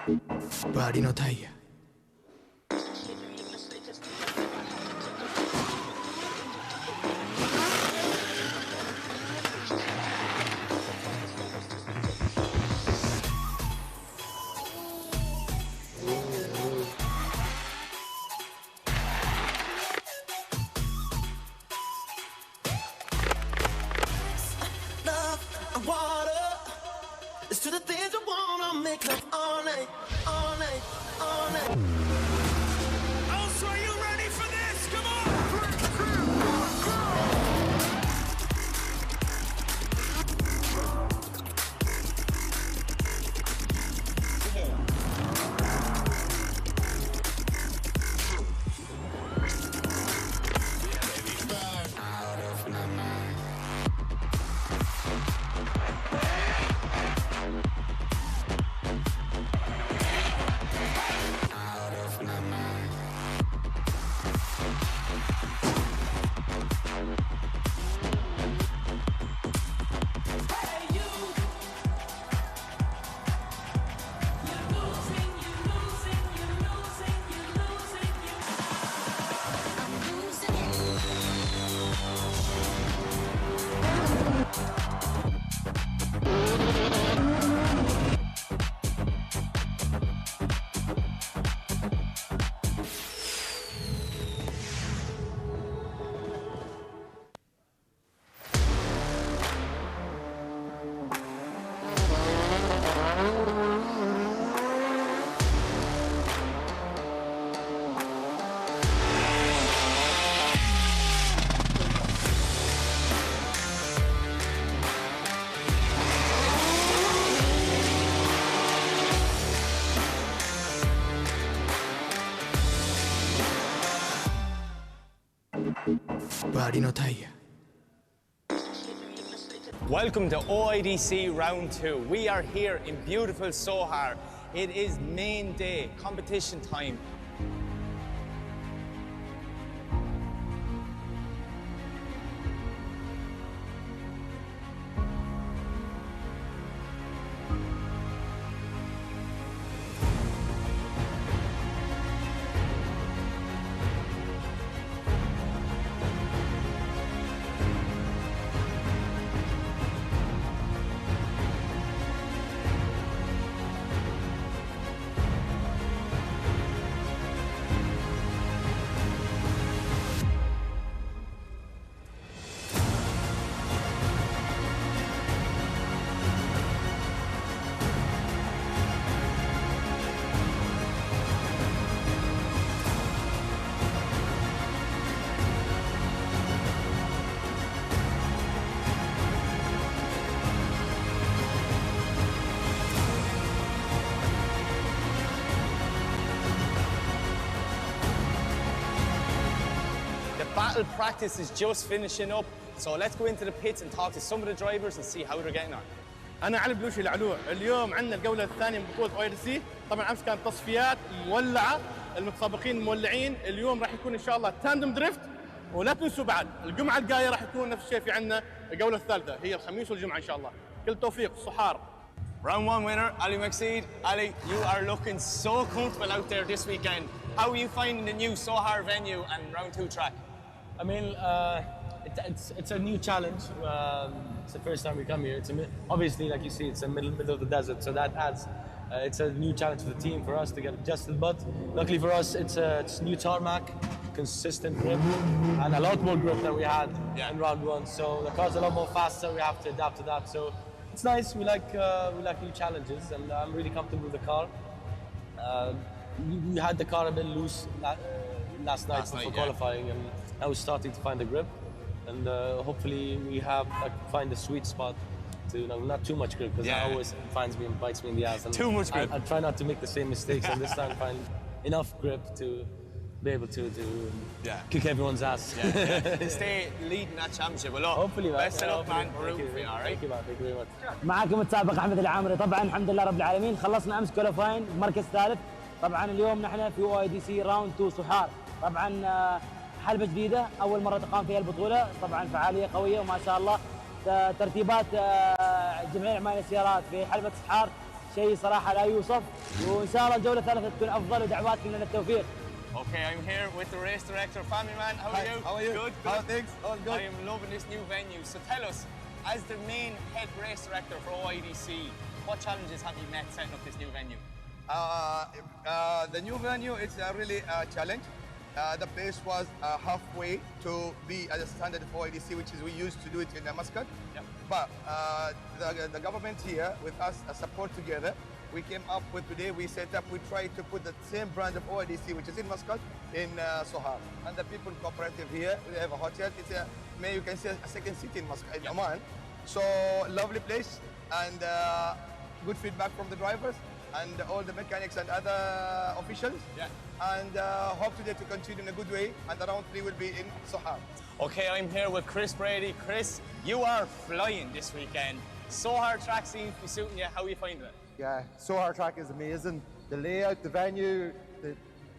Body no tire. To the things I wanna make love all night, all night, all night. Oh, so are you ready for this? Come on! Out of my mind. Body no tire. Welcome to OIDC Round 2. We are here in beautiful Sohar. It is main day, competition time. Battle practice is just finishing up, so let's go into the pits and talk to some of the drivers and see how they're getting on. أنا علي بلوشي العلوع، اليوم عندنا الجولة الثانية من بطولة أوي دي سي، طبعاً أمس كانت تصفيات مولعة، المتسابقين مولعين، اليوم راح يكون إن شاء الله تاندم دريفت، ولا تنسوا بعد الجمعة الجاية راح يكون نفس الشيء في عندنا الجولة الثالثة، هي الخميس والجمعة إن شاء الله. كل التوفيق صحار. Round 1 winner, Ali Maxid. Ali, you are looking so comfortable out there this weekend. How are you finding the new Sohar venue and Round 2 track? I mean, it's a new challenge. It's the first time we come here. Obviously, like you see, it's in the middle of the desert, so that adds. It's a new challenge for the team, for us to get adjusted. But luckily for us, it's new tarmac, consistent grip, and a lot more grip than we had in round 1. So the car's a lot more faster. We have to adapt to that. So it's nice. We like new challenges, and I'm really comfortable with the car. We had the car a bit loose last night for qualifying, and now we're starting to find the grip, and hopefully we find the sweet spot to not too much grip, because that always finds me and bites me in the ass. And too much grip. I try not to make the same mistakes, and this time find enough grip to be able to kick everyone's ass. Stay leading that championship. Well, look, hopefully, man. best of luck, man. We're rooting for you, all right? Thank you, man. Thank you very much. معكم السابق احمد العامري. طبعا الحمد لله رب العالمين، خلصنا امس كواليفاين بمركز ثالث. طبعا اليوم نحن في OIDC راوند 2 صحار. طبعا حلبة جديدة أول مرة تقام فيها البطولة، طبعا فعالية قوية وما شاء الله. ترتيبات جمعية عمال السيارات في حلبة صحار شيء صراحه لا يوصف، وان شاء الله الجوله الثالثه تكون افضل ودعواتكم لنا التوفيق. Okay, I'm here with the race director, Family Man. How are you? How are you? Good. How are things? All good. I am loving this new venue. So tell us, as the main head race director for OIDC, what challenges have you met setting up this new venue? The new venue is really a challenge. The place was halfway to be at the standard of OIDC, which is we used to do it in Muscat. Yep. But the government here with us support together. We came up with today, we set up, we tried to put the same brand of OIDC, which is in Muscat, in Sohar. And the people cooperative here, they have a hotel. It's you can say a second city in Muscat, in Oman. So lovely place and good feedback from the drivers and all the mechanics and other officials. Yeah. And hope today to continue in a good way. And the round 3 will be in Sohar. Okay, I'm here with Chris Brady. Chris, you are flying this weekend. Sohar track seems to be suiting you. How are you finding it? Yeah, Sohar track is amazing. The layout, the venue,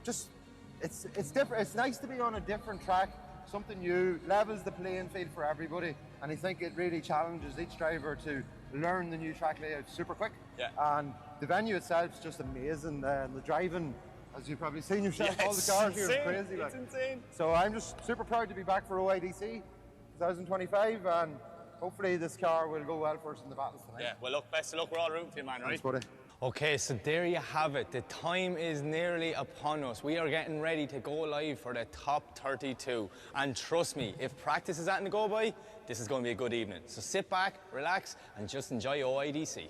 it's different. It's nice to be on a different track, something new, levels the playing field for everybody. And I think it really challenges each driver to learn the new track layout super quick. Yeah. And the venue itself is just amazing. The driving, as you've probably seen yourself, all the cars here are crazy. It's insane. So I'm just super proud to be back for OIDC 2025, and hopefully this car will go well for us in the battles tonight. Yeah, well, look, best of luck. We're all rooting for you, man, right? Thanks, buddy. Okay, so there you have it. The time is nearly upon us. We are getting ready to go live for the top 32. And trust me, if practice is at to go by, this is going to be a good evening. So sit back, relax, and just enjoy OIDC.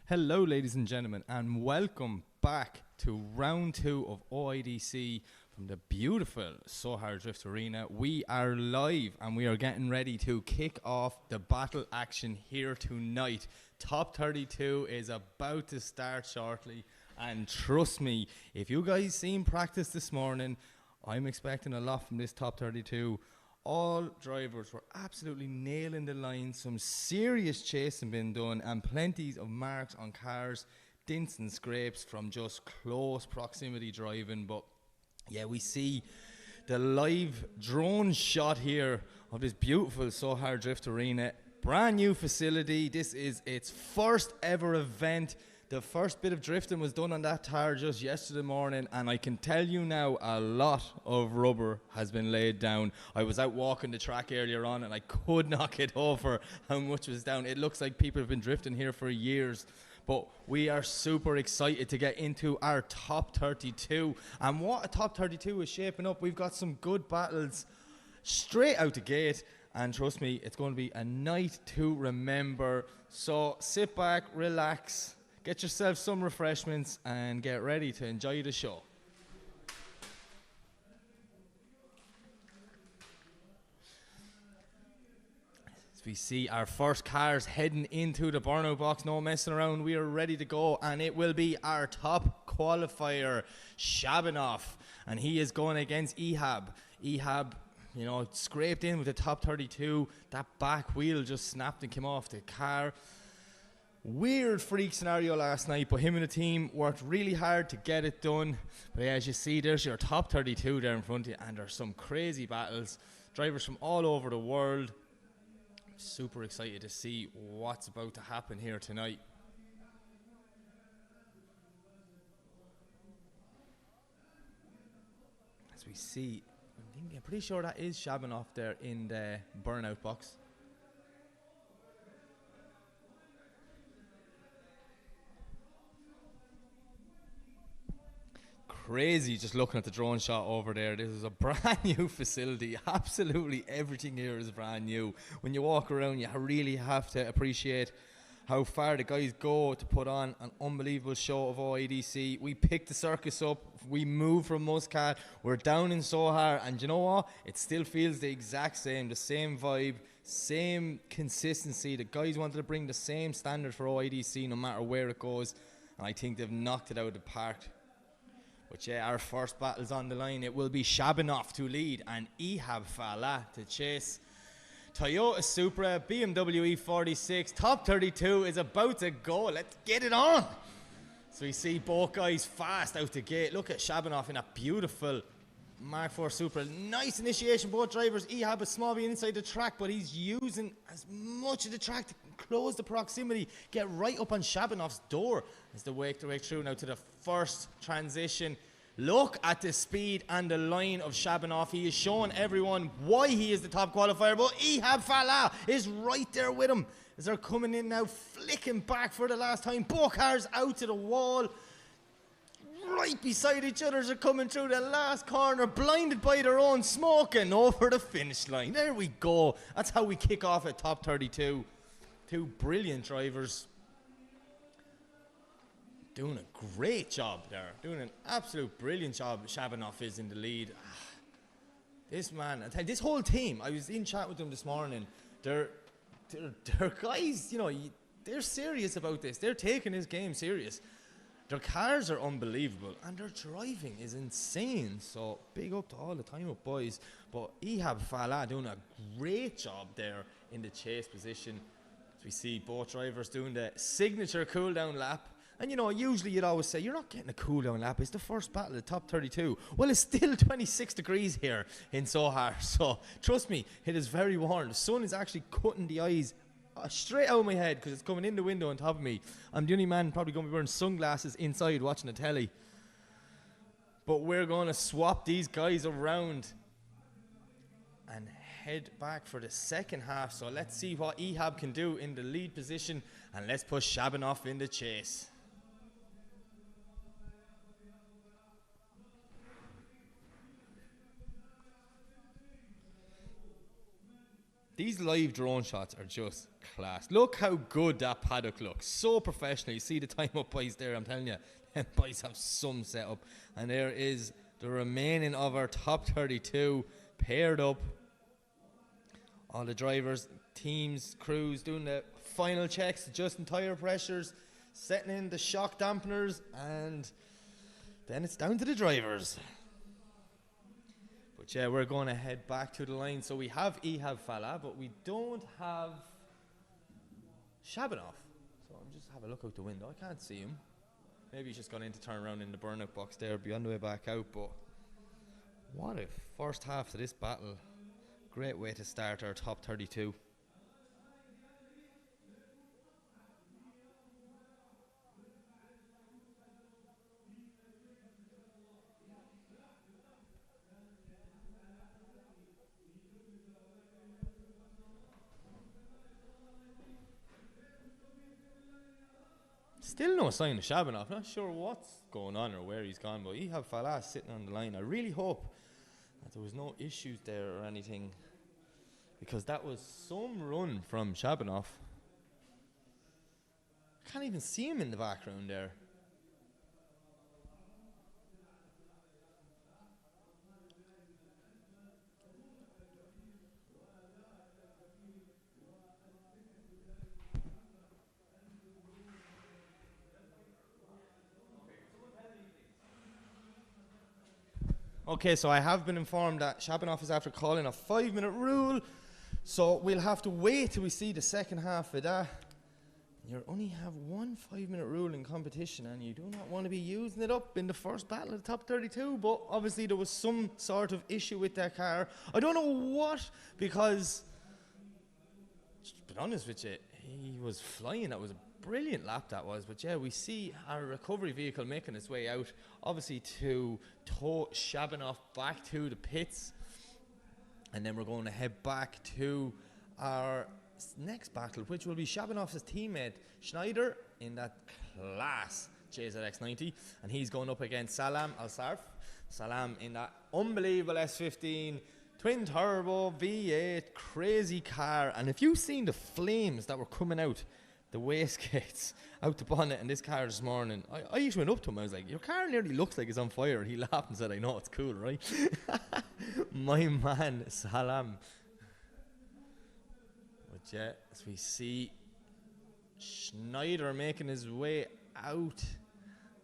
Hello, ladies and gentlemen, and welcome back to round 2 of OIDC from the beautiful Sohar Drift Arena. We are live and we are getting ready to kick off the battle action here tonight. Top 32 is about to start shortly, and trust me, if you guys seen practice this morning, I'm expecting a lot from this top 32. All drivers were absolutely nailing the line, some serious chasing been done, and plenty of marks on cars, dents and scrapes from just close proximity driving. But yeah, we see the live drone shot here of this beautiful Sohar Drift Arena. Brand new facility. This is its first ever event. The first bit of drifting was done on that tire just yesterday morning, and I can tell you now a lot of rubber has been laid down. I was out walking the track earlier on and I could not get over how much was down. It looks like people have been drifting here for years. But we are super excited to get into our top 32. And what a top 32 is shaping up. We've got some good battles straight out the gate. And trust me, it's going to be a night to remember. So sit back, relax, get yourself some refreshments, and get ready to enjoy the show. We see our first cars heading into the burnout box, no messing around. We are ready to go, and it will be our top qualifier, Shabanoff, and he is going against Ehab. Ehab, you know, scraped in with the top 32. That back wheel just snapped and came off the car. Weird freak scenario last night, but him and the team worked really hard to get it done. But yeah, as you see, there's your top 32 there in front of you, and there's some crazy battles. Drivers from all over the world. Super excited to see what's about to happen here tonight. As we see, I'm pretty sure that is Shabanoff there in the burnout box. Crazy just looking at the drone shot over there. This is a brand new facility. Absolutely everything here is brand new. When you walk around, you really have to appreciate how far the guys go to put on an unbelievable show of OIDC. We picked the circus up, we moved from Muscat, we're down in Sohar, and you know what? It still feels the exact same, the same vibe, same consistency. The guys wanted to bring the same standard for OIDC no matter where it goes, and I think they've knocked it out of the park. But yeah, our first battle's on the line. It will be Shabanoff to lead and Ehab Fala to chase. Toyota Supra, BMW E46, top 32 is about to go. Let's get it on. So we see both guys fast out the gate. Look at Shabanoff in a beautiful Mark IV Supra. Nice initiation, both drivers. Ehab is small being inside the track, but he's using as much of the track to close the proximity, get right up on Shabanov's door as they work their way through now to the first transition. Look at the speed and the line of Shabanov. He is showing everyone why he is the top qualifier, but Ihab Falah is right there with him as they're coming in now, flicking back for the last time. Both cars out to the wall, right beside each other as they're coming through the last corner, blinded by their own smoke and over the finish line. There we go. That's how we kick off at top 32. Two brilliant drivers. Doing a great job there. Doing an absolute brilliant job. Shabanov is in the lead. This man, I tell you, this whole team, I was in chat with them this morning. They're guys, you know, they're serious about this. They're taking this game serious. Their cars are unbelievable and their driving is insane. So big up to all the time up boys. But Ihab Falah doing a great job there in the chase position. As we see both drivers doing the signature cool down lap. And you know, usually you'd always say, you're not getting a cool down lap. It's the first battle of the top 32. Well, it's still 26 degrees here in Sohar. So trust me, it is very warm. The sun is actually cutting the eyes straight out of my head because it's coming in the window on top of me. I'm the only man probably going to be wearing sunglasses inside watching the telly. But we're going to swap these guys around and head back for the second half. So let's see what Ihab can do in the lead position, and let's push Shabanov in the chase. These live drone shots are just class. Look how good that paddock looks. So professional. You see the time up boys there, I'm telling you. Them boys have some setup. And there is the remaining of our top 32 paired up. All the drivers, teams, crews doing the final checks, adjusting tyre pressures, setting in the shock dampeners, and then it's down to the drivers. But yeah, we're going to head back to the line. So we have Ihab Falah, but we don't have Shabanov. So I'm just have a look out the window. I can't see him. Maybe he's just gone in to turn around in the burnout box there, be on the way back out. But what a first half to this battle. Great way to start our top 32. Still no sign of Shabanov. Not sure what's going on or where he's gone, but Ihab Falah sitting on the line. I really hope that there was no issues there or anything, because that was some run from Shabanov. Can't even see him in the background there. Okay, so I have been informed that Shabanov is after calling a 5-minute rule, so we'll have to wait till we see the second half of that. You only have one 5-minute rule in competition, and you do not want to be using it up in the first battle of the top 32, but obviously there was some sort of issue with that car. I don't know what, because, to be honest with you, he was flying. That was a brilliant lap that was. But yeah, we see our recovery vehicle making its way out, obviously to tow Shabanov back to the pits, and then we're going to head back to our next battle, which will be Shabanov's teammate Schneider in that class JZX90, and he's going up against Salam Al-Sarf. Salam in that unbelievable S15 twin turbo V8 crazy car, and if you've seen the flames that were coming out the wastegates out the bonnet in this car this morning, I just went up to him. I was like, your car nearly looks like it's on fire. He laughed and said, I know, it's cool, right? My man Salam. But yeah, as we see Schneider making his way out,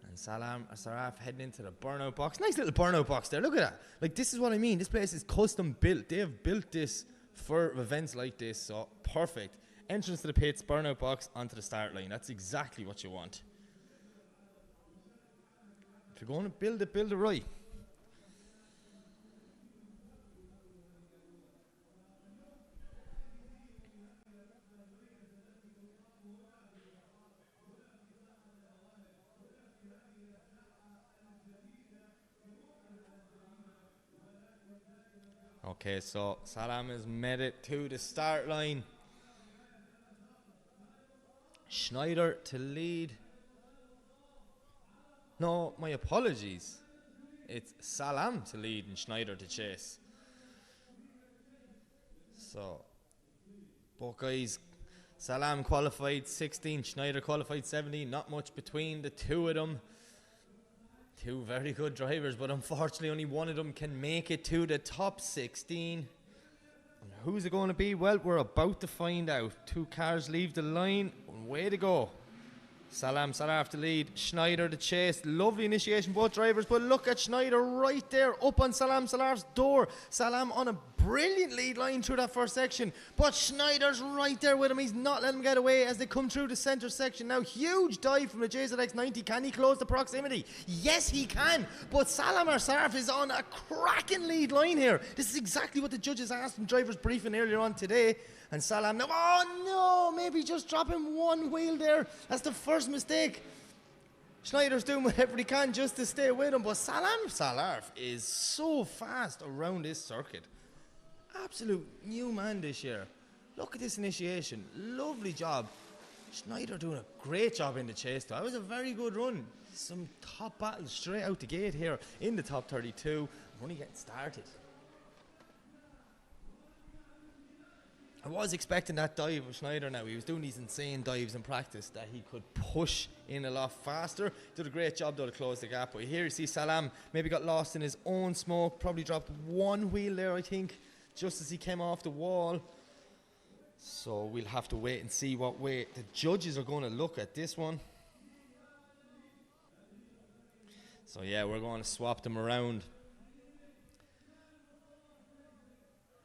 and Salam Saraf heading into the burnout box. Nice little burnout box there. Look at that. Like, this is what I mean. This place is custom built. They have built this for events like this, so perfect. Entrance to the pits, burnout box, onto the start line. That's exactly what you want. If you're going to build it right. Okay, so Salam has made it to the start line. Schneider to lead. No, my apologies. It's Salam to lead and Schneider to chase. So, both guys, Salam qualified 16, Schneider qualified 17. Not much between the two of them. Two very good drivers, but unfortunately only one of them can make it to the top 16. And who's it going to be? Well, we're about to find out. Two cars leave the line. Way to go. Salam Saraf to lead, Schneider to chase. Lovely initiation, both drivers, but look at Schneider right there, up on Salam Saraf's door. Salam on a brilliant lead line through that first section, but Schneider's right there with him. He's not letting him get away as they come through the centre section. Now, huge dive from the JZX90. Can he close the proximity? Yes, he can, but Salam Saraf is on a cracking lead line here. This is exactly what the judges asked from drivers briefing earlier on today. And Salam now, oh no, maybe just dropping one wheel there. That's the first mistake. Schneider's doing whatever he can just to stay with him, but Salam Salarf is so fast around this circuit. Absolute new man this year. Look at this initiation. Lovely job. Schneider doing a great job in the chase though. That was a very good run. Some top battles straight out the gate here in the top 32. We're only getting started. I was expecting that dive of Schneider now. He was doing these insane dives in practice that he could push in a lot faster. Did a great job though to close the gap. But here you see Salam maybe got lost in his own smoke. Probably dropped one wheel there, I think, just as he came off the wall. So we'll have to wait and see what way the judges are going to look at this one. So yeah, we're going to swap them around.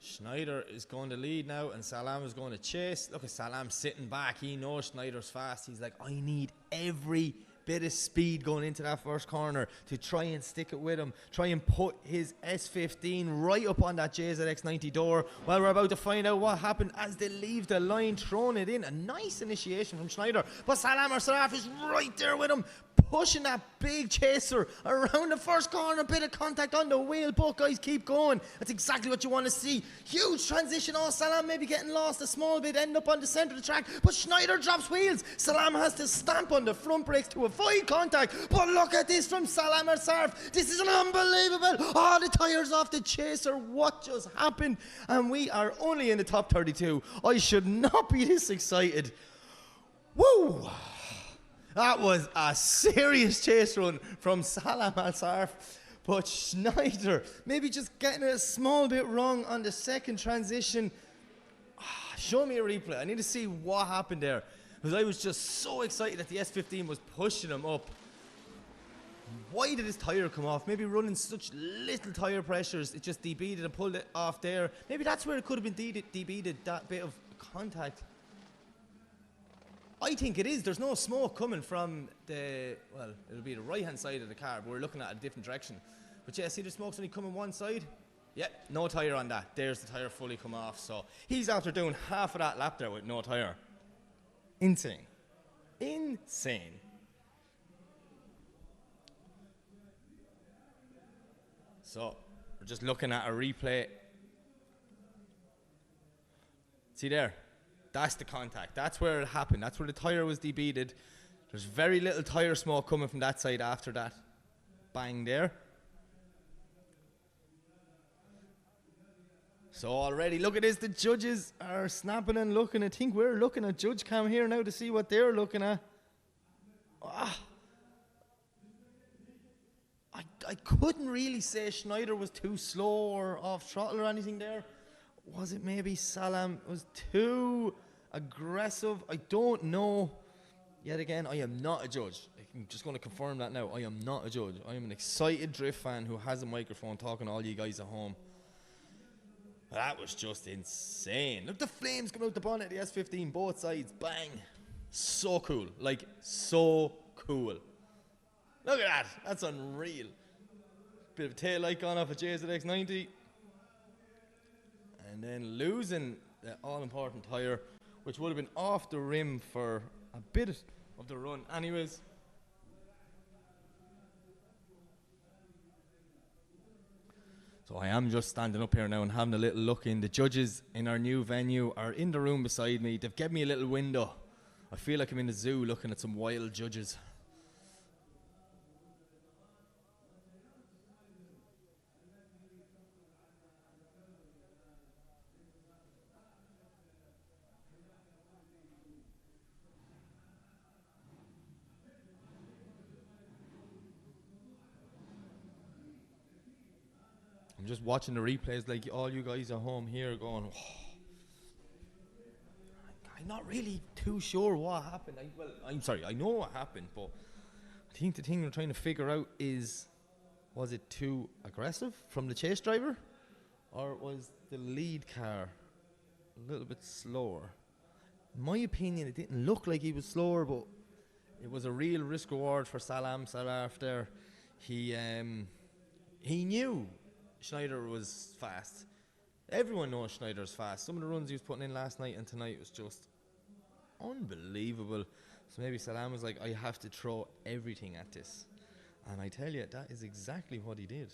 Schneider is going to lead now and Salam is going to chase. Look at Salam sitting back. He knows Schneider's fast. He's like, I need every bit of speed going into that first corner to try and stick it with him. Try and put his S15 right up on that JZX90 door. Well, we're about to find out what happened as they leave the line, throwing it in. A nice initiation from Schneider. But Salam Saraf is right there with him, pushing that big chaser around the first corner. A bit of contact on the wheel. Both guys keep going. That's exactly what you want to see. Huge transition. Oh, Salam maybe getting lost a small bit, end up on the centre of the track, but Schneider drops wheels. Salam has to stamp on the front brakes to avoid contact. But look at this from Salam Sarf. This is an unbelievable. Oh, the tyres off the chaser. What just happened? And we are only in the top 32. I should not be this excited. Woo! That was a serious chase run from Salam Sarf. But Schneider maybe just getting it a small bit wrong on the second transition. Show me a replay. I need to see what happened there, because I was just so excited that the S15 was pushing him up. Why did his tyre come off? Maybe running such little tyre pressures, it just debeaded and pulled it off there. Maybe that's where it could have been debeaded, that bit of contact. I think it is. There's no smoke coming from the, well, it'll be the right hand side of the car, but we're looking at a different direction. But yeah, see the smoke's only coming one side? Yeah, no tyre on that. There's the tyre fully come off. So he's after doing half of that lap there with no tyre. Insane. Insane. So we're just looking at a replay. See there? That's the contact. That's where it happened. That's where the tyre was debeaded. There's very little tyre smoke coming from that side after that bang there. So already, look at this. The judges are snapping and looking. I think we're looking at judge cam here now to see what they're looking at. I couldn't really say Schneider was too slow or off throttle or anything there. Was it maybe Salam was too aggressive? I don't know. Yet again, I am not a judge. I'm just going to confirm that now. I am not a judge. I am an excited drift fan who has a microphone talking to all you guys at home. That was just insane. Look, the flames come out the bonnet of the S15, both sides. Bang. So cool. Like, so cool. Look at that. That's unreal. Bit of a tail light gone off a JZX90. And then losing the all-important tyre, which would have been off the rim for a bit of the run. Anyways. So I am just standing up here now and having a little look in. The judges in our new venue are in the room beside me. They've given me a little window. I feel like I'm in a zoo looking at some wild judges. I'm just watching the replays like all you guys at home here going, I'm not really too sure what happened. I'm sorry, I know what happened, but I think the thing we're trying to figure out is, was it too aggressive from the chase driver? Or was the lead car a little bit slower? In my opinion, it didn't look like he was slower, but it was a real risk reward for Salam Saraf there. He knew Schneider was fast. Everyone knows Schneider's fast. Some of the runs he was putting in last night and tonight was just unbelievable. So maybe Salam was like, I have to throw everything at this. And I tell you, that is exactly what he did.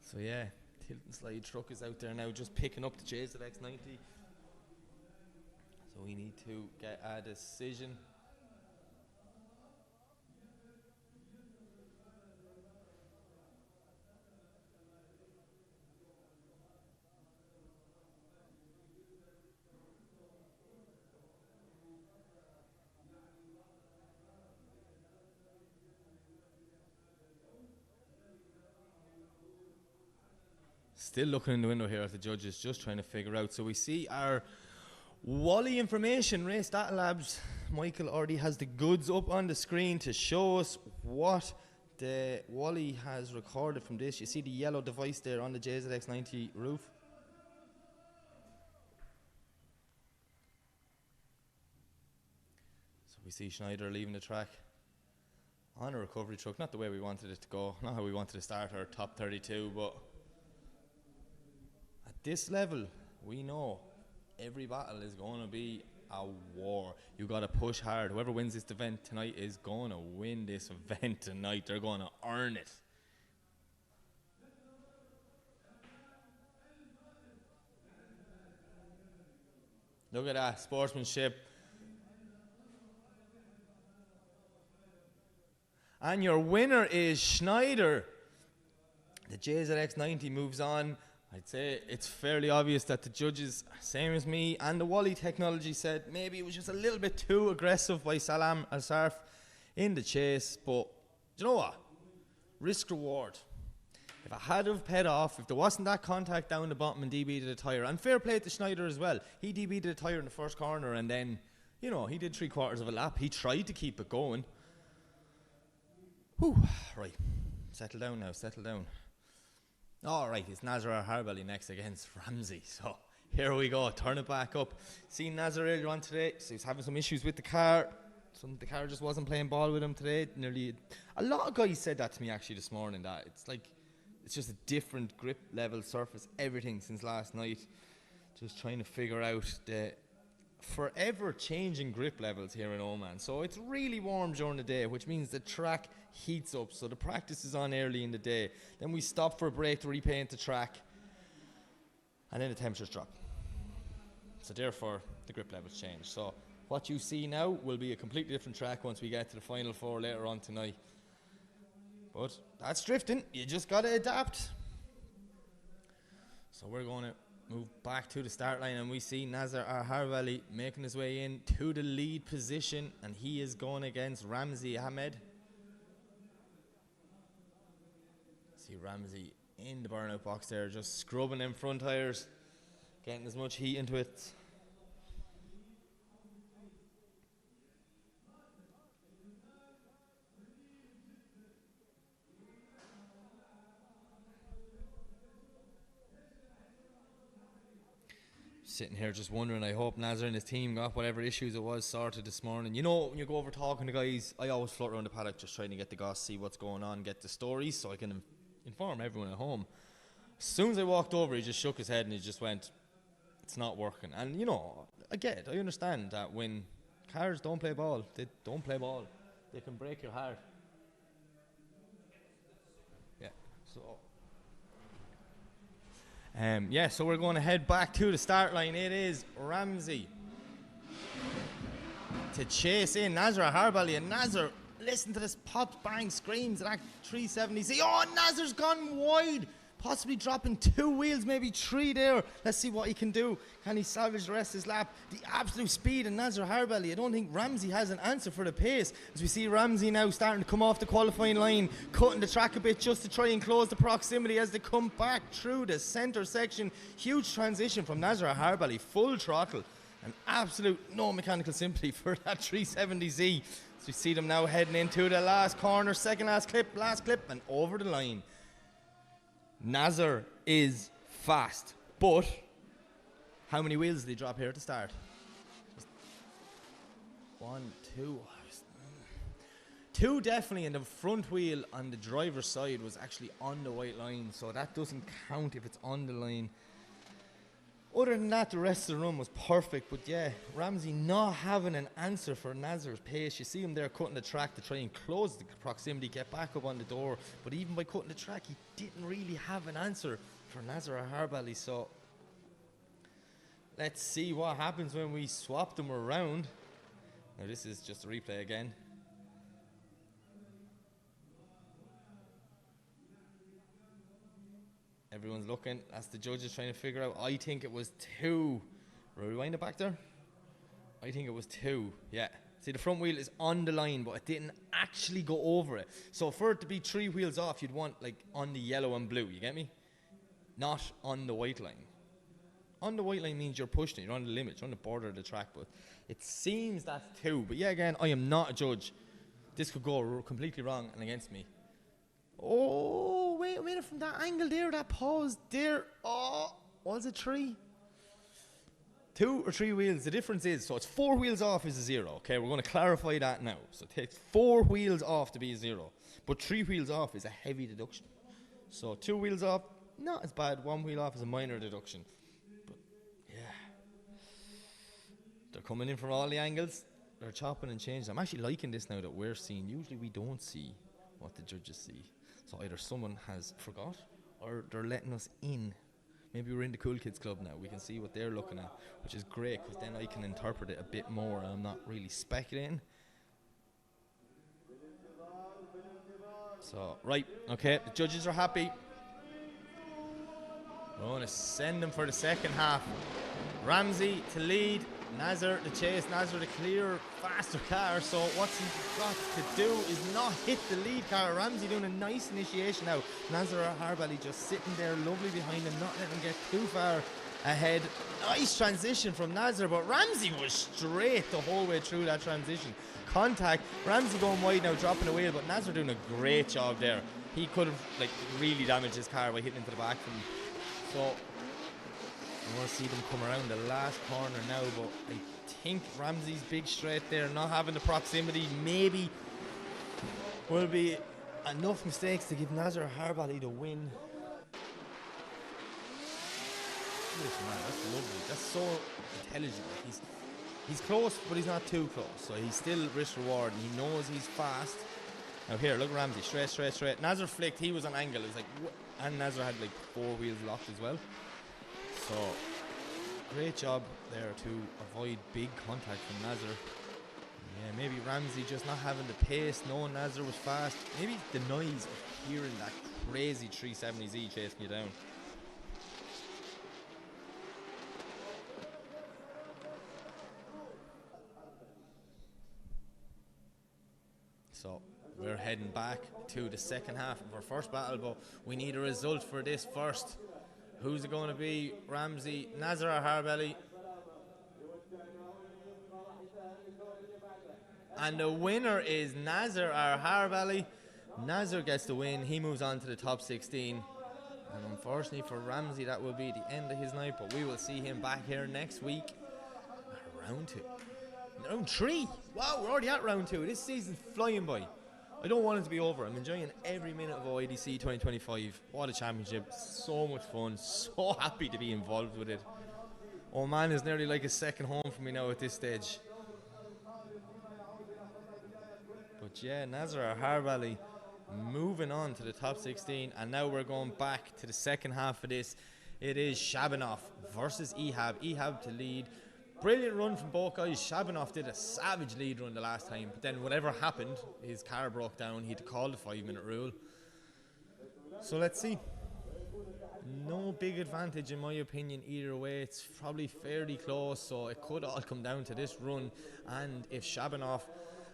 So yeah, tilt and slide truck is out there now just picking up the JZX90. So we need to get a decision. Still looking in the window here at the judges, just trying to figure out. So we see our Wally information, Race Data Labs. Michael already has the goods up on the screen to show us what the Wally has recorded from this. You see the yellow device there on the JZX90 roof. So we see Schneider leaving the track on a recovery truck. Not the way we wanted it to go, not how we wanted to start our top 32, but at this level, we know every battle is going to be a war. You got to push hard. Whoever wins this event tonight is going to win this event tonight. They're going to earn it. Look at that sportsmanship. And your winner is Schneider. The JZX90 moves on. I'd say it's fairly obvious that the judges, same as me, and the Wally technology said maybe it was just a little bit too aggressive by Salam Al-Sarf in the chase. But do you know what? Risk reward. If I had have paid off, if there wasn't that contact down the bottom and DB'd the tyre, and fair play to Schneider as well. He DB'd the tyre in the first corner and then, you know, he did 3/4 of a lap. He tried to keep it going. Whew, right. Settle down now, settle down. All right, it's Nazar Harbelly next against Ramsey. So here we go, turn it back up. Seen Nazar earlier on today, so he's having some issues with the car. The car just wasn't playing ball with him today. Nearly, a lot of guys said that to me actually this morning, that it's like, it's just a different grip level, surface, everything since last night. Just trying to figure out the forever changing grip levels here in Oman. So it's really warm during the day, which means the track heats up. So the practice is on early in the day. Then we stop for a break to repaint the track. And then the temperatures drop. So therefore, the grip levels change. So what you see now will be a completely different track once we get to the final four later on tonight. But that's drifting. You just got to adapt. So we're going to move back to the start line, and we see Nazar Harvali making his way in to the lead position, and he is going against Ramsey Ahmed. See Ramsey in the burnout box there, just scrubbing them front tyres, getting as much heat into it. Sitting here just wondering, I hope Nazar and his team got whatever issues it was sorted this morning. You know, when you go over talking to guys, I always float around the paddock just trying to get the goss, see what's going on, get the stories so I can inform everyone at home. As soon as I walked over, he just shook his head and he just went, it's not working. And you know, I get it, I understand that when cars don't play ball, they don't play ball. They can break your heart. Yeah, so Yeah, so we're going to head back to the start line. It is Ramsey to chase in Nazar Harbali, and Nazar, listen to this pop, bang, screams at that 370Z. Oh, Nazar's gone wide, possibly dropping 2 wheels, maybe 3 there. Let's see what he can do. Can he salvage the rest of his lap? The absolute speed in Nazar Harbali. I don't think Ramsey has an answer for the pace, as we see Ramsey now starting to come off the qualifying line, cutting the track a bit just to try and close the proximity as they come back through the centre section. Huge transition from Nazar Harbali, full throttle. An absolute no mechanical sympathy for that 370Z. So we see them now heading into the last corner, second last clip, and over the line. Nazar is fast, but how many wheels did he drop here at the start? 1, 2. 2 definitely, and the front wheel on the driver's side was actually on the white line, so that doesn't count if it's on the line. Other than that, the rest of the run was perfect, but yeah, Ramsey not having an answer for Nazar's pace. You see him there cutting the track to try and close the proximity, get back up on the door, but even by cutting the track, he didn't really have an answer for Nazar Harbali. So let's see what happens when we swap them around. Now this is just a replay again. Everyone's looking. That's the judges trying to figure out. I think it was 2. Rewind it back there. I think it was 2. Yeah. See, the front wheel is on the line, but it didn't actually go over it. So for it to be 3 wheels off, you'd want like on the yellow and blue. You get me? Not on the white line. On the white line means you're pushing it. You're on the limit. You're on the border of the track. But it seems that's 2. But yeah, again, I am not a judge. This could go completely wrong and against me. Oh, wait a minute, from that angle there, that pause there. Oh, was it 3? 2 or 3 wheels. The difference is, so it's 4 wheels off is a 0. Okay, we're going to clarify that now. So it takes 4 wheels off to be a 0. But 3 wheels off is a heavy deduction. So 2 wheels off, not as bad. 1 wheel off is a minor deduction. But yeah, they're coming in from all the angles. They're chopping and changing. I'm actually liking this now that we're seeing. Usually we don't see what the judges see. So either someone has forgot or they're letting us in. Maybe we're in the cool kids club now. We can see what they're looking at, which is great because then I can interpret it a bit more and I'm not really speculating. So, right, okay, the judges are happy. We're going to send them for the second half. Ramsey to lead, Nazar the chase, Nazar the clear, faster car. So what's he got to do is not hit the lead car. Ramsey doing a nice initiation now. Nazar Harbali just sitting there lovely behind him, not letting him get too far ahead. Nice transition from Nazar, but Ramsey was straight the whole way through that transition. Contact, Ramsey going wide now, dropping the wheel, but Nazar doing a great job there. He could have like really damaged his car by hitting into the back from him. So I want to see them come around the last corner now, but I think Ramsey's big straight there, not having the proximity, maybe will be enough mistakes to give Nazar Harbali the win. Listen, man, that's lovely. That's so intelligent. He's close, but he's not too close. So he's still risk reward, and he knows he's fast. Now here, look, Ramsey, straight. Nazar flicked. He was on angle. It was like, and Nazar had like 4 wheels locked as well. So great job there to avoid big contact from Nazar. Yeah, maybe Ramsey just not having the pace, knowing Nazar was fast. Maybe the noise of hearing that crazy 370Z chasing you down. So we're heading back to the second half of our first battle, but we need a result for this first. Who's it going to be? Ramsey, Nazar Harbali. And the winner is Nazar Harbali. Nazar gets the win. He moves on to the top 16. And unfortunately for Ramsey, that will be the end of his night, but we will see him back here next week. Round 2. Round 3. Wow, we're already at round 2. This season's flying by. I don't want it to be over. I'm enjoying every minute of OIDC 2025. What a championship. So much fun. So happy to be involved with it. Oman is nearly like a second home for me now at this stage. But yeah, Nazar Harbali moving on to the top 16. And now we're going back to the second half of this. It is Shabanov versus Ehab. Ehab to lead. Brilliant run from both guys. Shabanov did a savage lead run the last time, but then whatever happened, his car broke down. He had to call the 5-minute rule. So let's see. No big advantage in my opinion either way. It's probably fairly close, so it could all come down to this run and if Shabanov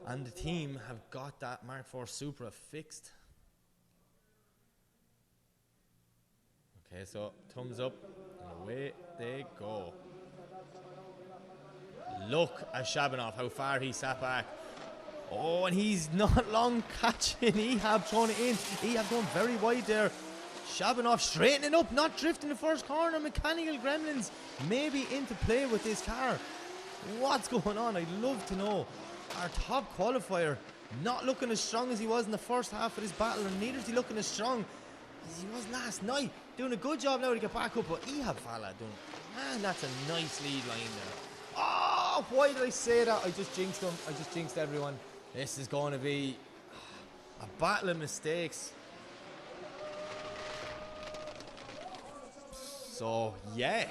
and the team have got that Mark IV Supra fixed. Okay, so thumbs up and away they go. Look at Shabanov, how far he sat back. Oh, and he's not long catching Ehab, throwing it in. Ehab going very wide there. Shabanov straightening up, not drifting the first corner. Mechanical gremlins maybe into play with this car. What's going on? I'd love to know. Our top qualifier not looking as strong as he was in the first half of this battle, and neither is he looking as strong as he was last night. Doing a good job now to get back up, but Ehab fella doing, man, that's a nice lead line there. Oh, why did I say that? I just jinxed him. I just jinxed everyone. This is going to be a battle of mistakes. So, yeah.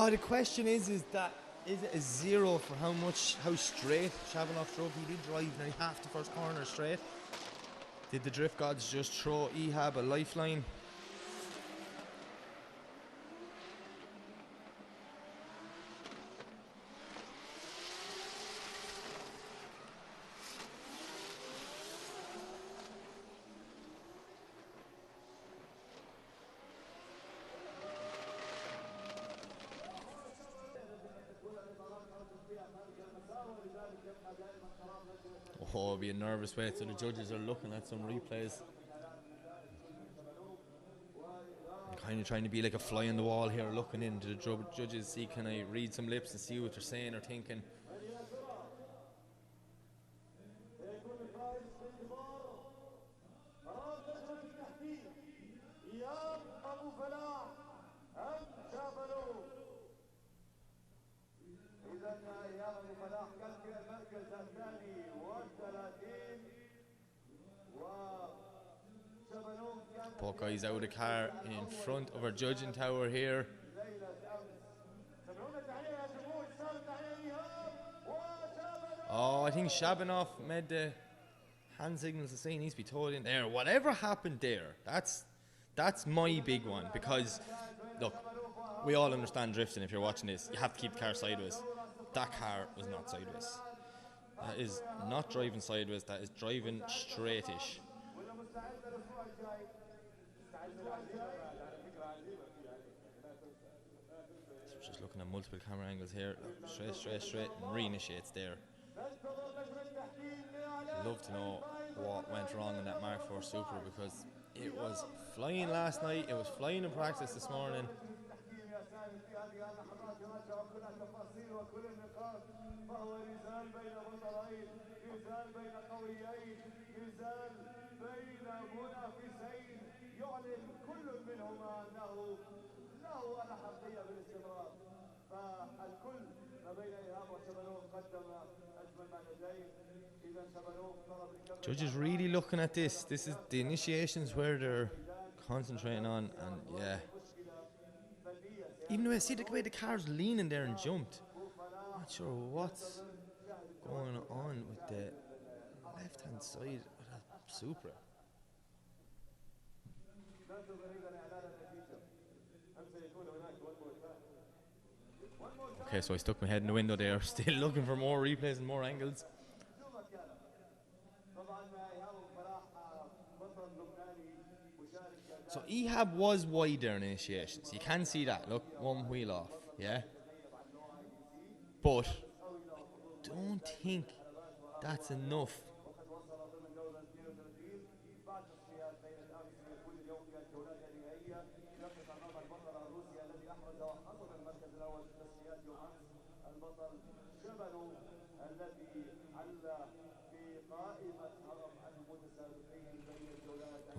The question is it a zero for how straight Shabanov drove? He did drive nearly half the first corner straight. Did the drift gods just throw Ehab a lifeline? Oh, it'll be a nervous wait, so the judges are looking at some replays. I'm kind of trying to be like a fly on the wall here, looking into the judges, see can I read some lips and see what they're saying or thinking. Both guys out of the car in front of our judging tower here. Oh, I think Shabanov made the hand signals to say he needs to be told in there. Whatever happened there, that's my big one, because look, we all understand drifting. If you're watching this, you have to keep the car sideways. That car was not sideways. That is not driving sideways, that is driving straightish. So just looking at multiple camera angles here. Look, straight, and reinitiates there. I'd love to know what went wrong in that Mark IV Supra, because it was flying last night, it was flying in practice this morning. Judges really looking at this. This is the initiations where they're concentrating on, and yeah. Even though I see the way the car's leaning there and jumped, not sure what's going on with the left-hand side of that Supra. Okay, so I stuck my head in the window there, still looking for more replays and more angles. So Ehab was wide there in initiations. You can see that. Look, one wheel off, yeah? But I don't think that's enough.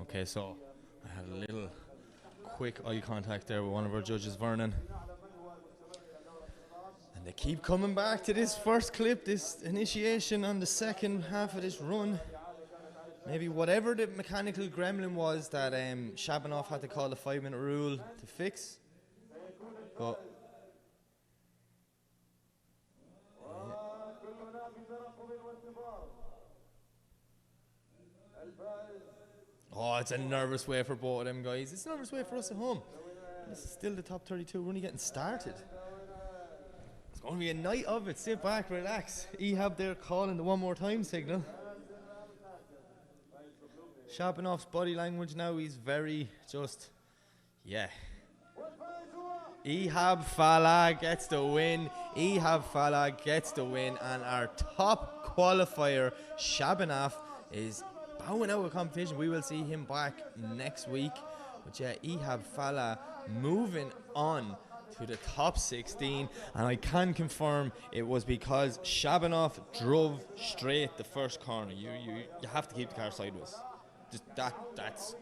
Okay, so I had a little quick eye contact there with one of our judges, Vernon. And they keep coming back to this first clip, this initiation on the second half of this run. Maybe whatever the mechanical gremlin was that Shabanov had to call the 5-minute rule to fix. But oh, it's a nervous way for both of them guys. It's a nervous way for us at home. This is still the top 32. We're only getting started. It's going to be a night of it. Sit back, relax. Ehab there calling the one more time signal. Shabanov's body language now, he's very just, yeah. Ehab Falah gets the win. Ehab Falah gets the win. And our top qualifier, Shabanov, is bowing out of competition. We will see him back next week. But yeah, Ehab Falah moving on to the top 16. And I can confirm it was because Shabanov drove straight the first corner. You have to keep the car sideways. Just that's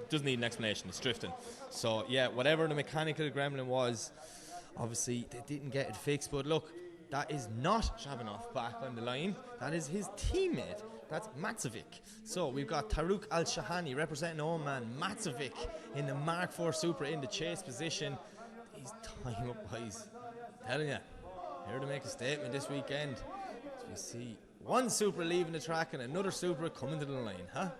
doesn't need an explanation. It's drifting. So yeah, whatever the mechanical gremlin was, obviously they didn't get it fixed. But look, that is not Shabanov back on the line. That is his teammate. That's Matsovic. So we've got Taruk Al-Shahani representing Oman. Matsovic in the Mark IV Supra in the chase position. These time up boys. Telling you, here to make a statement this weekend. As we see one Supra leaving the track and another Supra coming to the line, huh?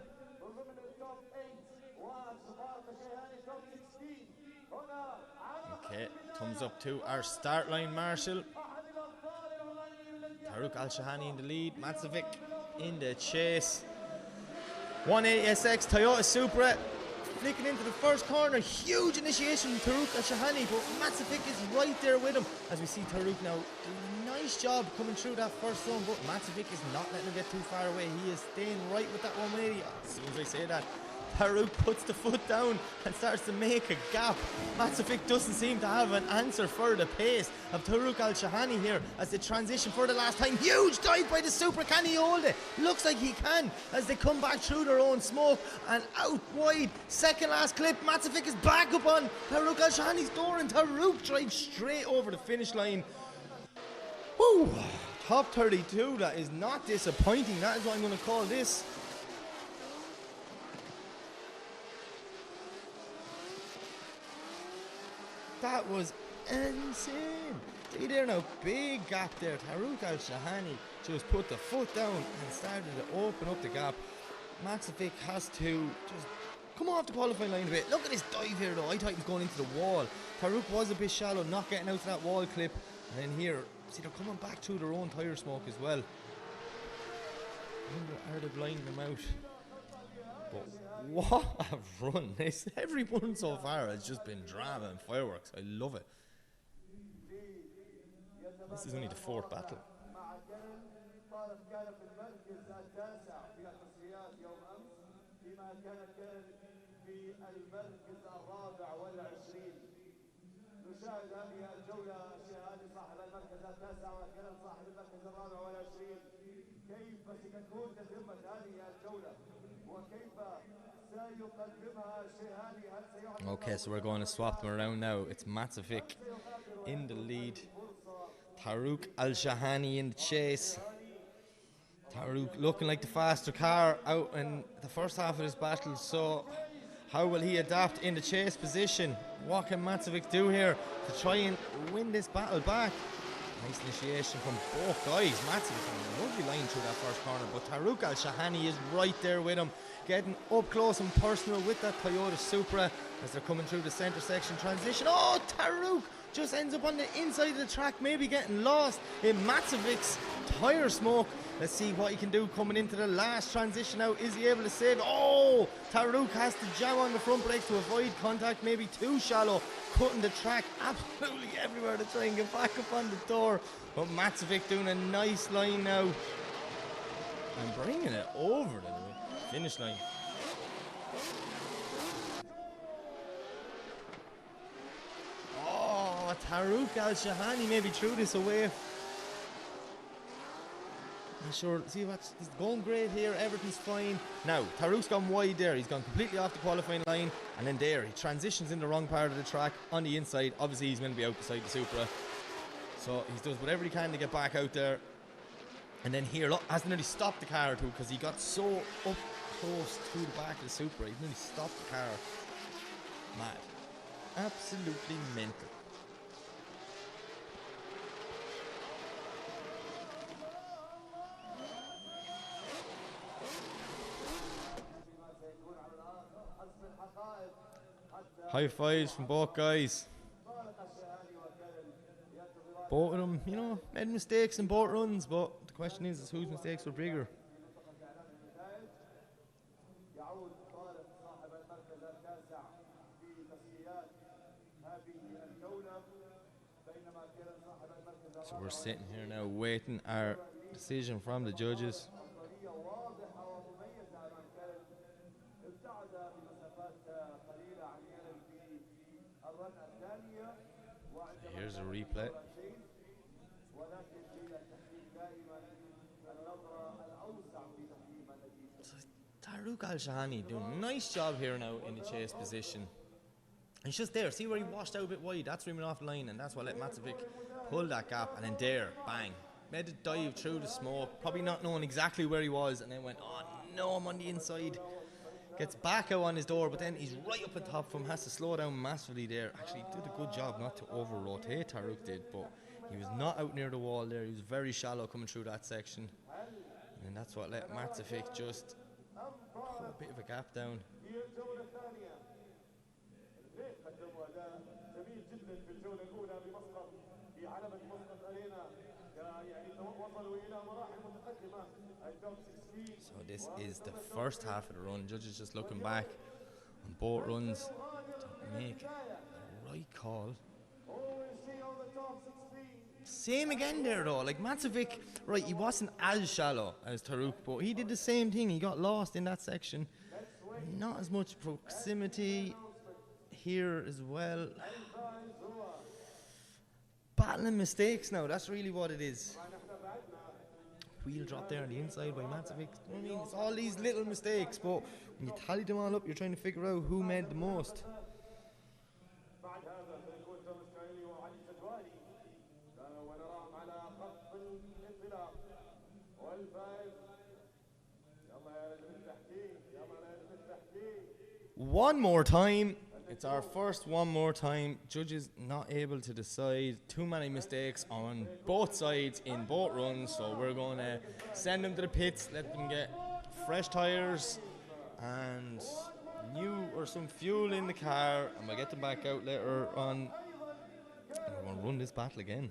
Okay, thumbs up to our start line marshal. Taruk Al-Shahani in the lead, Matsovic in the chase. 180SX Toyota Supra flicking into the first corner. Huge initiation from Taruk Al-Shahani, but Matsovic is right there with him. As we see Taruk now doing a nice job coming through that first zone, but Matsovic is not letting him get too far away. He is staying right with that 180. As soon as I say that, Taruk puts the foot down and starts to make a gap. Matsovic doesn't seem to have an answer for the pace of Taruk Al-Shahani here as they transition for the last time. Huge dive by the Supra. Can he hold it? Looks like he can as they come back through their own smoke and out wide. Second last clip. Matsovic is back up on Taruk Al-Shahani's door and Taruk drives straight over the finish line. Woo! Top 32. That is not disappointing. That is what I'm going to call this. That was insane. See there now, big gap there. Taruk Al-Shahani just put the foot down and started to open up the gap. Matsovic has to just come off the qualifying line a bit. Look at this dive here though. I thought he was going into the wall. Taruk was a bit shallow, not getting out to that wall clip. And then here, see they're coming back through their own tyre smoke as well. I wonder, are they blinding them out? But what a run. Every one so far has just been drama and fireworks. I love it. This is only the fourth battle. Okay, so we're going to swap them around now. It's Matsovic in the lead. Taruk Al-Shahani in the chase. Taruk looking like the faster car out in the first half of this battle. So how will he adapt in the chase position? What can Matsovic do here to try and win this battle back? Nice initiation from both guys. Matsovic on a lovely line through that first corner, but Taruk Al-Shahani is right there with him, getting up close and personal with that Toyota Supra as they're coming through the centre section transition. Oh, Taruk just ends up on the inside of the track, maybe getting lost in Matsovic's tyre smoke. Let's see what he can do coming into the last transition now. Is he able to save? Oh, Taruk has to jam on the front brakes to avoid contact, maybe too shallow, cutting the track absolutely everywhere to try and get back up on the door. But Matsovic doing a nice line now and bringing it over the finish line. Oh, Taruk Al-Shahani maybe threw this away. I'm sure, see what's he's going great here, everything's fine. Now, Taruk's gone wide there, he's gone completely off the qualifying line, and then there, he transitions in the wrong part of the track on the inside. Obviously, he's going to be out beside the Supra. So he does whatever he can to get back out there. And then here, look, has nearly stopped the car too, because he got so up close to the back of the Supra. He nearly stopped the car. Mad. Absolutely mental. High fives from both guys. Both of them, you know, made mistakes in both runs, but the question is whose mistakes were bigger. So we're sitting here now waiting our decision from the judges. Here's a replay. Tarouk Al-Shahani doing a nice job here now in the chase position. He's just there. See where he washed out a bit wide? That's rimming off the line, and that's what let Matsovic pull that gap. And then there, bang. Made a dive through the smoke, probably not knowing exactly where he was, and then went, oh no, I'm on the inside. Gets back out on his door, but then he's right up on top of him, has to slow down massively there. Actually did a good job not to over-rotate, Tarouk did, but he was not out near the wall there. He was very shallow coming through that section. And that's what let Matsovic just put a bit of a gap down. So this is the first half of the run. Judges just looking back on both runs to make the right call. Same again there though, like Matsovic, right, he wasn't as shallow as Tarouk, but he did the same thing. He got lost in that section. Not as much proximity here as well. Battling mistakes now, that's really what it is. Wheel drop there on the inside by Matsovic. I mean, it's all these little mistakes, but when you tally them all up, you're trying to figure out who made the most. One more time. It's our first one more time. Judges not able to decide. Too many mistakes on both sides in both runs, so we're going to send them to the pits, let them get fresh tyres and new or some fuel in the car, and we'll get them back out later on. And we're going to run this battle again.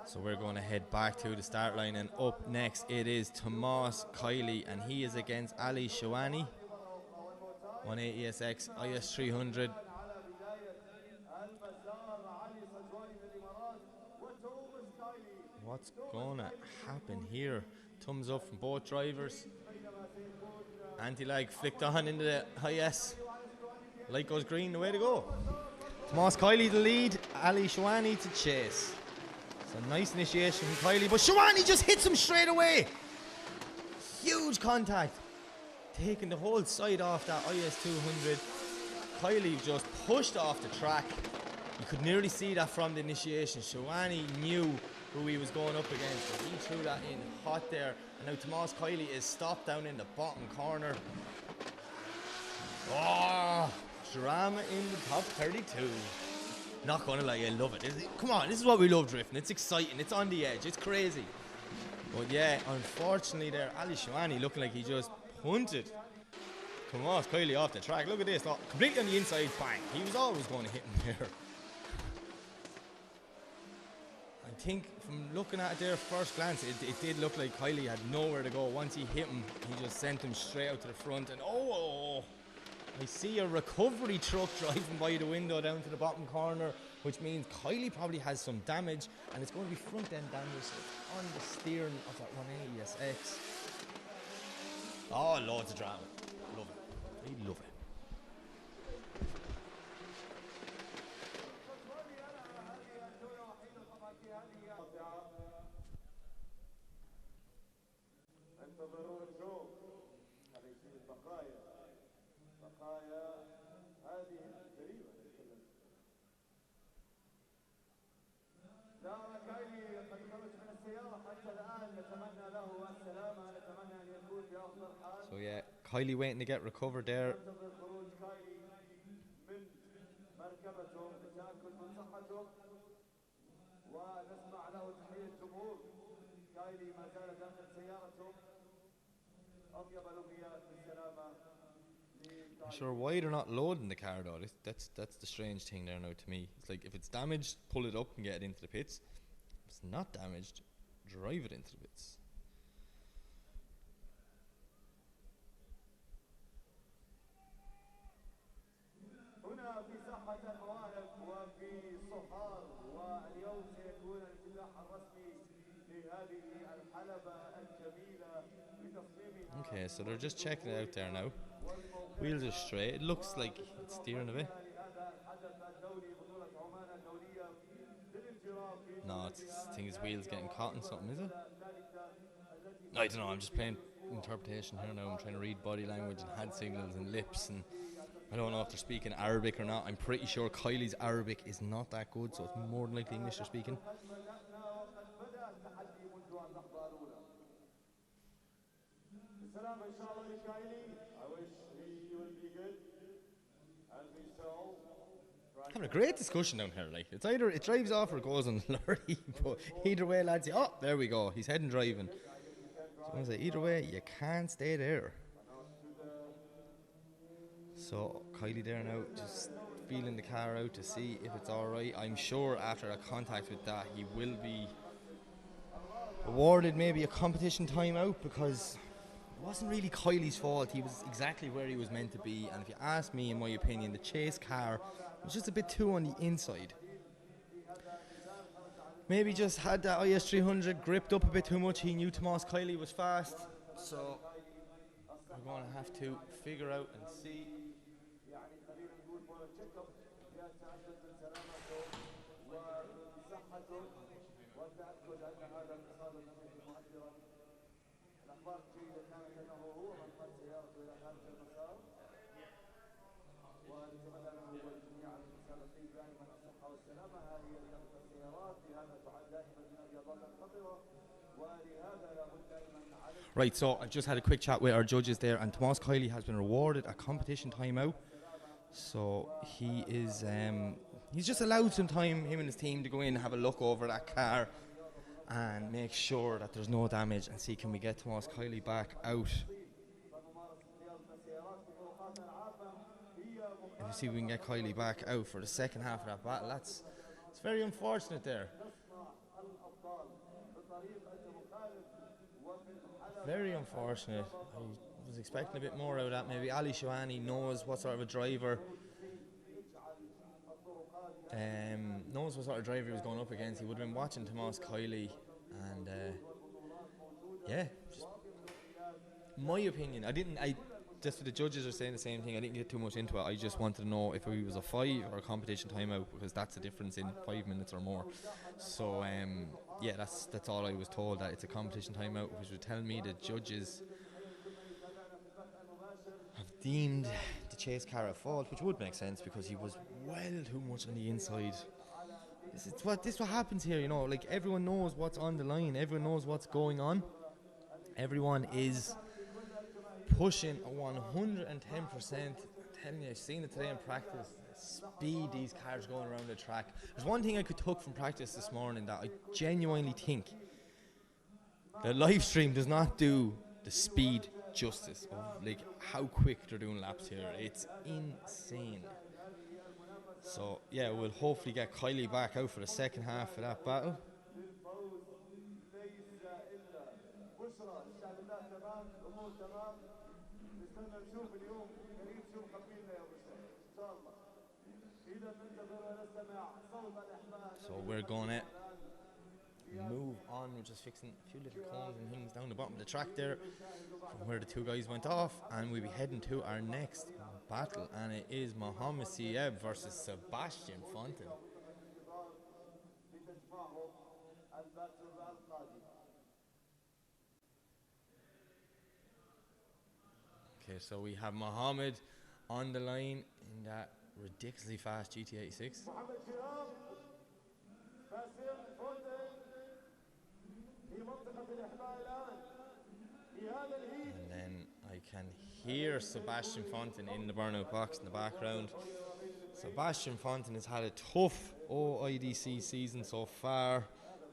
So we're going to head back to the start line, and up next it is Tomas Kiley, and he is against Ali Shawani, 180SX IS 300. What's going to happen here? Thumbs up from both drivers. Anti-lag flicked on into the IS. Light goes green, the way to go. Tomas Kiley the lead, Ali Shawani to chase. So nice initiation from Kiley, but Shawani just hits him straight away. Huge contact, taking the whole side off that IS 200. Kiley just pushed off the track. You could nearly see that from the initiation. Shawani knew who he was going up against, but he threw that in hot there. And now Tomas Kiley is stopped down in the bottom corner. Oh, drama in the top 32. Not gonna lie, I love it. Come on, this is what we love drifting. It's exciting, it's on the edge, it's crazy. But yeah, unfortunately there, Ali Shawani looking like he just punted Tomas Kiley off the track. Look at this, completely on the inside, bang. He was always going to hit him there. I think from looking at it there first glance, it did look like Kiley had nowhere to go. Once he hit him, he just sent him straight out to the front, and oh, I see a recovery truck driving by the window down to the bottom corner, which means Kiley probably has some damage, and it's going to be front end damage, so it's on the steering of that 180SX. Oh, loads of drama. Love it. I love it. So yeah, Kylie waiting to get recovered there. Not sure why they're not loading the car though. That's the strange thing there now to me. It's like if it's damaged, pull it up and get it into the pits. If it's not damaged, drive it into the pits. هنا في ساحة المواهب وفي صحار، واليوم سيكون الافتتاح الرسمي لهذه الحلبة الجميلة بتصميمها. Okay, so they're just checking it out there now. Wheels are straight. It looks like it's steering a bit. No, I think his wheel's getting caught in something, is it? I don't know, I'm just playing interpretation here now. I'm trying to read body language and hand signals and lips, and I don't know if they're speaking Arabic or not. I'm pretty sure Kylie's Arabic is not that good, so it's more than likely English they're speaking. Having a great discussion down here, like it's either it drives off or it goes on the lorry, but either way, lads, oh, there we go, he's heading driving. So I say either way, you can't stay there. So Kylie there now, just feeling the car out to see if it's alright. I'm sure after a contact with that, he will be awarded maybe a competition timeout, because it wasn't really Kylie's fault. He was exactly where he was meant to be, and if you ask me, in my opinion, the chase car was just a bit too on the inside. Maybe just had that IS300 gripped up a bit too much. He knew Tomas Kylie was fast, so we're going to have to figure out and see. Right, so I've just had a quick chat with our judges there, and Tomas Kylie has been rewarded a competition timeout. So he is, he's just allowed some time, him and his team, to go in and have a look over that car and make sure that there's no damage, and see can we get Tomas Kylie back out. If you see we can get Kylie back out for the second half of that battle, it's very unfortunate there. Very unfortunate. I was expecting a bit more out of that. Maybe Ali Shawani knows what sort of a driver knows what sort of driver he was going up against. He would have been watching Tomas Kylie, and yeah, just my opinion. I just the judges are saying the same thing. I didn't get too much into it. I just wanted to know if he was a 5 or a competition timeout, because that's the difference in 5 minutes or more. So yeah, that's all I was told, that it's a competition timeout, which would tell me the judges have deemed the chase car at fault, which would make sense because he was well too much on the inside. This is what happens here, you know. Like, everyone knows what's on the line, everyone knows what's going on, everyone is pushing 110%. I'm telling you, I've seen it today in practice. Speed these cars going around the track. There's one thing I could take from practice this morning that I genuinely think the live stream does not do the speed justice of like how quick they're doing laps here. It's insane. So yeah, we'll hopefully get Kylie back out for the second half of that battle. So we're gonna move on. We're just fixing a few little cones and things down the bottom of the track there from where the two guys went off, and we'll be heading to our next battle, and it is Mohamed Sieb versus Sebastian Fonten. Okay, so we have Mohamed on the line in that ridiculously fast GT86. محمد شهاب باسم فوزن في منطقة الإحماء الآن في هذا الهيت. And then I can hear Sebastian Fonten in the burnout box in the background. Sebastian Fonten has had a tough OIDC season so far.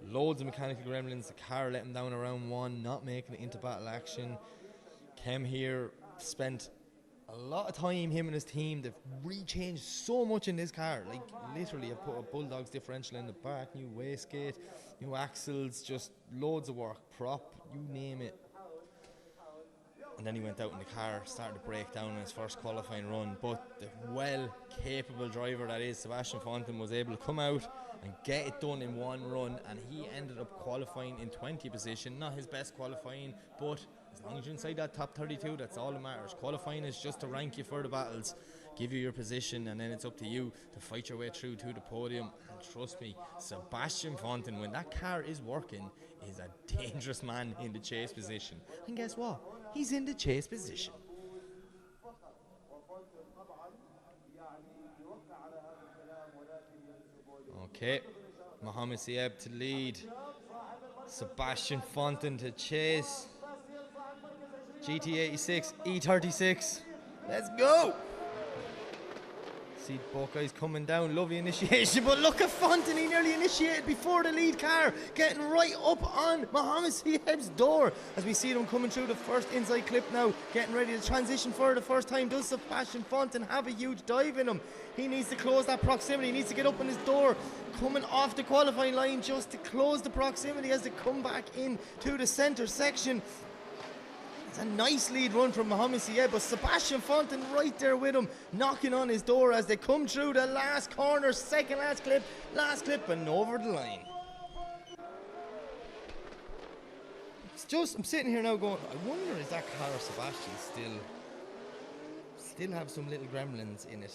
Loads of mechanical gremlins. The car let him down around 1, not making it into battle action. Came here, spent a lot of time, him and his team. They've rechanged so much in this car. Like, literally, I've put a Bulldogs differential in the back, new wastegate, new axles, just loads of work, prop, you name it. And then he went out in the car, started to break down in his first qualifying run. But the well-capable driver that is Sebastian Fonten was able to come out and get it done in one run, and he ended up qualifying in 20th position. Not his best qualifying, but as long as you're inside that top 32, that's all that matters. Qualifying is just to rank you for the battles, give you your position, and then it's up to you to fight your way through to the podium. And trust me, Sebastian Fonten, when that car is working, is a dangerous man in the chase position. And guess what? He's in the chase position. Okay, Mohamed Sieb to lead, Sebastian Fonten to chase. GT86, E36, let's go! See Buckeyes coming down, lovely initiation, but look at Fonten, he nearly initiated before the lead car, getting right up on Mohamed Sieb's door as we see them coming through the first inside clip now, getting ready to transition for the first time. Does Sebastian Fonten have a huge dive in him? He needs to close that proximity, he needs to get up on his door, coming off the qualifying line just to close the proximity as they come back in to the centre section. It's a nice lead run from Mohamed Sieb, but Sebastian Fonten right there with him, knocking on his door as they come through the last corner, second last clip, and over the line. It's just, I'm sitting here now going, I wonder is that car of Sebastian still have some little gremlins in it.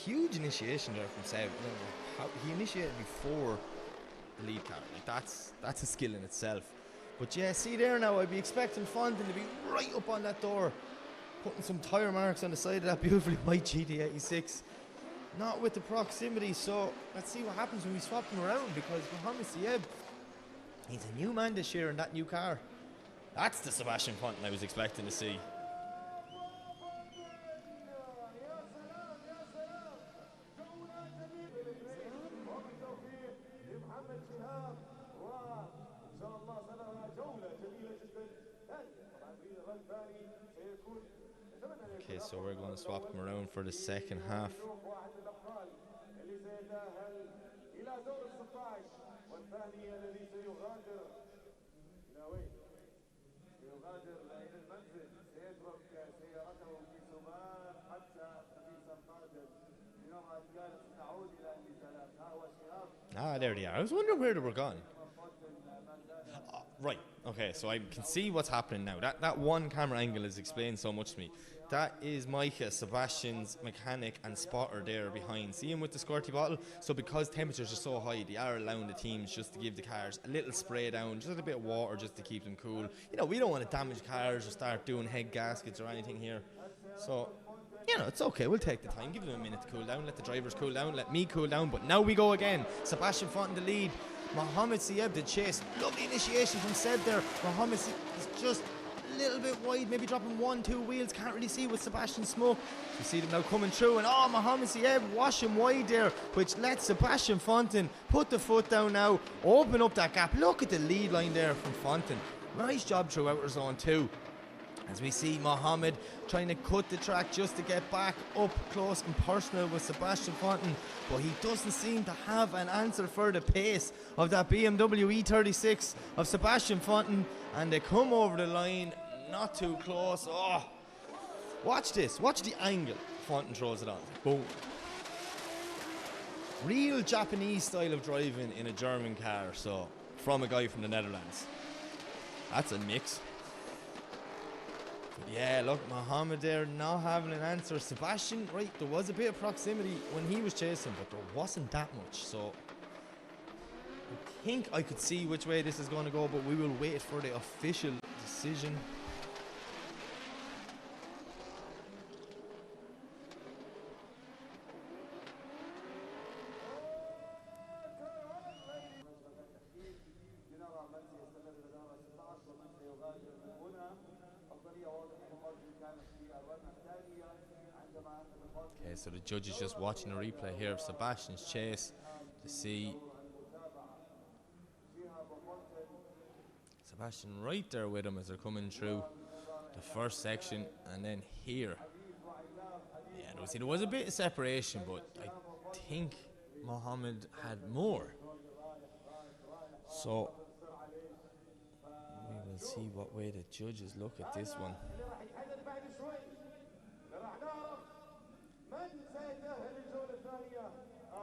Huge initiation there from Seb. He initiated before the lead car. Like that's a skill in itself. But yeah, see there now, I'd be expecting Fonten to be right up on that door, putting some tyre marks on the side of that beautifully white GT86. Not with the proximity, so let's see what happens when we swap them around, because Mohamed Sieb, he's a new man this year in that new car. That's the Sebastian Fonten I was expecting to see. Okay, so we're going to swap them around for the second half. Ah, there they are. I was wondering where they were gone. Right, okay, so I can see what's happening now. That one camera angle has explained so much to me. That is Micah, Sebastian's mechanic and spotter there behind. See him with the squirty bottle? So because temperatures are so high, they are allowing the teams just to give the cars a little spray down, just a bit of water just to keep them cool. You know, we don't want to damage cars or start doing head gaskets or anything here. So, you know, it's okay, we'll take the time, give them a minute to cool down, let the drivers cool down, let me cool down, but now we go again. Sebastian Fonten the lead, Mohamed Sieb the chase. Lovely initiation from Seb there. Mohamed Sieb is just a little bit wide, maybe dropping 1-2 wheels, can't really see with Sebastian smoke. You see them now coming through, and oh, Mohamed Sieb washing wide there, which lets Sebastian Fonten put the foot down now, open up that gap. Look at the lead line there from Fonten. Nice job through outer zone 2. As we see Mohamed trying to cut the track just to get back up close and personal with Sebastian Fonten, but he doesn't seem to have an answer for the pace of that BMW E36 of Sebastian Fonten, and they come over the line not too close. Oh, watch this, watch the angle Fonten throws it on. Boom. Real Japanese style of driving in a German car, so from a guy from the Netherlands. That's a mix. Yeah, look, Mohamed there not having an answer. Sebastian, right, there was a bit of proximity when he was chasing, but there wasn't that much. So I think I could see which way this is going to go, but we will wait for the official decision. Okay, so the judge is just watching a replay here of Sebastian's chase to see Sebastian right there with him as they're coming through the first section, and then here. Yeah, there was a bit of separation, but I think Mohammed had more. So we will see what way the judges look at this one.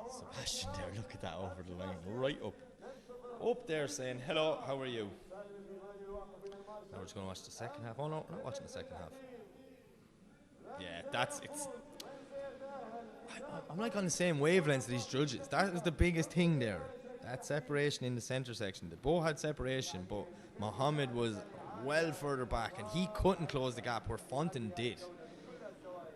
Sebastian there, look at that over the line, right up there saying, hello, how are you? Now we're just going to watch the second half. Oh no, we're not watching the second half. Yeah, I'm like on the same wavelength as these judges. That was the biggest thing there. That separation in the centre section. They both had separation, but Mohammed was well further back and he couldn't close the gap where Fontaine did.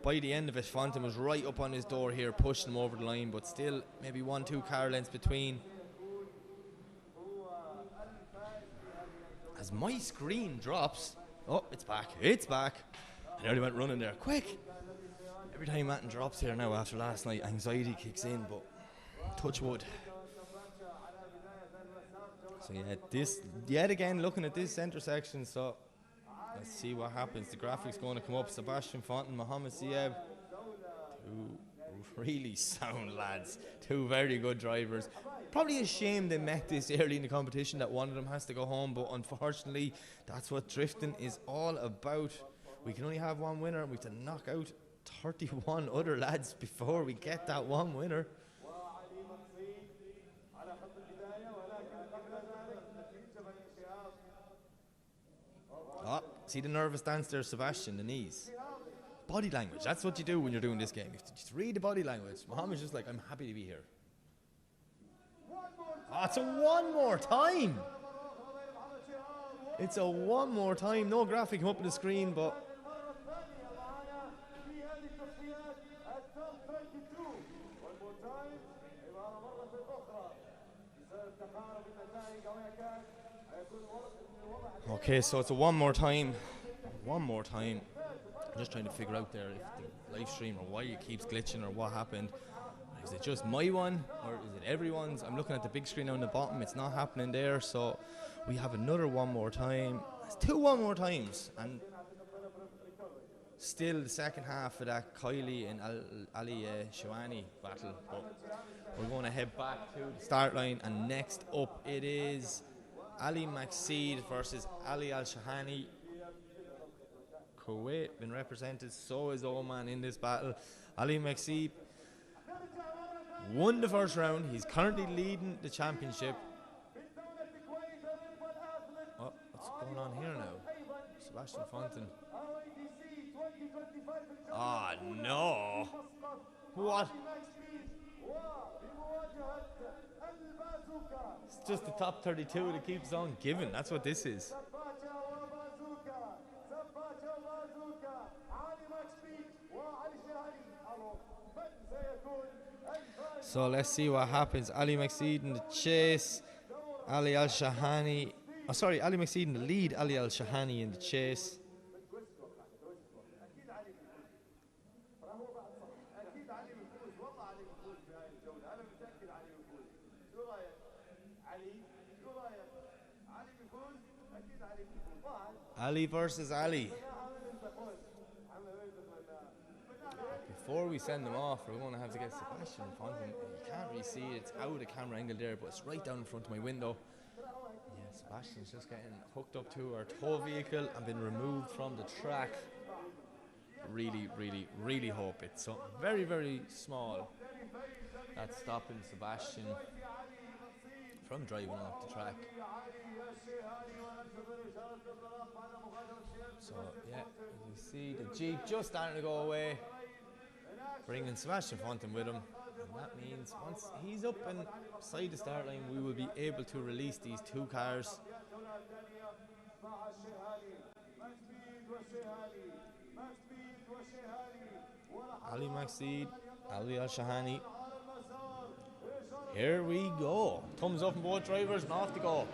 By the end of it, Fontaine was right up on his door here, pushing him over the line, but still maybe 1-2 car lengths between. As my screen drops, oh, it's back. I nearly went running there, quick. Every time Matten drops here now after last night, anxiety kicks in, but touch wood. So yeah, this, yet again, looking at this centre section, so let's see what happens. The graphic's going to come up. Sebastian Fontaine, Mohamed Sieb. Two really sound lads. Two very good drivers. Probably a shame they met this early in the competition that one of them has to go home, but unfortunately, that's what drifting is all about. We can only have one winner, and we have to knock out 31 other lads before we get that one winner. Oh, see the nervous dance there, Sebastian, the knees. Body language, that's what you do when you're doing this game. You have to just read the body language. Mohammed's just like, I'm happy to be here. Oh, it's a one more time. It's a one more time. No graphic come up on the screen, but okay, so it's a one more time. One more time. I'm just trying to figure out there if the live stream or why it keeps glitching or what happened. Is it just my one or is it everyone's? I'm looking at the big screen on the bottom. It's not happening there. So we have another one more time. It's two one more times. And still the second half of that Kylie and Ali Shawani battle. But we're going to head back to the start line. And next up it is Ali Maxid versus Ali Al-Shahani. Kuwait been represented, so is Oman in this battle. Ali Maxid won the first round. He's currently leading the championship. Oh, what's going on here now? Sebastian Fontaine. Ah, no. What? It's just the top 32 that keeps on giving. That's what this is. So let's see what happens. Ali Maxid in the chase. Ali Al-Shahani. Oh, sorry, Ali Maxid in the lead. Ali Al-Shahani in the chase. Ali versus Ali. Before we send them off, we're going to have to get Sebastian Fontaine. You can't really see it. It's out of the camera angle there, but it's right down in front of my window. Yeah, Sebastian's just getting hooked up to our tow vehicle and been removed from the track. Really hope it's something very, very small that's stopping Sebastian from driving off the track. So yeah, you see the Jeep just starting to go away, bringing Sebastian Fontaine with him, and that means once he's up and beside the start line, we will be able to release these two cars. Ali Maxid, Ali Al-Shahani. Here we go. Thumbs up from both drivers and off to go.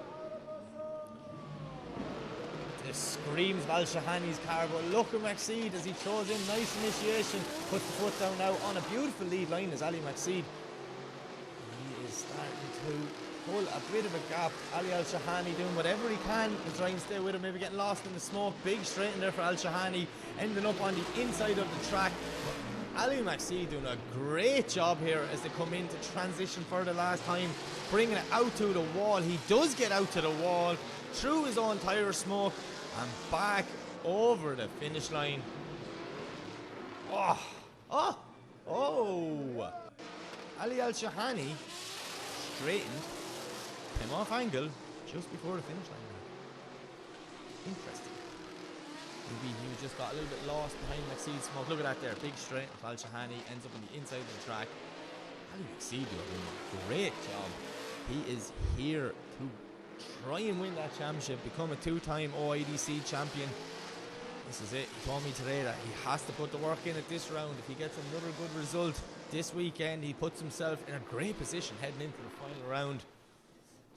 The just screams of Al Shahani's car, but look at Maxid as he throws in nice initiation, puts the foot down now on a beautiful lead line as Ali Maxid. He is starting to pull a bit of a gap. Ali Al Shahani doing whatever he can to try and stay with him, maybe getting lost in the smoke. Big straight in there for Al Shahani, ending up on the inside of the track. Ali Maxid doing a great job here as they come in to transition for the last time, bringing it out to the wall. He does get out to the wall, through his own tyre smoke, and back over the finish line. Oh! Ali Al Shahani straightened, came off angle just before the finish line. Interesting. Maybe he just got a little bit lost behind Maxid's smoke. Look at that there, big straight of Al Shahani, ends up on the inside of the track. Ali Maxid doing a great job. He is here to try and win that championship, become a two-time OIDC champion. This is it. He told me today that he has to put the work in at this round. If he gets another good result this weekend, he puts himself in a great position heading into the final round.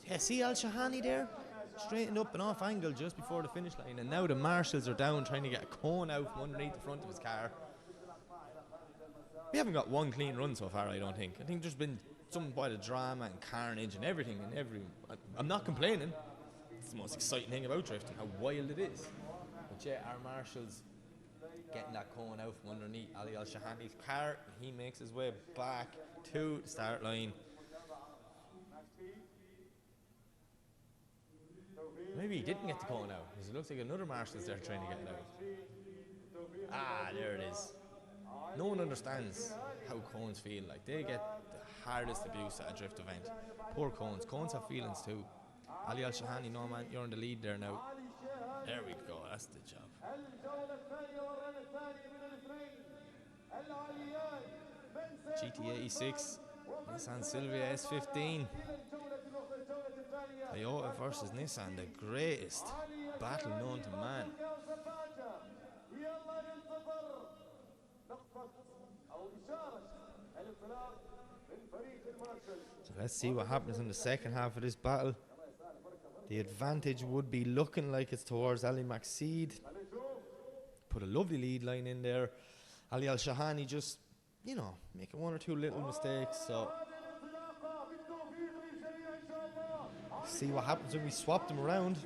Yeah, see Al Shahani there? Straightened up and off angle just before the finish line, and now the marshals are down trying to get a cone out from underneath the front of his car. We haven't got one clean run so far, I don't think. I think there's been some bit of drama and carnage and everything. I'm not complaining. It's the most exciting thing about drifting, how wild it is. But yeah, our marshals getting that cone out from underneath Ali Al Shahani's car, and he makes his way back to the start line. Maybe he didn't get the cone out, because it looks like another marshal's there trying to get it out. Ah, there it is. No one understands how cones feel. Like, they get the hardest abuse at a drift event. Poor cones. Cones have feelings too. Ali Al Shahani, no man, you're in the lead there now. There we go, that's the job. GT 86, Nissan Silvia S15. Toyota versus Nissan, the greatest battle known to man. So let's see what happens in the second half of this battle. The advantage would be looking like it's towards Ali Maxid. Put a lovely lead line in there. Ali Al Shahani just, you know, making one or two little mistakes. So see what happens when we swap them around.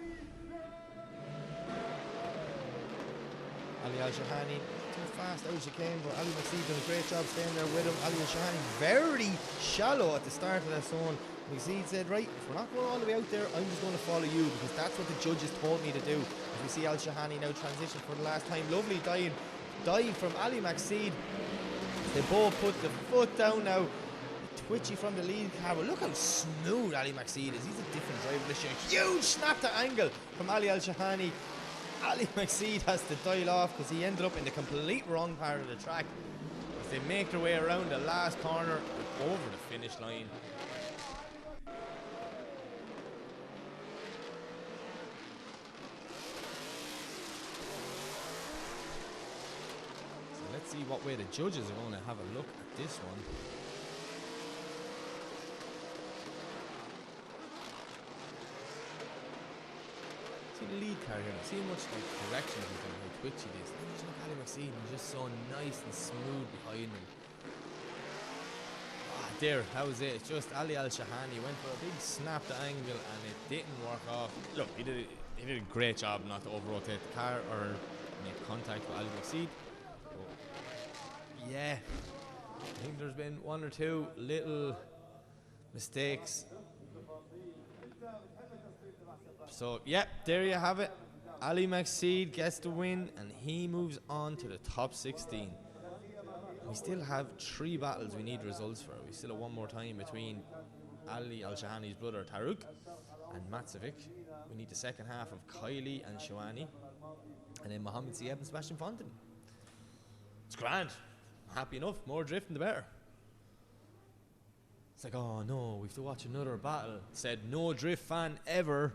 Ali Al Shahani too fast out as she came, but Ali Maxid done a great job staying there with him. Ali Al Shahani very shallow at the start of that zone. Maxid said, right, if we're not going all the way out there, I'm just going to follow you, because that's what the judges told me to do. As we see Al Shahani now transition for the last time. Lovely dive from Ali Maxid. They both put the foot down now. Twitchy from the lead car, but look how smooth Ali Maxid is. He's a different driver this year. Huge snap to angle from Ali Al Shahani. Ali Maxid has to dial off because he ended up in the complete wrong part of the track as they make their way around the last corner and over the finish line. So let's see what way the judges are going to have a look at this one. The lead car here, see how much like correction he's done, how twitchy it is. Look at Ali Maxid, he's just so nice and smooth behind him. There, that was it. It's just Ali Al Shahani went for a big snap to angle and it didn't work off. Look, he did a great job not to over-rotate the car or make contact with Ali Maxid. Yeah, I think there's been one or two little mistakes. So, yep, there you have it. Ali Maxid gets the win and he moves on to the top 16. We still have 3 battles we need results for. We still have one more time between Ali Al Shahani's brother Taruk and Matsovic. We need the second half of Kylie and Shawani. And then Mohammed Sieb and Sebastian Fontaine. It's grand. I'm happy enough. More drifting the better. It's like, oh no, we have to watch another battle. Said no drift fan ever.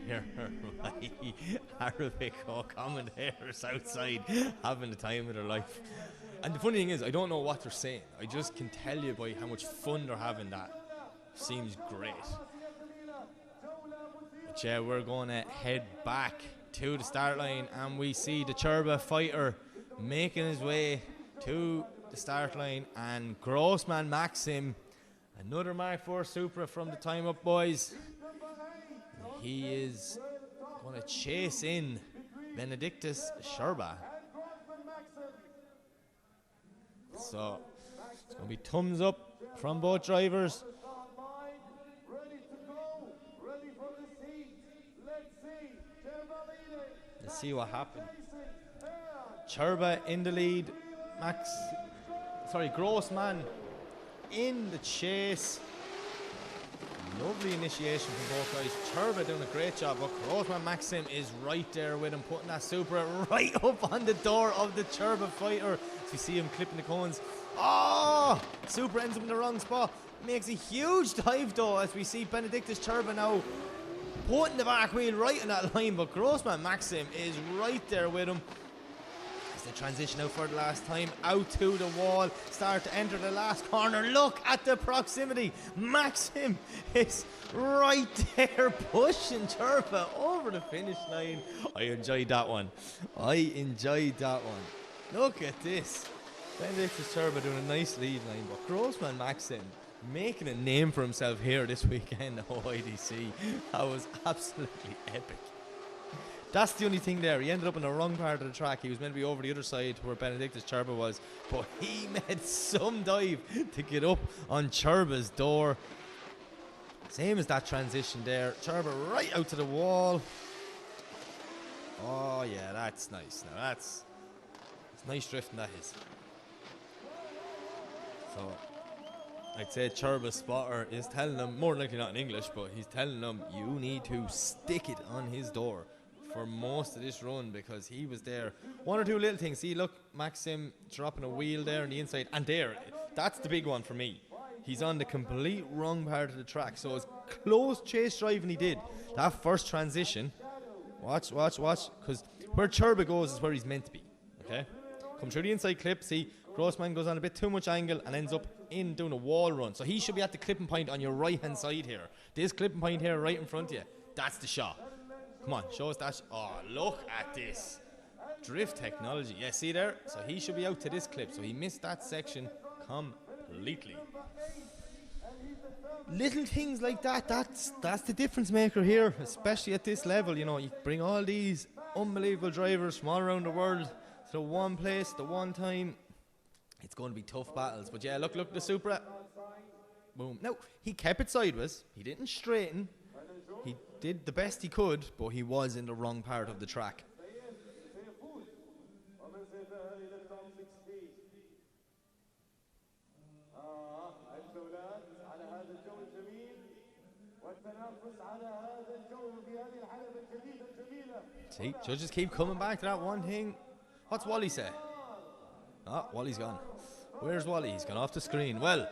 Here, my Arabic commentators outside having the time of their life. And the funny thing is, I don't know what they're saying. I just can tell you by how much fun they're having that. Seems great. But yeah, we're going to head back to the start line, and we see the Cherba fighter making his way to the start line, and Grossman Maxim, another Mark IV Supra from the time up, boys. He is going to chase in Benedictus Sherba. So it's going to be thumbs up from both drivers. Let's see what happens. Cherba in the lead. Grossman in the chase. Lovely initiation from both guys. Cherba doing a great job, but Grossman Maxim is right there with him, putting that Supra right up on the door of the Cherba fighter. As we see him clipping the cones. Oh! Supra ends up in the wrong spot. Makes a huge dive though, as we see Benedictus Cherba now putting the back wheel right in that line, but Grossman Maxim is right there with him. As they transition out for the last time, out to the wall, start to enter the last corner. Look at the proximity. Maxim is right there pushing Cherba over the finish line. I enjoyed that one. Look at this. Benedictus Cherba doing a nice lead line, but Grossman Maxim making a name for himself here this weekend at OIDC. That was absolutely epic. That's the only thing there. He ended up in the wrong part of the track. He was meant to be over the other side where Benedictus Cherba was, but he made some dive to get up on Cherba's door. Same as that transition there. Cherba right out to the wall. Oh yeah, that's nice. Now that's nice drifting, that is. So I'd say Cherba's spotter is telling them, more than likely not in English, but he's telling them you need to stick it on his door for most of this run, because he was there. One or two little things. See, look, Maxim dropping a wheel there on the inside, and there, that's the big one for me. He's on the complete wrong part of the track. So as close chase driving he did, that first transition, watch, because where Cherba goes is where he's meant to be, okay? Come through the inside clip, see, Grossman goes on a bit too much angle and ends up in doing a wall run. So he should be at the clipping point on your right hand side here. This clipping point here right in front of you, that's the shot. Come on, show us that. Oh, look at this. Drift technology. Yeah, see there? So he should be out to this clip. So he missed that section completely. Little things like that, that's the difference maker here, especially at this level. You know, you bring all these unbelievable drivers from all around the world to the one place, the one time. It's going to be tough battles. But yeah, look, the Supra. Boom. No, he kept it sideways. He didn't straighten. He did the best he could, but he was in the wrong part of the track. See, judges keep coming back to that one thing. What's Wally say? Oh, Wally's gone. Where's Wally? He's gone off the screen. Well,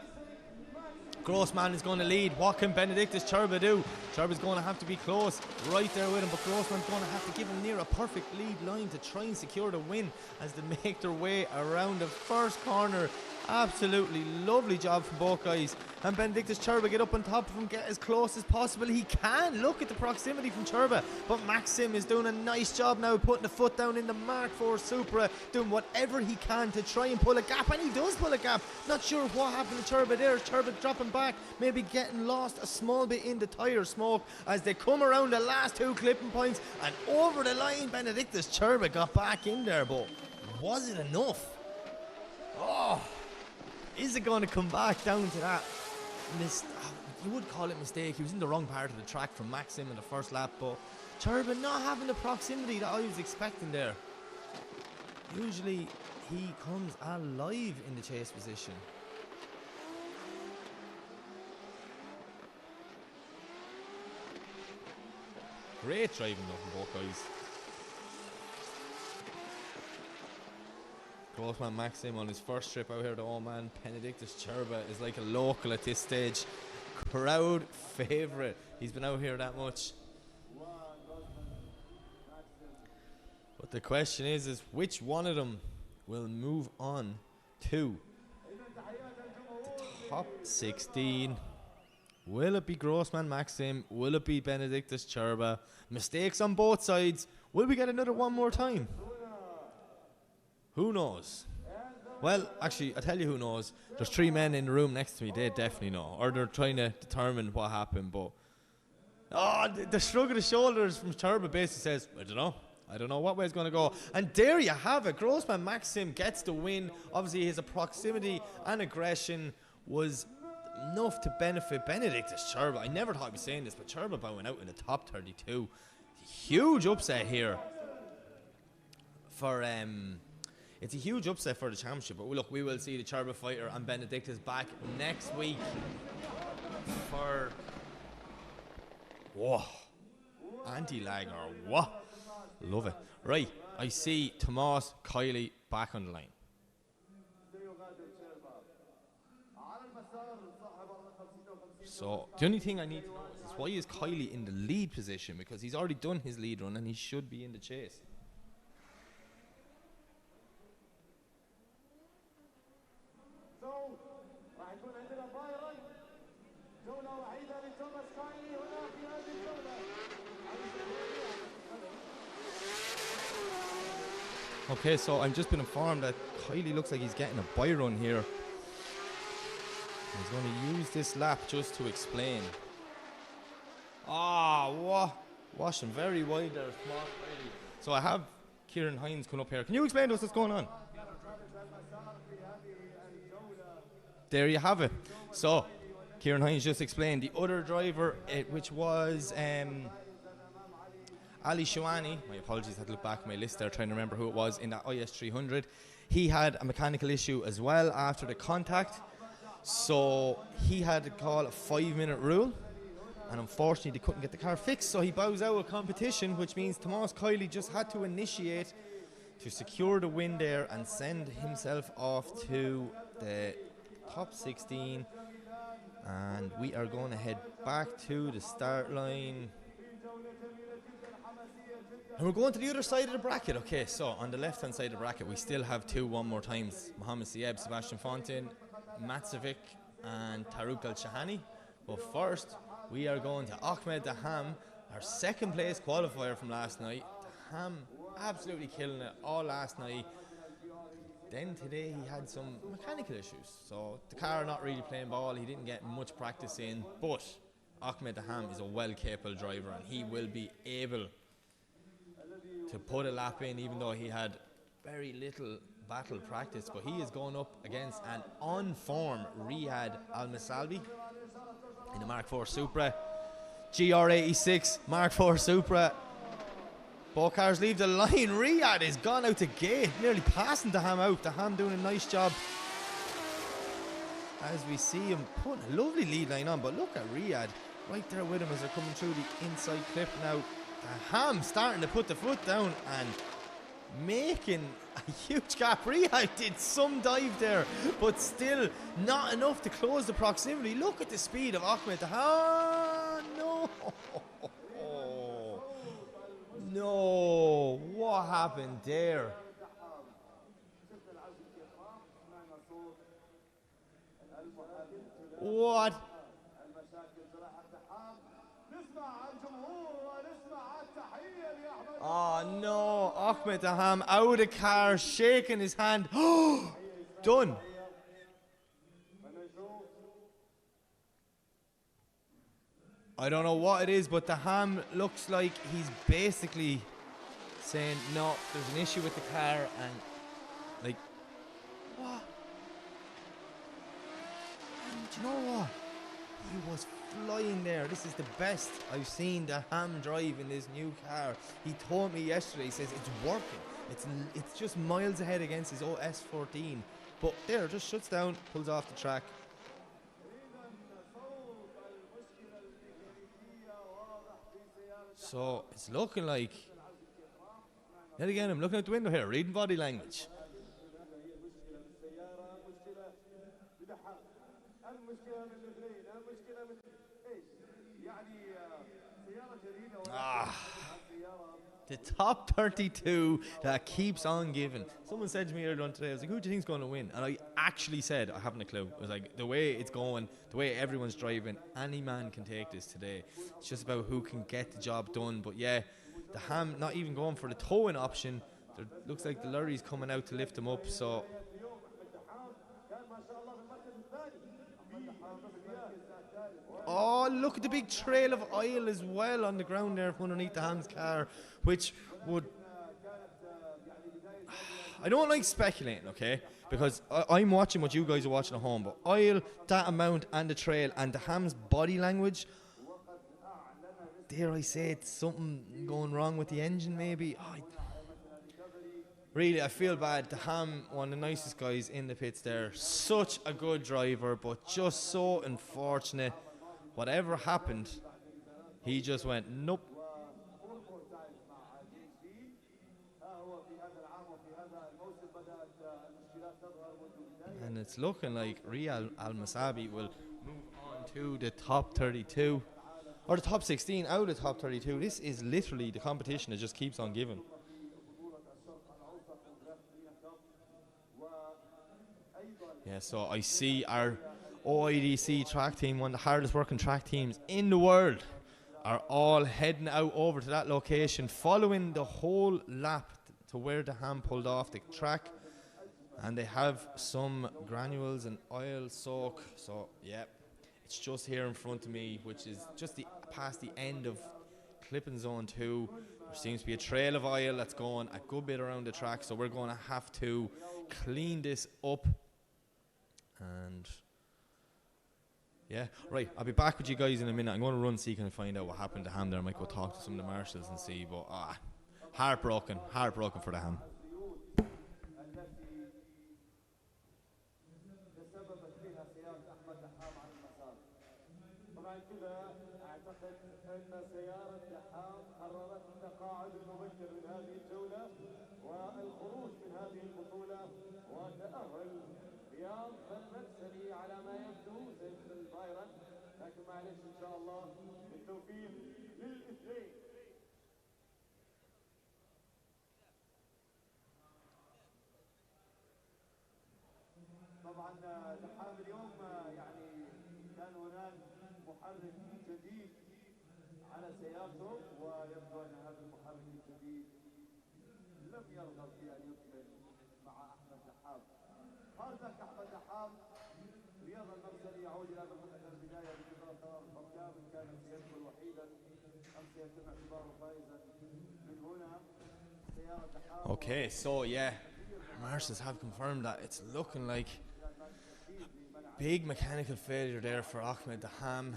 Grossman is going to lead. What can Benedictus Cherba do? Cherba's going to have to be close, right there with him, but Grossman's going to have to give him near a perfect lead line to try and secure the win as they make their way around the first corner. Absolutely lovely job from both guys. And Benedictus Cherba get up on top of him, get as close as possible. He can. Look at the proximity from Cherba. But Maxim is doing a nice job now, putting the foot down in the Mark IV Supra, doing whatever he can to try and pull a gap. And he does pull a gap. Not sure what happened to Cherba there. Cherba dropping back, maybe getting lost a small bit in the tyre smoke as they come around the last two clipping points. And over the line, Benedictus Cherba got back in there. But was it enough? Oh, is it going to come back down to that? You would call it a mistake. He was in the wrong part of the track from Maxim in the first lap, but Cherba not having the proximity that I was expecting there. Usually he comes alive in the chase position. Great driving though from both guys. Grossman Maxim on his first trip out here to Oman. Benedictus Cherba is like a local at this stage. Crowd favourite. He's been out here that much. But the question is which one of them will move on 2. The top 16. Will it be Grossman Maxim? Will it be Benedictus Cherba? Mistakes on both sides. Will we get another one more time? Who knows? Well, actually, I tell you who knows. There's 3 men in the room next to me. They definitely know. Or they're trying to determine what happened. But the shrug of the shoulders from Cherba basically says, I don't know. I don't know what way it's going to go. And there you have it. Grossman Maxim gets the win. Obviously, his proximity and aggression was enough to benefit Benedictus Cherba. I never thought I'd be saying this, but Cherba bowing out in the top 32. Huge upset here for it's a huge upset for the championship. But look, we will see the Cherba fighter and Benedictus back next week for anti-lag or what? Love it. Right, I see Tomas Kiley back on the line. So the only thing I need to know is why is Kiley in the lead position, because he's already done his lead run and he should be in the chase. Okay, so I've just been informed that Kiley looks like he's getting a bye run here. He's going to use this lap just to explain. Washing very wide there, smart Kiley. So I have Kieran Hines come up here. Can you explain to us what's going on? There you have it. So Kieran Hines just explained the other driver, which was Ali Shawani. My apologies, I had to look back at my list there trying to remember who it was in that IS 300. He had a mechanical issue as well after the contact. So he had to call a 5-minute rule, and unfortunately they couldn't get the car fixed, so he bows out of competition, which means Tomas Kiley just had to initiate to secure the win there and send himself off to the top 16. And we are going to head back to the start line. And we're going to the other side of the bracket. Okay, so on the left hand side of the bracket we still have 2 one more times. Mohamed Sieb, Sebastian Fontaine, Matsovic and Taruk Al-Shahani. But first we are going to Ahmed Daham, our second place qualifier from last night. Daham absolutely killing it all last night. Then today he had some mechanical issues, so the car not really playing ball. He didn't get much practice in, but Ahmed Daham is a well capable driver and he will be able to put a lap in, even though he had very little battle practice. But he is going up against an on-form Riyad Al-Masalbi in a Mark IV Supra. GR86 Mark IV Supra. Both cars leave the line. Riyad is gone out the gate, nearly passing Daham out. Daham doing a nice job as we see him putting a lovely lead line on. But look at Riyad right there with him as they're coming through the inside clip now. Daham starting to put the foot down and making a huge gap. Riyad did some dive there, but still not enough to close the proximity. Look at the speed of Ahmed Daham. No, what happened there? What? Oh no, Ahmed Daham out of the car, shaking his hand. Done. I don't know what it is, but Daham looks like he's basically saying, no, there's an issue with the car, and like, what? And do you know what? He was flying there. This is the best I've seen Daham drive in this new car. He told me yesterday, he says it's working. It's just miles ahead against his S14. But there, just shuts down, pulls off the track. So it's looking like, yet again, I'm looking out the window here, reading body language. The top 32 that keeps on giving. Someone said to me earlier on today, I was like, who do you think's going to win? And I actually said, I haven't a clue. I was like, the way it's going, the way everyone's driving, any man can take this today. It's just about who can get the job done. But yeah, the Ham not even going for the towing option. There looks like the lorry's coming out to lift them up. So oh, look at the big trail of oil as well on the ground there from underneath the Ham's car, which would... I don't like speculating, okay? Because I'm watching what you guys are watching at home, but oil, that amount, and the trail, and the Ham's body language, dare I say it's something going wrong with the engine maybe? Really, I feel bad. The Ham, one of the nicest guys in the pits there. Such a good driver, but just so unfortunate. Whatever happened, he just went, nope. And it's looking like Riyad Al-Masabi will move on to the top 32. Or the top 16 out of the top 32. This is literally the competition that just keeps on giving. Yeah, so I see our OIDC track team, one of the hardest working track teams in the world, are all heading out over to that location, following the whole lap to where the Ham pulled off the track. And they have some granules and oil soak. So, yeah, it's just here in front of me, which is just past the end of clipping zone 2. There seems to be a trail of oil that's going a good bit around the track. So we're going to have to clean this up. And yeah, right, I'll be back with you guys in a minute. I'm going to run see can I find out what happened to Ham there. I might go talk to some of the marshals and see, but heartbroken for the Ham. أن سيارة دحام قررت التقاعد المبكر من هذه الجولة والخروج من هذه البطولة وتأهل رياض المرسلي على ما يبدو سيفصل الفايرن لكن معلش إن شاء الله بالتوفيق للاثنين. طبعا دحام اليوم يعني كان هناك محرك جديد على سيارته ويبدو ان هذا المحرك الجديد لم يرغب في ان يكمل مع احمد دحام. هذا احمد دحام رياض المرسلي يعود الى البدايه بكثره الحكام كانت سيدخل وحيدا ام سيتم اعتباره فائزا من هنا سياره دحام. Okay, so yeah, marshals have confirmed that it's looking like big mechanical failure there for Ahmed Daham.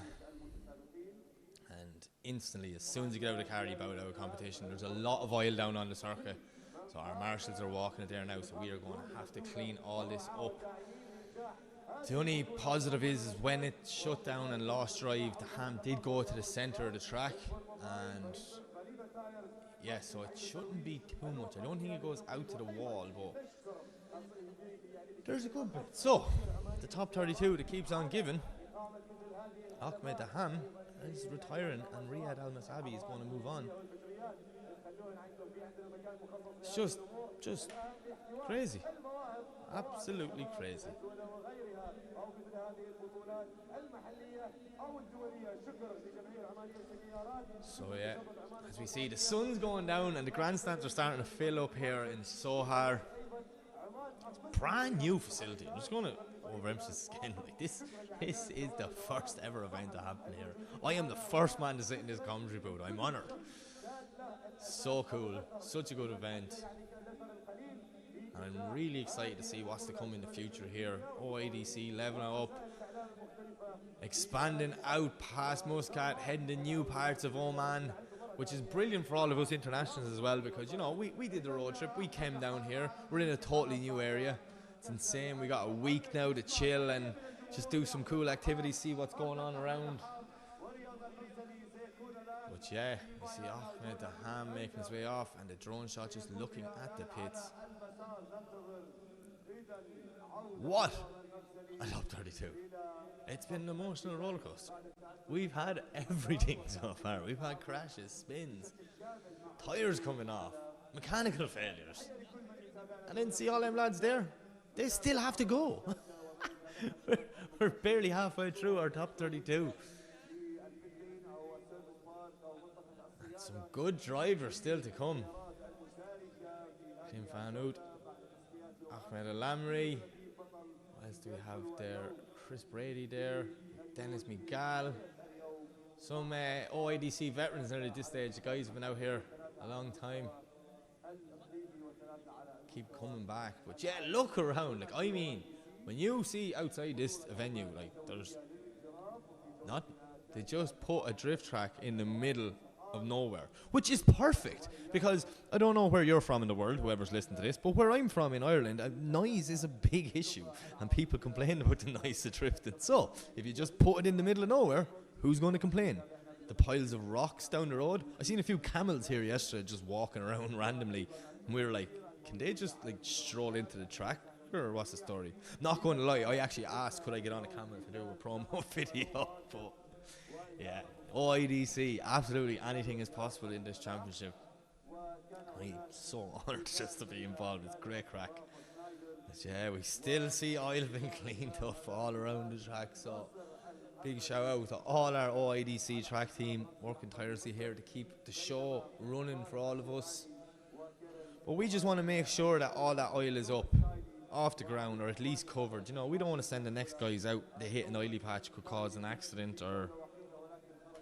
And instantly, as soon as you get out of the car, you bow out of competition. There's a lot of oil down on the circuit. So our marshals are walking it there now, so we are going to have to clean all this up. The only positive is when it shut down and lost drive, Daham did go to the centre of the track. And yeah, so it shouldn't be too much. I don't think it goes out to the wall, but there's a good bit. So, the top 32 that keeps on giving. Ahmed Daham is retiring and Riyad Al-Masabi is going to move on. It's just crazy. Absolutely crazy. So yeah, as we see the sun's going down and the grandstands are starting to fill up here in Sohar. It's a brand new facility. I'm just going to overemphasize again, like this is the first ever event to happen here. I am the first man to sit in this commentary booth. I'm honoured. So cool, such a good event, and I'm really excited to see what's to come in the future here. OIDC leveling up, expanding out past Muscat, heading to new parts of Oman, which is brilliant for all of us internationals as well, because you know we did the road trip, we came down here, we're in a totally new area. It's insane. We got a week now to chill and just do some cool activities, see what's going on around. But yeah, we see Ahmed Daham making his way off, and the drone shot just looking at the pits. What a top 32. It's been an emotional roller coaster. We've had everything so far. We've had crashes, spins, tyres coming off, mechanical failures. And then see all them lads there, they still have to go. We're barely halfway through our top 32. And some good drivers still to come. Kim Fanout, Ahmed Al-Lamri. What else do we have there? Chris Brady there, Dennis Miguel. Some OIDC veterans there at this stage. The guys have been out here a long time. Keep coming back. But yeah, look around. Like, I mean, when you see outside this venue, like, there's nothing. They just put a drift track in the middle of nowhere, which is perfect, because I don't know where you're from in the world, whoever's listening to this, but where I'm from in Ireland, noise is a big issue and people complain about the noise of drifting. So if you just put it in the middle of nowhere, who's going to complain? The piles of rocks down the road. I seen a few camels here yesterday just walking around randomly, and we were like, can they just like stroll into the track, or what's the story? Not going to lie, I actually asked could I get on a camel to do a promo video, but yeah, OIDC, absolutely anything is possible in this championship. I'm so honoured just to be involved. It's great crack. But yeah, we still see oil being cleaned up all around the track, so big shout out to all our OIDC track team working tirelessly here to keep the show running for all of us. But we just want to make sure that all that oil is up off the ground, or at least covered. You know, we don't want to send the next guys out, they hit an oily patch, could cause an accident or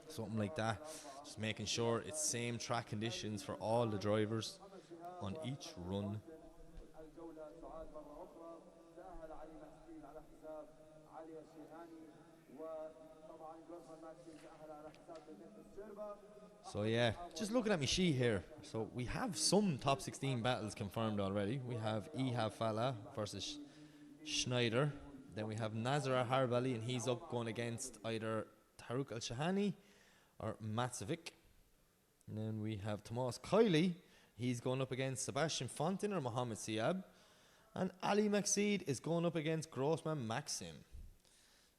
something like that. Just making sure it's same track conditions for all the drivers on each run. So yeah, just looking at my sheet here, so we have some top 16 battles confirmed already. We have Ihab Fala versus Schneider. Then we have Nazar Harbali, and he's up going against either Taruk Al-Shahani or Matsovic. And then we have Tomas Kiley. He's going up against Sebastian Fontin or Mohamed Siab. And Ali Maxid is going up against Grossman Maxim.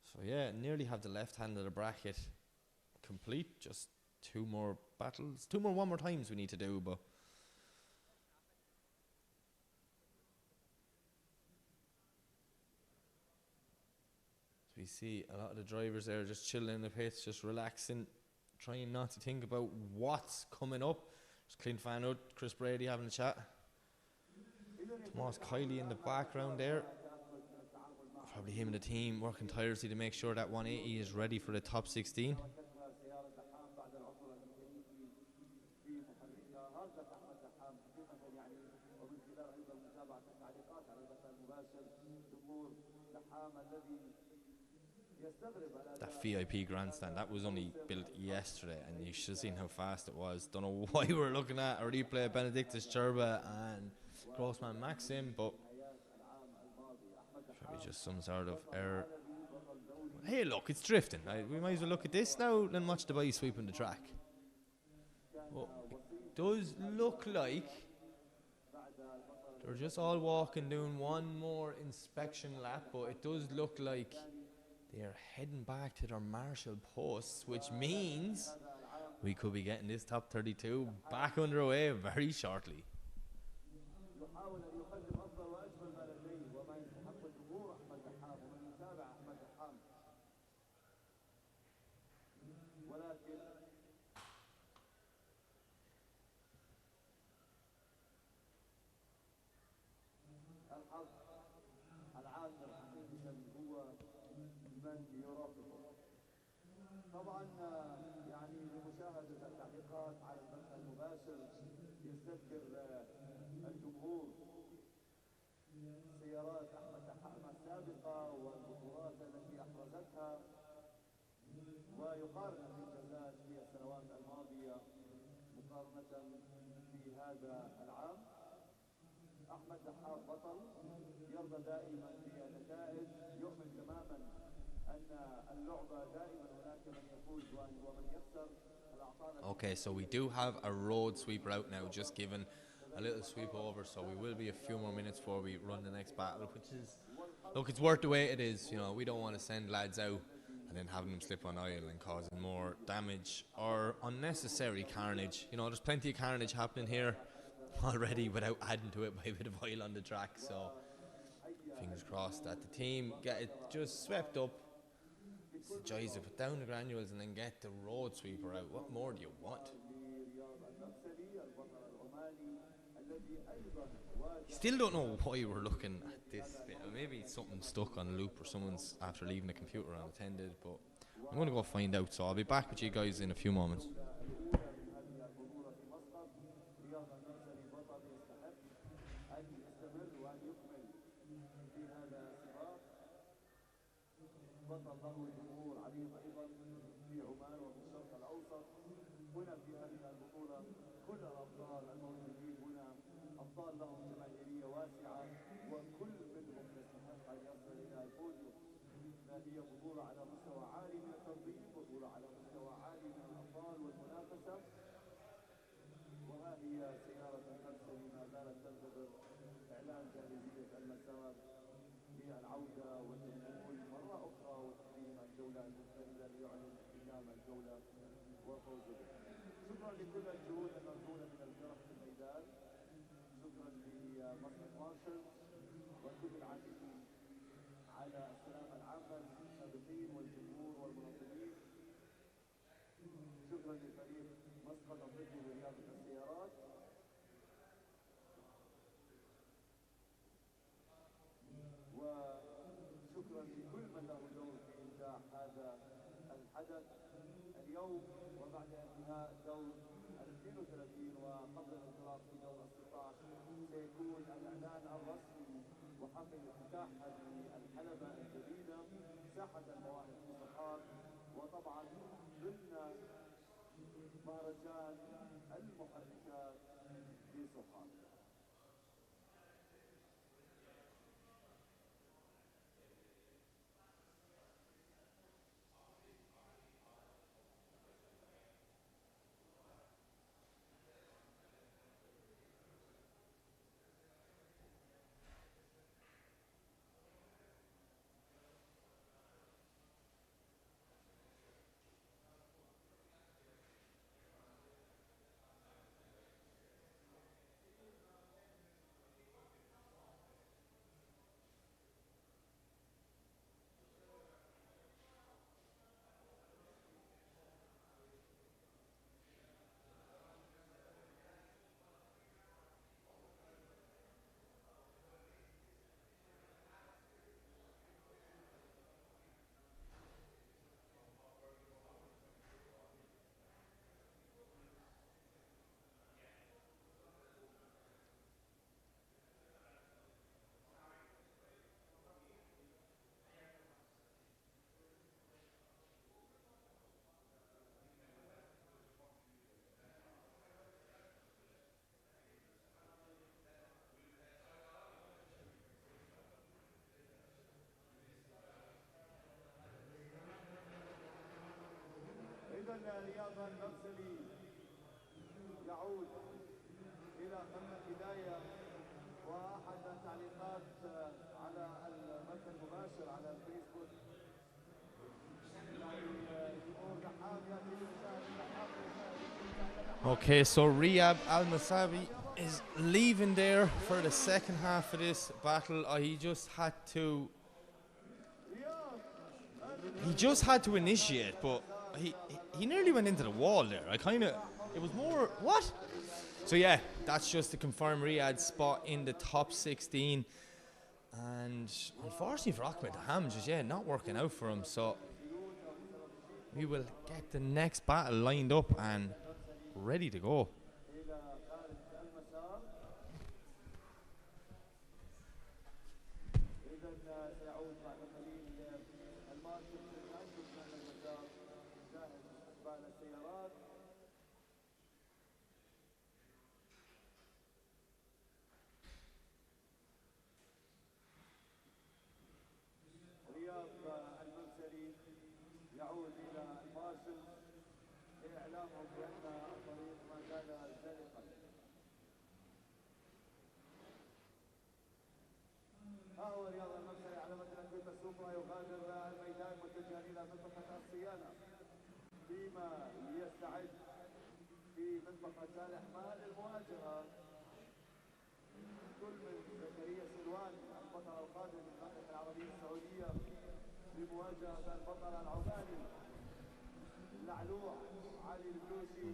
So yeah, nearly have the left hand of the bracket complete. Just two more battles. One more times we need to do, but we see a lot of the drivers there just chilling in the pits, just relaxing, trying not to think about what's coming up. Just Clint Fanout, Chris Brady having a chat. Tomas Kiley in the background there. Probably him and the team working tirelessly to make sure that 180 is ready for the top 16. That VIP grandstand, that was only built yesterday, and you should have seen how fast it was. Don't know why we're looking at a replay of Benedictus Cherba and Grossman Maxim, but probably just some sort of error. Hey look, it's drifting. We might as well look at this now and watch the boys sweeping the track. Well, it does look like they're just all walking, doing one more inspection lap, but it does look like they are heading back to their marshal posts, which means we could be getting this top 32 back underway very shortly. طبعا يعني لمشاهدة التعليقات على البث المباشر يستذكر الجمهور سيارات أحمد دحام السابقة والبطولات التي أحرزتها، ويقارن الإنجازات في السنوات الماضية مقارنة في هذا العام. أحمد دحام بطل يرضى دائما بالنتائج، يؤمن تماما أن اللعبة دائما هناك من يفوز ومن يخسر. Okay, so we do have a road sweeper out now, just given a little sweep over, so we will be a few more minutes before we run the next battle, which is, look, it's worth the wait it is. You know, we don't want to send lads out and then having them slip on oil and causing more damage or unnecessary carnage. You know, there's plenty of carnage happening here already without adding to it by a bit of oil on the track. So fingers crossed that the team get it just swept up. It's the joys of put down the granules and then get the road sweeper out. What more do you want? Still don't know why we're looking at this bit. Maybe it's something stuck on loop or someone's after leaving the computer unattended, but I'm going to go find out. So I'll be back with you guys in a few moments. بطل له جمهور عريض ايضا في عمان وفي الشرق الاوسط. هنا في هذه البطوله كل الابطال الموجودين هنا ابطال لهم جماهيريه واسعه وكل منهم يستحق ان يصل الى البوديوم. فهي بطوله على مستوى عالي من التنظيم، بطوله على مستوى عالي من الابطال والمنافسه. وها هي سياره المرسلي ما زالت تنتظر اعلان جاهزيه المسار للعوده والدخول مره اخرى وتقديم الجوله المنفرده ليعلن ختام الجوله وفوز بها. شكرا لكل الجهود المبذوله من الفرق في الميدان، شكرا لمصر مارشل وكل العاملين على السلامه العامه للسابقين والجمهور والمنظمين. شكرا لفريق مسقط الطبي لرياضه السيارات. وشكرا لكل من له دور في انجاح هذا الحدث اليوم. وبعد انتهاء دور 32 وقبل الانطلاق في دور 16 سيكون الاعلان الرسمي وحفل افتتاح هذه الحلبه الجديده ساحه المواهب في صحار، وطبعا ضمن مهرجان المحركات في صحار. رياض المرسلي يعود إلى خط البداية، وأحد التعليقات على البث المباشر على الفيسبوك Okay, so Riyab Al-Masabi is leaving there for the second half of this battle. He just had to initiate, but he nearly went into the wall there. It was more, what? So yeah, that's just to confirm Riyad's spot in the top 16. And unfortunately for Ahmed, the ham just, not working out for him. So we will get the next battle lined up and ready to go. يعود إلى المارشل لإعلامهم بأن الطريق ما زال زلقا. ها هو رياض المرسلي على مدرسة السوبرا يغادر الميدان متجها متجها إلى منطقة الصيانة فيما يستعد في منطقة الإحماء للمواجهة. كل من زكريا سلوان البطل القادم من المملكة العربية السعودية لمواجهة البطل العماني اللعلوع علي البلوشي.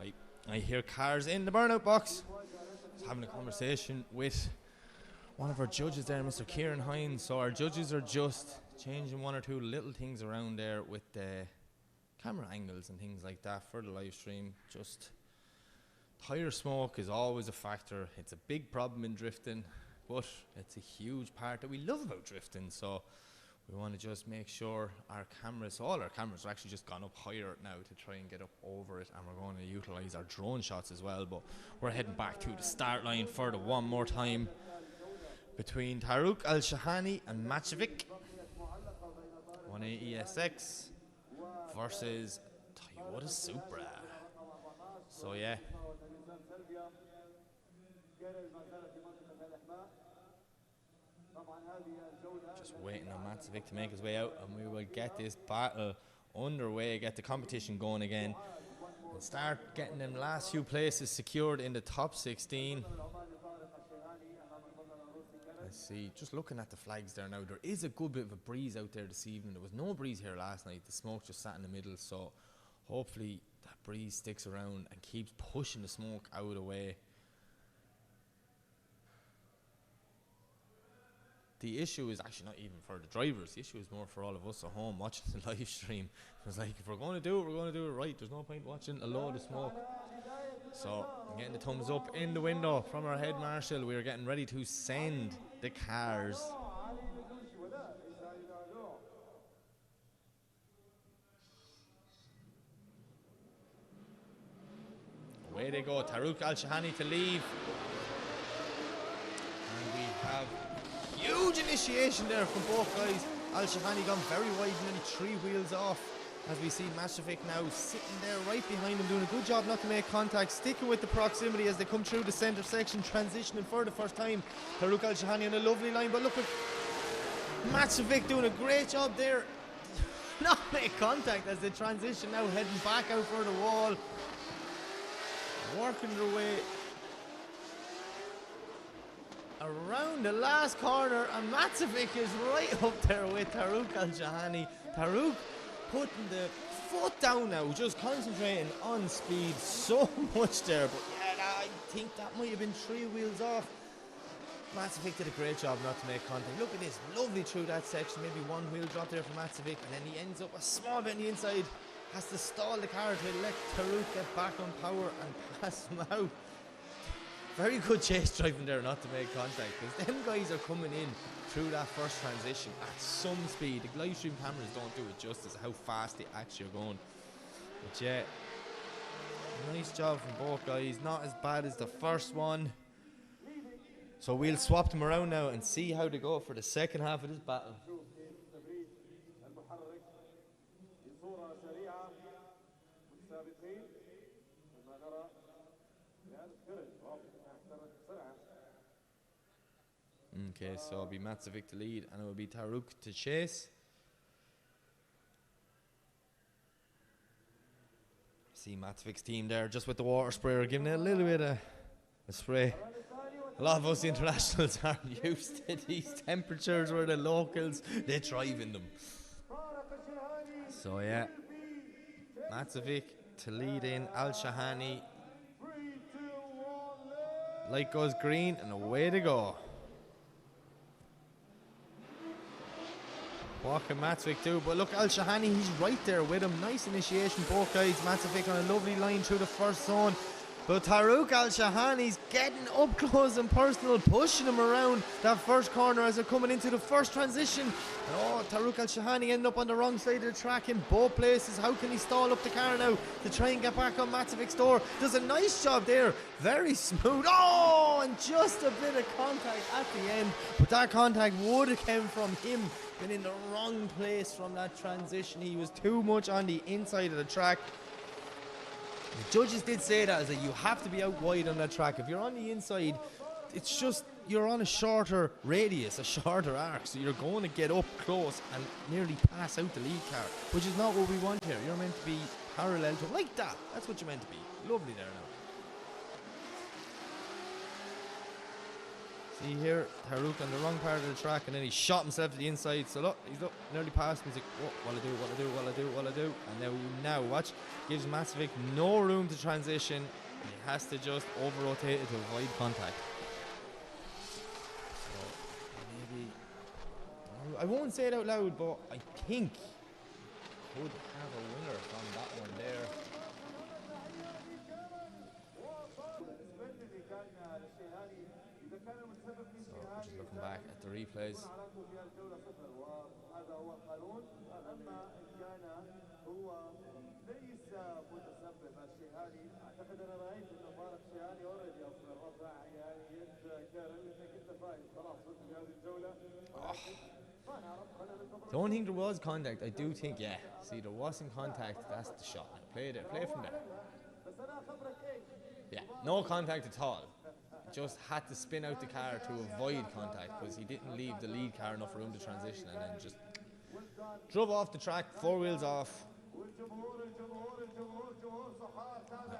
Right, I hear cars in the burnout box. Just having a conversation with one of our judges there, Mr. Kieran Hines. So our judges are just changing one or two little things around there with the camera angles and things like that for the live stream. Just tire smoke is always a factor. It's a big problem in drifting, but it's a huge part that we love about drifting. So we want to just make sure all our cameras are actually just gone up higher now to try and get up over it, and we're going to utilize our drone shots as well. But we're heading back to the start line for the one more time between Tarouk Al Shahani and Macevic 180 SX versus Toyota Supra. So yeah, just waiting on Macevic to make his way out, and we will get this battle underway, get the competition going again, and start getting them last few places secured in the top 16. Let's see, just looking at the flags there now, there is a good bit of a breeze out there this evening. There was no breeze here last night, the smoke just sat in the middle, so hopefully that breeze sticks around and keeps pushing the smoke out of the way. The issue is actually not even for the drivers, the issue is more for all of us at home watching the live stream. It's like, if we're going to do it, we're going to do it right. There's no point watching a load of smoke. So, I'm getting the thumbs up in the window from our head marshal. We are getting ready to send the cars. Away they go, Tarouk Al Shahani to leave. And we have huge initiation there from both guys. Al Shahani gone very wide and nearly 3 wheels off. As we see Macevic now sitting there right behind him, doing a good job not to make contact, sticking with the proximity as they come through the centre section, transitioning for the first time. Tarouk Al Shahani on a lovely line, but look at Macevic doing a great job there. Not make contact as they transition now, heading back out for the wall. Working their way around the last corner, and Macevic is right up there with Tarouk Al Shahani. Tarouk putting the foot down now, just concentrating on speed so much there, but yeah, I think that might have been 3 wheels off. Macevic did a great job not to make contact. Look at this, lovely through that section, maybe 1 wheel drop there for Macevic, and then he ends up a small bit on the inside, has to stall the car to let Tarouk get back on power and pass him out. Very good chase driving there not to make contact, because them guys are coming in through that first transition at some speed. The live stream cameras don't do it justice how fast they actually are going. But yeah, nice job from both guys. Not as bad as the first one. So we'll swap them around now and see how they go for the second half of this battle. Okay, so it'll be Macevic to lead and it will be Tarouk to chase. See Macevic's team there just with the water sprayer, giving it a little bit of a spray. A lot of us internationals aren't used to these temperatures where the locals, they thrive in them. So yeah, Macevic to lead in, Al Shahani. Light goes green and away they go. What can Macevic do? But look, Al Shahani, he's right there with him. Nice initiation, both guys. Macevic on a lovely line through the first zone. But Tarouk Al Shahani's getting up close and personal, pushing him around that first corner as they're coming into the first transition. And oh, Tarouk Al Shahani ended up on the wrong side of the track in both places. How can he stall up the car now to try and get back on Macevic's door? Does a nice job there. Very smooth. Oh, and just a bit of contact at the end. But that contact would have come from him. Been in the wrong place from that transition. He was too much on the inside of the track. The judges did say that, is that you have to be out wide on that track. If you're on the inside, it's just you're on a shorter radius, a shorter arc, so you're going to get up close and nearly pass out the lead car, which is not what we want here. You're meant to be parallel to like that. That's what you're meant to be. Lovely there now. See here, Taruk on the wrong part of the track, and then he shot himself to the inside. So look, he's up, nearly past him. He's like, oh, what'll I do? And now watch, gives Macevic no room to transition. He has to just over-rotate it to avoid contact. So maybe, I won't say it out loud, but I think could have a winner from that one there. So just looking back at the replays. Don't think there was contact. I do think, yeah. See, there wasn't contact. That's the shot. Now play from there. Yeah, no contact at all. Just had to spin out the car to avoid contact because he didn't leave the lead car enough room to transition, and then just drove off the track, 4 wheels off. It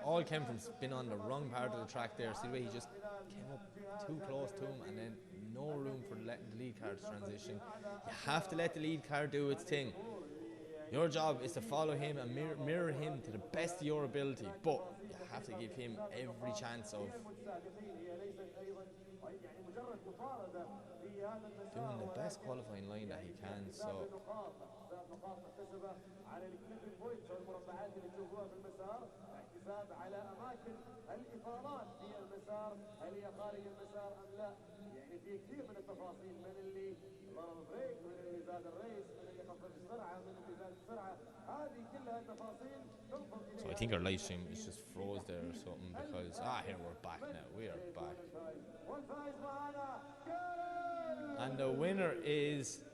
all came from spin on the wrong part of the track there. See the way he just came up too close to him, and then no room for letting the lead car to transition. You have to let the lead car do its thing. Your job is to follow him and mirror him to the best of your ability, but you have to give him every chance of doing the best qualifying line that he can. So I think our live stream is just froze there or something because here we're back now. We are back. And the winner is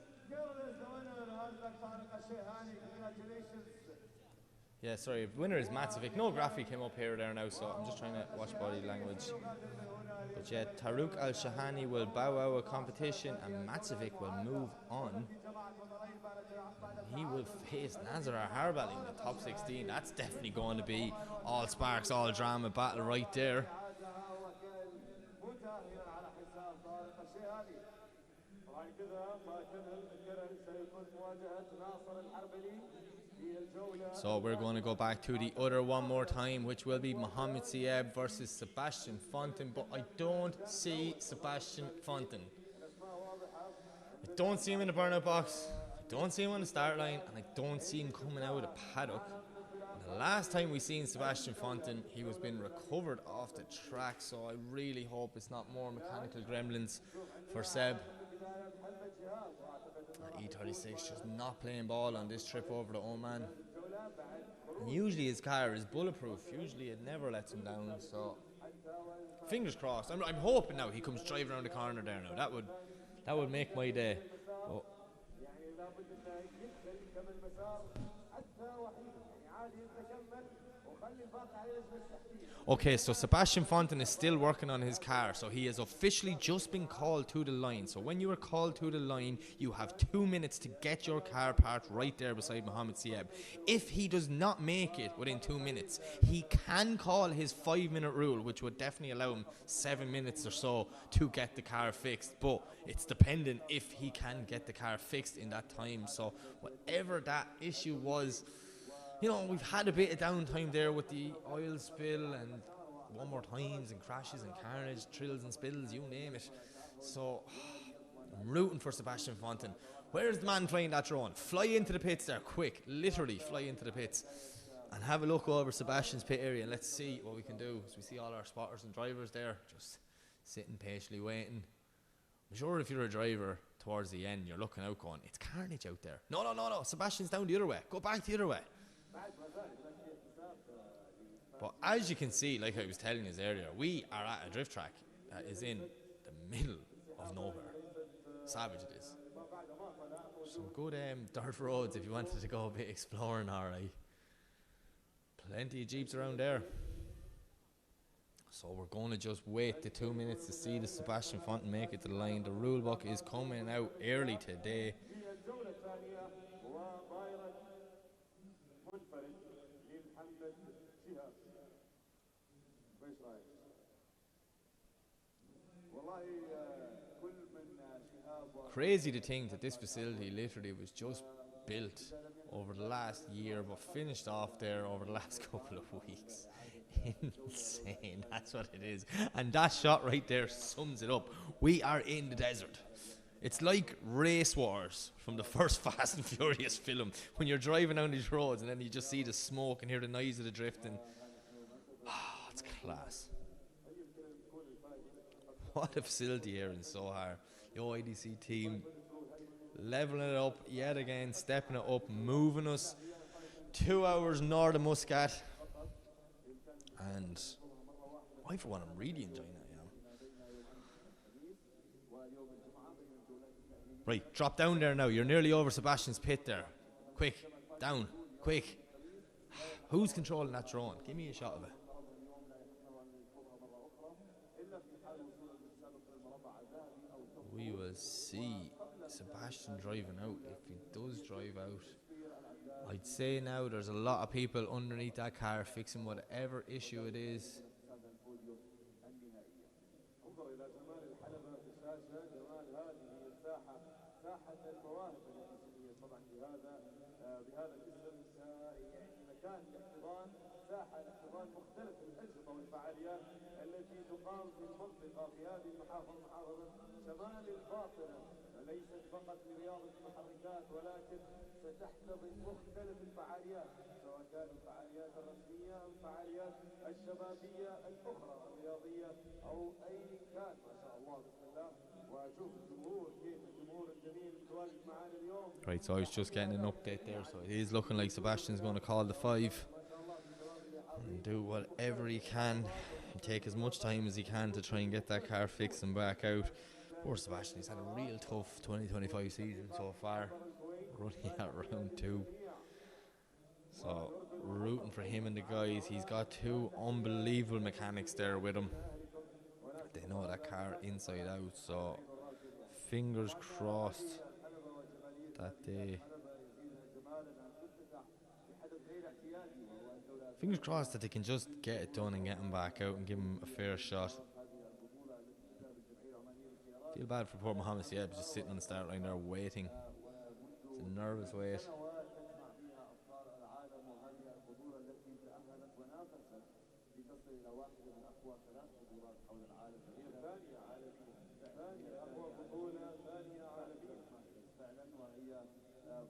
winner is Macevic. No graphic came up here or there now, so I'm just trying to watch body language. But yeah, Taruk Al-Shahani will bow out of competition and Macevic will move on. He will face Nazar Harbali in the top 16. That's definitely going to be all sparks, all drama battle right there. So we're going to go back to the other one more time, which will be Mohamed Sieb versus Sebastian Fonten, but I don't see Sebastian Fonten. I don't see him in the burnout box, I don't see him on the start line, and I don't see him coming out of the paddock. And the last time we seen Sebastian Fonten, he was being recovered off the track, so I really hope it's not more mechanical gremlins for Seb. E36 just not playing ball on this trip over to Oman. And usually his car is bulletproof. Usually it never lets him down. So fingers crossed. I'm hoping now he comes driving around the corner there now. That would make my day. Oh. Okay, so Sebastian Fonten is still working on his car, so he has officially just been called to the line. So when you are called to the line, you have 2 minutes to get your car parked right there beside Mohamed Sieb. If he does not make it within 2 minutes, he can call his 5-minute rule, which would definitely allow him 7 minutes or so to get the car fixed. But it's dependent if he can get the car fixed in that time. So whatever that issue was, you know, we've had a bit of downtime there with the oil spill and one more times and crashes and carnage, trills and spills, you name it. So I'm rooting for Sebastian Fonten. Where's the man flying that drone? Fly into the pits there, quick, literally fly into the pits and have a look over Sebastian's pit area and let's see what we can do. As we see all our spotters and drivers there just sitting patiently waiting. I'm sure if you're a driver towards the end, you're looking out going, it's carnage out there. No, Sebastian's down the other way. Go back the other way. But as you can see, like I was telling you earlier, we are at a drift track that is in the middle of nowhere. Savage it is. Some good dirt roads if you wanted to go a bit exploring, alright. Plenty of jeeps around there. So we're going to just wait the 2 minutes to see the Sebastian Fonten make it to the line. The rule book is coming out early today. هي الجولة الثانية وطائرة منفرد لمحمد شهاب. ايش رايك؟ والله كل من شهاب Crazy to think that this facility literally was just built over the last year but finished off there over the last couple of weeks. Insane, that's what it is. And that shot right there sums it up. We are in the desert. It's like Race Wars from the first Fast and Furious film, when you're driving down these roads and then you just see the smoke and hear the noise of the drifting. It's class. What a facility here in Sohar. The OIDC team leveling it up yet again, stepping it up, moving us 2 hours north of Muscat. And I, for one, I'm really enjoying it, you know. Right, drop down there now. You're nearly over Sebastian's pit there. Quick, down, quick. Who's controlling that drone? Give me a shot of it. We will see Sebastian driving out. If he does drive out, I'd say now there's a lot of people underneath that car fixing whatever issue it is. انظر الى جمال الحلبة في الشاشة، جمال هذه الساحة، ساحة المواهب الهندسية طبعا بهذا الاسم يعني مكان الاحتضان، ساحة لاحتضان مختلف الأنشطة والفعاليات التي تقام في المنطقة في هذه المحافظة، محافظة شمال الباطنة، ليست فقط لرياضة المحركات ولكن ستحتضن مختلف الفعاليات، سواء كانت الفعاليات الرسمية أو الفعاليات الشبابية الأخرى الرياضية أو أي كان. ما شاء الله بسم الله. وأشوف الجمهور، كيف الجمهور الجميل متواجد معنا اليوم. Right, so I was just getting an update there, so it is looking like Sebastian's going to call the 5 and do whatever he can, take as much time as he can to try and get that car fixed and back out. Poor Sebastian, he's had a real tough 2025 season so far, running at round 2. So rooting for him and the guys. He's got 2 unbelievable mechanics there with him. They know that car inside out, so fingers crossed that they can just get it done and get him back out and give him a fair shot. Feel bad for poor Mohammed Sieb, just sitting on the start line there waiting. It's a nervous wait.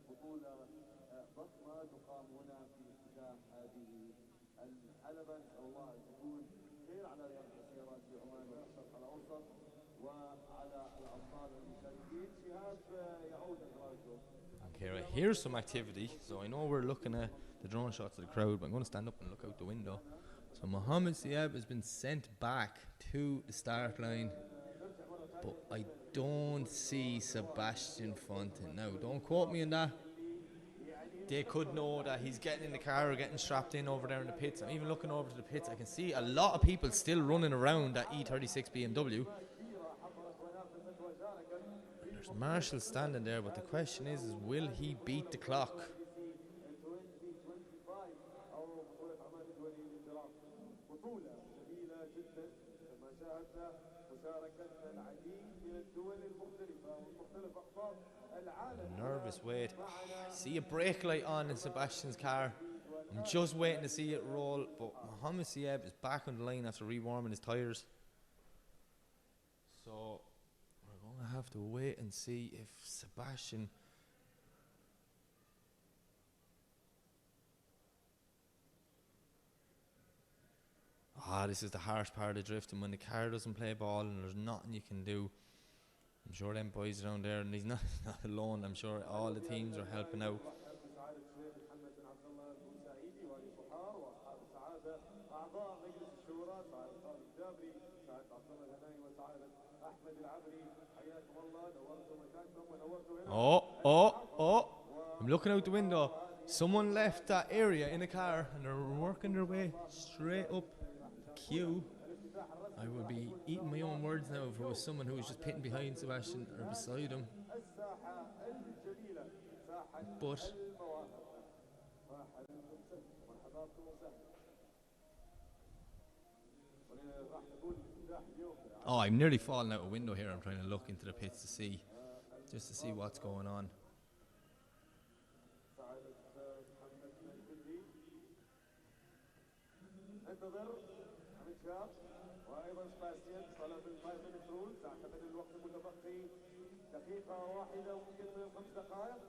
بطولة ضخمة تقام هنا في افتتاح هذه الحلبة، نسأل الله أن تكون خير على رياضة السيارات في عمان والشرق الأوسط وعلى الأبطال المشاركين. شهاب يعود إخراجه. Okay, right, here's some activity. So I know we're looking at the drone shots of the crowd, but I'm going to stand up and look out the window. So Mohammed Sieb has been sent back to the start line, but I don't see Sebastian Fonten. Now, don't quote me on that. They could know that he's getting in the car or getting strapped in over there in the pits. I'm even looking over to the pits. I can see a lot of people still running around that E36 BMW. There's Marshall standing there, but the question is will he beat the clock? Nervous wait. I see a brake light on in Sebastian's car. I'm just waiting to see it roll, but Mohammed Sieb is back on the line after rewarming his tyres. So we're going to have to wait and see if Sebastian... this is the harsh part of drifting, when the car doesn't play ball and there's nothing you can do. I'm sure them boys around there, and he's not alone. I'm sure all the teams are helping out. Oh, I'm looking out the window. Someone left that area in a car and they're working their way straight up the queue. words now if it was someone who was just pitting behind Sebastian or beside him. الساحة الجميلة ساحة But المواهب. مرحبا بكم، مرحبا بكم وسهلا. راح تكون افتتاح اليوم. oh, I'm nearly falling out a window here. I'm trying to look into the pits to see, just to see what's going on. سعادة محمد الكندي. انتظر حمد شاب وايضا سباستيان طلب ال5 minute rules. اعتقد الوقت المتبقي دقيقة واحدة وممكن 5 دقائق.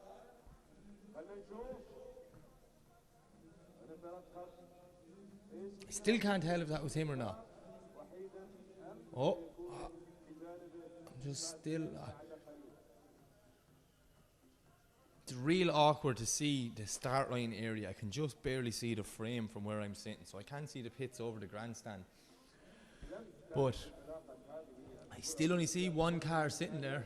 خلينا نشوف نترقب I still can't tell if that was him or not. Oh, I'm just still. It's real awkward to see the start line area. I can just barely see the frame from where I'm sitting, so I can't see the pits over the grandstand. But I still only see one car sitting there.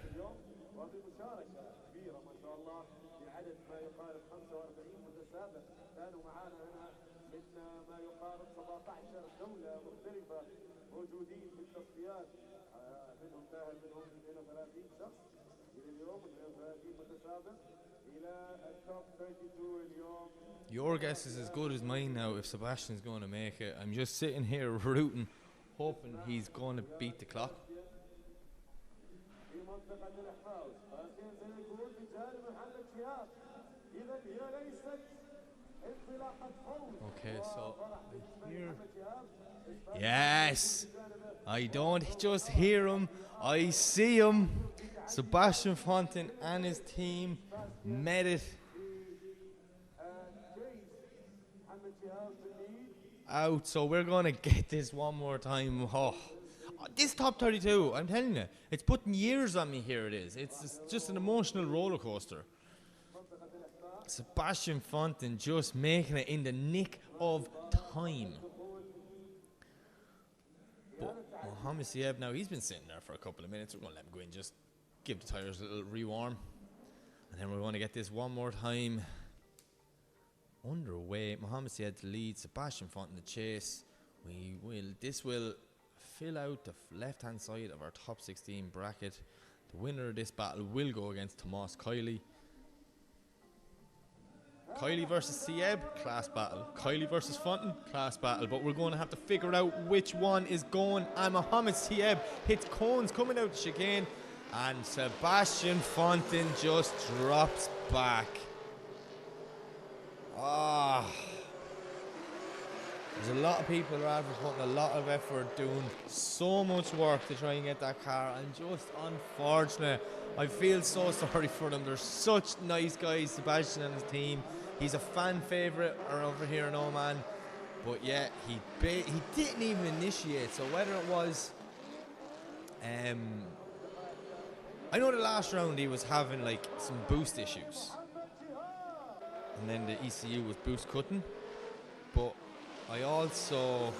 وبمشاركة كبيرة ما شاء الله بعدد ما يقارب 45 متسابق كانوا معانا هنا من ما يقارب 17 دولة مختلفة موجودين في التصفيات. منهم تاهل منهم 32 شخص إلى اليوم، 32 متسابق إلى التوب 32 اليوم. Your guess is as good as mine now if Sebastian's going to make it. I'm just sitting here rooting, hoping he's going to beat the clock. في منطقة الإحراز باستيان سيكون بجانب محمد شهاب. إذا هي ليست انطلاقة فوز. Okay, so I hear. Yes! I don't just hear him, I see him. Sebastian Fonten and his team made it out, so we're going to get this one more time. Oh, this top 32, I'm telling you, it's putting years on me here. It's just an emotional roller coaster. Sebastian Fonten just making it in the nick of time. But Mohamed Sieb now, he's been sitting there for a couple of minutes. We're going to let him go in, just give the tyres a little rewarm. And then we're going to get this one more time underway. Mohamed Sieb to lead, Sebastian Fonten the chase. This will fill out the left-hand side of our top 16 bracket. The winner of this battle will go against Tomas Kiley. Kiley versus Sieb, class battle. Kiley versus Fonten, class battle. But we're going to have to figure out which one is going. And Mohamed Sieb hits cones coming out the chicane. And Sebastian Fonten just drops back. There's a lot of people around putting a lot of effort, doing so much work to try and get that car, and just unfortunate. I feel so sorry for them. They're such nice guys, Sebastian and his team. He's a fan favourite over here in Oman, but yeah, he didn't even initiate. So whether it was, I know the last round he was having like some boost issues, and then the ECU was boost cutting, but I also,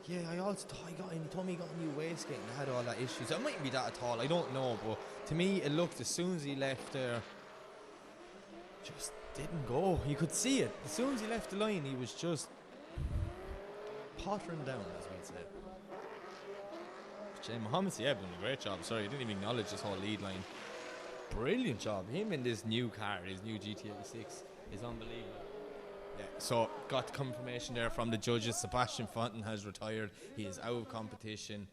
thought he told me he got a new wastegate and had all that issues. It mightn't be that at all, I don't know, but to me it looked, as soon as he left there, just didn't go. You could see it. As soon as he left the line, he was just pottering down, as we'd say. Mohamed Sieb done a great job. Sorry, he didn't even acknowledge this whole lead line. Brilliant job. Him in this new car, his new GT86, is unbelievable. Yeah, so got confirmation there from the judges. Sebastian Fonten has retired. He is out of competition.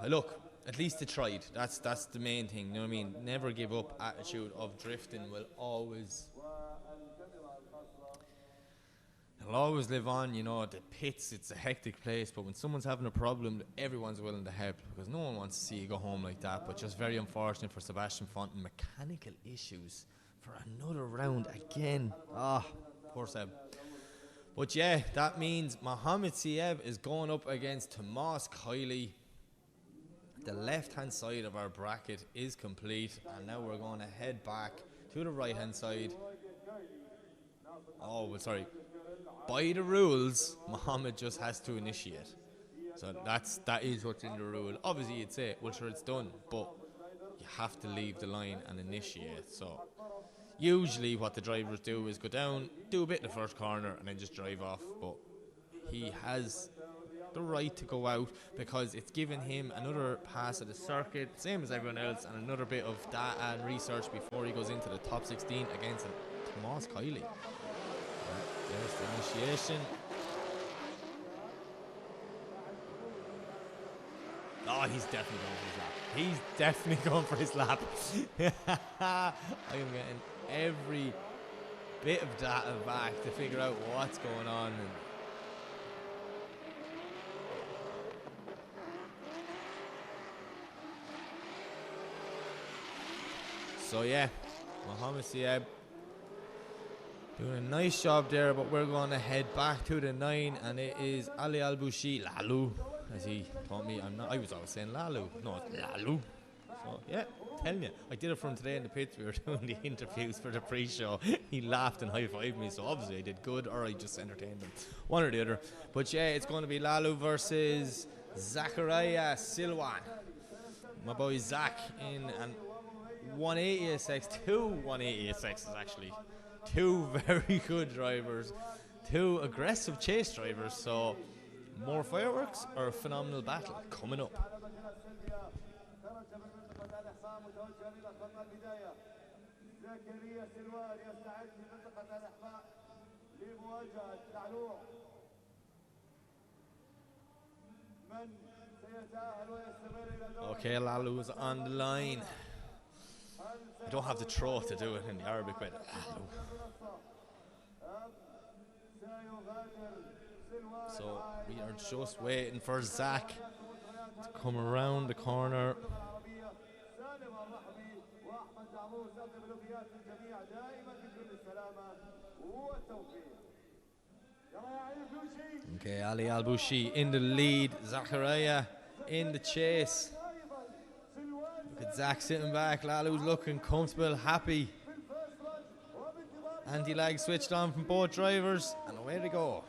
Look, at least they tried. That's the main thing. You know what I mean? Never give up attitude of drifting will always it'll always live on. You know, the pits, it's a hectic place, but when someone's having a problem, everyone's willing to help, because no one wants to see you go home like that. But just very unfortunate for Sebastian Fonten. Mechanical issues for another round again. Poor Seb. But yeah, that means Mohamed Sieb is going up against Tomas Kiley. The left-hand side of our bracket is complete, and now we're going to head back to the right-hand side. Oh, well, sorry. By the rules, Mohamed just has to initiate. So that is what's in the rule. Obviously, you'd say, well, sure, it's done, but you have to leave the line and initiate. So usually what the drivers do is go down, do a bit in the first corner, and then just drive off. But he has the right to go out because it's given him another pass at the circuit, same as everyone else, and another bit of data and research before he goes into the top 16 against Tomas Kiley. There's the initiation. Oh, he's definitely going for his lap. He's definitely going for his lap. I am getting every bit of data back to figure out what's going on. So yeah, Mohamed Sieb doing a nice job there, but we're going to head back to the 9, and it is Ali Al-Boushi, Lalu, as he taught me. I was always saying Lalu. No, it's Lalu. So yeah, telling you, I did it from today in the pits. We were doing the interviews for the pre-show. He laughed and high-fived me, so obviously I did good, or I just entertained him, one or the other. But yeah, it's going to be Lalu versus Zachariah Silwan. My boy Zach in an 180 SX, two 180 SXs actually. Two very good drivers, two aggressive chase drivers, so more fireworks or a phenomenal battle coming up. Okay, Lalu is on the line. I don't have the throat to do it in the Arabic way. So we are just waiting for Zach to come around the corner. Okay, Ali Al-Boushi in the lead, Zachariah in the chase. Look at Zach sitting back, Lalu's looking comfortable, happy. Anti-lag switched on from both drivers, and away they go.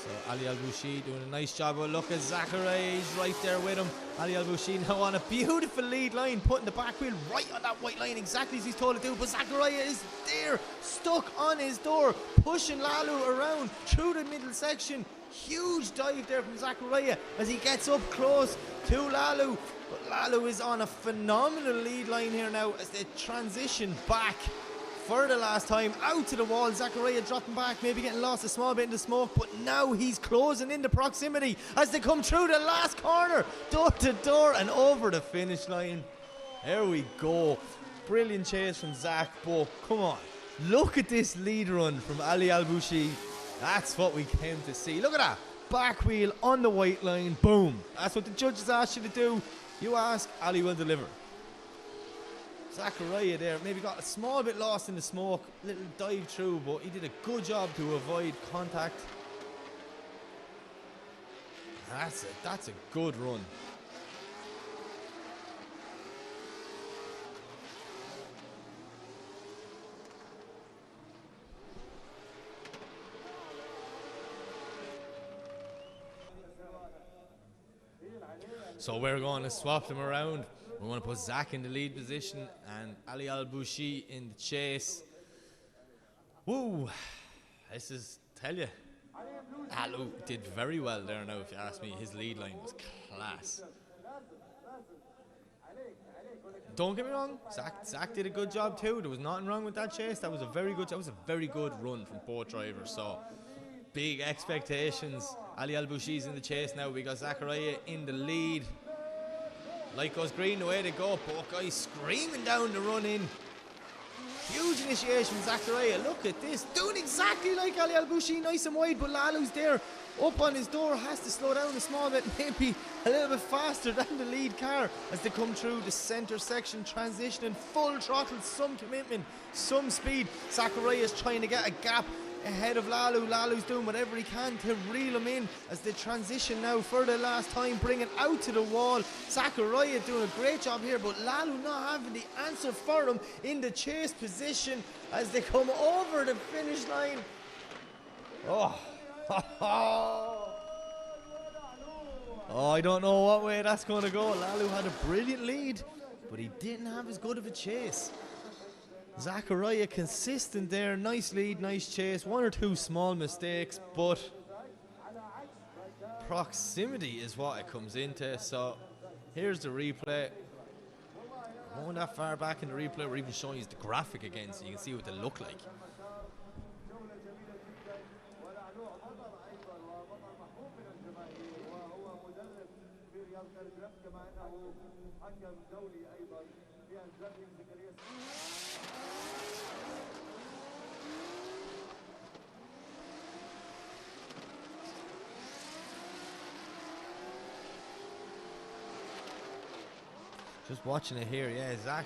So Ali Al-Boushi doing a nice job. But look at Zachariah, he's right there with him. Ali Al-Boushi now on a beautiful lead line, putting the back wheel right on that white line, exactly as he's told to do. But Zachariah is there, stuck on his door, pushing Lalu around through the middle section. Huge dive there from Zachariah as he gets up close to Lalu. But Lalu is on a phenomenal lead line here now as they transition back for the last time out to the wall. Zachariah dropping back, maybe getting lost a small bit in the smoke, but now he's closing into proximity as they come through the last corner, door to door and over the finish line. There we go. Brilliant chase from Zach, but come on, look at this lead run from Ali Al-Boushi. That's what we came to see. Look at that. Back wheel on the white line. Boom. That's what the judges asked you to do. You ask, Ali will deliver. Zachariah there maybe got a small bit lost in the smoke. Little dive through, but he did a good job to avoid contact. That's a good run. So we're going to swap them around. We're going to put Zach in the lead position and Ali Al-Boushi in the chase. Woo! This is, tell you, Alu did very well there now, if you ask me. His lead line was class. Don't get me wrong, Zach did a good job too. There was nothing wrong with that chase. That was a very good run from both drivers. So big expectations. Ali Al-Boushi's in the chase now. We got Zachariah in the lead. Light goes green, the way they go. Both guys screaming down the run in. Huge initiation from Zachariah. Look at this. Doing exactly like Ali Al-Boushi, nice and wide, but Lalu's there. Up on his door, has to slow down a small bit, maybe a little bit faster than the lead car as they come through the centre section, transitioning full throttle, some commitment, some speed. Zachariah's trying to get a gap ahead of Lalu. Lalu's doing whatever he can to reel him in as they transition now for the last time, bringing out to the wall. Zachariah doing a great job here, but Lalu not having the answer for him in the chase position as they come over the finish line. Oh, oh, I don't know what way that's going to go. Lalu had a brilliant lead, but he didn't have as good of a chase. Zachariah consistent there, nice lead, nice chase, one or two small mistakes, but proximity is what it comes into. So here's the replay. Going that far back in the replay, we're even showing you the graphic again so you can see what they look like. Just watching it here, yeah, Zach.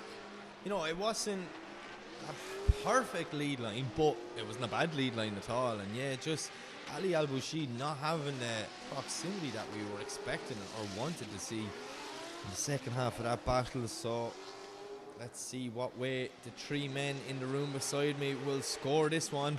You know, it wasn't a perfect lead line, but it wasn't a bad lead line at all. And yeah, just Ali Al Boushid not having the proximity that we were expecting or wanted to see in the second half of that battle. So let's see what way the three men in the room beside me will score this one.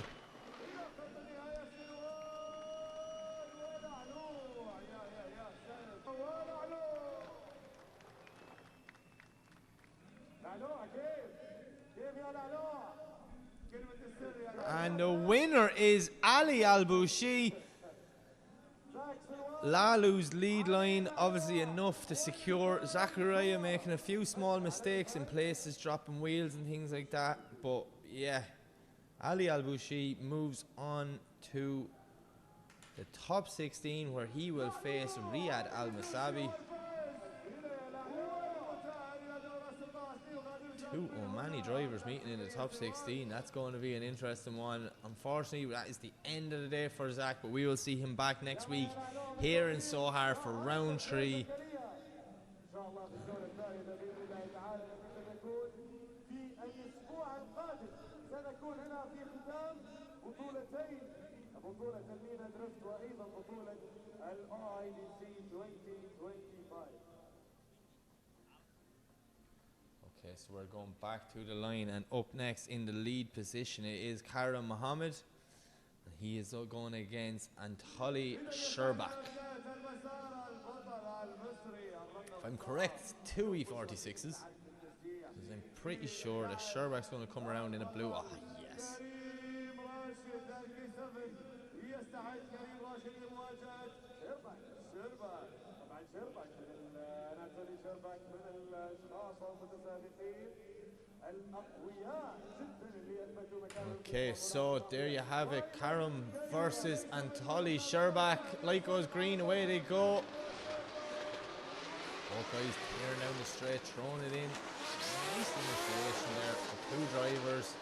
And the winner is Ali Al Boushid. Lalu's lead line, obviously enough to secure. Zachariah making a few small mistakes in places, dropping wheels and things like that. But yeah, Ali Al Boushid moves on to the top 16 where he will face Riyad Al Masabi. Two Omani drivers meeting in the top 16. That's going to be an interesting one. Unfortunately, that is the end of the day for Zach, but we will see him back next week here in Sohar for round 3. Okay, so we're going back to the line, and up next in the lead position it is Karam Mohammed. He is going against Anatoly Sherbak. If I'm correct, it's two E46s. I'm pretty sure that Sherbak's going to come around in a blue. Oh, yes. Okay, so there you have it. Karam versus Anatoly Sherbak. Light goes green, away they go. Both guys tearing down the straight, throwing it in. Nice demonstration there for two drivers.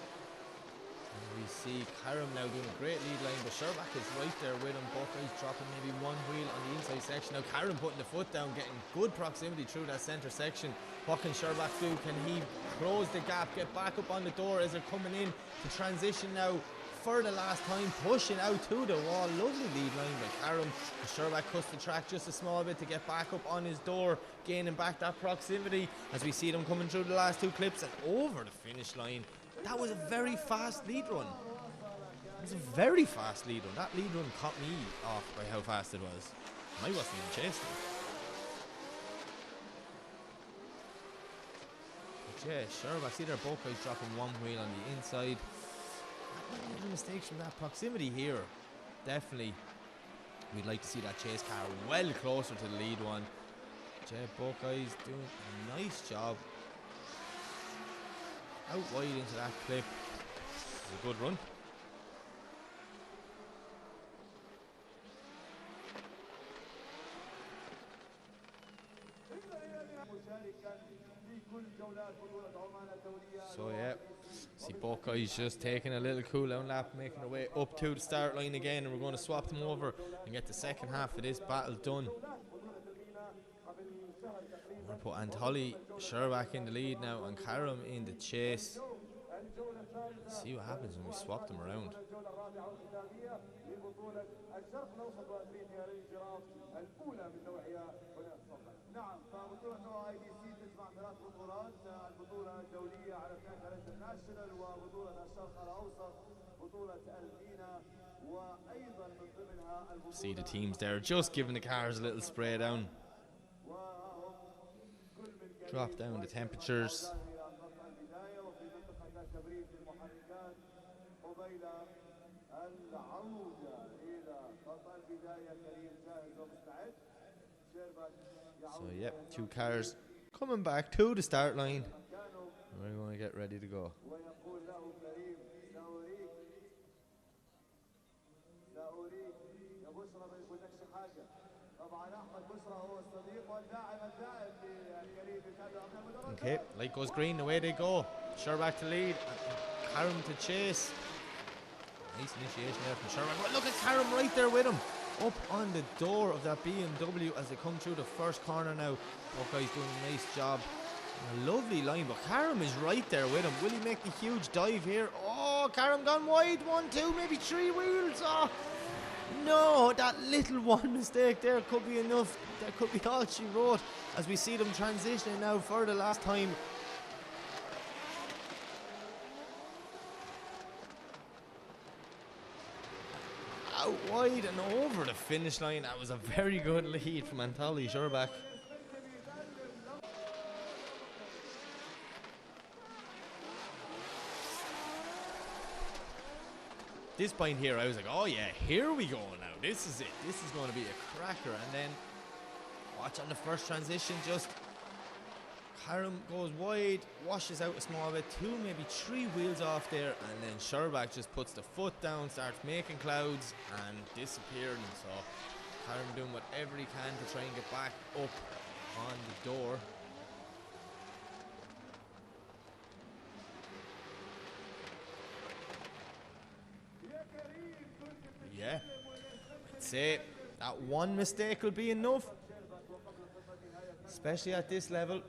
And we see Karam now doing a great lead line, but Sherbak is right there with him. Both guys dropping maybe one wheel on the inside section. Now Karam putting the foot down, getting good proximity through that centre section. What can Sherbak do? Can he close the gap, get back up on the door as they're coming in to transition now for the last time, pushing out to the wall. Lovely lead line by Karam. Sherbak cuts the track just a small bit to get back up on his door, gaining back that proximity as we see them coming through the last two clips and over the finish line. That was a very fast lead run. It was a very fast lead run. That lead run caught me off by how fast it was. I wasn't even chasing. Yeah, Sherbak, see they're both guys dropping one wheel on the inside. Not many mistakes from that proximity here. Definitely, we'd like to see that chase car well closer to the lead one. Yeah, both guys doing a nice job. Out wide into that clip. It's a good run. So yeah, see both guys just taking a little cool down lap, making their way up to the start line again, and we're going to swap them over and get the second half of this battle done. We're going to put Anatoly Sherbak in the lead now and Karam in the chase. See what happens when we swap them around. نعم فبطولة OIDC تجمع ثلاث بطولات البطولة الدولية على فئة الانترناشونال وبطولة الشرق الأوسط بطولة المينا وأيضا من ضمنها البطولة. See the teams there just giving the cars a little spray down. Drop down the temperatures. وإلى العودة إلى خط البداية. كريم جاهز ومستعد. شيرباك So, yep, 2 cars coming back to the start line. We're going to get ready to go. ويقول له كريم سأريك يا بشرى، ما يقولكش حاجة. طبعا أحمد بشرى هو الصديق والداعم الدائم لكريم. Okay, light goes green, away they go. Sherbak to lead, Karam to chase. Nice initiation there from Sherbak. But look at Karam right there with him. Up on the door of that BMW as they come through the first corner now. Buckeye's doing a nice job. A lovely line, but Karam is right there with him. Will he make the huge dive here? Oh, Karam gone wide. 1, 2, maybe 3 wheels. Oh, no, that little one mistake there could be enough. That could be all she wrote as we see them transitioning now for the last time. Out wide and over the finish line. That was a very good lead from Anatoly Sherbak. This point here, I was like, oh yeah, here we go now. This is it. This is going to be a cracker. And then, watch on the first transition, just Karam goes wide, washes out a small bit, 2, maybe 3 wheels off there, and then Sherbak just puts the foot down, starts making clouds and disappearing. So Karam doing whatever he can to try and get back up on the door. Yeah, I'd say that one mistake will be enough, especially at this level.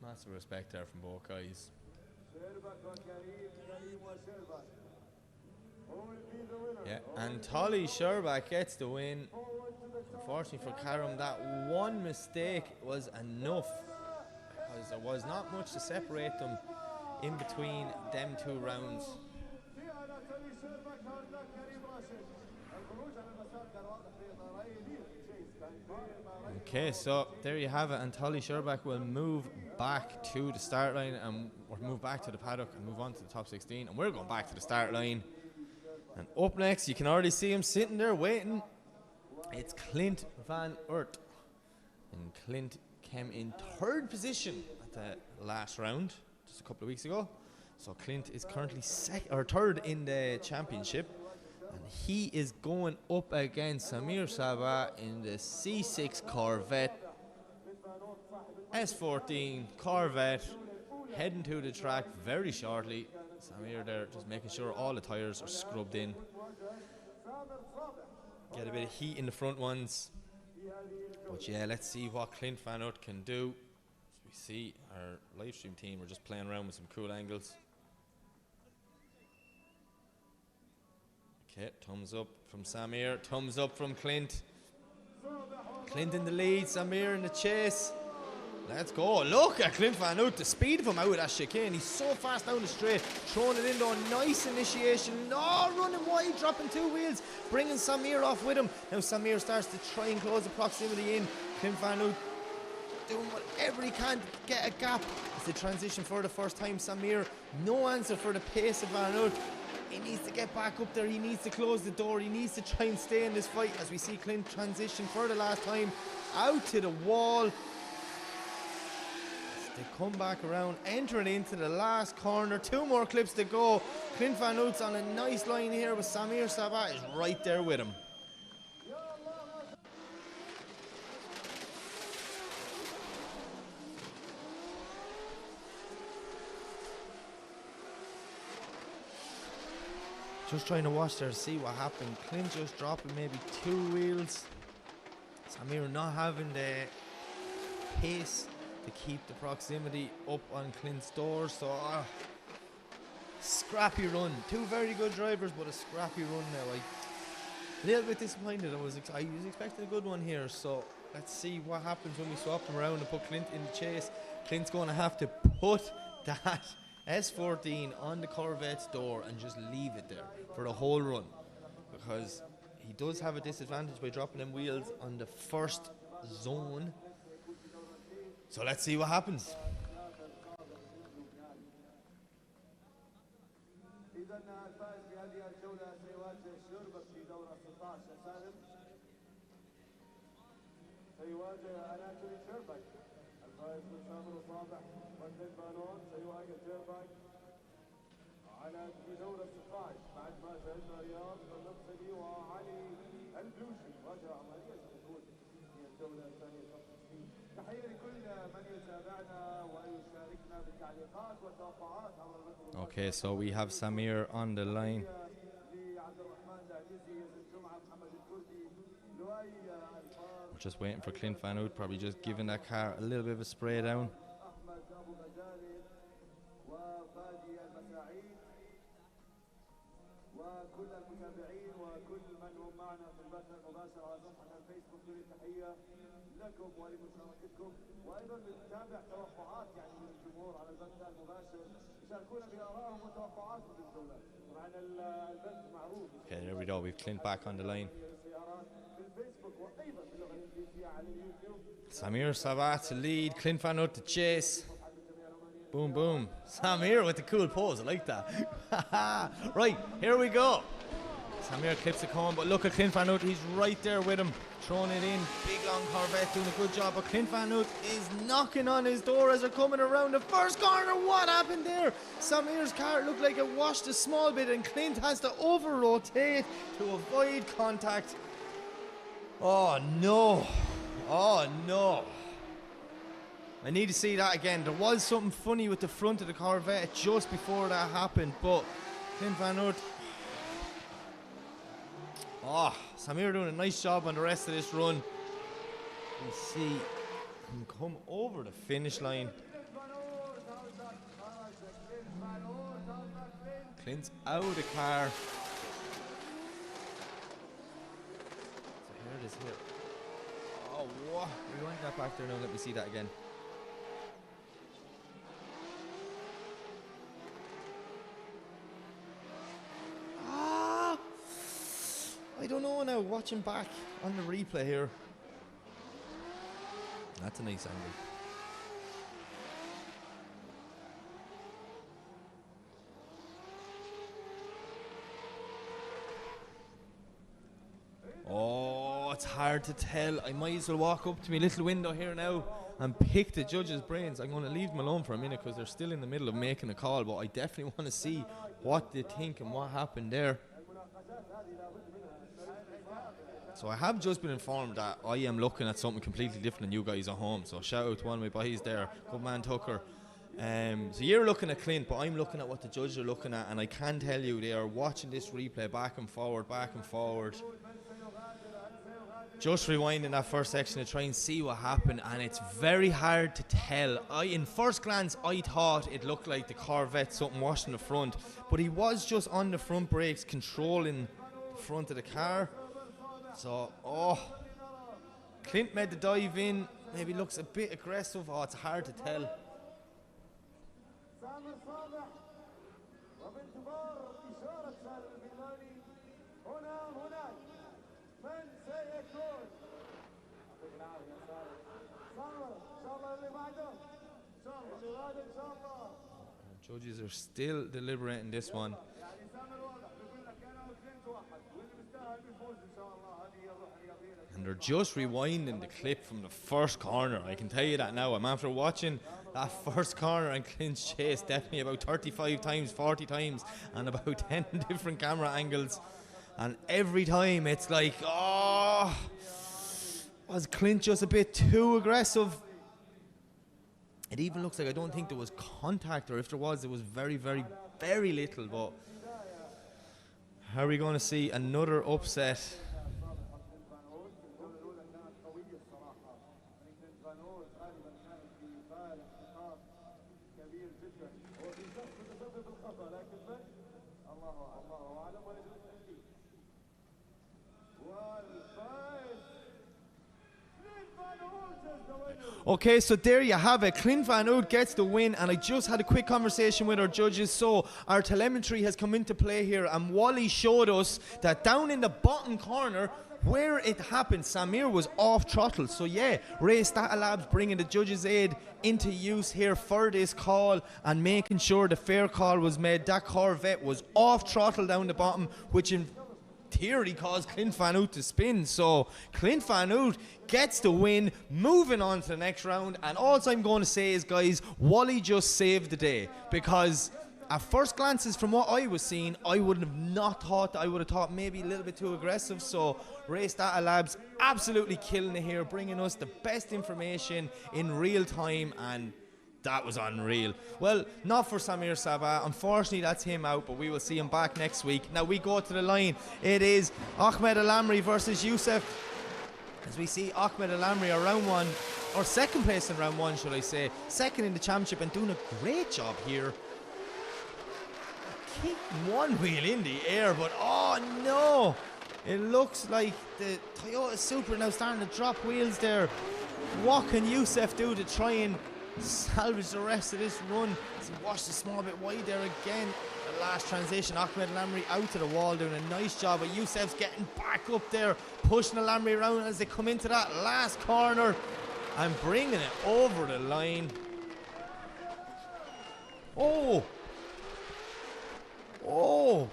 Massive respect there from both guys. Yeah, and Anatoly Sherbak gets the win. Unfortunately for Karam, that one mistake was enough because there was not much to separate them in between them 2 rounds. Okay, so there you have it. Anatoly Sherbak will move back to the start line and or move back to the paddock and move on to the top 16, and we're going back to the start line. And up next, you can already see him sitting there waiting. It's Clint Van Aert. And Clint came in 3rd position at the last round, just a couple of weeks ago. So Clint is currently 3rd in the championship. And he is going up against Samir Sabah in the C6 Corvette. S14 Corvette, heading to the track very shortly. Samir there just making sure all the tyres are scrubbed in. Get a bit of heat in the front ones. But yeah, let's see what Clint Van Aert can do. As we see our live stream team are just playing around with some cool angles. Okay, thumbs up from Samir, thumbs up from Clint. Clint in the lead, Samir in the chase. Let's go. Look at Clint Van Aert, the speed of him out of that chicane. He's so fast down the straight, throwing it in though. Nice initiation. Oh, running wide, dropping 2 wheels, bringing Samir off with him. Now Samir starts to try and close the proximity in. Clint Van Aert doing whatever he can to get a gap. It's the transition for the first time. Samir, no answer for the pace of Van Aert. He needs to get back up there. He needs to close the door. He needs to try and stay in this fight as we see Clint transition for the last time out to the wall. They come back around, entering into the last corner. 2 more clips to go. Clint Van Aert's on a nice line here, but Samir Sabah is right there with him. Just trying to watch there to see what happened. Clint just dropping maybe 2 wheels. Samir not having the pace to keep the proximity up on Clint's door. So scrappy run. 2 very good drivers, but a scrappy run now. A little bit disappointed. I was expecting a good one here. So let's see what happens when we swap them around and put Clint in the chase. Clint's going to have to put that S14 on the Corvette's door and just leave it there for the whole run, because he does have a disadvantage by dropping them wheels on the first zone. So let's see what happens. إذا الفائز بهذه الجولة سيواجه شربك في دورة 16 يا سالم. سيواجه أناتولي شربك. الفائز من سامر وصابح وكلين بالون سيواجه شربك على في دورة 16 بعد ما شاهدنا رياض النصري وعلي البلوشي واجه عملية الدخول في الجولة الثانية. تحية لكل من يتابعنا ويشاركنا بالتعليقات والتوقعات عبر البث. Okay, so we have Samir on the line. We're just waiting for Clint Van Hout, probably just giving that car a little bit of a spray down. وكل المتابعين وكل من هم معنا في البث المباشر على صفحة الفيسبوك كل التحية لكم ولمشاركتكم وأيضا بنتابع توقعات يعني من الجمهور على البث المباشر يشاركونا بآرائهم وتوقعاتهم للجولة. طبعا البث معروف. Okay, there we go. We've Clint back on the line. Samir Sabat to lead, Clint Van Hout to chase. Boom, boom. Samir with the cool pose. I like that. Right, here we go. Samir clips the cone, but look at Clint Van Hout. He's right there with him, throwing it in. Big long Corvette doing a good job, but Clint Van Hout is knocking on his door as they're coming around the first corner. What happened there? Samir's car looked like it washed a small bit, and Clint has to over-rotate to avoid contact. Oh, no. Oh, no. I need to see that again. There was something funny with the front of the Corvette just before that happened, but Clint Van Hout. Oh, Samir doing a nice job on the rest of this run. You see him come over the finish line. Clint's out of the car. So here it is here. Oh, what? Rewind that back there now. Let me see that again. I don't know now, watching back on the replay here. That's a nice angle. Oh, it's hard to tell. I might as well walk up to my little window here now and pick the judges' brains. I'm going to leave them alone for a minute because they're still in the middle of making a call, but I definitely want to see what they think and what happened there. So I have just been informed that I am looking at something completely different than you guys at home. So shout out to one of my boys there, good man Tucker. So you're looking at Clint, but I'm looking at what the judges are looking at, and I can tell you they are watching this replay back and forward, just rewinding that first section to try and see what happened, and it's very hard to tell. In first glance, I thought it looked like the Corvette, something washed in the front, but he was just on the front brakes, controlling the front of the car. So, Clint made the dive in, maybe looks a bit aggressive. Oh, it's hard to tell. Judges are still deliberating this one. And they're just rewinding the clip from the first corner. I can tell you that now. I'm after watching that first corner and Clint's chase definitely about 35 times, 40 times, and about 10 different camera angles. And every time it's like, was Clint just a bit too aggressive? It even looks like I don't think there was contact, or if there was, it was very, very, very little. But are we going to see another upset? Okay, so there you have it. Clint Van Oud gets the win, and I just had a quick conversation with our judges. So our telemetry has come into play here, and Wally showed us that down in the bottom corner where it happened, Samir was off throttle. So yeah, Race Data Labs bringing the judges' aid into use here for this call and making sure the fair call was made. That Corvette was off throttle down the bottom, which in theory caused Clint Van Oud to spin. So Clint Van Oud gets the win, moving on to the next round. And all I'm going to say is, guys, Wally just saved the day, because at first glances from what I was seeing, I would have not thought that. I would have thought maybe a little bit too aggressive. So Race Data Labs absolutely killing it here, bringing us the best information in real time, and that was unreal. Well, not for Samir Sabah. Unfortunately, that's him out, but we will see him back next week. Now we go to the line. It is Ahmed Al-Amri versus Youssef. As we see Ahmed Al-Amri are round one, or second place in round one, should I say. Second in the championship and doing a great job here. Keeping one wheel in the air, but oh no! It looks like the Toyota Supra now starting to drop wheels there. What can Youssef do to try and salvage the rest of this run? As he washed a small bit wide there again. The last transition, Ahmed Al-Amri out to the wall, doing a nice job, but Youssef's getting back up there, pushing Al-Amri around as they come into that last corner and bringing it over the line. Oh,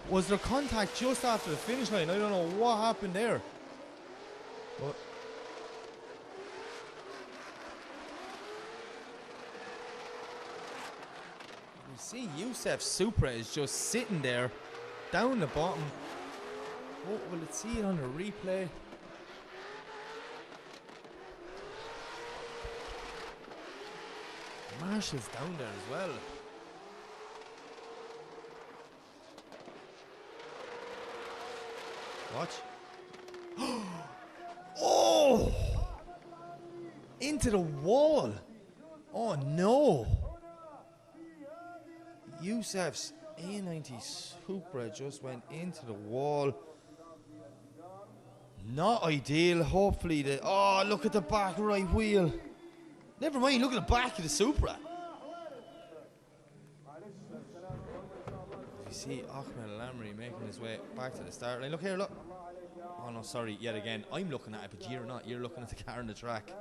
was there contact just after the finish line? I don't know what happened there. But we see Youssef Supra is just sitting there down the bottom. Oh, will it see it on the replay? Marshall's down there as well. Watch. Oh! Into the wall. Oh no. Youssef's A90 Supra just went into the wall. Not ideal. Hopefully the... Oh, look at the back right wheel. Never mind, look at the back of the Supra. You see Ahmed Al-Amri making his way back to the start line. Look here, look. Oh no, sorry, yet again. I'm looking at it, but you're not. You're looking at the car on the track.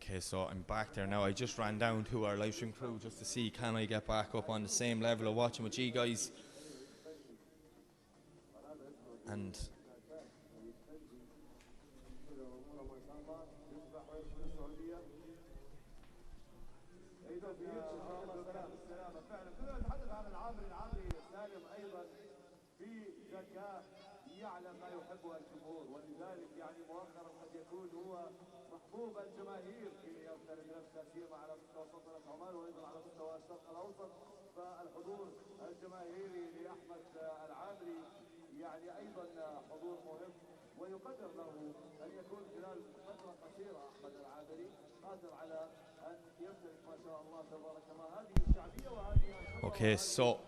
Okay, so I'm back there now. I just ran down to our live stream crew just to see can I get back up on the same level of watching with you guys. And يعلم ما يحبه الجمهور، ولذلك يعني مؤخرا قد يكون هو محبوب الجماهير في يوم لا سيما على مستوى سلطنة عمان وايضا على مستوى الشرق الاوسط. فالحضور الجماهيري لاحمد العامري يعني ايضا حضور مهم، ويقدر له ان يكون خلال فتره قصيره احمد العامري قادر على ان يمتلك ما شاء الله تبارك الله هذه الشعبيه وهذه. okay, so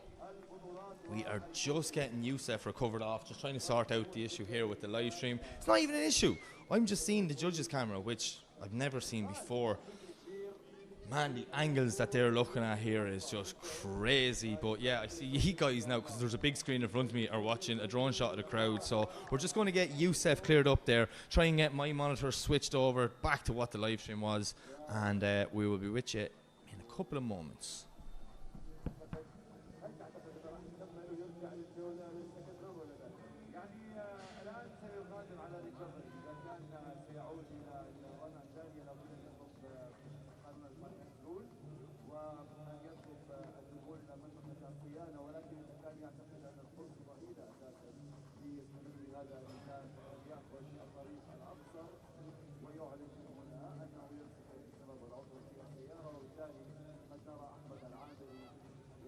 we are just getting Youssef recovered off, just trying to sort out the issue here with the live stream. It's not even an issue. I'm just seeing the judges' camera, which I've never seen before. Man, the angles that they're looking at here is just crazy. But yeah, I see you guys now, because there's a big screen in front of me, are watching a drone shot of the crowd. So we're just going to get Youssef cleared up there, try and get my monitor switched over back to what the live stream was, and we will be with you in a couple of moments. هذا الإنسان يأخذ الطريق الأقصر ويعلن من هنا أنه يمسك بسبب العطل في السيارة، وبالتالي قد نرى أحمد العامري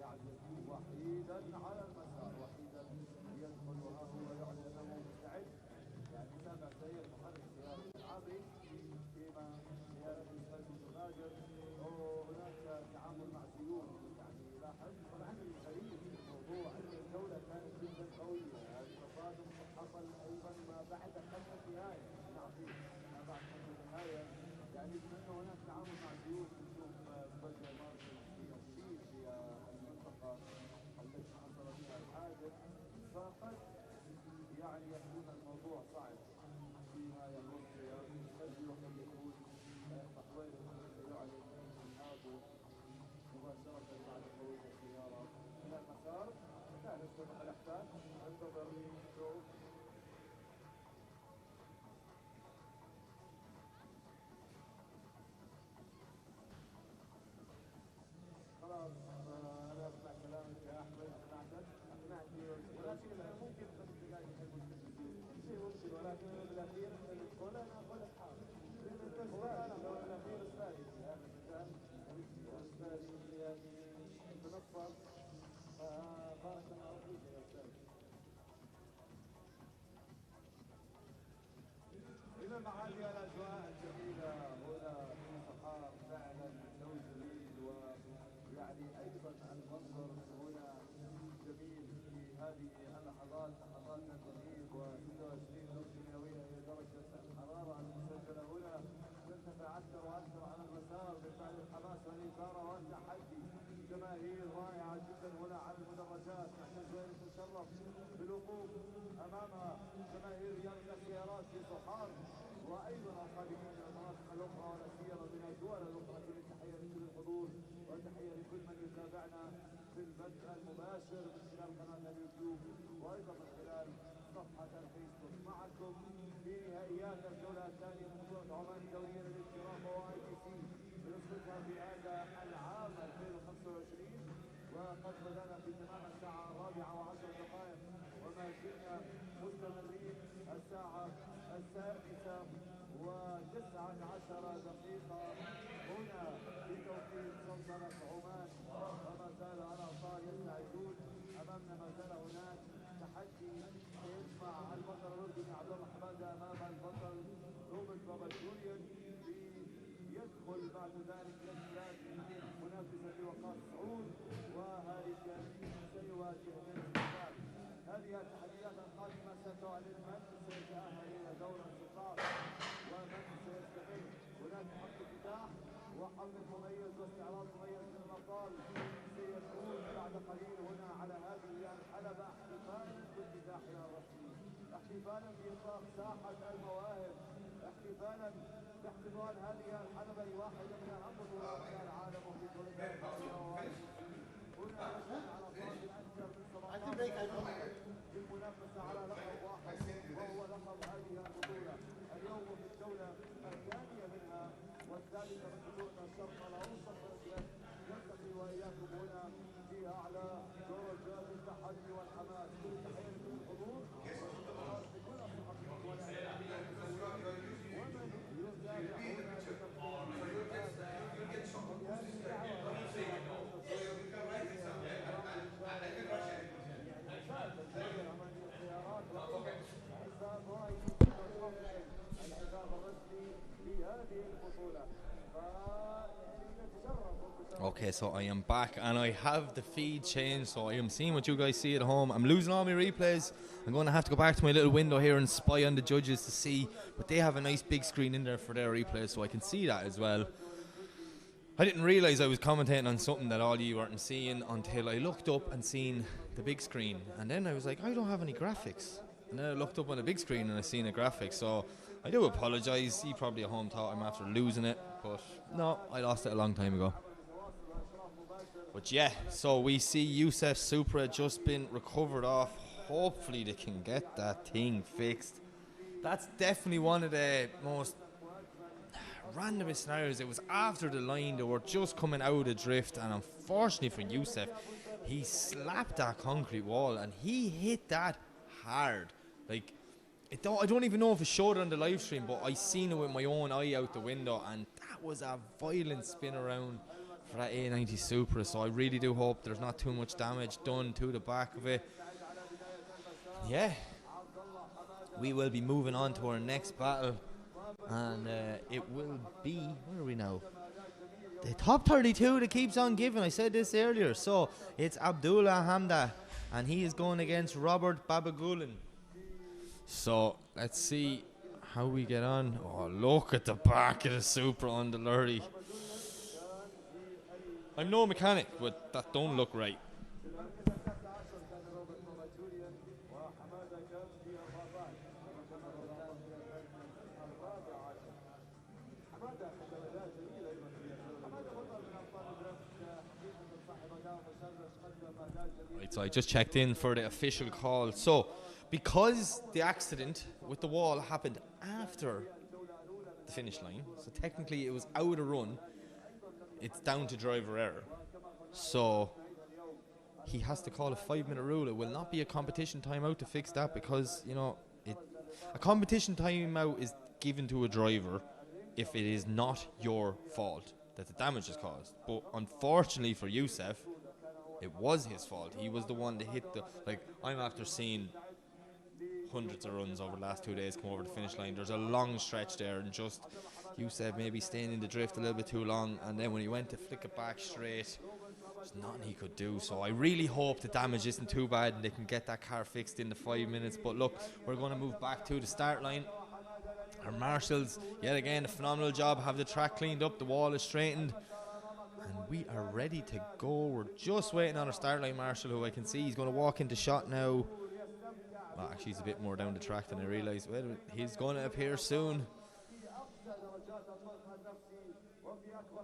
يعزف وحيدا على المسار، وحيدا يدخل وها هو يعلن أنه مستعد. يعني سامع سير محرك سيارة العامري فيما سيارة الفرد تغادر، وهناك تعامل مع سيول. يعني لاحظ طبعا الغريب في الموضوع أن الجولة كانت جدا قوية، التصادم حصل أيضا ما بعد خط النهاية. نعطيه ما بعد خط النهاية، يعني بما أنه هناك تعامل مع سيول، نشوف فجأة مارشل في الشيء في المنطقة التي حصل فيها الحادث، فقد يعني يكون الموضوع صعب فيما يكون سيارة الفرد، وقد يكون تحويل يعلن انهابه مباشرة بعد خروج السيارة إلى المسار. لا نستطيع الأحداث، ننتظر نشوف. خلاص أنا أسمع كلامك يا أحمد، سمعتك أقنعتني، ولكن ممكن 5 دقائق يكون شيء ممكن، ولكن بالأخير أنت تدخل أنا أقول لك حاضر. هو الأخير الثاني في هذا المكان، الثاني يعني تنفض، فبارك الله فيك يا أستاذ. إذا مع هذه الأجواء الجميلة هنا في صحراء فعلا جو جميل، ويعني أيضا المنظر هنا جميل في هذه اللحظات، لحظات التغيير، و26 درجة مئوية هي درجة الحرارة المسجلة هنا، ترتفع أكثر وأكثر على المسار بفعل الحماس والإثارة والتحدي. جماهير رائعة جدا هنا على المدرجات، نحن نتشرف بالوقوف أمامها جماهير رياضة السيارات في صحار، وايضا القادمين من المناطق الاخرى ولا سيما من الدول الاخرى. كل التحيه لكل الحضور وتحيه لكل من يتابعنا في البث المباشر من خلال قناه اليوتيوب وايضا من خلال صفحه الفيسبوك. معكم في نهائيات الجوله الثانيه من بطوله عمان الدوليه للاشتراك OIDC بنسختها في هذا العام 2025، وقد بدأنا في تمام الساعه 4:10 وما زلنا مستمرين الساعه 6:19 هنا في توقيت سلطنة عمان، وما زال الأبطال يستعدون. أمامنا ما زال هناك تحدي يجمع البطل الأردني عبد الله حمادة أمام البطل روبرت بابا جونيور، يدخل بعد ذلك لميلاد منافسا لوقاص سعود، وهارجا سيواجه الاستقلال. هذه التحديات القادمة ستعلن من سيتأهل إلى دور النقاط ومن سيستمر. هناك حق افتتاح وحلق مميز واستعراض مميز للأبطال سيكون بعد قليل هنا على هذه الحلبة، احتفالا بافتتاحها الرسمي، احتفالا بإطلاق ساحة المواهب، احتفالا باحتضان هذه الحلبة لواحدة من أهم بطولات العالم وفي كل ذلك. هنا يشهد على طرف أكثر من 17 للمنافسة على لقب واحد وهو لقب هذه البطولة. اليوم في الجولة الثانية منها والثالثة من بطولة الشرق الأوسط نلتقي وإياكم هنا في أعلى درجات التحدي والحماس. كل تحية لكل الحضور لكل الصحفيين والإعلاميين ومن يتابعون Okay, so I am back and I have the feed changed, so I am seeing what you guys see at home. I'm losing all my replays. I'm going to have to go back to my little window here and spy on the judges to see, but they have a nice big screen in there for their replays, so I can see that as well. I didn't realise I was commentating on something that all you weren't seeing until I looked up and seen the big screen, and then I was like, I don't have any graphics. And then I looked up on the big screen and I seen a graphic, so I do apologise. You probably at home thought I'm after losing it, but no, I lost it a long time ago. But yeah, so we see Youssef Supra just been recovered off. Hopefully they can get that thing fixed. That's definitely one of the most randomest scenarios. It was after the line, they were just coming out of the drift, and unfortunately for Youssef, he slapped that concrete wall and he hit that hard. Like, I don't even know if it showed on the live stream, but I seen it with my own eye out the window, and that was a violent spin around for that A90 Supra. So I really do hope there's not too much damage done to the back of it. Yeah, we will be moving on to our next battle, and it will be, where are we now? The top 32 that keeps on giving. I said this earlier. So it's Abdullah Hamda, and he is going against Robert Babagulin. So let's see how we get on. Oh, look at the back of the Supra on the lorry. I'm no mechanic, but that don't look right. Right, so I just checked in for the official call. So because the accident with the wall happened after the finish line, so technically it was out of run, it's down to driver error. So he has to call a 5-minute rule. It will not be a competition timeout to fix that, because, you know, a competition timeout is given to a driver if it is not your fault that the damage is caused. But unfortunately for Youssef, it was his fault. He was the one that hit the, like, I'm after seeing hundreds of runs over the last 2 days come over the finish line. There's a long stretch there, and just Youssef maybe staying in the drift a little bit too long, and then when he went to flick it back straight, there's nothing he could do. So I really hope the damage isn't too bad and they can get that car fixed in the 5 minutes. But look, we're going to move back to the start line. Our marshals, yet again, a phenomenal job. Have the track cleaned up, the wall is straightened, and we are ready to go. We're just waiting on our start line marshal, who I can see he's going to walk into shot now. Well, actually, he's a bit more down the track than I realised. Well, he's going to appear soon.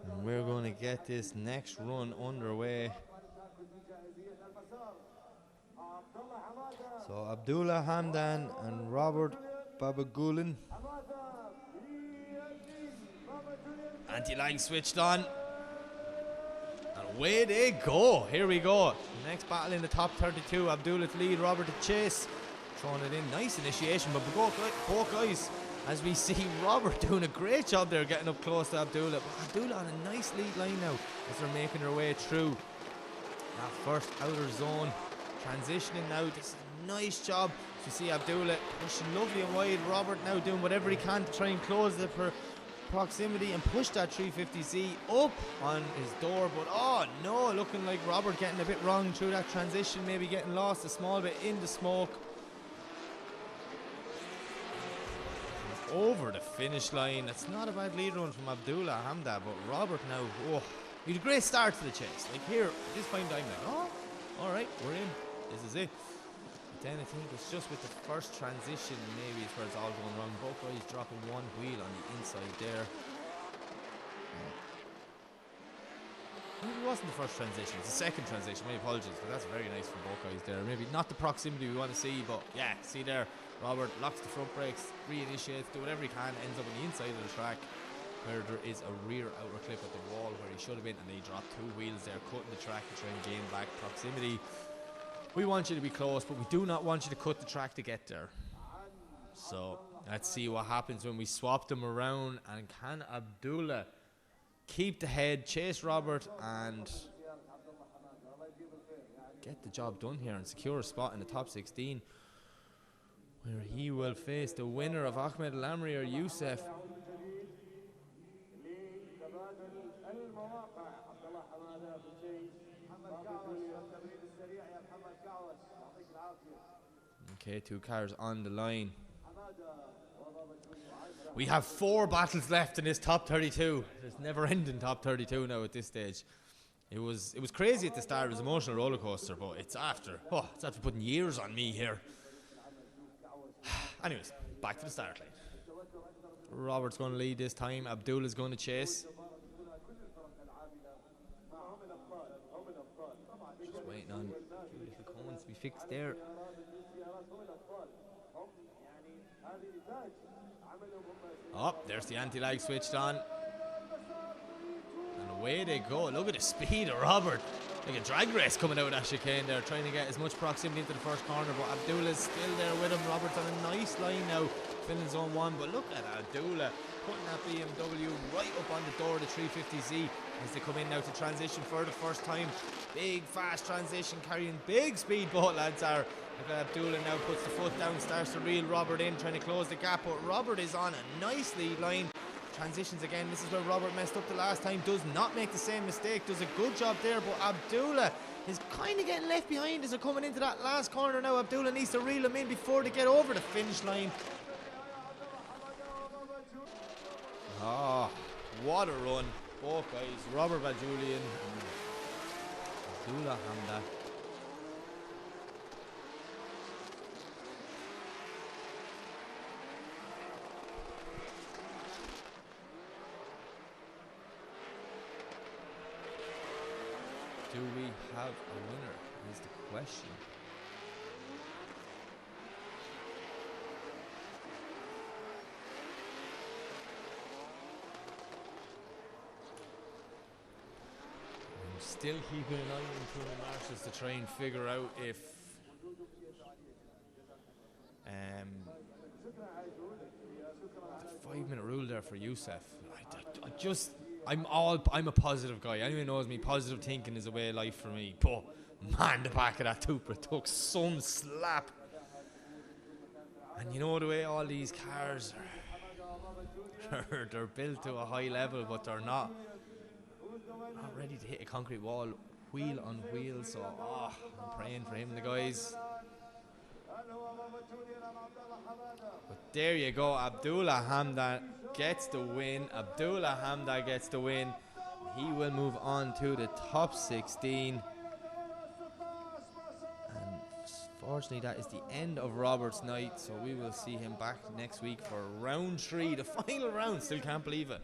And we're going to get this next run underway. So Abdullah Hamdan and Robert Babagulin. Anti-lag switched on. And away they go. Here we go. Next battle in the top 32. Abdullah to lead, Robert to chase. Throwing it in. Nice initiation, but both guys, as we see Robert doing a great job there getting up close to Abdullah. But Abdullah on a nice lead line now as they're making their way through that first outer zone. Transitioning now. This is a nice job. So you see Abdullah pushing lovely and wide. Robert now doing whatever he can to try and close the proximity and push that 350Z up on his door. But oh no, looking like Robert getting a bit wrong through that transition, maybe getting lost a small bit in the smoke. Over the finish line. That's not a bad lead run from Abdullah Hamda, but Robert now, oh, he had a great start to the chase. Like here, at this point I'm like, oh, alright, we're in. This is it. But then I think it's just with the first transition, maybe it's where it's all going wrong. Both guys dropping one wheel on the inside there. Maybe it wasn't the first transition, it's the second transition. My apologies, but that's very nice from both guys there. Maybe not the proximity we want to see, but yeah, see there, Robert locks the front brakes, reinitiates, do whatever he can, ends up on the inside of the track where there is a rear outer clip at the wall where he should have been, and he dropped two wheels there, cutting the track to try and gain back proximity. We want you to be close, but we do not want you to cut the track to get there. So let's see what happens when we swap them around, and can Abdullah keep the head, chase Robert, and get the job done here and secure a spot in the top 16, where he will face the winner of Ahmed Al Amri or Youssef. Okay, two cars on the line. We have 4 battles left in this top 32. There's never ending top 32 now at this stage. It was crazy at the start. It was an emotional roller coaster, but it's after putting years on me here. Anyways, back to the start line. Robert's going to lead this time. Abdullah's going to chase. Just waiting on a few little cones to be fixed there. Oh, there's the anti-lag switched on. And away they go. Look at the speed of Robert. like a drag race coming out of that chicane there, trying to get as much proximity into the first corner, but Abdullah's still there with him. Roberts on a nice line now, filling zone 1, but look at Abdullah putting that BMW right up on the door of the 350Z as they come in now to transition for the first time. Big fast transition, carrying big speed, both lads are. Look at Abdullah now, puts the foot down, starts to reel Robert in, trying to close the gap, but Robert is on a nice lead line. Transitions again, this is where Robert messed up the last time, does not make the same mistake, does a good job there, but Abdullah is kind of getting left behind as they're coming into that last corner now. Abdullah needs to reel him in before they get over the finish line. Ah, what a run. Both guys, Robert Bajulian and Abdullah Hamda. Do we have a winner is the question. I'm still keeping an eye on the marshals to try and figure out if the 5-minute rule there for Youssef. I'm a positive guy. Anyone knows me, positive thinking is a way of life for me. But man, the back of that Tupra took some slap. And you know the way all these cars are they're built to a high level, but they're not ready to hit a concrete wall, wheel on wheel. So I'm praying for him, the guys. But there you go, Abdullah Hamda gets the win. Abdullah Hamda gets the win. He will move on to the top 16. And fortunately, that is the end of Robert's night. So we will see him back next week for round 3, the final round. Still can't believe it.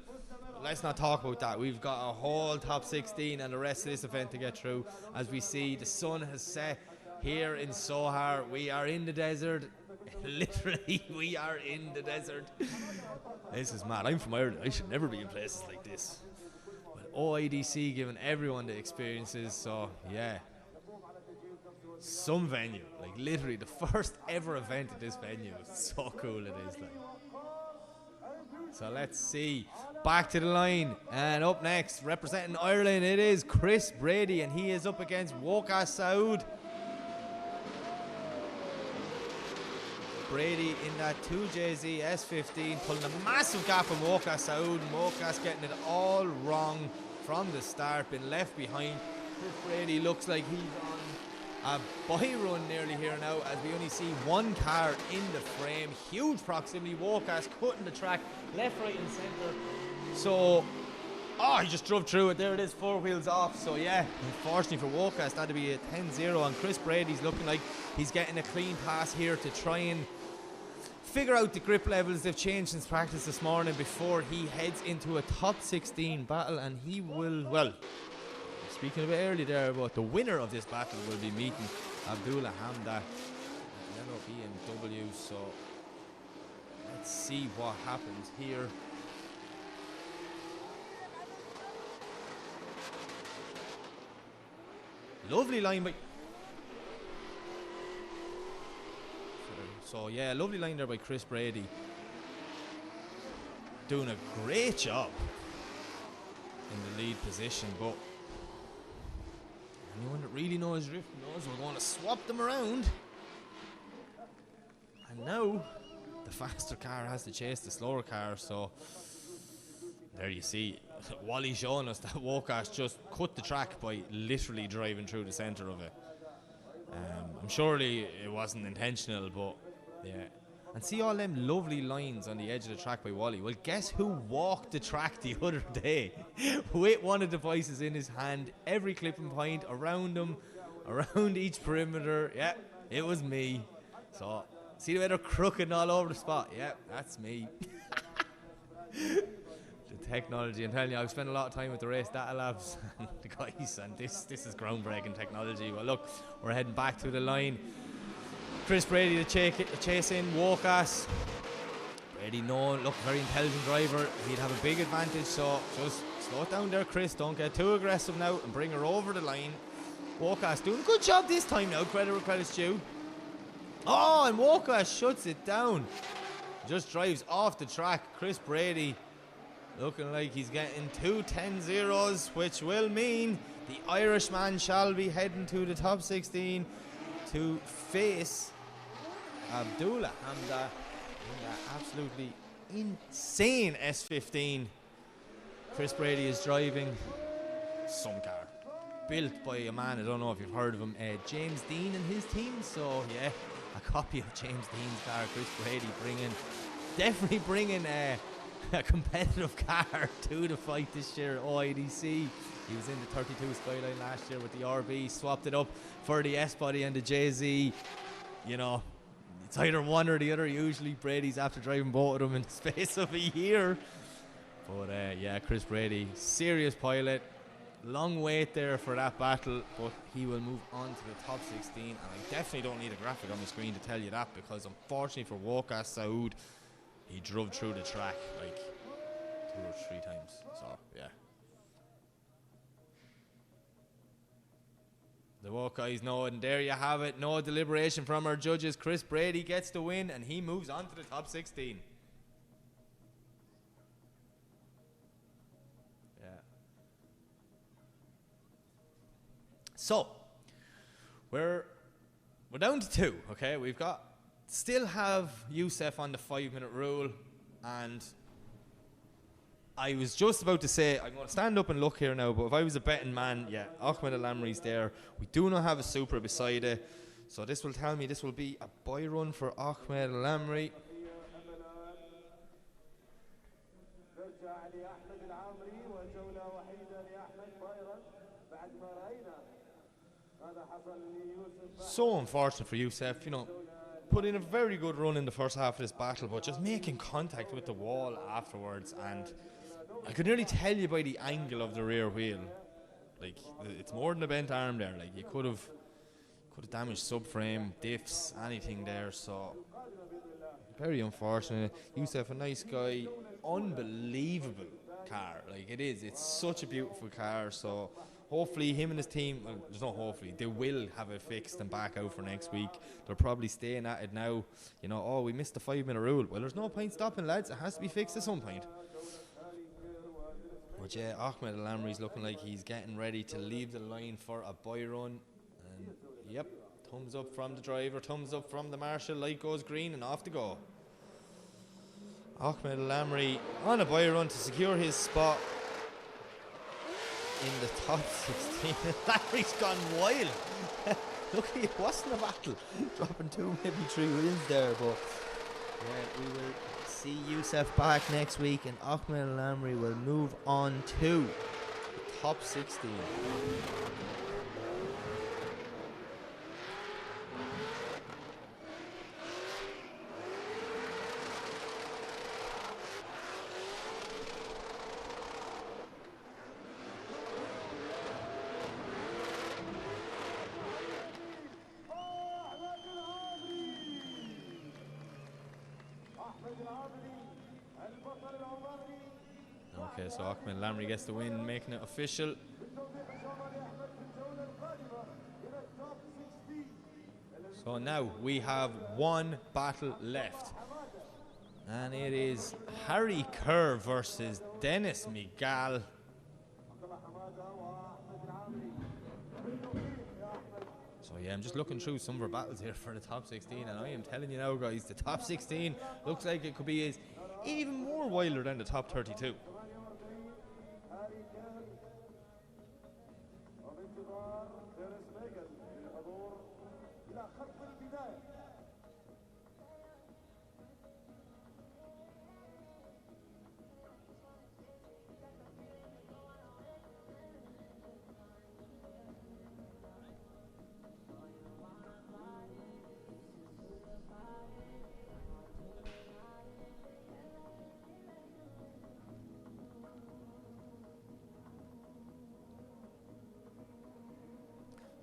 But let's not talk about that. We've got a whole top 16 and the rest of this event to get through. As we see, the sun has set here in Sohar. We are in the desert. Literally, we are in the desert. This is mad. I'm from Ireland. I should never be in places like this. But OIDC giving everyone the experiences. So, yeah. Some venue. Like, literally, the first ever event at this venue. So cool it is. Like. So, let's see. Back to the line. And up next, representing Ireland, it is Chris Brady. And he is up against Waqas Saud. Brady in that 2JZ S15 pulling a massive gap from Waqas Saud. Waqas getting it all wrong from the start, been left behind. Chris Brady looks like he's on a by run nearly here now, as we only see one car in the frame. Huge proximity. Waqas cutting the track left, right and centre. So he just drove through it. There it is, 4 wheels off. So yeah, unfortunately for Waqas, that'd be a 10-0, and Chris Brady's looking like he's getting a clean pass here to try and figure out the grip levels. They've changed since practice this morning before he heads into a top 16 battle, and he will, well, speaking a bit early there, but the winner of this battle will be meeting Abdullah Hamda, yellow BMW. So let's see what happens here. Lovely line by... So yeah, lovely line there by Chris Brady. Doing a great job in the lead position, but anyone that really knows drift knows we're going to swap them around. And now the faster car has to chase the slower car, so there you see Wally showing us that Waqas just cut the track by literally driving through the centre of it. I'm surely it wasn't intentional, but yeah. And see all them lovely lines on the edge of the track by Wally. Well, guess who walked the track the other day with one of the devices in his hand, every clipping point around him, around each perimeter. Yeah, it was me. So see the way they're crooking all over the spot? Yeah, that's me. The technology, I'm telling you, I've spent a lot of time with the Race Data Labs and the guys, and this is groundbreaking technology. Well, look, we're heading back to the line. Chris Brady to chase in Waqas. Brady, look, very intelligent driver. He'd have a big advantage, so just slow it down there, Chris. Don't get too aggressive now and bring her over the line. Walker's doing a good job this time now. Credit where credit's due. Oh, and Walker shuts it down. Just drives off the track. Chris Brady looking like he's getting 2 10-0s, which will mean the Irishman shall be heading to the top 16 to face Abdullah Hamda in that absolutely insane S15. Chris Brady is driving some car built by a man, I don't know if you've heard of him, James Dean and his team. So yeah, a copy of James Dean's car. Chris Brady definitely bringing a competitive car to the fight this year at OIDC. He was in the 32 Skyline last year with the RB, swapped it up for the S-Body and the JZ. You know, it's either one or the other. Usually Brady's after driving both of them in the space of a year. But yeah, Chris Brady, serious pilot. Long wait there for that battle, but he will move on to the top 16. And I definitely don't need a graphic on my screen to tell you that, because unfortunately for Walker Saud, he drove through the track like 2 or 3 times. So yeah. The Walkeyes know it, and there you have it. No deliberation from our judges. Chris Brady gets the win, and he moves on to the top 16. Yeah. So, we're down to 2, okay? We've still have Youssef on the 5-minute rule, and I was just about to say, I'm going to stand up and look here now, but if I was a betting man, yeah, Ahmed Al-Amri's there. We do not have a Supra beside it, so this will tell me this will be a buy run for Ahmed Al-Amri. So unfortunate for Youssef, you know, put in a very good run in the first half of this battle, but just making contact with the wall afterwards, and I could nearly tell you by the angle of the rear wheel, like, it's more than a bent arm there. Like, you could have damaged subframe, diffs, anything there. So very unfortunate. Youssef, a nice guy, unbelievable car. Like, it's such a beautiful car. So hopefully him and his team, well, there's no hopefully, they will have it fixed and back out for next week. They're probably staying at it now. You know, oh, we missed the 5-minute rule. Well, there's no point stopping, lads. It has to be fixed at some point. But yeah, Ahmed Al-Amri's looking like he's getting ready to leave the line for a buy run. And yep, thumbs up from the driver, thumbs up from the marshal, light goes green and off to go. Ahmed Al-Amri on a buy run to secure his spot in the top 16. Larry's gone wild. Look, it wasn't a battle. Dropping 2, maybe 3 wins there, but yeah, we will see Youssef back next week, and Ahmed Al-Amri will move on to the top 16. Okay, so Ahmed Al-Amri gets the win, making it official. So now we have 1 battle left, and it is Harry Kerr versus Dennis Miguel. So yeah, I'm just looking through some of our battles here for the top 16, and I am telling you now, guys, the top 16 looks like it could be even more wilder than the top 32.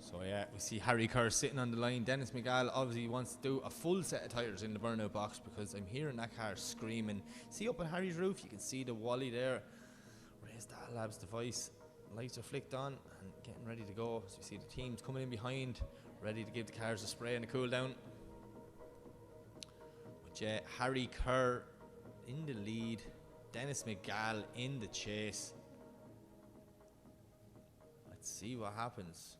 So yeah, we see Harry Kerr sitting on the line. Dennis Miguel obviously wants to do a full set of tyres in the burnout box, because I'm hearing that car screaming. See up on Harry's roof, you can see the Wally there. Raise that lab's device. lights are flicked on and getting ready to go. As we see the teams coming in behind, ready to give the cars a spray and a cool down. But Harry Kerr in the lead, Dennis McGall in the chase. Let's see what happens.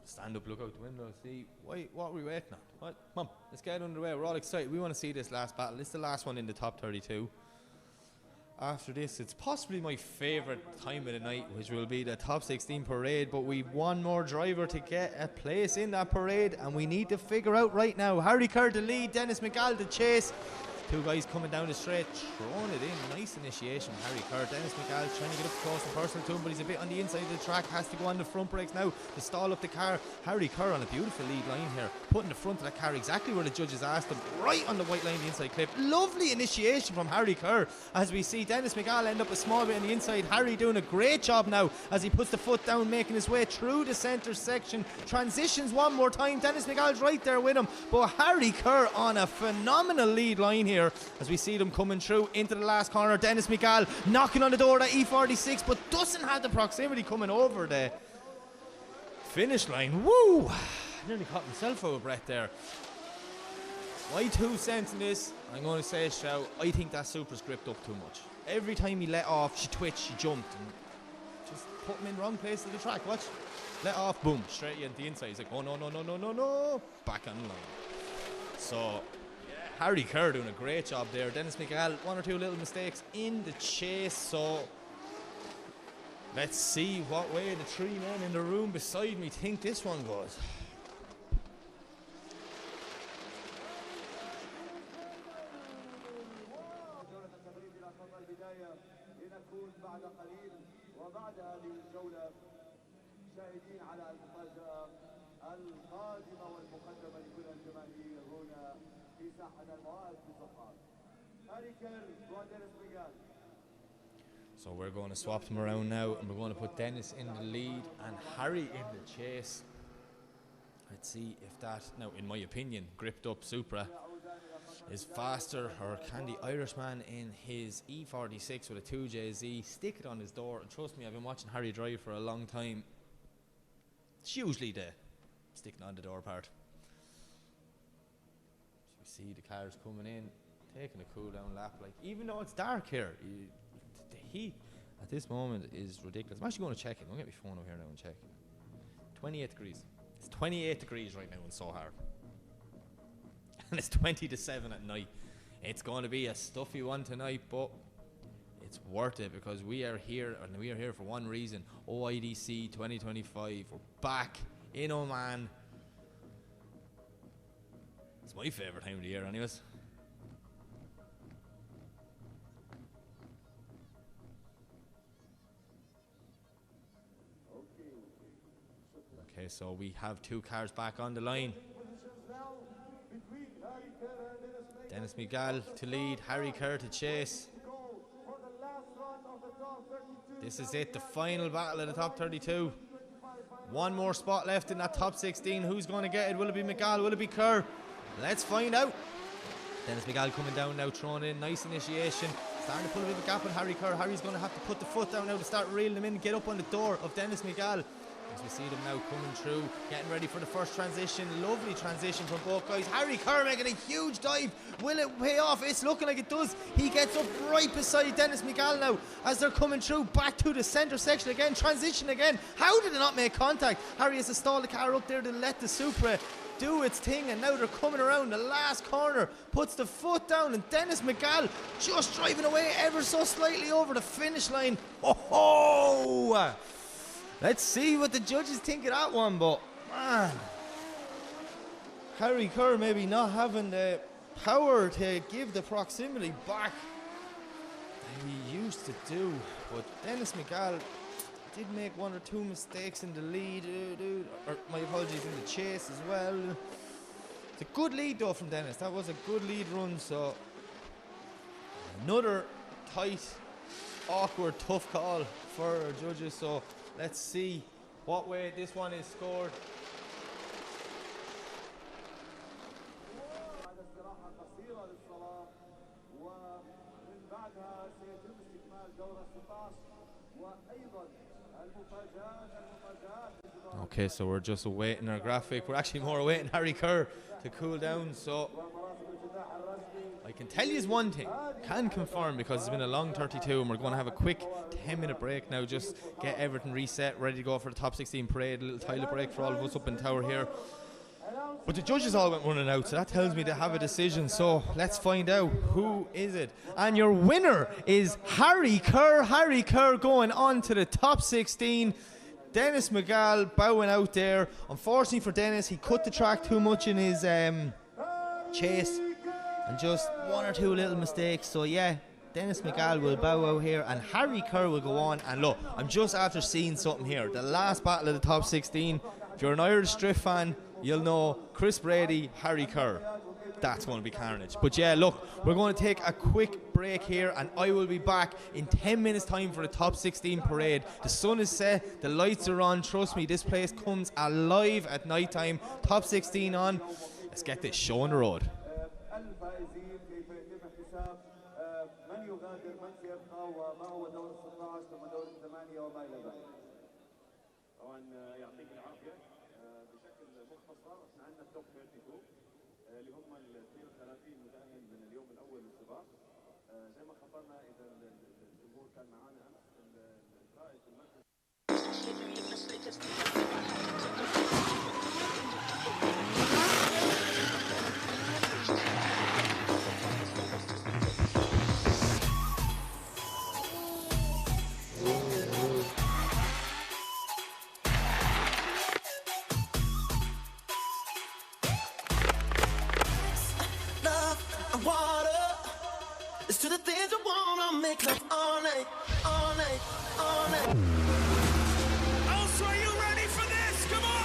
Stand up, look out the window, see. Wait, what are we waiting on? What? Come on, let's get underway. We're all excited. We want to see this last battle. This is the last one in the top 32. After this, it's possibly my favourite time of the night, which will be the top 16 parade. But we've one more driver to get a place in that parade, and we need to figure out right now. Harry Kerr to lead, Dennis McGall to chase. Two guys coming down the straight, throwing it in. Nice initiation from Harry Kerr. Dennis McGall trying to get up close and personal to him, but he's a bit on the inside of the track. Has to go on the front brakes now to stall up the car. Harry Kerr on a beautiful lead line here, putting the front of that car exactly where the judges asked him, right on the white line, the inside clip. Lovely initiation from Harry Kerr. As we see Dennis McGall end up a small bit on the inside. Harry doing a great job now as he puts the foot down, making his way through the centre section. Transitions one more time. Dennis McGall's right there with him, but Harry Kerr on a phenomenal lead line here as we see them coming through into the last corner. Dennis McGall knocking on the door of that E46, but doesn't have the proximity coming over the finish line. Woo! Nearly caught myself out of breath there. My 2 cents in this, I'm going to say it shout, I think that Supra's gripped up too much. Every time he let off, she twitched, she jumped, and just put him in the wrong place of the track. Watch. Let off, boom, straight into the inside. He's like, oh no, no, no, no, no, no. Back on the line. So Harry Kerr doing a great job there. Dennis McGall, 1 or 2 little mistakes in the chase. So let's see what way the 3 men in the room beside me think this one goes. وبعد هذه الجولة شاهدين على المفاجأة القادمة والمقدمة لكل الجماهير هنا في ساحة المواقف في صفار. هاري كير ودينيس ميغال. So we're going to swap them around now, and we're going to put Dennis in the lead and Harry in the chase. Let's see if that, now in my opinion, gripped up Supra is faster, or can the Irishman in his E46 with a 2JZ stick it on his door. And trust me, I've been watching Harry drive for a long time. It's usually the sticking on the door part. So we see the cars coming in, taking a cool down lap. Like, even though it's dark here, the heat at this moment is ridiculous. I'm actually going to check it. I'll get my phone over here now and check. 28 degrees. It's 28 degrees right now in Sohar. And it's 20 to 7 at night. It's going to be a stuffy one tonight, but it's worth it because we are here, and we are here for one reason. OIDC 2025. We're back in Oman. It's my favourite time of the year anyways. Okay, so we have 2 cars back on the line. Dennis McGall to lead, Harry Kerr to chase. This is it, the final battle of the top 32. One more spot left in that top 16. Who's going to get it? Will it be McGall? Will it be Kerr? Let's find out. Dennis McGall coming down now, throwing in, nice initiation. Starting to pull a bit of a gap on Harry Kerr. Harry's going to have to put the foot down now to start reeling him in and get up on the door of Dennis McGall. As we see them now coming through, getting ready for the first transition. Lovely transition from both guys. Harry Kerr making a huge dive. Will it pay off? It's looking like it does. He gets up right beside Dennis McGall now as they're coming through back to the centre section again. Transition again. How did it not make contact? Harry has to stall the car up there to let the Supra do its thing, and now they're coming around the last corner, puts the foot down, and Dennis McGall just driving away ever so slightly over the finish line. Oh! Let's see what the judges think of that one, but man, Harry Kerr maybe not having the power to give the proximity back that he used to do. But Dennis McGall, did make one or two mistakes in the lead, or my apologies, in the chase as well. It's a good lead though from Dennis. That was a good lead run. So another tight, awkward, tough call for our judges. So let's see what way this one is scored. بعد استراحة قصيرة للصلاة ومن بعدها سيتم استكمال دورة 16 وأيضا المفاجآت Okay, so we're just awaiting our graphic. We're actually more awaiting Harry Kerr to cool down. So I can tell you one thing, can confirm, because it's been a long 32 and we're going to have a quick 10-minute break now, just get everything reset, ready to go for the top 16 parade, a little toilet break for all of us up in the tower here. But the judges all went running out, so that tells me they have a decision. So let's find out who is it. And your winner is Harry Kerr. Harry Kerr going on to the top 16. Dennis McGall bowing out there. Unfortunately for Dennis, he cut the track too much in his chase, and just one or two little mistakes. So yeah, Dennis McGall will bow out here and Harry Kerr will go on. And look, I'm just after seeing something here. The last battle of the top 16. If you're an Irish Drift fan, you'll know Chris Brady, Harry Kerr. That's going to be carnage. But yeah, look, we're going to take a quick break here and I will be back in 10 minutes time for the top 16 parade. The sun is set, the lights are on. Trust me, this place comes alive at night time. Top 16 on. Let's get this show on the road. الفائزين كيف يتم احتساب من يغادر من سيبقى وما هو دور 16 ثم دور 8 وما الى ذلك. طبعا يعطيك العافيه بشكل مختصر احنا عندنا التوب 32 اللي هم ال 32 متاهل من اليوم الاول للسباق. زي ما خبرنا اذا الجمهور كان معنا امس القائد في المركز. It's to the things I wanna make love all night, all night, all night. Oh, so are you ready for this? Come on!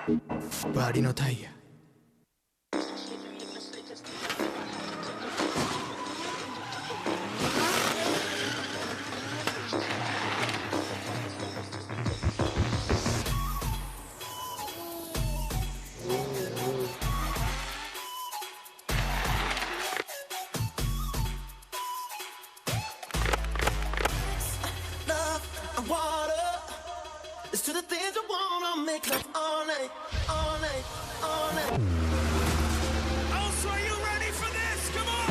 Body no tire. Love and water. It's to the things I wanna make love all night, all night, all night. Oh, so are you ready for this? Come on!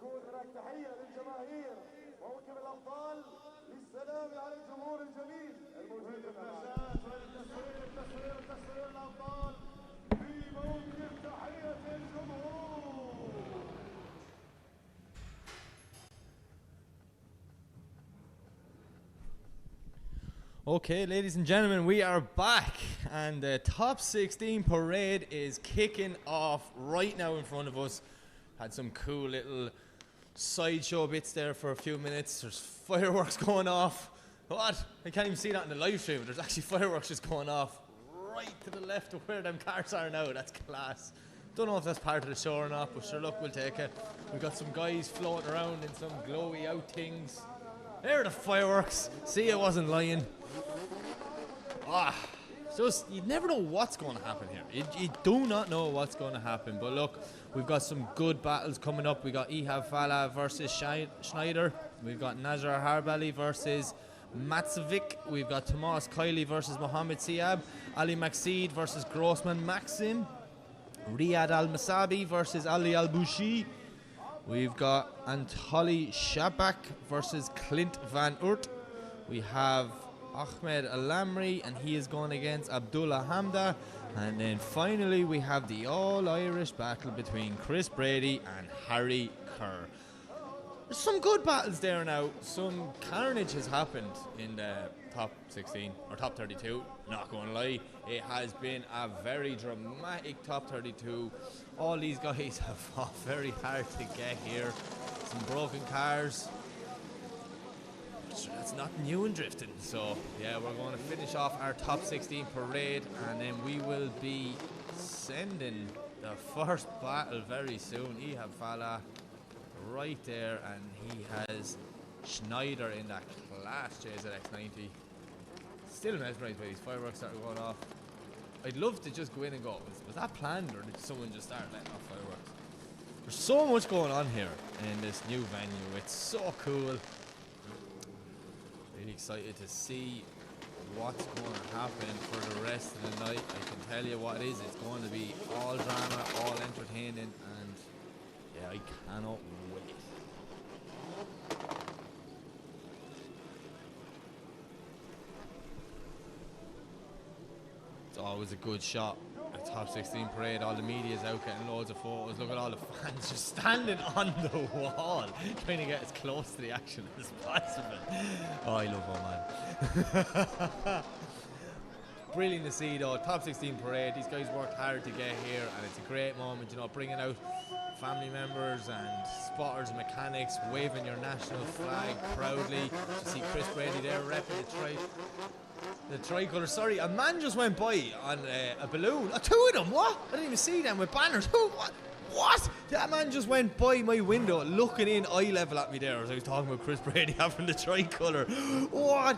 يكون هناك تحية للجماهير وموكب الأبطال للسلام على الجمهور الجميل الموجود معنا. تصوير الأبطال في موكب تحية الجمهور. Okay, ladies and gentlemen, we are back, and the top 16 parade is kicking off right now in front of us. Had some cool little sideshow bits there for a few minutes. There's fireworks going off. What? I can't even see that in the live stream. There's actually fireworks just going off right to the left of where them cars are now. That's class. Don't know if that's part of the show or not, but sure, look, we'll take it. We've got some guys floating around in some glowy out things. There are the fireworks. See, I wasn't lying. Just, you never know what's going to happen here. You do not know what's going to happen. But look, we've got some good battles coming up. We got Ihab Fala versus Schneider. We've got Nazar Harbali versus Matsovic. We've got Tomas Kiley versus Mohamed Siab. Ali Makseed versus Grossman Maxim. Riyad Al-Masabi versus Ali Al-Bushi. We've got Anatoly Shabak versus Clint Van Oort. We have Ahmed Alamri, and he is going against Abdullah Hamda. And then finally we have the all-Irish battle between Chris Brady and Harry Kerr. There's some good battles there now. Some carnage has happened in the top 16 or top 32. Not going to lie, it has been a very dramatic top 32. All these guys have fought very hard to get here. Some broken cars. That's not new in drifting. So yeah, we're going to finish off our top 16 parade, and then we will be sending the first battle very soon. Ihab Fala right there, and he has Schneider in that class JZX90. Still mesmerised by these fireworks that are going off. I'd love to just go in and go, was that planned, or did someone just start letting off fireworks? There's so much going on here in this new venue. It's so cool. Really excited to see what's going to happen for the rest of the night. I can tell you what it is. It's going to be all drama, all entertaining, and yeah, I cannot wait. It's always a good shot. A top 16 parade, all the media's out getting loads of photos. Look at all the fans just standing on the wall trying to get as close to the action as possible. Oh, I love Oman. Brilliant to see though, top 16 parade. These guys worked hard to get here, and it's a great moment, you know, bringing out family members and spotters and mechanics, waving your national flag proudly. To see Chris Brady there repping the tricolour. Sorry, a man just went by on a balloon. Two of them, what? I didn't even see them with banners. Who? What? That man just went by my window looking in eye level at me there as I was talking about Chris Brady having the tricolour. What?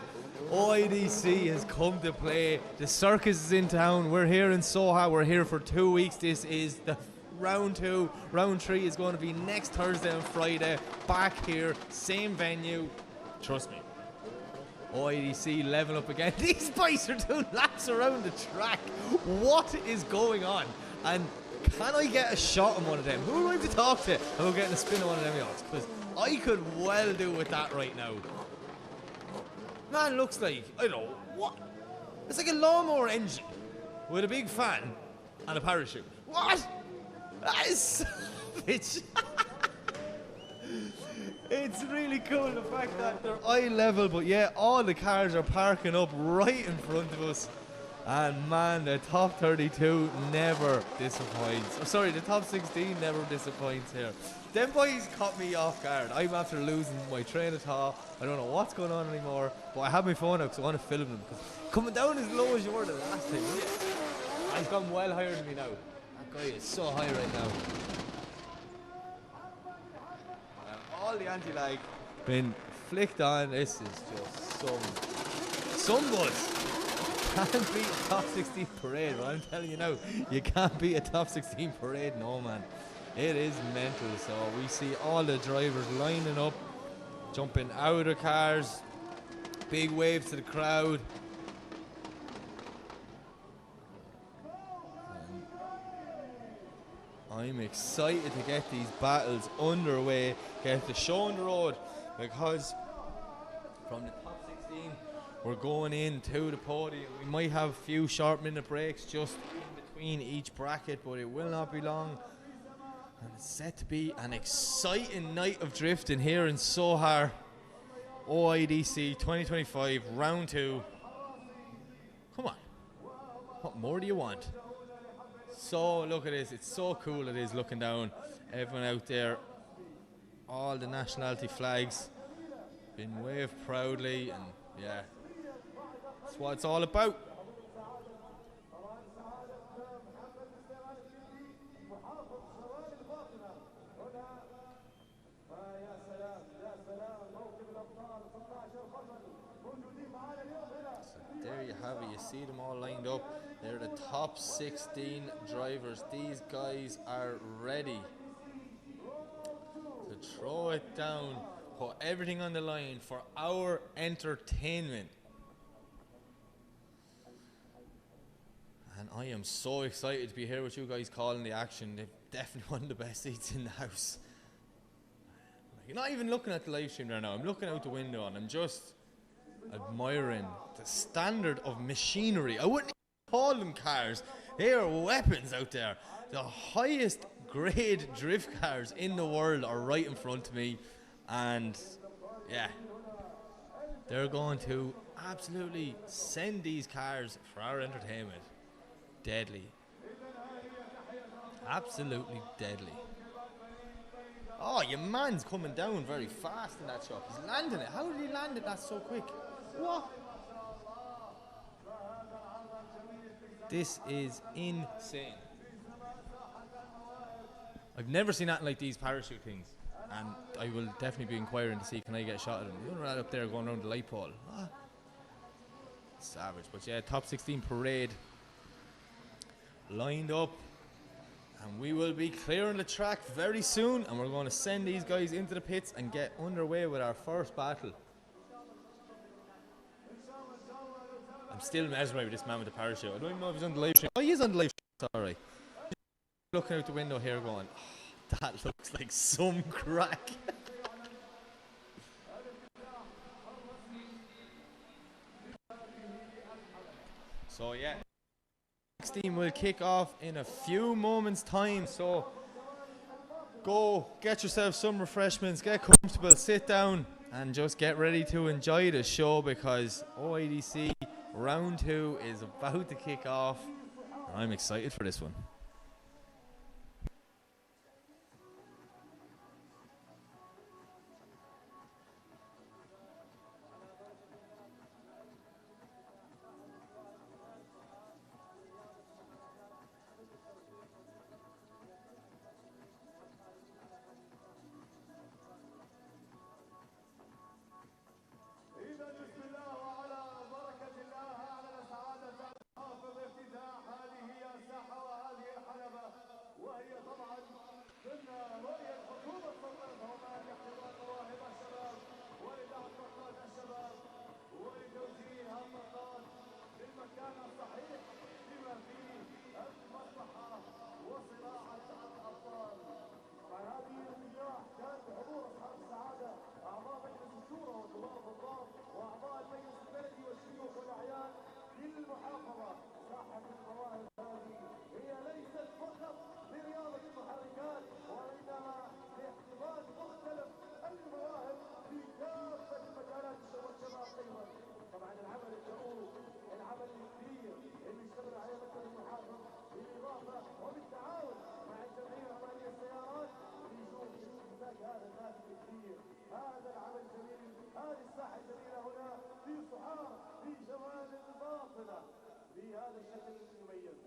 IDC has come to play. The circus is in town. We're here in Soha. We're here for 2 weeks. This is the round 2. Round 3 is going to be next Thursday and Friday. Back here, same venue. Trust me. IDC level up again. These boys are doing laps around the track. What is going on? And can I get a shot on one of them? Who do I have to talk to about getting a spin on one of them yachts? Because I could well do with that right now. Man looks like, I don't know, what? It's like a lawnmower engine with a big fan and a parachute. What? That is savage. It's really cool, the fact that they're eye level, but yeah, all the cars are parking up right in front of us. And man, the top 32 never disappoints. Oh, sorry, the top 16 never disappoints here. Them boys caught me off guard. I'm after losing my train of thought. I don't know what's going on anymore, but I have my phone out because I want to film them. Because coming down as low as you were the last time, yeah. He's gone well higher than me now. That guy is so high right now. All the anti-lag been flicked on. This is just some buzz. Can't beat a top 16 parade, but I'm telling you now, you can't beat a top 16 parade, no man. It is mental. So we see all the drivers lining up, jumping out of cars, big waves to the crowd. I'm excited to get these battles underway, get the show on the road, because from the top 16 we're going into the podium. We might have a few short minute breaks just in between each bracket, but it will not be long. And it's set to be an exciting night of drifting here in Sohar, OIDC 2025, round 2. Come on, what more do you want? So look at this, it's so cool it is looking down. Everyone out there, all the nationality flags being waved proudly, and yeah, that's what it's all about. So there you have it, you see them all lined up. They're the top 16 drivers. These guys are ready to throw it down, put everything on the line for our entertainment. And I am so excited to be here with you guys calling the action. They've definitely one of the best seats in the house. You're not even looking at the live stream there now. I'm looking out the window and I'm just admiring the standard of machinery. I wouldn't call them cars. They are weapons out there. The highest grade drift cars in the world are right in front of me. And yeah, they're going to absolutely send these cars for our entertainment. Deadly. Absolutely deadly. Oh, your man's coming down very fast in that shot. He's landing it. How did he land it that so quick? What? This is insane. I've never seen anything like these parachute things. And I will definitely be inquiring to see can I get a shot at him. You're right up there going around the light pole. Ah. Savage. But yeah, top 16 parade lined up, and we will be clearing the track very soon, and we're going to send these guys into the pits and get underway with our first battle. I'm still mesmerized with this man with the parachute. I don't even know if he's on the live stream. Oh, he is on the live stream. Sorry. Looking out the window here going, oh, that looks like some crack. So yeah, 16 will kick off in a few moments time, so go get yourself some refreshments, get comfortable, sit down and just get ready to enjoy the show, because OIDC round 2 is about to kick off and I'm excited for this one.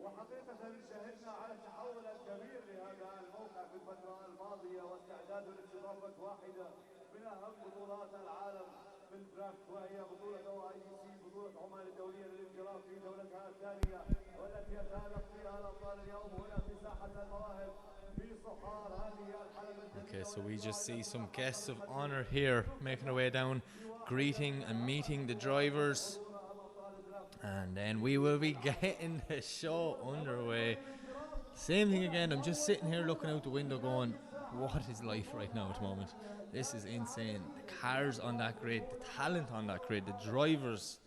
وحقيقة شهدنا على تحول كبير لهذا الموقع في الفترة الماضية واستعداده لاستضافة واحدة من أهم بطولات العالم في الدرافت، وهي بطولة OIDC، بطولة عمان الدولية للانجراف في دولتها الثانية، والتي يتألق فيها الأبطال اليوم هنا في ساحة المواهب في صحار هذه الحلبة. Okay, so we just see some guests of honor here making their way down, greeting and meeting the drivers. And then we will be getting the show underway. Same thing again. I'm just sitting here looking out the window going, what is life right now at the moment? This is insane. The cars on that grid, the talent on that grid, the drivers.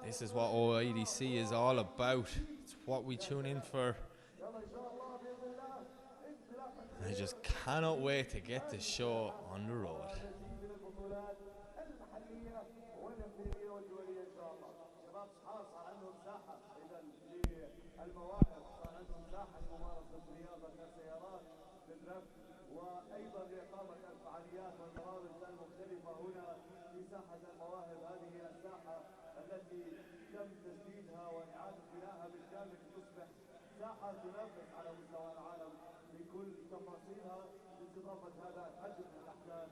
This is what OIDC is all about. It's what we tune in for. I just cannot wait to get the show on the road. وايضا لاقامه الفعاليات والبرامج المختلفه هنا في ساحه المواهب. هذه الساحه التي تم تجديدها واعاده بنائها بالكامل لتصبح ساحه تنافس على مستوى العالم بكل تفاصيلها لاستضافه هذا الحجم من الاحداث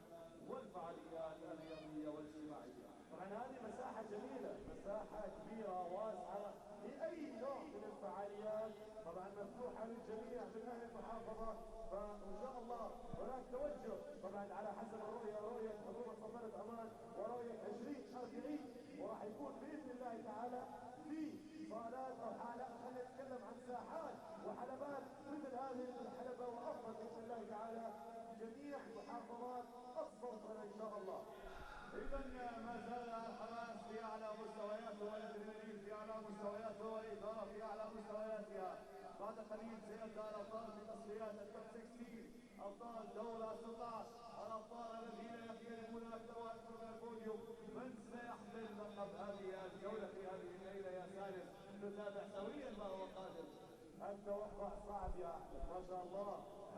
والفعاليات الرياضيه والاجتماعيه. طبعا هذه مساحه جميله، مساحه كبيره واسعه لاي نوع من الفعاليات، طبعا مفتوحه للجميع من اهل المحافظه. فان شاء الله هناك توجه طبعا على حسب رؤيه حكومه سلطنه عمان ورؤيه 2040، وراح يكون باذن الله تعالى في صالات او حالات، خلينا نتكلم عن ساحات وحلبات مثل هذه الحلبه وافضل باذن الله تعالى في جميع محافظات السلطنه ان شاء الله. اذا ما زال الحماس في اعلى مستوياته والادرينالين في اعلى مستوياته والاثاره في اعلى مستوياتها. بعد قليل سيبدا الابطال في تصفيات التوب 16، ابطال دورة 16، الابطال الذين يختلفون اكثر واكثر من البوديوم. من سيحمل لقب هذه الجوله في هذه الليله يا سالم؟ نتابع سويا ما هو قادم. التوقع صعب يا احمد، ما شاء الله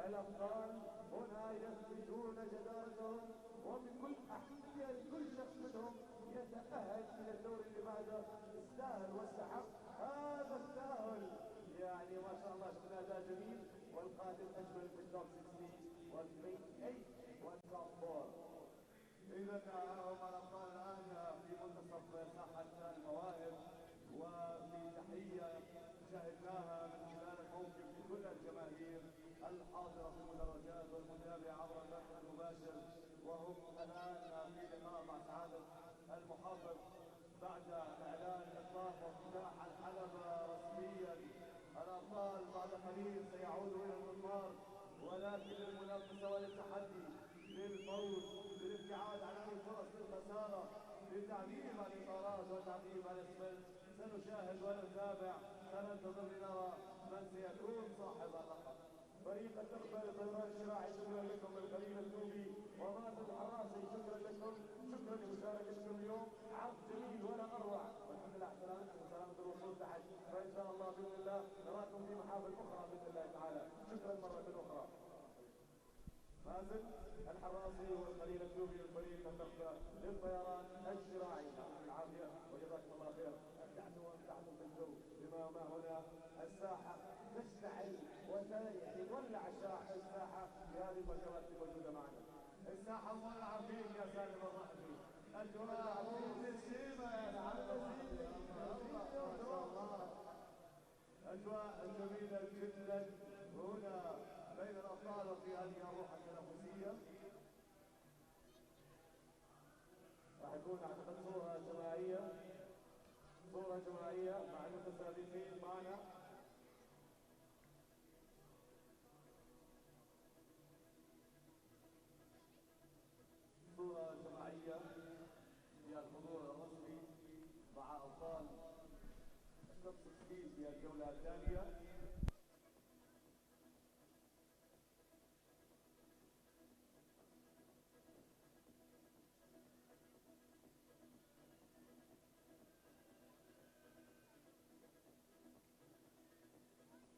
الابطال هنا يثبتون جدارتهم، ومن كل احيان كل شخص منهم يتاهل الى الدور اللي بعده. يستاهل واستحق هذا التاهل، يعني ما شاء الله شفنا اداء جميل، والقادم اجمل في التوب 16 والتوب 8 والتوب 4. اذا هم الابطال الان في منتصف ساحه المواهب، وفي تحيه شاهدناها من خلال الموقف لكل الجماهير الحاضره في المدرجات والمتابعه عبر البث المباشر، وهم الان في لقاء مع سعاده المحافظ بعد اعلان اطلاق وافتتاح الحلبه رسميا. الابطال بعد قليل سيعودوا الى المضمار، ولكن للمنافسه وللتحدي، للفوز، للابتعاد عن اي فرص للخساره، لتعذيب الاطارات وتعذيب الاسفلت. سنشاهد ونتابع، سننتظر لنرى من سيكون صاحب اللقب. فريق التربه لطيران الشراعي شكرا لكم، الخليل النوبي ومازن الحراسي شكرا لكم، شكرا لمشاركتكم اليوم. عرض جميل ولا اروع، والحمد لله على سلامه الوصول تحت، فان شاء الله باذن الله نراكم في محافل اخرى باذن الله تعالى. شكرا مره اخرى. مازن الحراسي والخليل النوبي والفريق التربه للطيران الشراعي، يعطيكم العافيه وجزاكم الله خير. ابدعتم وابدعتم في الجو بما ما هنا الساحه تشتعل يعني تولع الساحه بهذه الوجبات الموجوده معنا. الساحه مولعه فيك يا سالم الرحبي، اجواء نسيمه يا سالم، ما شاء الله اجواء جميله جدا هنا بين الابطال وفي هذه الروح التنافسيه. راح يكون اعتقد صوره جماعيه مع المتسابقين معنا. صورة جماعية فيها الحضور الرسمي مع أبطال التوب 16 في الجولة الثانية.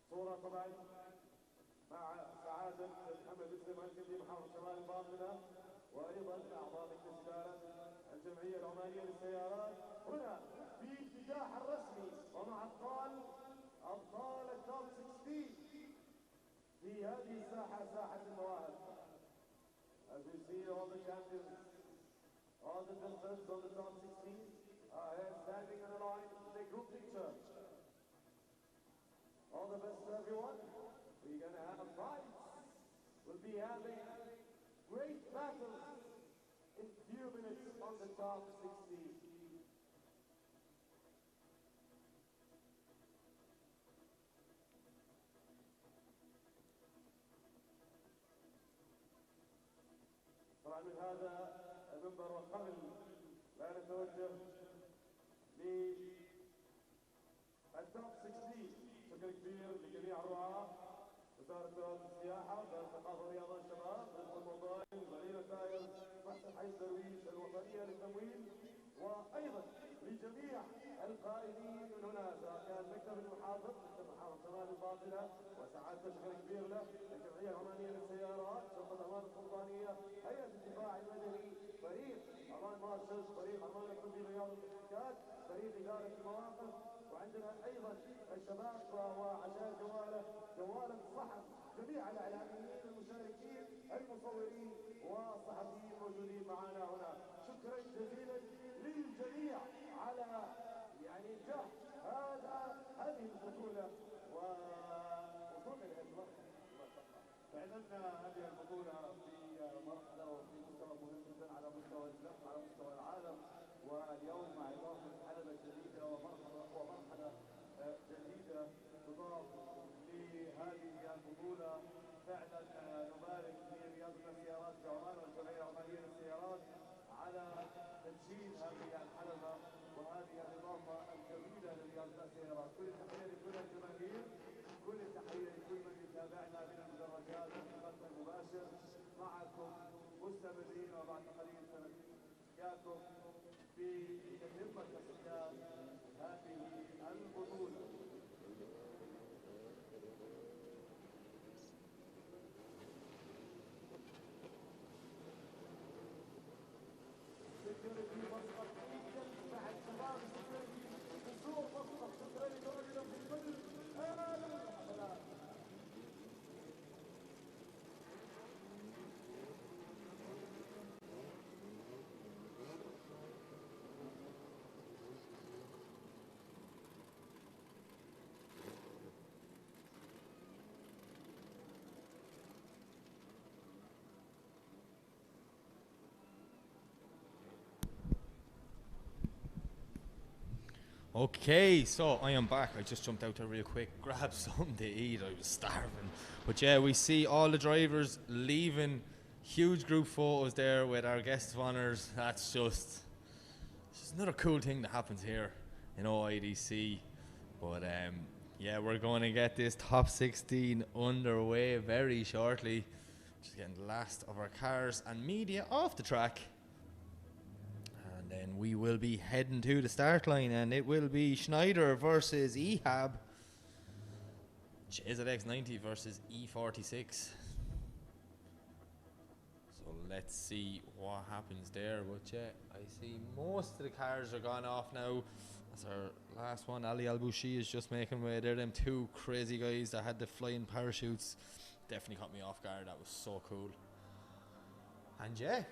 صورة طبعا مع سعادة محمد مسلم الكندي محافظ شمال الباطنة، وايضا اعضاء مجلس اداره الجمعيه العمانيه للسيارات هنا في افتتاح الرسمي ومع ابطال التوب 16 في هذه الساحه، ساحه المواهب. As we see all the champions, all the contestants on the top 16 are here standing in a line to take group picture. All the best to everyone. We're going to have fights. We'll be having great battles in few minutes on the top 16. هذا المنبر، وقبل لا نتوجه للتوب 16، شكر كبير لجميع الرعاة، وزارة التراث والسياحة، وزارة الثقافة والرياضة والشباب، رزق الموبايل، مدينة تاير، محسن حي درويش، الوطنية للتمويل، وأيضا لجميع القائمين من هنا، سواء كان مكتب المحافظ شمال الباطنة، وسعادة شكر كبير له، الجمعية العمانية للسيارات، شرطة أمان السلطانية، هيئة الدفاع المدني، فريق أمان مارشلز، فريق أمان التنظيم رياض المحركات، فريق إدارة المواقف، وعندنا أيضا الشباب وعشائر جوالة الصحف، جميع الإعلاميين المشاركين المصورين والصحفيين موجودين معنا هنا. شكرا جزيلا للجميع على يعني انجاح هذه البطولة ووصولنا إلى المرحلة. فعلا هذه البطولة في مرحلة وفي مستوى مهم جدا على مستوى الزمن، على مستوى العالم، واليوم مع إضافة حلبة جديدة ومرحلة جديدة تضاف لهذه البطولة. فعلا نبارك لرياضة السيارات في عمان والجمعية العمانية للسيارات على تنشيد هذه الحلبة وهذه الإضافة الجميلة لرياضة السيارات. كل التحية لكل الجماهير، كل التحية لكل من يتابعنا من المدرجات والبث المباشر. معكم مستمرين وبعد قليل سنلقاكم في تتمة اختتام هذه البطولة. Okay, so I am back. I just jumped out there real quick, grabbed something to eat. I was starving. But yeah, we see all the drivers leaving. Huge group photos there with our guests of honours. That's just another cool thing that happens here in OIDC. But yeah, we're going to get this top 16 underway very shortly. Just getting the last of our cars and media off the track. And then we will be heading to the start line, and it will be Schneider versus Ehab. JZX90 versus E46. So let's see what happens there. But yeah, I see most of the cars are gone off now. That's our last one. Ali Al-Boushi is just making way there. Them two crazy guys that had the flying parachutes definitely caught me off guard. That was so cool. And yeah,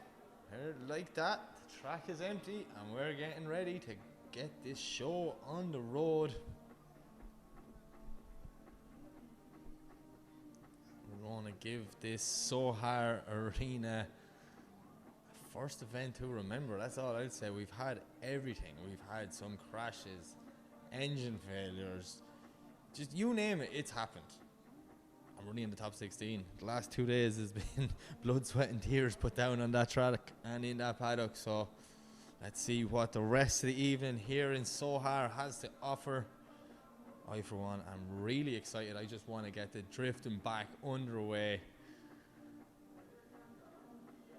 like that, the track is empty and we're getting ready to get this show on the road. We're going to give this Sohar Arena a first event to remember. That's all I'd say. We've had everything. We've had some crashes, engine failures, just you name it, it's happened. I'm running in the top 16. The last 2 days has been blood, sweat and tears put down on that track and in that paddock. So let's see what the rest of the evening here in Sohar has to offer. I, for one, am really excited. I just want to get the drifting back underway.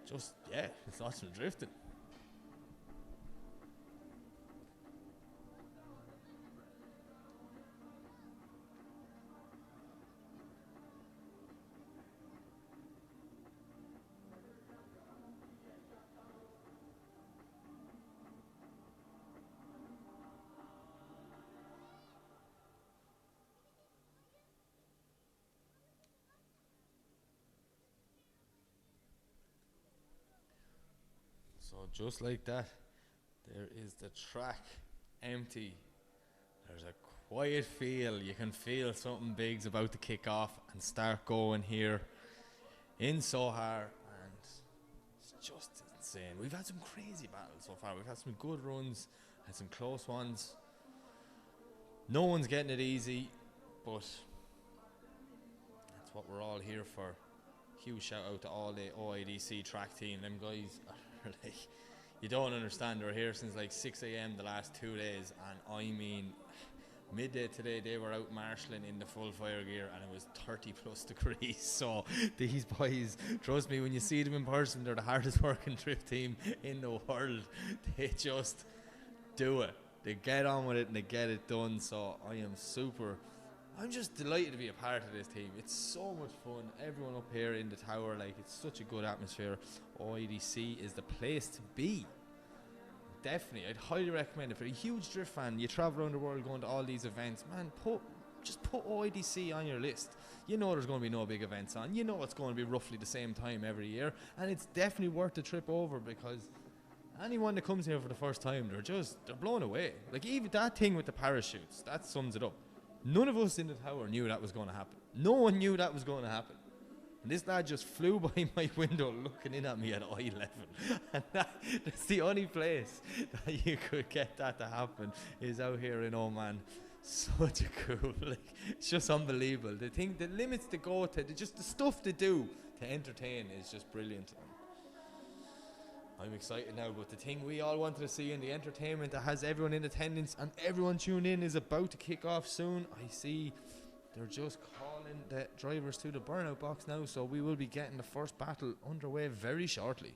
Just, yeah, it's lots of drifting. So just like that, there is the track empty. There's a quiet feel. You can feel something big's about to kick off and start going here in Sohar, and it's just insane. We've had some crazy battles so far. We've had some good runs and some close ones. No one's getting it easy, but that's what we're all here for. huge shout out to all the OIDC track team. Them guys are like, you don't understand. They're here since like 6 a.m. the last 2 days, and I mean, midday today they were out marshalling in the full fire gear, and it was 30 plus degrees. So these boys, trust me, when you see them in person, they're the hardest working drift team in the world. They just do it. They get on with it and they get it done. So I'm just delighted to be a part of this team. It's so much fun. Everyone up here in the tower, like, it's such a good atmosphere. OIDC is the place to be. Definitely, I'd highly recommend it. For a huge drift fan, you travel around the world going to all these events, man, just put OIDC on your list. You know there's going to be no big events on. You know it's going to be roughly the same time every year, and it's definitely worth the trip over, because anyone that comes here for the first time, they're blown away. Like, even that thing with the parachutes, that sums it up. None of us in the tower knew that was going to happen. No one knew that was going to happen. And this lad just flew by my window looking in at me at eye level. And that's the only place that you could get that to happen, is out here in Oman. Such a cool, like, it's just unbelievable. The limits they go to, just the stuff they do to entertain is just brilliant. I'm excited now, but the thing we all wanted to see in the entertainment that has everyone in attendance and everyone tune in is about to kick off soon. I see they're just calling the drivers to the burnout box now, so we will be getting the first battle underway very shortly.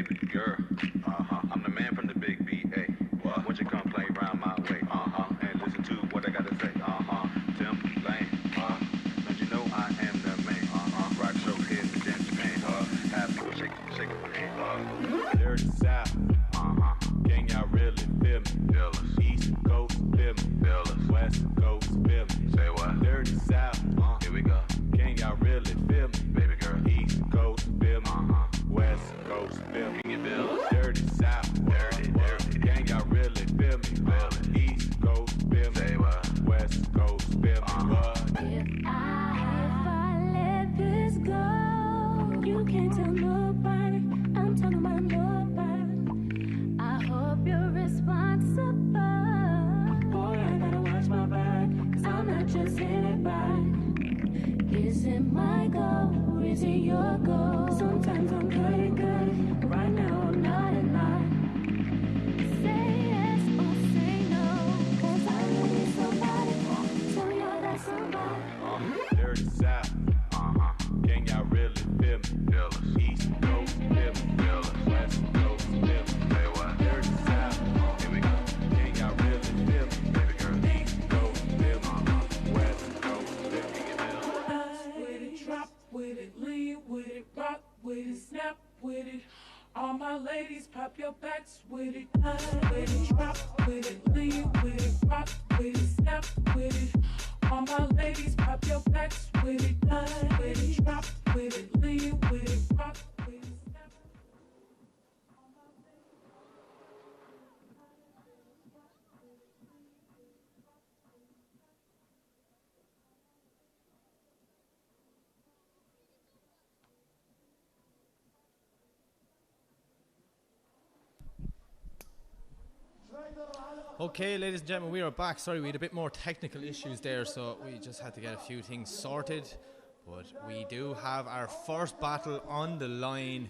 baby girl. I'm the man from the big BA. Won't you come play round my way? And listen to what I gotta say. Tim Lane. Don't you know I am the man? Rock show here in the dance Japan. Have people shake my hand. Dirty South. Can y'all really feel me? Feel us. East Coast, feel me. Feel us. West Coast, feel me. Say what? Dirty South. Here we go. Can y'all really feel me? Baby girl. East Coast, feel me. West Coast, feel me. Can you feel us? Dirty South. Dirty. Can y'all really feel me? Feel it. East Coast, feel me. Say what? West Coast, feel me. What? If I let this go, you can't tell nobody. I'm talking about nobody. I hope you're responsible. Boy, I gotta watch my back, 'cause I'm not just anybody. Is it my goal? Is it your goal? Sometimes I'm good. Right now I'm not in line. Say yes or say no, 'cause I really need somebody. So you're that somebody. Dirty South. Can y'all really feel me? Feel us. East Coast, feel me. Feel us. West Coast, feel me. Say what? Dirty South. Here we go. Can y'all really feel me? Baby girl. East Coast, feel me. West Coast, feel me. Can you feel us? With it, drop with it, lean with it, rock with it, snap with it. All my ladies, pop your backs with it. With it, drop with it, lean with it, rock with it, snap with it. All my ladies, pop your backs with it. With it, drop with it, lean with it, rock with it, snap. Okay, ladies and gentlemen, we are back. Sorry, we had a bit more technical issues there, so we just had to get a few things sorted. But we do have our first battle on the line.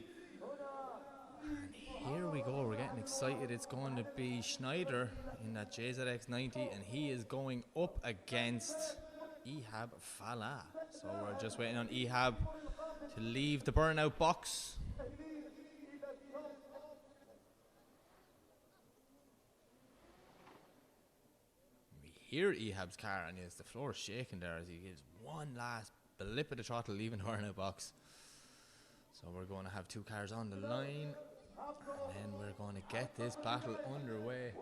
And here we go, we're getting excited. It's going to be Schneider in that JZX90, and he is going up against Ehab Falah. So we're just waiting on Ehab to leave the burnout box. Hear Ehab's car, and yes, the floor is shaking there as he gives one last blip of the throttle leaving the burnout box. So we're going to have two cars on the line, and then we're going to get this battle underway.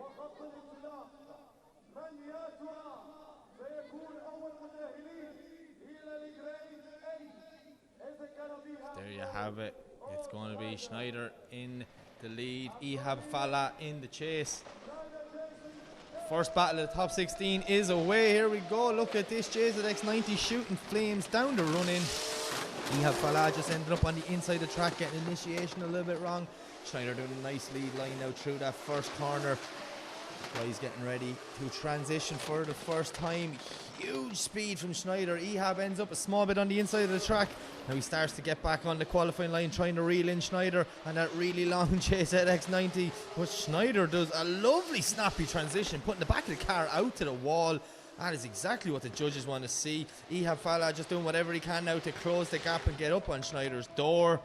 There you have it. It's going to be Schneider in the lead, Ehab Falah in the chase. First battle of the top 16 is away. Here we go. Look at this JZX90 shooting flames down the run-in. Ehab Falah just ended up on the inside of the track, getting initiation a little bit wrong. Schneider doing a nice lead line now through that first corner. He's getting ready to transition for the first time. Huge speed from Schneider. Ehab ends up a small bit on the inside of the track. Now he starts to get back on the qualifying line, trying to reel in Schneider and that really long JZX90. But Schneider does a lovely snappy transition, putting the back of the car out to the wall. That is exactly what the judges want to see. Ehab Falah just doing whatever he can now to close the gap and get up on Schneider's door.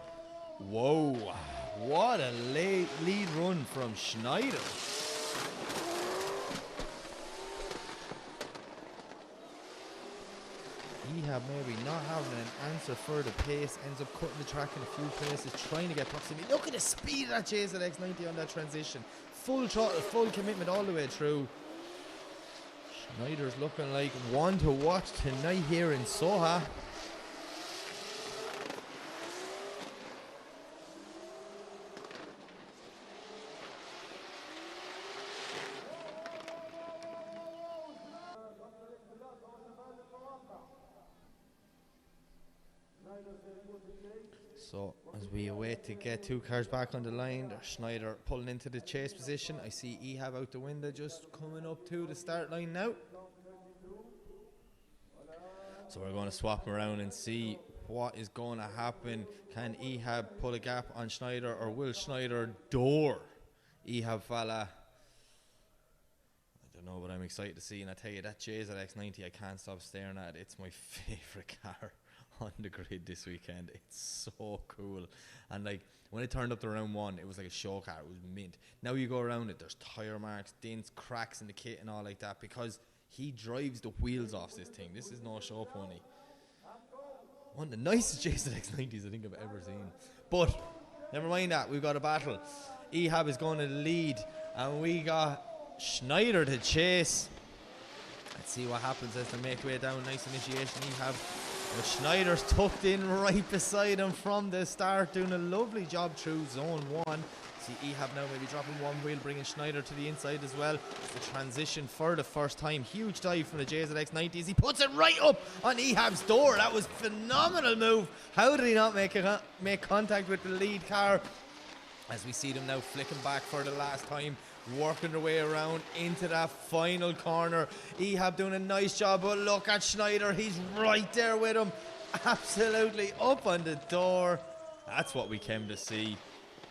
Whoa, what a lead run from Schneider. Ehab maybe not having an answer for the pace, ends up cutting the track in a few places, trying to get proximity. Look at the speed of that JZX90 on that transition. Full throttle, full commitment all the way through. Schneider's looking like one to watch tonight here in Soha. So as we await to get two cars back on the line, there's Schneider pulling into the chase position. I see Ehab out the window just coming up to the start line now. So we're going to swap around and see what is going to happen. Can Ehab pull a gap on Schneider, or will Schneider door Ehab Falah? I don't know, but I'm excited to see. And I tell you, that JZX90, I can't stop staring at it. It's my favourite car on the grid this weekend. It's so cool. And like when it turned up to round 1, it was like a show car. It was mint. Now you go around it, there's tire marks, dents, cracks in the kit and all like that, because he drives the wheels off this thing. This is no show pony. One of the nicest JZX90s I think I've ever seen. But never mind that, we've got a battle. Ehab is going to lead, and we got Schneider to chase. Let's see what happens as they make way down. Nice initiation, Ehab. But Schneider's tucked in right beside him from the start, doing a lovely job through zone 1. See Ehab now maybe dropping one wheel, bringing Schneider to the inside as well. It's the transition for the first time. Huge dive from the JZX90s. He puts it right up on Ehab's door. That was a phenomenal move. How did he not make contact with the lead car? As we see them now flicking back for the last time, working their way around into that final corner. Ehab doing a nice job, but look at Schneider. He's right there with him. Absolutely up on the door. That's what we came to see.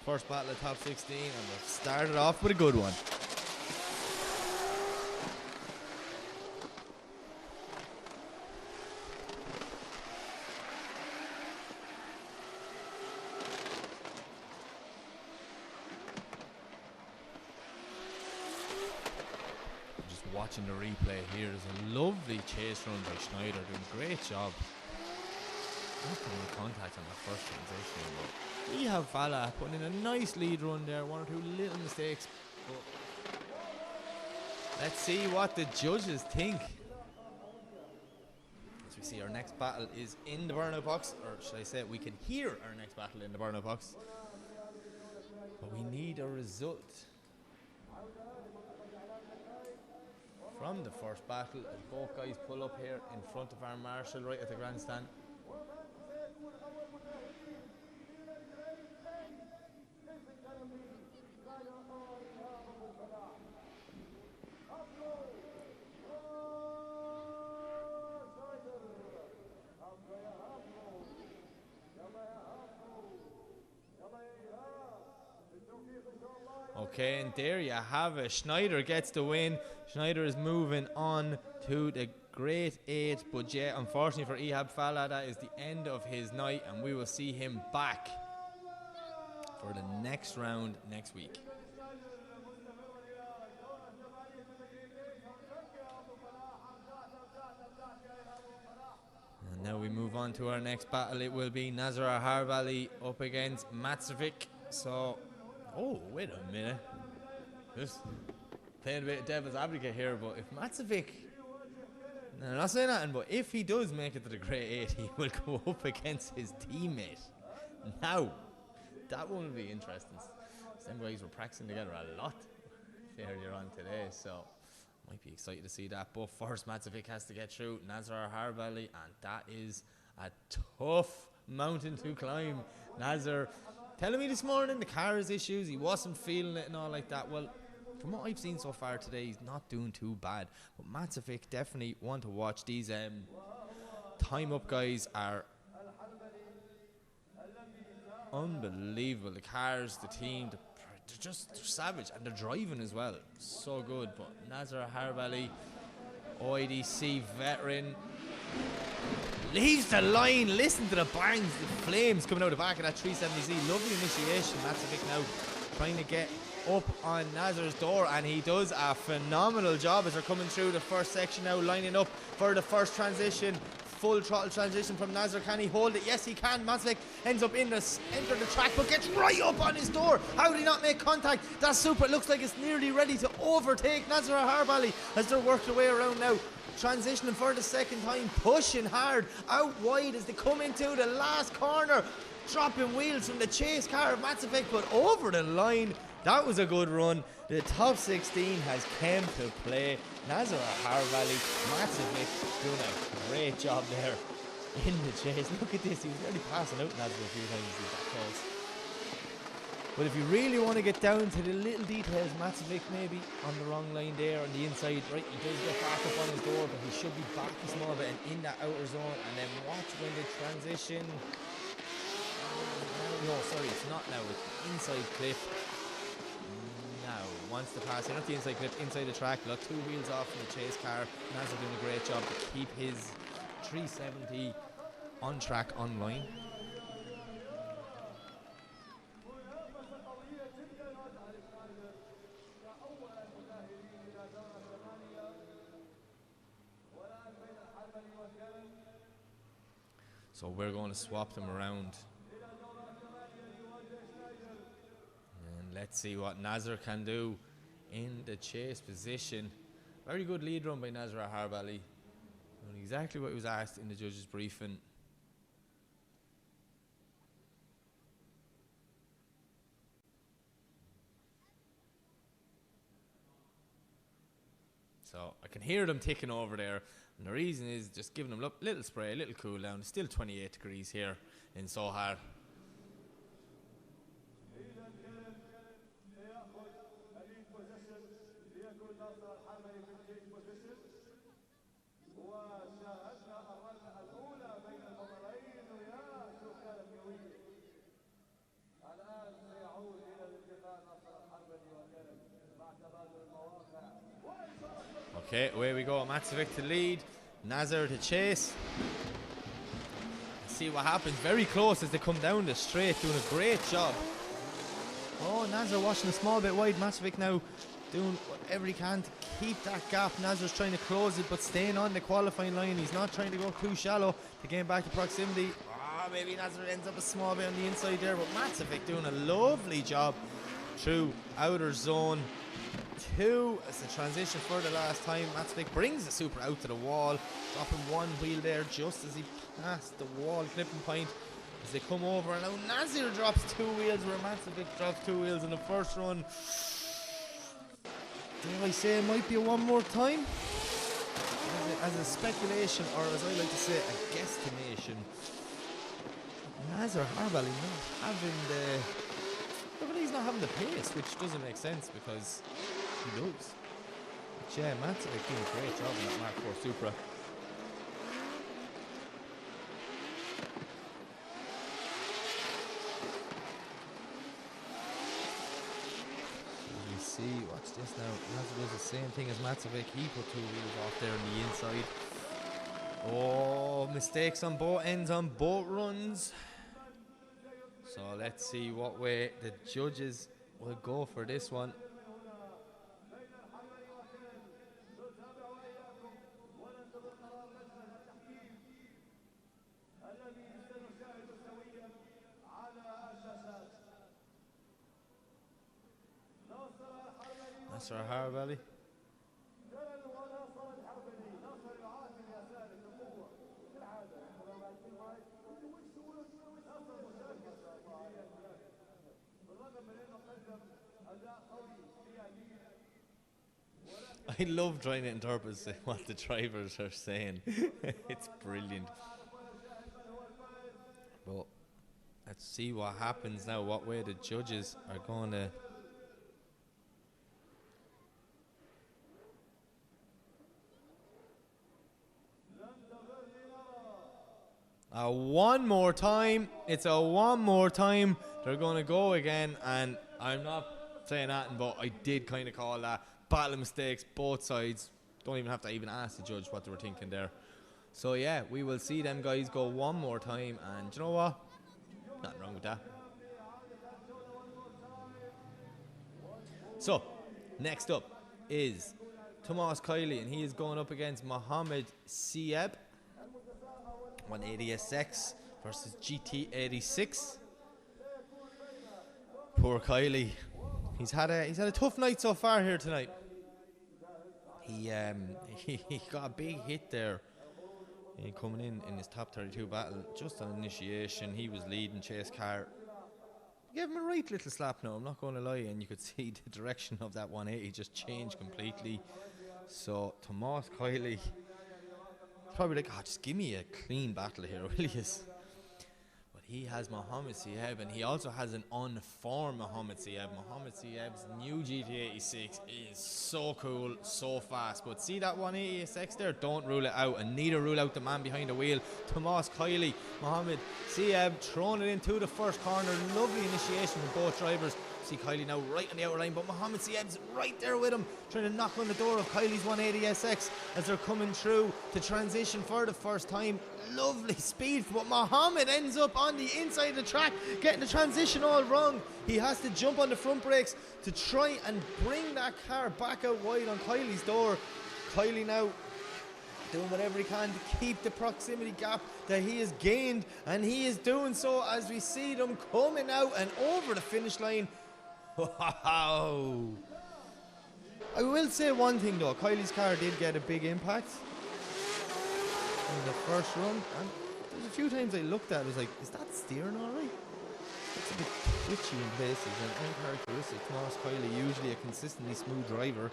First battle of top 16, and we've started off with a good one. Just watching the replay here, there's a lovely chase run by Schneider, doing a great job. Not coming in contact on the first transition, but we have Fala putting in a nice lead run there, one or two little mistakes. But let's see what the judges think. As we see, our next battle is in the burnout box, or should I say we can hear our next battle in the burnout box. But we need a result from the first battle as both guys pull up here in front of our marshal right at the grandstand. Okay, and there you have it. Schneider gets the win. Schneider is moving on to the Great 8, but yeah, unfortunately for Ehab Fala, that is the end of his night, and we will see him back for the next round next week. And now we move on to our next battle. It will be Nazar Harbali up against Matsovic. So, oh, wait a minute. Just playing a bit of devil's advocate here, but if Matsovic, no, I'm not saying nothing, but if he does make it to the Great 8, he will go up against his teammate. Now, that will be interesting. Some guys were practicing together a lot earlier on today, so might be excited to see that. But first, Matsovic has to get through Nazar Harbali, and that is a tough mountain to climb. Nazar telling me this morning the car has issues, he wasn't feeling it and all like that. Well, from what I've seen so far today, he's not doing too bad. But Matsovic, definitely one to watch. These time up guys are unbelievable. The cars, the team, they're savage, and they're driving as well. So good. But Nazar Harbali, OIDC veteran, leaves the line. Listen to the bangs, the flames coming out the back of that 370Z. Lovely initiation. Matsovic now trying to get up on Nazar's door, and he does a phenomenal job as they're coming through the first section now, lining up for the first transition. Full throttle transition from Nazar. Can he hold it? Yes, he can. Matsovic ends up entering the track, but gets right up on his door. How did he not make contact? That's super. It looks like it's nearly ready to overtake Nazar Harbali as they're worked their way around now. Transitioning for the second time, pushing hard out wide as they come into the last corner, dropping wheels from the chase car of Matsovic, but over the line. That was a good run. The top 16 has come to play. Nazar Harbali, Matsovic doing a great job there in the chase. Look at this, he was nearly passing out Nazar a few times, he's that close. But if you really want to get down to the little details, Matsovic maybe on the wrong line there on the inside, right, he does get back up on his door, but he should be back a small bit and in that outer zone. And then watch when the transition, no, sorry, it's not now, it's the inside clip. Now, wants to pass in, not the inside clip, inside the track, got two wheels off from the chase car. Nazar doing a great job to keep his 370 on track online. So we're going to swap them around. And let's see what Nazar can do in the chase position. Very good lead run by Nazar Harbali. Doing exactly what he was asked in the judges' briefing. So I can hear them ticking over there. And the reason is just giving them a little spray, a little cool down. It's still 28 degrees here in Sohar. Okay, away we go. Matsovic to lead. Nazar to chase. Let's see what happens. Very close as they come down the straight, doing a great job. Oh, Nazar watching a small bit wide. Matsovic now doing whatever he can to keep that gap. Nazar's trying to close it, but staying on the qualifying line. He's not trying to go too shallow to gain back to proximity. Maybe Nazar ends up a small bit on the inside there, but Matsovic doing a lovely job through outer zone 2 as the transition for the last time. Matsovic brings the Super out to the wall, dropping one wheel there just as he passed the wall clipping point as they come over, and now Nazir drops 2 wheels where Matsovic drops 2 wheels in the first run. Dare I say it might be a one more time? As a speculation, or as I like to say, a guesstimation. Nazar Harbali not having the... But he's not having the pace, which doesn't make sense because he does. But yeah, Matsovic doing a great job in that Mark 4 Supra. You see, watch this now. Nazar does the same thing as Matsovic. He put 2 wheels off there on the inside. Oh, mistakes on both ends on both runs. So let's see what way the judges will go for this one. Nasser Harbali. I love trying to interpret what the drivers are saying. It's brilliant. But let's see what happens now, what way the judges are going to... One more time. It's a one more time. They're going to go again, and I'm not saying that, but I did kind of call that. Battle of mistakes, both sides. Don't even have to even ask the judge what they were thinking there. So yeah, we will see them guys go one more time, and you know what? Nothing wrong with that. So, next up is Tomas Kiley, and he is going up against Mohammed Sieb. 180SX versus GT86. Poor Kiley. He's had a tough night so far here tonight. He got a big hit there coming in his top 32 battle just on initiation. He was leading chase car. Gave him a right little slap now, I'm not going to lie, and you could see the direction of that 180 just changed completely. So Tomas Kiley probably like, just give me a clean battle here, will you? But he has Mohammed Sieb, and he also has an unformed Mohammed Sieb. Mohammed Sieb's new GT86 is so cool, so fast. But see that 180SX there? Don't rule it out, and neither rule out the man behind the wheel. Tomas Kiley, Mohammed Sieb throwing it into the first corner. Lovely initiation from both drivers. See Kylie now right on the outer line, but Mohammed Sieb's right there with him, trying to knock on the door of Kylie's 180SX as they're coming through to transition for the first time. Lovely speed, but Mohammed ends up on the inside of the track, getting the transition all wrong. He has to jump on the front brakes to try and bring that car back out wide on Kylie's door. Kylie now doing whatever he can to keep the proximity gap that he has gained, and he is doing so as we see them coming out and over the finish line. Wow! I will say one thing though, Kylie's car did get a big impact in the first run, and there's a few times I looked at it, I was like, is that steering alright? It's a bit twitchy in places and uncharacteristic. Tomas Kylie, usually a consistently smooth driver.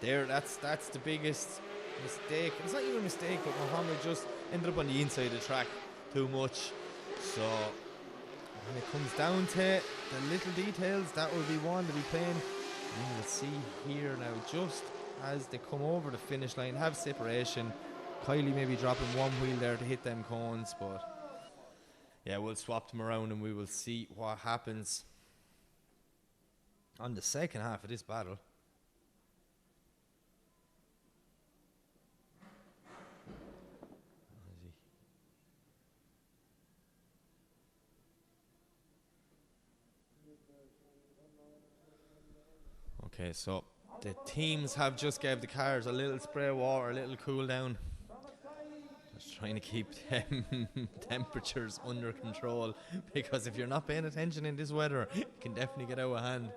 That's the biggest mistake. It's not even a mistake, but Mohammed just ended up on the inside of the track too much. So when it comes down to the little details, that will be one to be playing. And we'll see here now, just as they come over the finish line, have separation. Kylie maybe dropping one wheel there to hit them cones, but yeah, we'll swap them around and we will see what happens on the second half of this battle. Okay, so the teams have just gave the cars a little spray of water, a little cool down. Just trying to keep them temperatures under control, because if you're not paying attention in this weather, it can definitely get out of hand.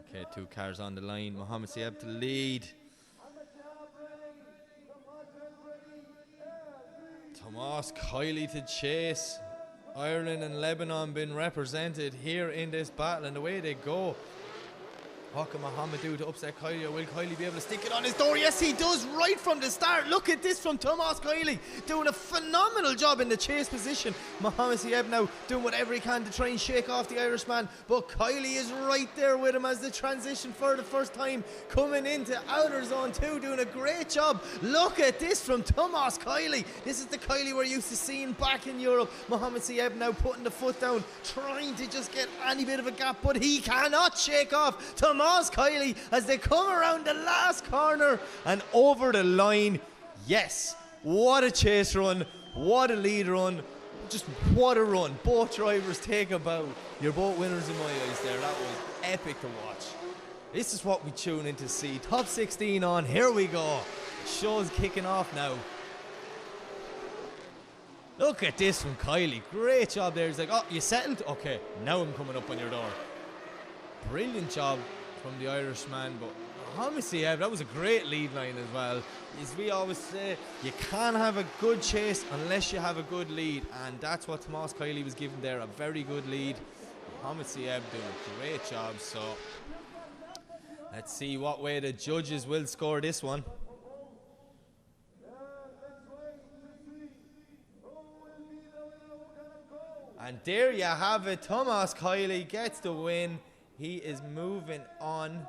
Okay, two cars on the line. Mohammed Sieb to lead. Tomas Kylie to chase. Ireland and Lebanon been represented here in this battle, and the way they go. What can Mohammed do to upset Kylie, or will Kylie be able to stick it on his door? Yes, he does right from the start. Look at this from Tomas Kylie, doing a phenomenal job in the chase position. Mohammed Sieb now doing whatever he can to try and shake off the Irishman, but Kylie is right there with him as the transition for the first time, coming into outer zone 2, doing a great job. Look at this from Tomas Kylie. This is the Kylie we're used to seeing back in Europe. Mohammed Sieb now putting the foot down, trying to just get any bit of a gap, but he cannot shake off Tomas Kylie as they come around the last corner and over the line. Yes, what a chase run, what a lead run, just what a run. Both drivers take a bow. You're both winners in my eyes there. That was epic to watch. This is what we tune in to see. Top 16 on, here we go. The show's kicking off now. Look at this from Kylie, great job there. He's like, oh, you settled? Okay, now I'm coming up on your door. Brilliant job from the Irishman, but Mohammed Sieb, that was a great lead line as well. As we always say, you can't have a good chase unless you have a good lead, and that's what Tomas Kylie was given there, a very good lead. Mohammed Sieb doing a great job, so let's see what way the judges will score this one. And there you have it, Tomas Kylie gets the win. He is moving on.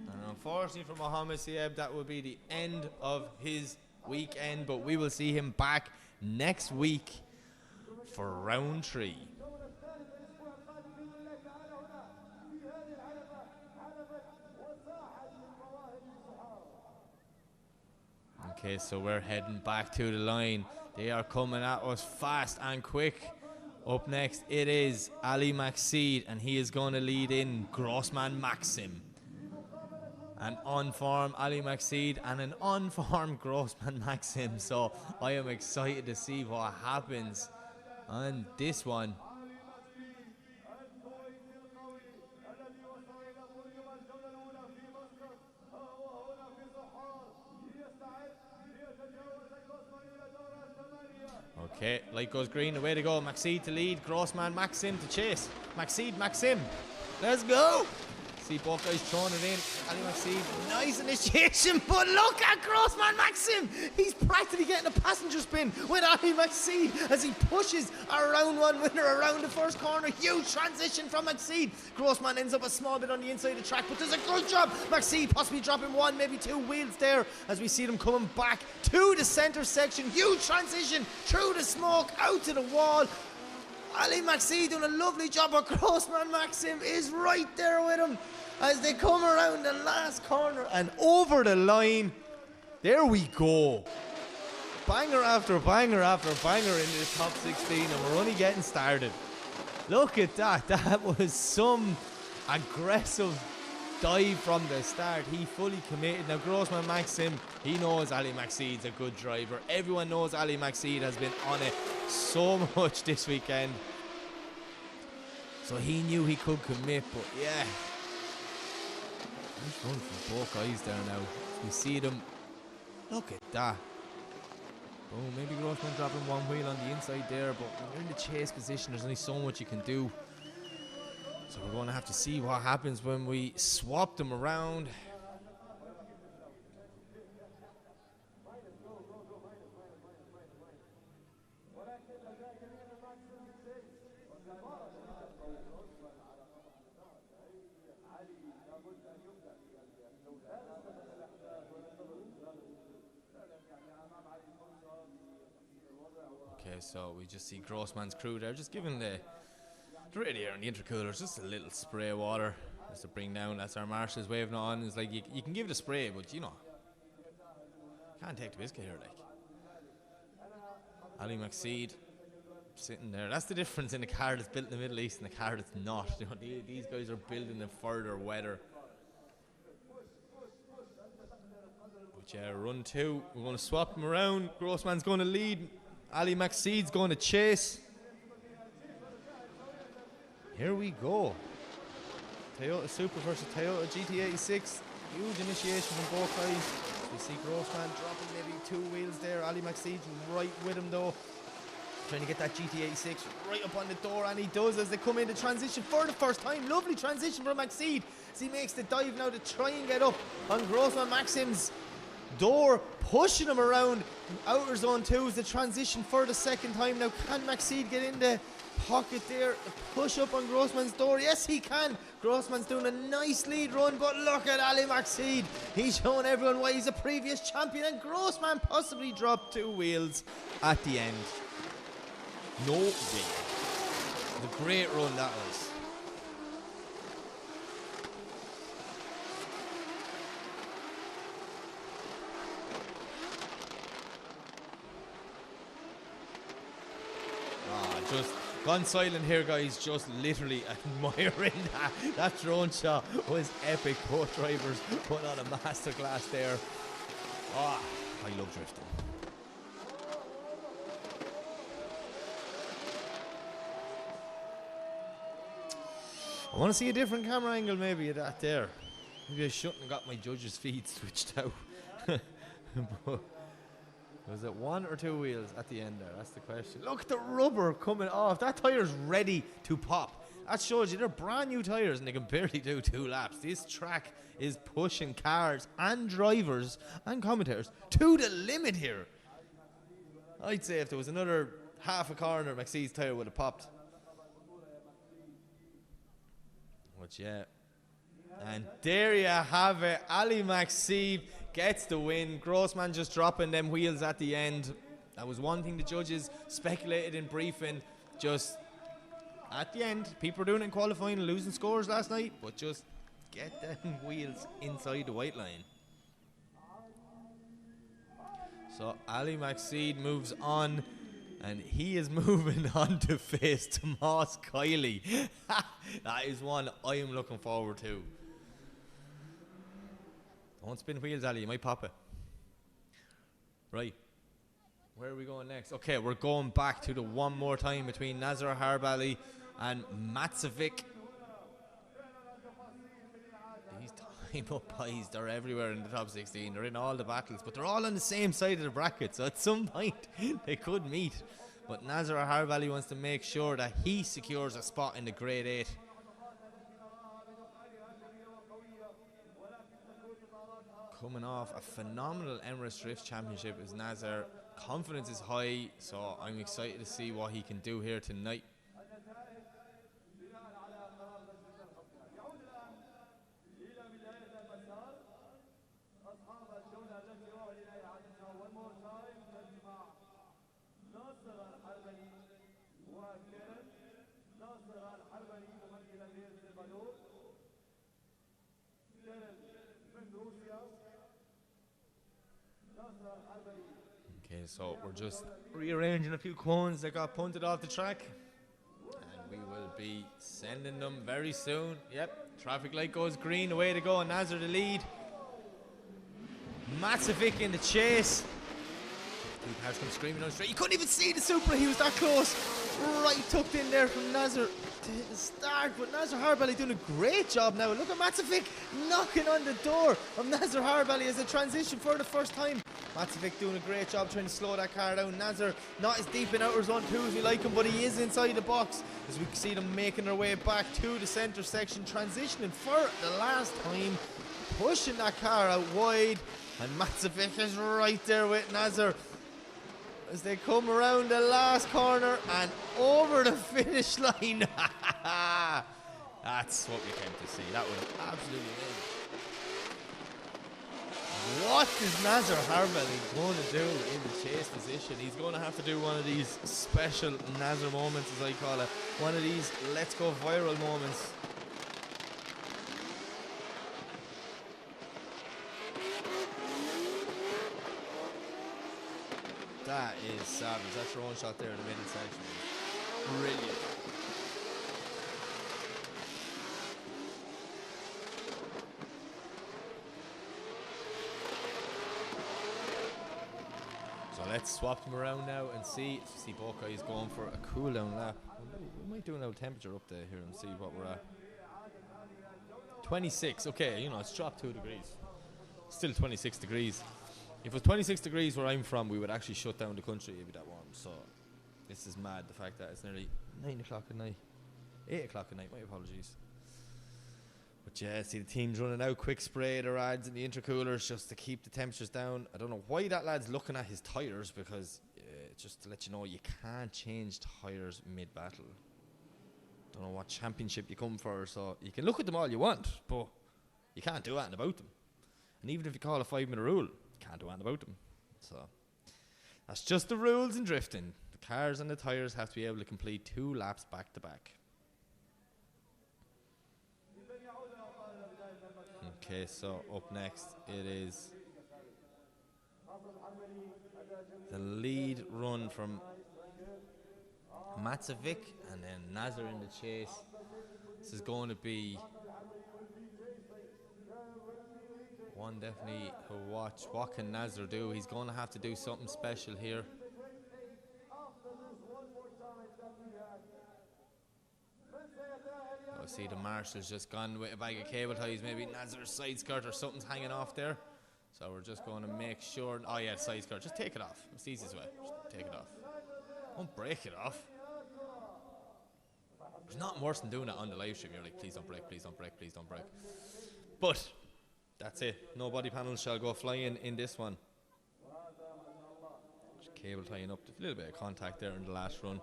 And unfortunately for Mohammed Sieb, that will be the end of his weekend, but we will see him back next week for round 3. Okay, so we're heading back to the line. They are coming at us fast and quick. Up next, it is Ali Maxid, and he is going to lead in Grossman Maxim. An on-form Ali Maxid and an on-form Grossman Maxim. So I am excited to see what happens on this one. Okay, light goes green, away to go. Maxid to lead, Grossman Maxim to chase. Maxid, Maxim, let's go. See both guys throwing it in. Ali Maxime, nice initiation, but look at Grossman Maxim. He's practically getting a passenger spin with Ali Maxime as he pushes our round one winner around the first corner. Huge transition from Maxime. Grossman ends up a small bit on the inside of the track, but does a good job. Maxime possibly dropping one, maybe two wheels there as we see them coming back to the center section. Huge transition through the smoke, out to the wall. Ali Maxi doing a lovely job, but Grossman Maxim is right there with him as they come around the last corner and over the line. There we go. Banger after banger after banger into the top 16, and we're only getting started. Look at that. That was some aggressive dive from the start. He fully committed. Now Grossman Maxim, he knows Ali Maxid's a good driver. Everyone knows Ali Maxid has been on it so much this weekend, so he knew he could commit. But yeah, nice run from both guys there now. We see them. Look at that. Oh, maybe Grossman dropping one wheel on the inside there, but when you're in the chase position, there's only so much you can do. So we're going to have to see what happens when we swap them around. Okay, so we just see Grossman's crew there, just giving the radiator and the intercoolers just a little spray of water just to bring down. That's our marshal's waving on. It's like you can give it a spray, but you know, can't take the biscuit here. Like Ali Maxid sitting there. That's the difference in a car that's built in the Middle East and a car that's not. You know, these guys are building it further weather. But yeah, run two. We're going to swap them around. Grossman's going to lead. Ali Maxid's going to chase. Here we go. Toyota Supra versus Toyota GT86. Huge initiation from both guys. We see Grossman dropping maybe two wheels there. Ali Maxid's right with him though, trying to get that GT86 right up on the door, and he does as they come into transition for the first time. Lovely transition from Maxid as he makes the dive now to try and get up on Grossman Maxim's door, pushing him around outer zone 2 as the transition for the second time. Now can Maxid get in the pocket there, push up on Grossman's door? Yes, he can. Grossman's doing a nice lead run, but look at Ali Maxid. He's showing everyone why he's a previous champion, and Grossman possibly dropped two wheels at the end. No way. The great run that was. Just gone silent here, guys. Just literally admiring that drone shot was epic. Both drivers put on a masterclass there. Ah, I love drifting. I want to see a different camera angle maybe of that there. Maybe I shouldn't have got my judge's feed switched out. But was it one or two wheels at the end there? That's the question. Look at the rubber coming off. That tire's ready to pop. That shows you they're brand new tires and they can barely do 2 laps. This track is pushing cars and drivers and commentators to the limit here. I'd say if there was another half a corner, Maxid's tire would have popped. But yeah. And there you have it. Ali Maxid gets the win. Grossman just dropping them wheels at the end. That was one thing the judges speculated in briefing. Just at the end, people were doing it in qualifying and losing scores last night, but just get them wheels inside the white line. So Ali Maxid moves on, and he is moving on to face Tomas Kiley. That is one I am looking forward to. Don't spin wheels, Ali, you might pop it. Right. Where are we going next? Okay, we're going back to the one more time between Nazar Harbali and Matsovic. These time-up boys, they're everywhere in the top 16. They're in all the battles, but they're all on the same side of the bracket, so at some point they could meet. But Nazar Harbali wants to make sure that he secures a spot in the Grade 8. coming off a phenomenal Emirates Drift Championship as Nazar. Confidence is high, so I'm excited to see what he can do here tonight. Okay, so we're just rearranging a few cones that got punted off the track, and we will be sending them very soon. Yep, traffic light goes green, away to go. Nazar the lead. Matsovic in the chase. Two cars come screaming on the straight. You couldn't even see the Supra, he was that close. Right tucked in there from Nazar to hit the start, but Nazar Harbally doing a great job now. Look at Matsovic knocking on the door of Nazar Harbally as a transition for the first time. Matsovic doing a great job trying to slow that car down. Nazar not as deep in outer zone 2 as we like him, but he is inside the box as we can see them making their way back to the centre section, transitioning for the last time, pushing that car out wide, and Matsovic is right there with Nazar as they come around the last corner and over the finish line. That's what we came to see. That was absolutely amazing. What is Nazar Harbally going to do in the chase position? He's going to have to do one of these special Nazar moments, as I call it. One of these let's go viral moments. That is savage. That drone shot there in the middle section is brilliant. So let's swap them around now and see both guys going for a cool down lap. We might do an old temperature update here and see what we're at. 26, okay, you know, it's dropped 2 degrees. Still 26 degrees. If it was 26 degrees where I'm from, we would actually shut down the country. It'd be that warm. So this is mad, the fact that it's nearly 9 o'clock at night. 8 o'clock at night, my apologies. But yeah, see the team's running out. Quick spray the rads in the intercoolers just to keep the temperatures down. I don't know why that lad's looking at his tyres, because just to let you know, you can't change tyres mid-battle. Don't know what championship you come for, so you can look at them all you want, but you can't do anything about them. And even if you call a 5-minute rule, can't do anything about them. So that's just the rules in drifting. The cars and the tyres have to be able to complete 2 laps back to back. Okay, so up next it is the lead run from Matsovic and then Nazar in the chase. This is going to be one definitely to watch. What can Nazar do? He's going to have to do something special here. I see the marshal's just gone with a bag of cable ties. Maybe Nazar's side skirt or something's hanging off there. So we're just going to make sure. Oh yeah, side skirt. Just take it off. It's the easiest way. Just take it off. Don't break it off. There's nothing worse than doing it on the live stream. You're like, please don't break, please don't break, please don't break. But that's it. No body panels shall go flying in this one. Just cable tying up. A little bit of contact there in the last run.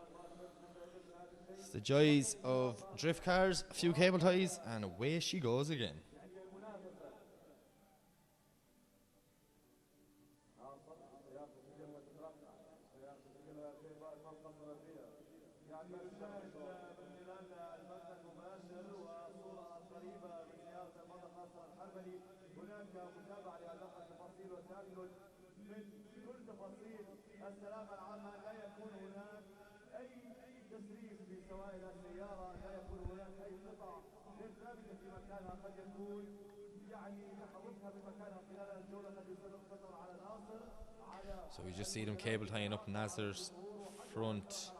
It's the joys of drift cars. A few cable ties and away she goes again. السلامة العامة لا يكون هناك أي تسريب في سوائل السيارة، لا يكون هناك أي قطع غير ثابتة في مكانها، قد يكون يعني تحركها بمكانها خلال الجولة قد يسبب خطر على الآخر. So we just see them cable tying up Nazar's front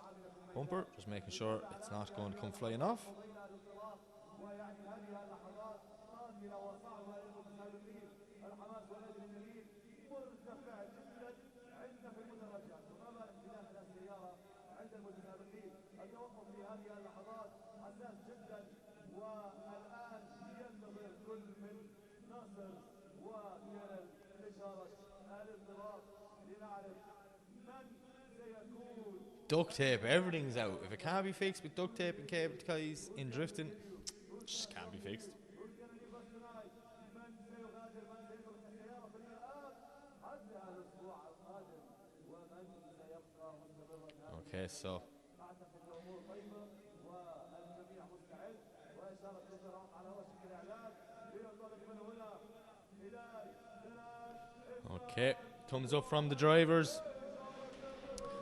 bumper, just making sure it's not going to come flying off. ويعني هذه اللحظات قاتلة وصعبة للمتسابقين، الحماس والأدرينالين مرتفع جدا عندنا في المدرجات، وما بالك بداخل السيارة عند المتسابقين. التوقف في هذه اللحظات حساس جدا، والآن ينتظر كل من ناصر وكيرل Duct tape, everything's out. If it can't be fixed with duct tape and cable ties in drifting, it just can't be fixed. Okay, so okay, thumbs up from the drivers.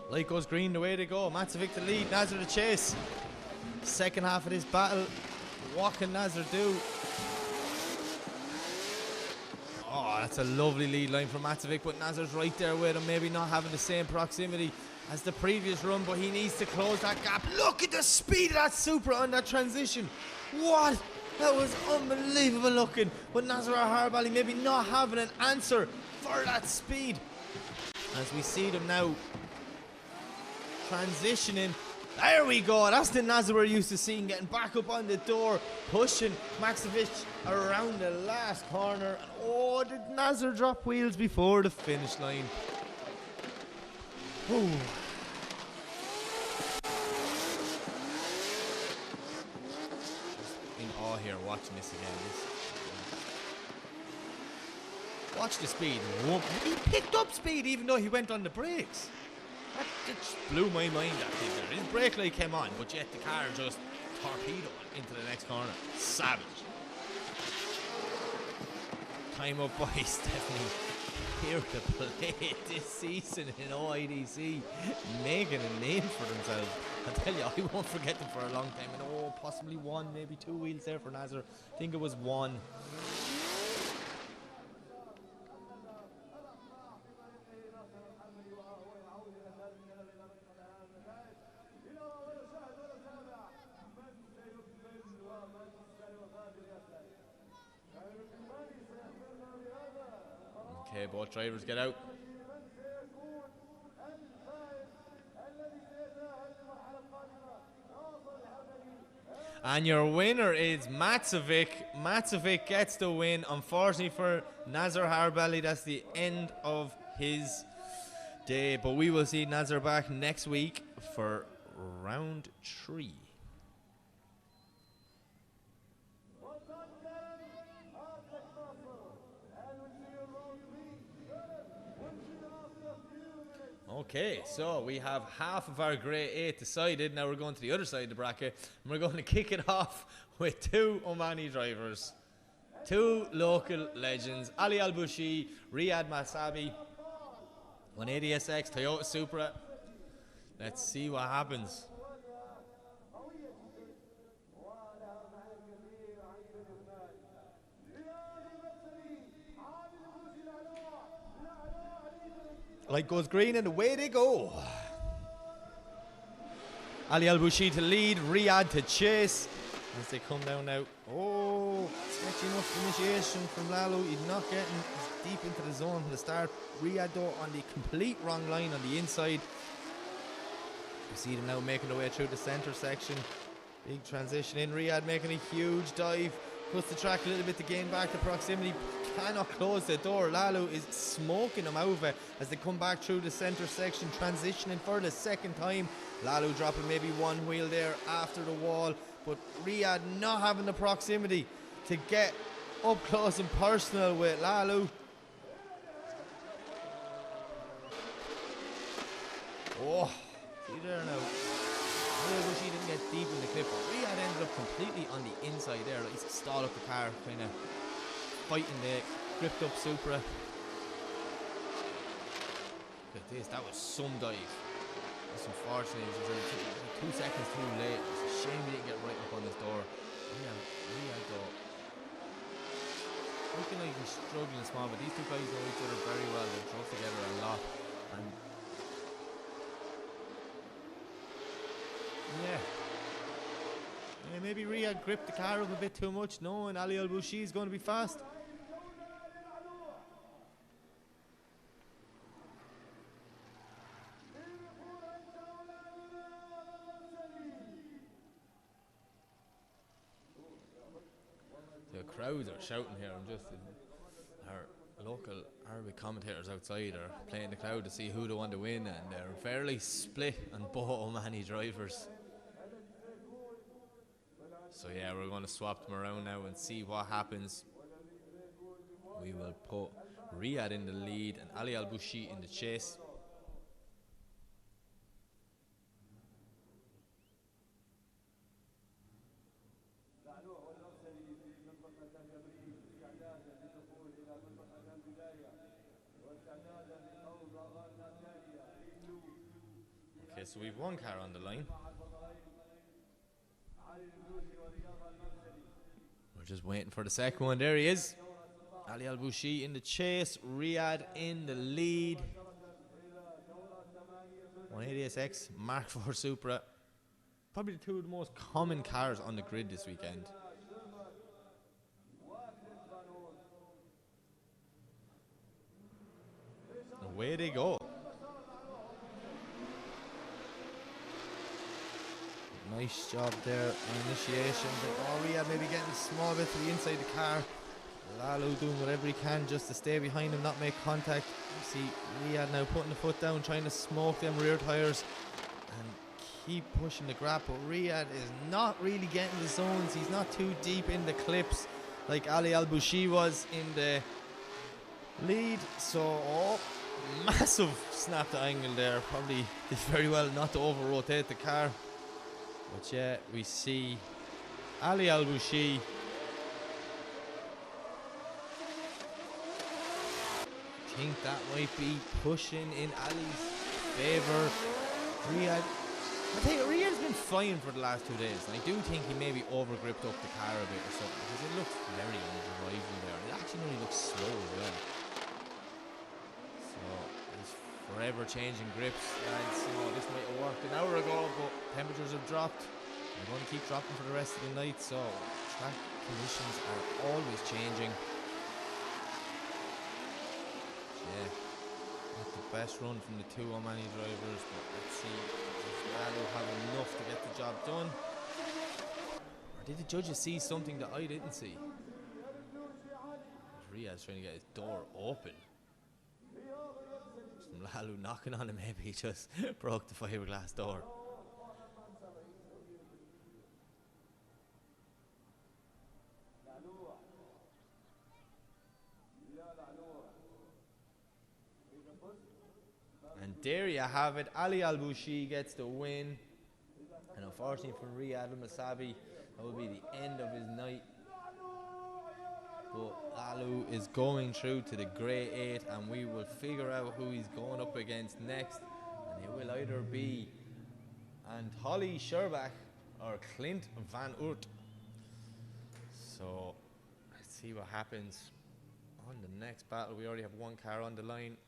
Light goes green, the way they go. Matzovic to lead, Nazar to chase. Second half of this battle, what can Nazar do? Oh, that's a lovely lead line from Matzovic, but Nazar's right there with him, maybe not having the same proximity as the previous run, but he needs to close that gap. Look at the speed of that Supra on that transition. What? That was unbelievable looking. But Nazar Harbali maybe not having an answer for that speed. As we see them now transitioning. There we go. That's the Nazar we're used to seeing, getting back up on the door, pushing Maxovic around the last corner. And oh, did Nazar drop wheels before the finish line? Ooh. In awe here watching this again. Watch the speed. Whoa. He picked up speed even though he went on the brakes. That just blew my mind, that thing there. His brake light came on, but yet the car just torpedoed into the next corner. Savage. Time up by Stephanie. Here to play this season in OIDC, making a name for themselves. I tell you, I won't forget them for a long time. And oh, possibly one, maybe two wheels there for Nazar. I think it was one. Okay, both drivers get out. And your winner is Matzovic. Matzovic gets the win. Unfortunately for Nazar Harbali, that's the end of his day. But we will see Nazar back next week for round 3. Okay, so we have half of our grade 8 decided. Now we're going to the other side of the bracket, and we're going to kick it off with 2 Omani drivers. 2 local legends, Ali Al-Bushi, Riyad Masabi, 180SX, Toyota Supra. Let's see what happens. Light goes green and away they go. Ali Al-Bushi to lead, Riyad to chase as they come down now. Oh, sketchy enough initiation from Lalo. He's not getting deep into the zone from the start. Riyad though on the complete wrong line on the inside. You see them now making their way through the centre section. Big transition in. Riyad making a huge dive. Puts the track a little bit to gain back the proximity. Cannot close the door. Lalo is smoking him over as they come back through the centre section, transitioning for the second time. Lalo dropping maybe one wheel there after the wall, but Riyad not having the proximity to get up close and personal with Lalo. Oh, see there now. I wish he didn't get deep in the clip, but Riyad ended up completely on the inside there. Like he's stalled up the car, kind of fighting the gripped up Supra. Look at this, that was some dive. That's unfortunately, it was 2 seconds too late. It's a shame he didn't get right up on this door. Riyad though, looking like he's struggling small, but these 2 guys know each other very well. They drove together a lot. And yeah, maybe Riyad gripped the car up a bit too much, knowing Ali Al-Bushi is going to be fast. The crowds are shouting here. I'm just local Arabic commentators outside are playing the crowd to see who they want to win, and they're fairly split on both Omani drivers. So yeah, we're going to swap them around now and see what happens. We will put Riyadh in the lead and Ali Al-Bushi in the chase. Okay, so we've one car on the line. We're just waiting for the second one. There he is. Ali Al-Bushi in the chase. Riyadh in the lead. 180SX Mark IV Supra. Probably the two of the most common cars on the grid this weekend. Away they go. Nice job there on initiation. Oh, Riyadh maybe getting a small bit to the inside of the car. Lalu doing whatever he can just to stay behind him, not make contact. You see Riyadh now putting the foot down, trying to smoke them rear tyres and keep pushing the grab. But Riyadh is not really getting the zones. He's not too deep in the clips like Ali Al-Bushi was in the lead. So, oh, massive snap to angle there. Probably did very well not to over-rotate the car. But yeah, we see Ali Al-Bushi think that might be pushing in Ali's favour. Riyadh, I think Riyadh's been flying for the last 2 days, and I do think he maybe over-gripped up the car a bit or something, because it looks very undrivable there. It actually only looks slow as well. So he's forever changing grips, lads. You know, this might have worked an hour ago, but temperatures have dropped. They're going to keep dropping for the rest of the night, so track conditions are always changing. Yeah, not the best run from the two Omani drivers, but let's see if Lalu have enough to get the job done. Or did the judges see something that I didn't see? Riyadh's trying to get his door open. Some Lalu knocking on him, maybe he just broke the fiberglass door. And there you have it. Ali Al-Bushi gets the win. And unfortunately for Riyadh Al-Masabi, that will be the end of his night. But Alu is going through to the Grey 8, and we will figure out who he's going up against next. And it will either be Holly Sherbach or Clint Van Oort. So let's see what happens on the next battle. We already have one car on the line.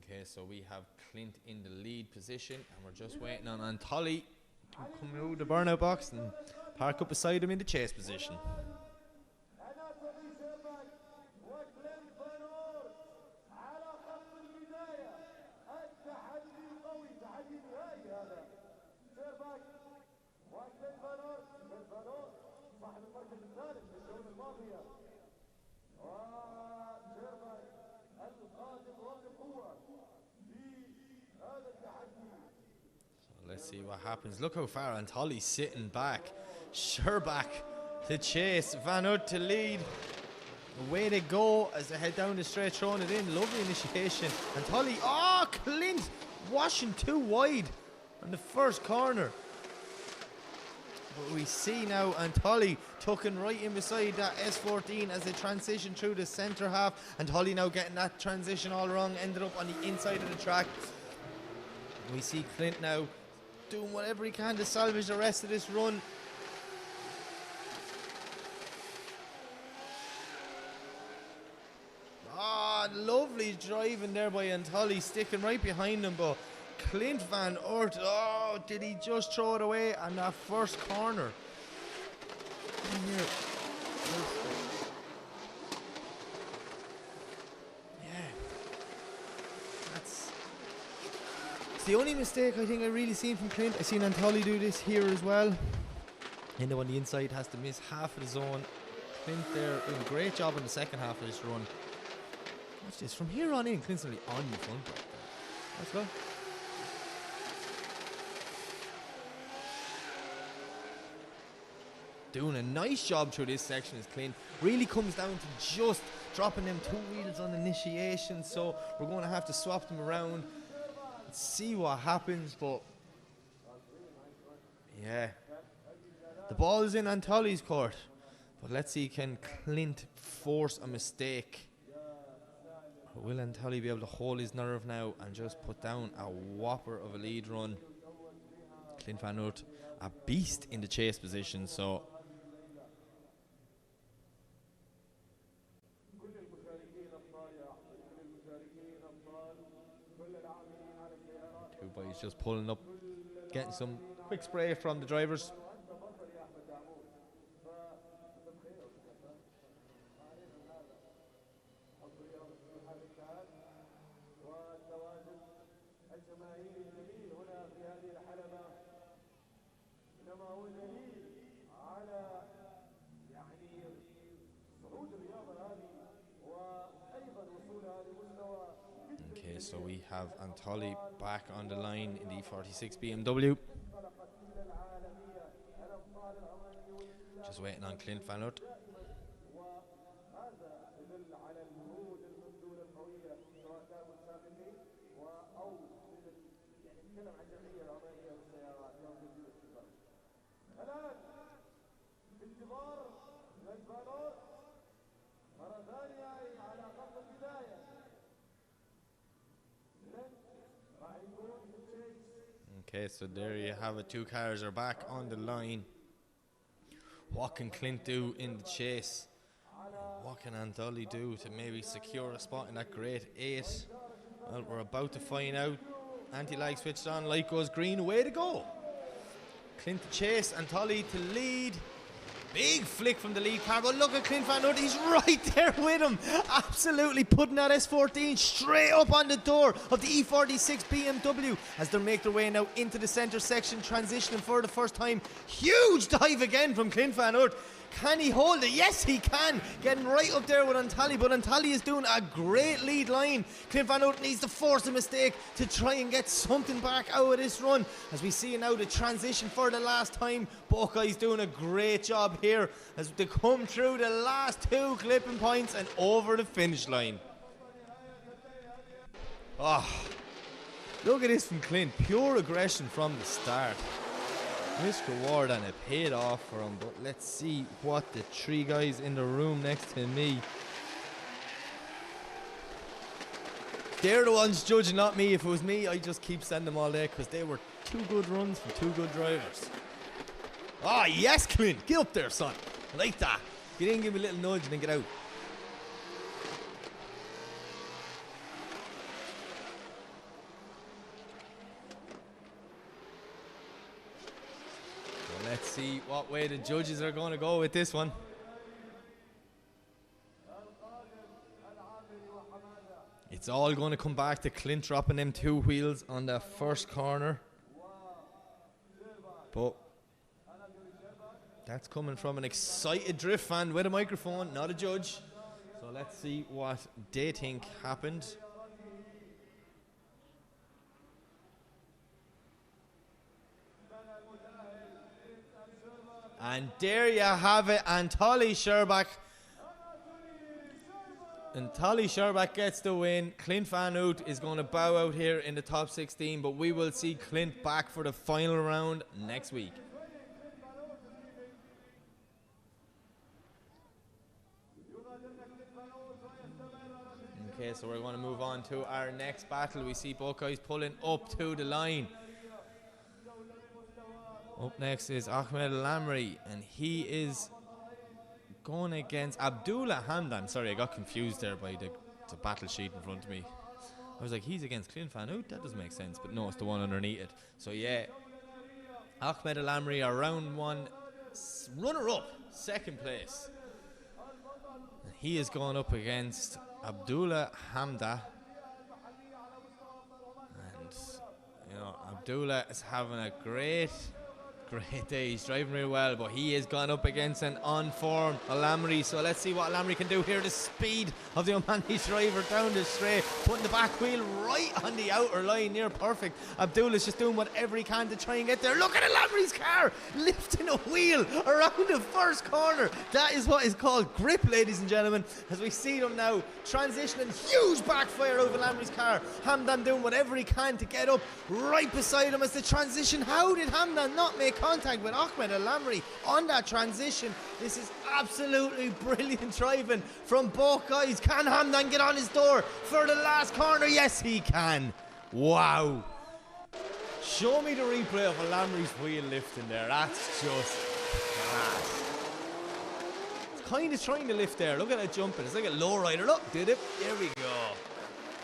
Okay, so we have Clint in the lead position, and we're just waiting on Antolly to come out of the burnout box and park up beside him in the chase position. Let's see what happens. Look how far Antolly's sitting back. Sherbach to chase, Van Oort to lead. Away they go as they head down the straight, throwing it in. Lovely initiation. Antolly, oh, Clint washing too wide on the first corner. But we see now Antolly tucking right in beside that S14 as they transition through the centre half. Antolly now getting that transition all wrong, ended up on the inside of the track. We see Clint now doing whatever he can to salvage the rest of this run. Ah, lovely driving there by Antolly, sticking right behind him, but Clint Van Oort, oh, did he just throw it away on that first corner? In here. It's the only mistake I think I really seen from Clint. I seen Antolli do this here as well. Endo on the inside has to miss half of the zone. Clint there doing a great job in the second half of this run. Watch this, from here on in, Clint's only on the front. Let's go. Doing a nice job through this section is Clint. Really comes down to just dropping them 2 wheels on initiation, so we're going to have to swap them around. See what happens, but yeah, the ball is in Antolli's court, but let's see, can Clint force a mistake, or will Antolli be able to hold his nerve now and just put down a whopper of a lead run? Clint Van Oort, a beast in the chase position, so he's just pulling up, getting some quick spray from the drivers. Okay, so we have Antolli back on the line in the E46 BMW. Just waiting on Clint Van Oort. Okay, so there you have it. 2 cars are back on the line. What can Clint do in the chase? What can Antolli do to maybe secure a spot in that grade 8? Well, we're about to find out. Anti-lag switched on, light goes green, way to go. Clint to chase, Antolli to lead. Big flick from the lead car, but look at Clint Van Oort, he's right there with him. Absolutely putting that S14 straight up on the door of the E46 BMW as they make their way now into the centre section, transitioning for the first time. Huge dive again from Clint Van Oort. Can he hold it? Yes, he can. Getting right up there with Antolli, but Antolli is doing a great lead line. Clint Van Oort needs to force a mistake to try and get something back out of this run. As we see now the transition for the last time, Buckeye's doing a great job here as they come through the last 2 clipping points and over the finish line. Oh, look at this from Clint. Pure aggression from the start. Risk reward, and it paid off for him, but let's see what the 3 guys in the room next to me, they're the ones judging, not me. If it was me, I'd just keep sending them all there because they were 2 good runs from 2 good drivers. Oh yes, Clint, get up there, son. I like that. Get in, give me a little nudge and then get out. Let's see what way the judges are going to go with this one. It's all going to come back to Clint dropping them 2 wheels on the first corner. But that's coming from an excited drift fan with a microphone, not a judge. So let's see what they think happened. And there you have it, Antolli Sherbak. Antolli Sherbak gets the win. Clint Van Oort is going to bow out here in the top 16, but we will see Clint back for the final round next week. Okay, so we're going to move on to our next battle. We see both guys pulling up to the line. Up next is Ahmed Lamri, and he is going against Abdullah Hamdan. Sorry, I got confused there by the battle sheet in front of me. I was like, he's against Clint Van Oort? That doesn't make sense, but no, it's the one underneath it. So yeah, Ahmed Lamri, our round 1 runner-up, second place. He is going up against Abdullah Hamda. And, you know, Abdullah is having a great day. He's driving really well, but he has gone up against an on-form Al-Amri. So let's see what Al-Amri can do here. The speed of the Omani driver down the straight, putting the back wheel right on the outer line, near perfect. Abdullah's just doing whatever he can to try and get there. Look at Al-Amri's car lifting a wheel around the first corner. That is what is called grip, ladies and gentlemen, as we see them now transitioning. Huge backfire over Al-Amri's car. Hamdan doing whatever he can to get up right beside him as the transition. How did Hamdan not make contact with Ahmed Al-Amri on that transition? This is absolutely brilliant driving from both guys. Can Hamdan get on his door for the last corner? Yes, he can. Wow. Show me the replay of Al-Amri's wheel lifting there. That's just class. It's kind of trying to lift there. Look at it jumping. It's like a lowrider. Look, did it? There we go.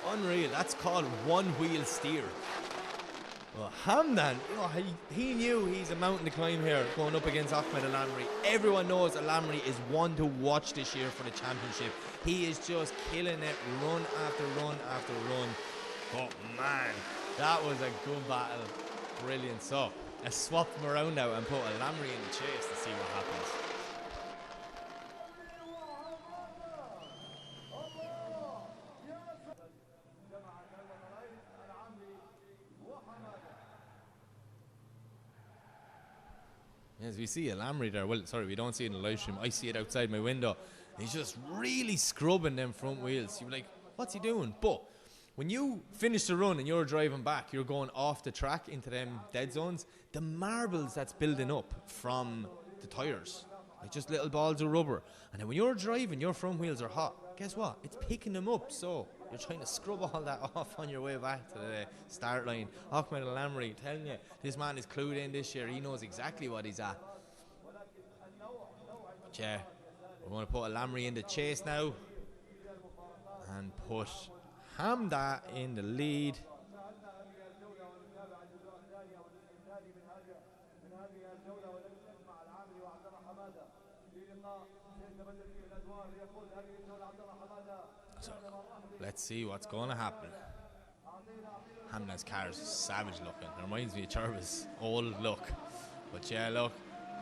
Unreal. That's called one wheel steer. Well, Hamdan, you know, he knew he's a mountain to climb here going up against Ahmed Al-Amri. Everyone knows Al-Amri is one to watch this year for the championship. He is just killing it run after run after run. But man, that was a good battle. Brilliant. So, I swapped him around now and put Al-Amri in the chase to see what happens. As we see Al-Amri there, well, sorry, we don't see it in the live stream. I see it outside my window. He's just really scrubbing them front wheels. You're like, what's he doing? But when you finish the run and you're driving back, you're going off the track into them dead zones. The marbles that's building up from the tires, like just little balls of rubber. And then when you're driving, your front wheels are hot. Guess what? It's picking them up. So you're trying to scrub all that off on your way back to the start line. Ahmed Al-Amri, telling you, this man is clued in this year. He knows exactly what he's at. But yeah, we're going to put Al-Amri in the chase now and put Hamda in the lead. So, let's see what's going to happen. Hamda's car is savage looking. It reminds me of Cherva's old look. But yeah, look,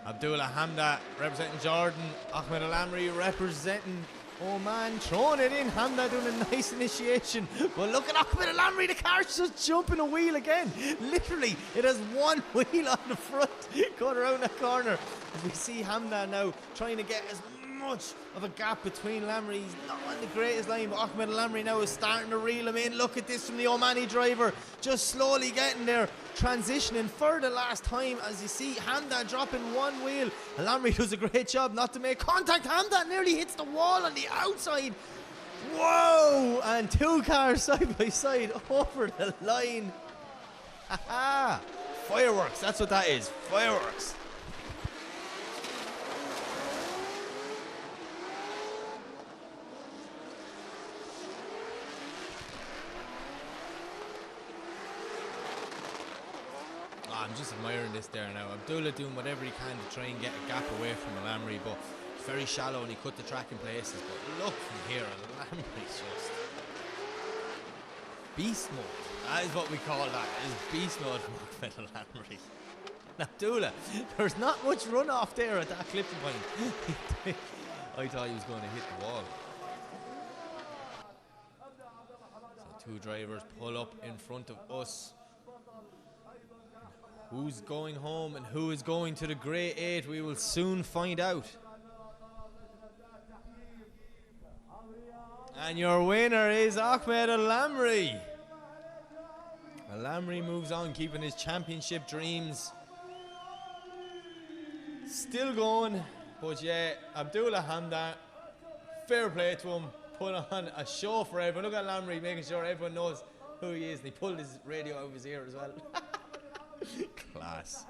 Abdullah Hamda representing Jordan, Ahmed Al-Amri representing Oman, throwing it in. Hamda doing a nice initiation. But look at Ahmed Al-Amri, the car's just jumping a wheel again. Literally, it has one wheel on the front going around that corner. As we see Hamda now trying to get as much of a gap between Al-Amri. He's not on the greatest line, but Ahmed Al-Amri now is starting to reel him in. Look at this from the Omani driver, just slowly getting there, transitioning for the last time. As you see Hamda dropping one wheel. Al-Amri does a great job not to make contact. Hamda nearly hits the wall on the outside. Whoa! And two cars side by side over the line. Haha! Fireworks, that's what that is. Fireworks. I'm just admiring this there now. Abdullah doing whatever he can to try and get a gap away from Al-Amri, but it's very shallow and he cut the track in places. But look from here, Al-Amri's just beast mode. That is what we call that. It is beast mode from Ahmed Al-Amri. Abdullah, there's not much runoff there at that clipping point. I thought he was going to hit the wall. So two drivers pull up in front of us. Who's going home and who is going to the Grade 8? We will soon find out. And your winner is Ahmed Al-Amri. Al-Amri moves on, keeping his championship dreams still going. But yeah, Abdullah Hamda, fair play to him, put on a show for everyone. Look at Al-Amri making sure everyone knows who he is, and he pulled his radio out of his ear as well. Class.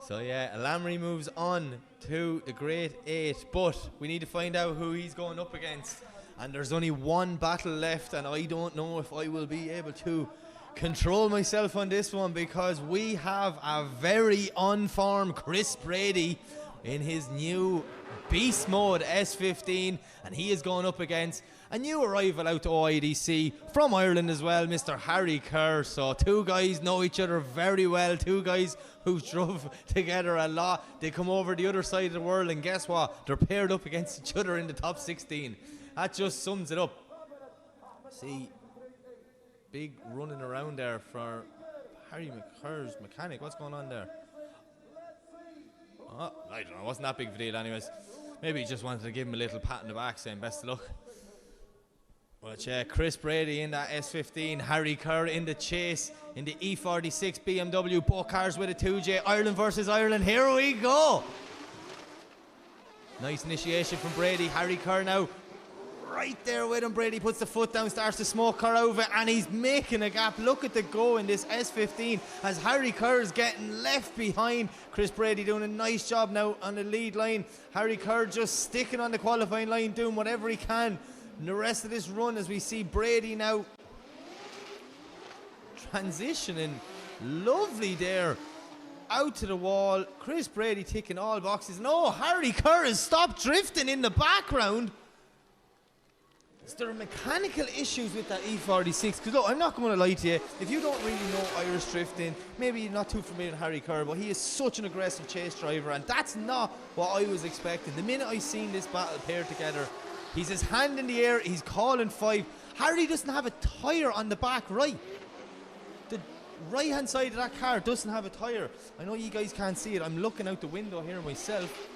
So yeah, Al-Amri moves on to the Grade 8, but we need to find out who he's going up against. And there's only one battle left, and I don't know if I will be able to control myself on this one, because we have a very on-form Chris Brady in his new beast mode S15, and he is going up against a new arrival out to OIDC from Ireland as well, Mr. Harry Kerr. So two guys know each other very well, two guys who drove together a lot. They come over the other side of the world, and guess what? They're paired up against each other in the top 16. That just sums it up. See, big running around there for Harry Kerr's mechanic. What's going on there? Oh, I don't know. It wasn't that big of a deal anyways. Maybe he just wanted to give him a little pat on the back saying best of luck. But yeah, Chris Brady in that S15, Harry Kerr in the chase in the E46 BMW, both cars with a 2J, Ireland versus Ireland. Here we go. Nice initiation from Brady. Harry Kerr now right there with him. Brady puts the foot down, starts to smoke Kerr over, and he's making a gap. Look at the go in this S15 as Harry Kerr is getting left behind. Chris Brady doing a nice job now on the lead line. Harry Kerr just sticking on the qualifying line, doing whatever he can. And the rest of this run, as we see Brady now transitioning, lovely there, out to the wall. Chris Brady ticking all boxes. No, Harry Kerr has stopped drifting in the background. Is there mechanical issues with that E46? Because look, I'm not going to lie to you, if you don't really know Irish drifting, maybe you're not too familiar with Harry Kerr, but he is such an aggressive chase driver, and that's not what I was expecting. The minute I seen this battle pair together, he's his hand in the air, he's calling 5. Harry doesn't have a tyre on the back right. The right hand side of that car doesn't have a tyre. I know you guys can't see it, I'm looking out the window here myself.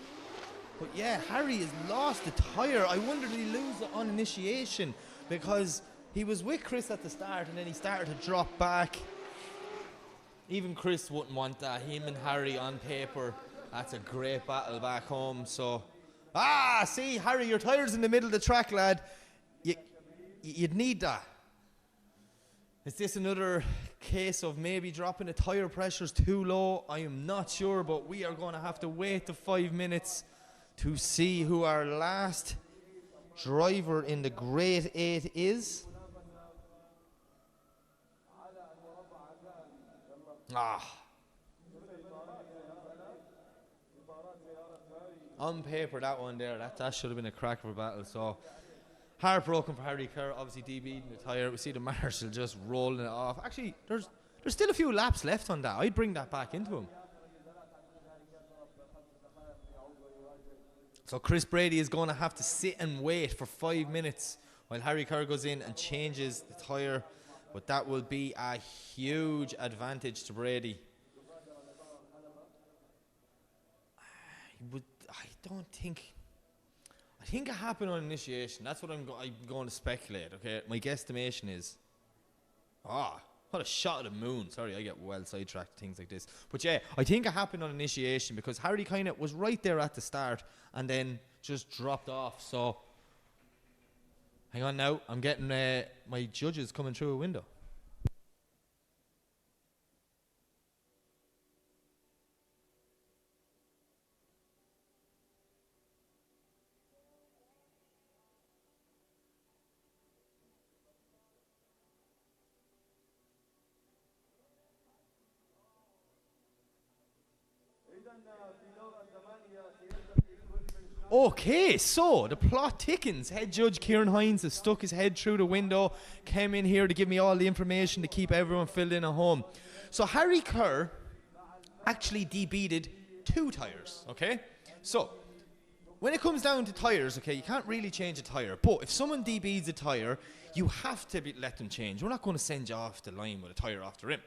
But yeah, Harry has lost the tyre. I wonder did he lose it on initiation, because he was with Chris at the start and then he started to drop back. Even Chris wouldn't want that. Him and Harry on paper, that's a great battle back home. So, see, Harry, your tyre's in the middle of the track, lad. You'd need that. Is this another case of maybe dropping the tyre pressures too low? I am not sure, but we are going to have to wait the 5 minutes to see who our last driver in the Grade 8 is. On paper, that one there, that should have been a crack of a battle. So heartbroken for Harry Kerr, obviously DB'd the tyre. We see the Marshall just rolling it off. Actually, there's still a few laps left on that. I'd bring that back into him. So Chris Brady is going to have to sit and wait for 5 minutes while Harry Kerr goes in and changes the tyre. But that will be a huge advantage to Brady. I think it happened on initiation. That's what I'm going to speculate, okay? My guesstimation is... what a shot at the moon. Sorry, I get well sidetracked, things like this. But yeah, I think it happened on initiation because Harry kind of was right there at the start and then just dropped off. So, hang on now. I'm getting my judges coming through a window. Okay, so the plot thickens. Head judge Kieran Hines has stuck his head through the window, came in here to give me all the information to keep everyone filled in at home. So Harry Kerr actually debeaded 2 tyres, okay? So when it comes down to tyres, okay, you can't really change a tyre, but if someone debeads a tyre, you have to let them change. We're not going to send you off the line with a tyre off the rim.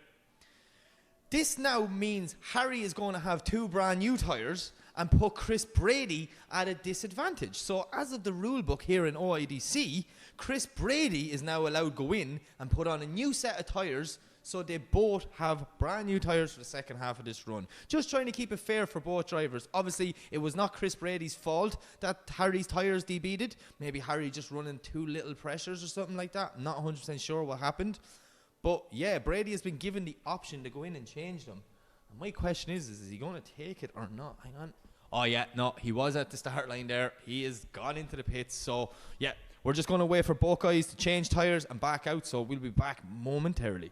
This now means Harry is going to have 2 brand new tyres and put Chris Brady at a disadvantage. So as of the rule book here in OIDC, Chris Brady is now allowed to go in and put on a new set of tyres, so they both have brand new tyres for the second half of this run. Just trying to keep it fair for both drivers. Obviously, it was not Chris Brady's fault that Harry's tyres debeaded. Maybe Harry just running too little pressures or something like that. I'm not 100% sure what happened. But yeah, Brady has been given the option to go in and change them. And my question is he going to take it or not? Hang on. Oh yeah, no, he was at the start line there. He has gone into the pits. So yeah, we're just going to wait for both guys to change tyres and back out. So we'll be back momentarily.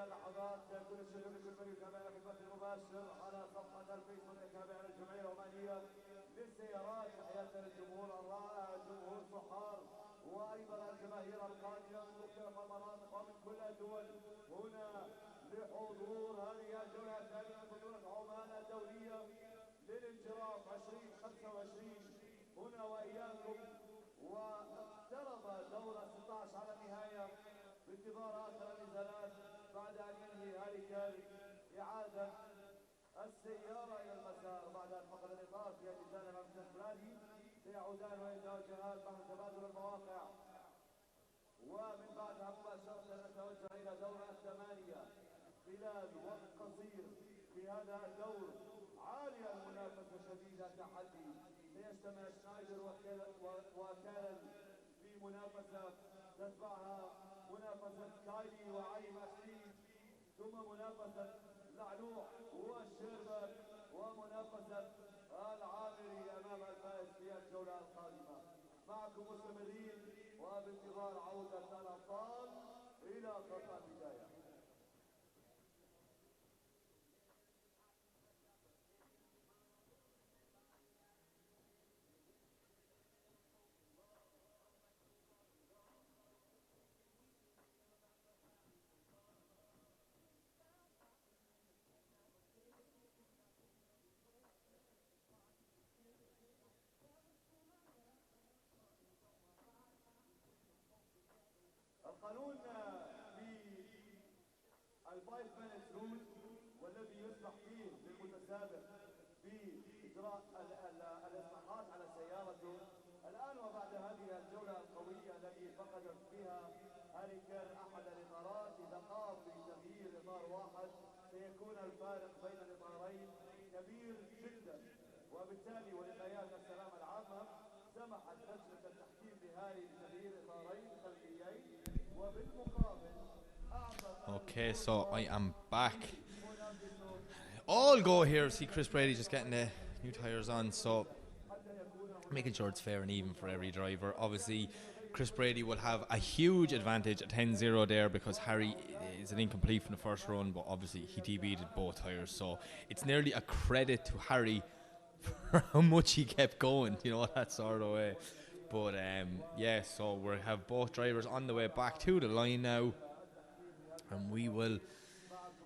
هذه اللحظات كل الشكر لكل من يتابعنا في البث المباشر على صفحة الفيسبوك للتابعة الجمعية العمانية للسيارات. تحياتنا للجمهور الرائع، جمهور صحار، وأيضا الجماهير القادمة من مختلف المناطق ومن كل الدول هنا لحضور هذه الجولة الثانية من بطولة عمان الدولية للانجراف 2025 هنا وإياكم. واقترب دور 16 على النهاية بانتظار آخر النزالات بعد أن ينهي هاري كاري إعادة السيارة إلى المسار بعد أن فقد الإطار في النزال أمام برادي. سيعودان ويتوجهان بعد تبادل المواقع، ومن بعدها مباشرة نتوجه إلى دور الثمانية. خلال وقت قصير في هذا الدور عالية المنافسة شديدة التحدي، سيجتمع شنايدر وكارل في منافسة تتبعها منافسة كايلي وعلي ماسلين، ثم منافسة لعلوع والشيربك، ومنافسة العامري أمام الفائز في الجولة القادمة. معكم مستمرين وبانتظار عودة الأبطال إلى خط البداية. القانون الفايف مينتس رول والذي يسمح فيه للمتسابق بإجراء الإصلاحات على سيارته الآن وبعد هذه الجولة القوية التي فقدت فيها هاري كير أحد الإطارات. إذا قام بتغيير إطار واحد سيكون الفارق بين الإطارين كبير جدا، وبالتالي ولغايات السلامة العامة سمحت لجنة التحكيم لهاري بتغيير إطارين خلفيين، وبالمقابل Okay, so I am back. All go here. See Chris Brady just getting the new tyres on, so making sure it's fair and even for every driver. Obviously, Chris Brady will have a huge advantage at 10-0 there because Harry is an incomplete from the first run, but obviously he DB'd both tyres, so it's nearly a credit to Harry for how much he kept going, you know, that sort of way. But yeah, so we have both drivers on the way back to the line now, and we will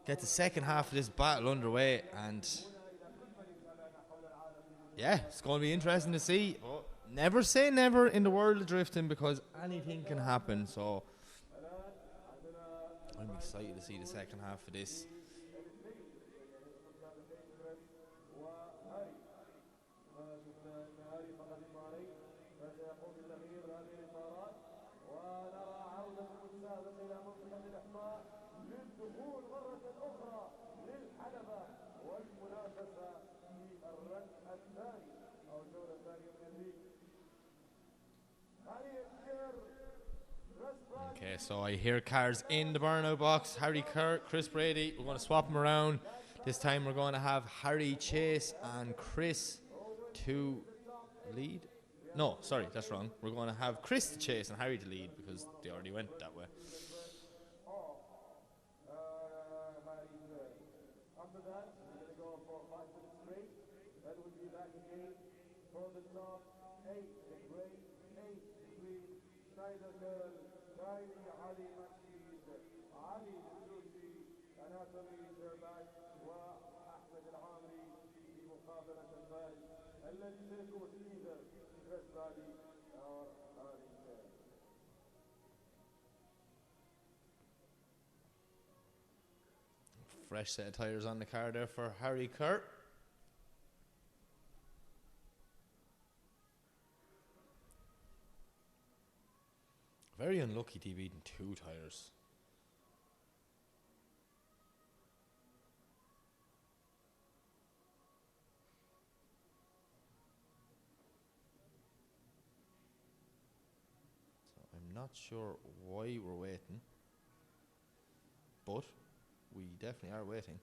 get the second half of this battle underway. And yeah, it's going to be interesting to see. But never say never in the world of drifting because anything can happen. So I'm excited to see the second half of this. للدخول مرة أخرى للحلبة والمنافسة في الرن الثاني أو الجولة الثانية من الليج. Okay, so I hear cars in the burnout box. Harry Kerr, Chris Brady. We're going to swap them around. This time we're going to have Harry Chase and Chris to lead. No, sorry, that's wrong. We're going to have Chris to chase and Harry to lead because they already went that way. After that, we're going to go for 5 minutes break. Then we'll be back again for the top 8. The great 8 between Schneider Girl, Kylie, Ali Mashid, Ali Djouji, Anatoly Sherbak, وأحمد العامري في مقابلة الفارس الذي سيكون either Chris Brady or Harry Kerr. Fresh set of tyres on the car there for Harry Kerr. Very unlucky to be beating 2 tyres. So I'm not sure why we're waiting, but we definitely are waiting.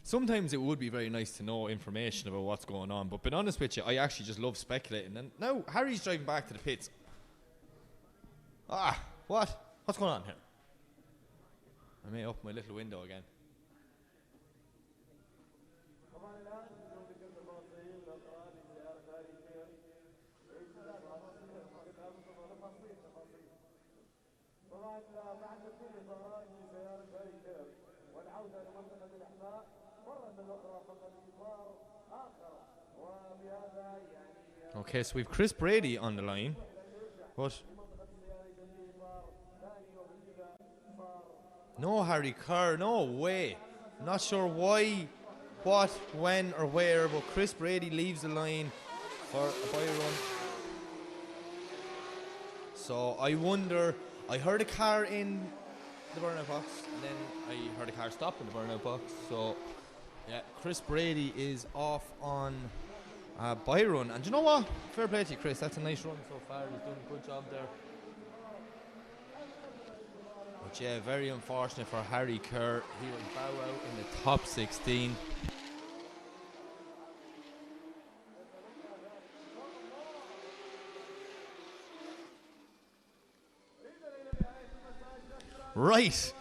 sometimes it would be very nice to know information about what's going on. But being honest with you, I actually just love speculating. And now Harry's driving back to the pits. What? What's going on here? I may open my little window again. Okay, so we've Chris Brady on the line. What? No Harry Kerr, no way. Not sure why, what, when or where, but Chris Brady leaves the line for a bye run. So I wonder, I heard a car in the burnout box, and then I heard a car stop in the burnout box. So yeah, Chris Brady is off on a bye run. And do you know what? Fair play to you, Chris. That's a nice run so far. He's doing a good job there. But yeah, very unfortunate for Harry Kerr. He will bow out in the top 16. Right,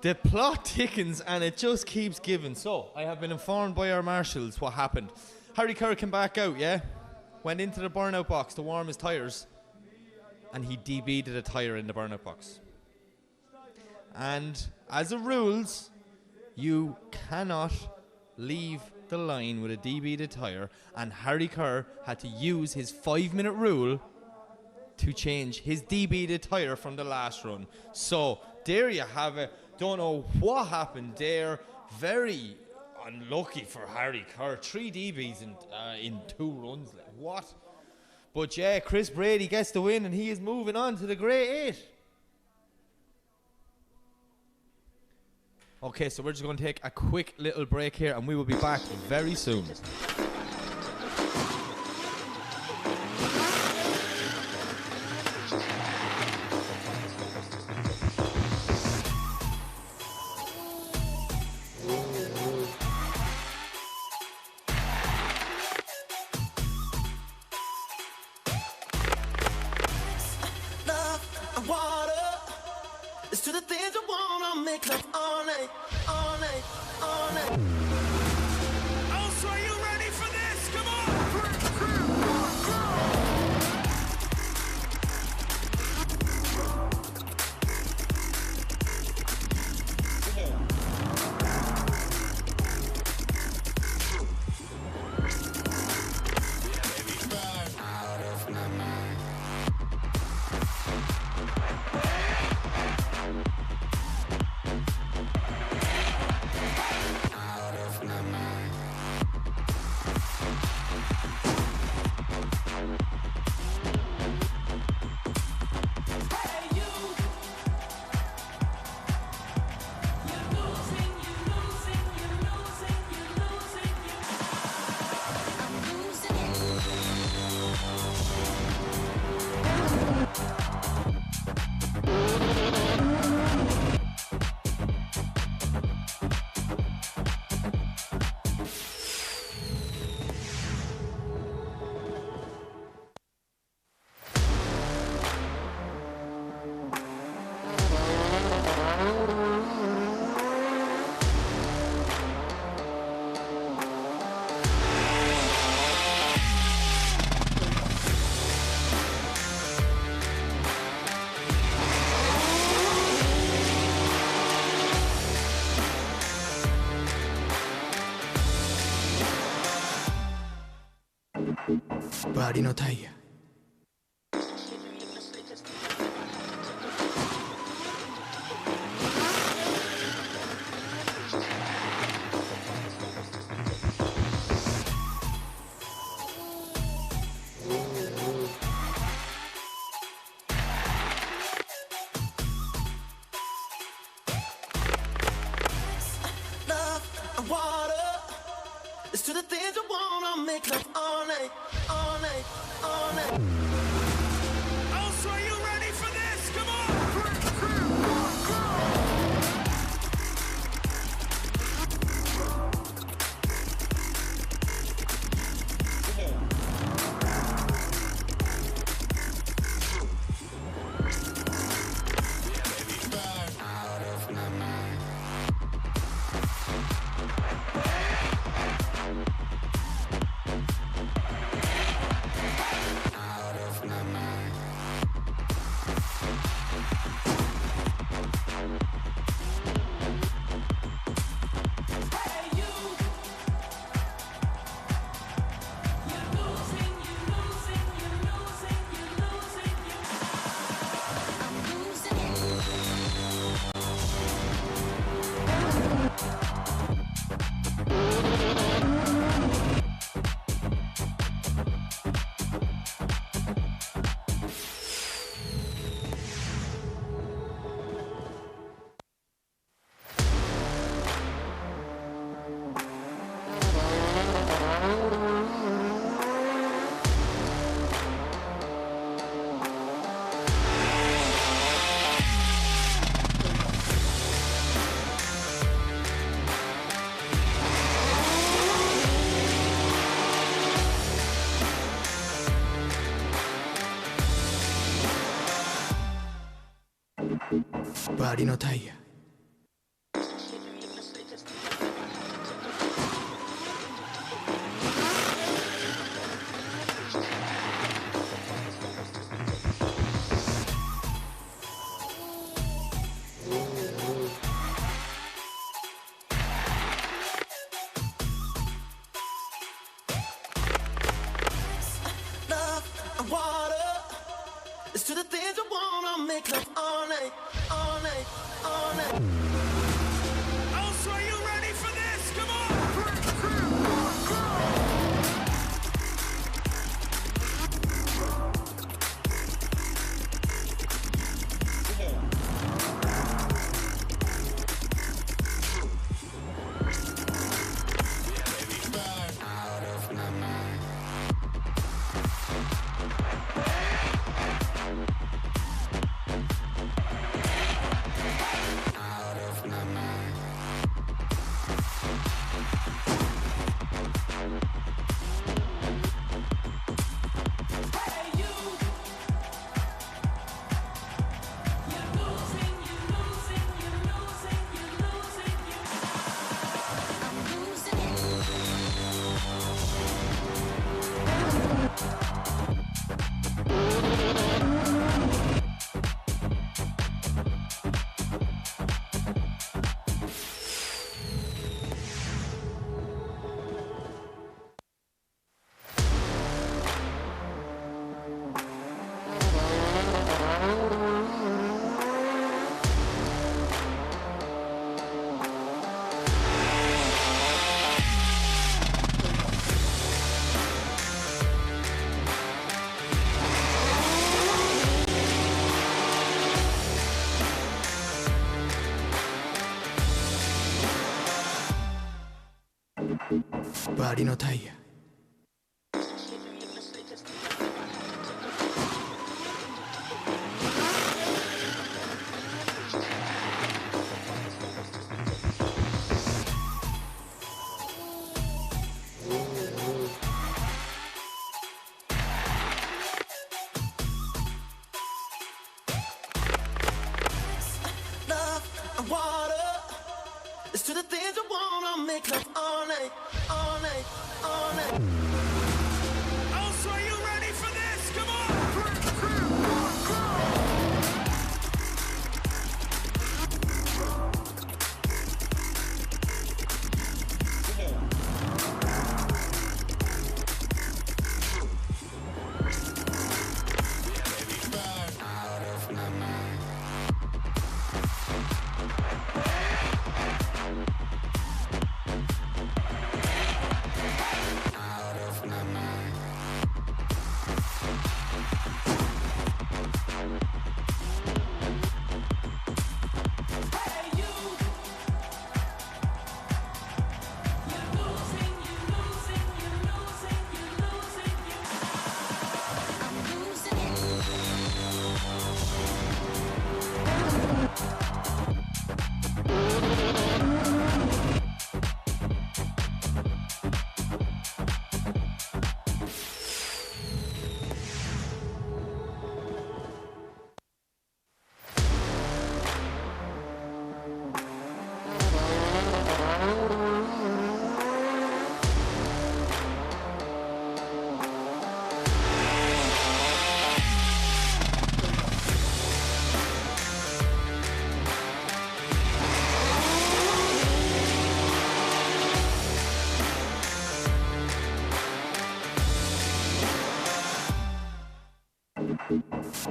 the plot thickens and it just keeps giving. So, I have been informed by our marshals what happened. Harry Kerr came back out, yeah? Went into the burnout box to warm his tyres, and he DB'd a tyre in the burnout box. And as a rules, you cannot leave the line with a DB'd tyre, and Harry Kerr had to use his 5-minute rule to change his DB'd tyre from the last run. So, there you have it. Don't know what happened there. Very unlucky for Harry Kerr. 3 DBs in 2 runs. Like, what? But yeah, Chris Brady gets the win and he is moving on to the Grade 8. Okay, so we're just going to take a quick little break here and we will be back very soon. Body no tire. バリのタイヤ Love and water. It's to the things I wanna make love all night, all night, all night. Oh, so are you ready for this? Come on! Body no taia. Love and water. It's to the things I wanna make love all night, all night, all night. Oh, so are you ready for this? Come on!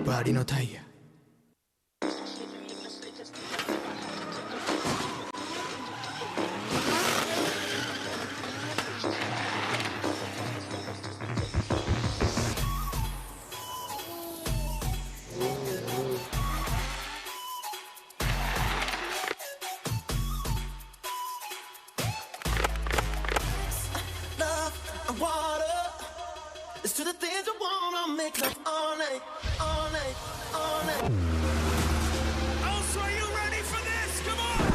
Body no taia. Love and water. It's to the things I wanna make love all night, all night, all night. Oh, so are you ready for this? Come on!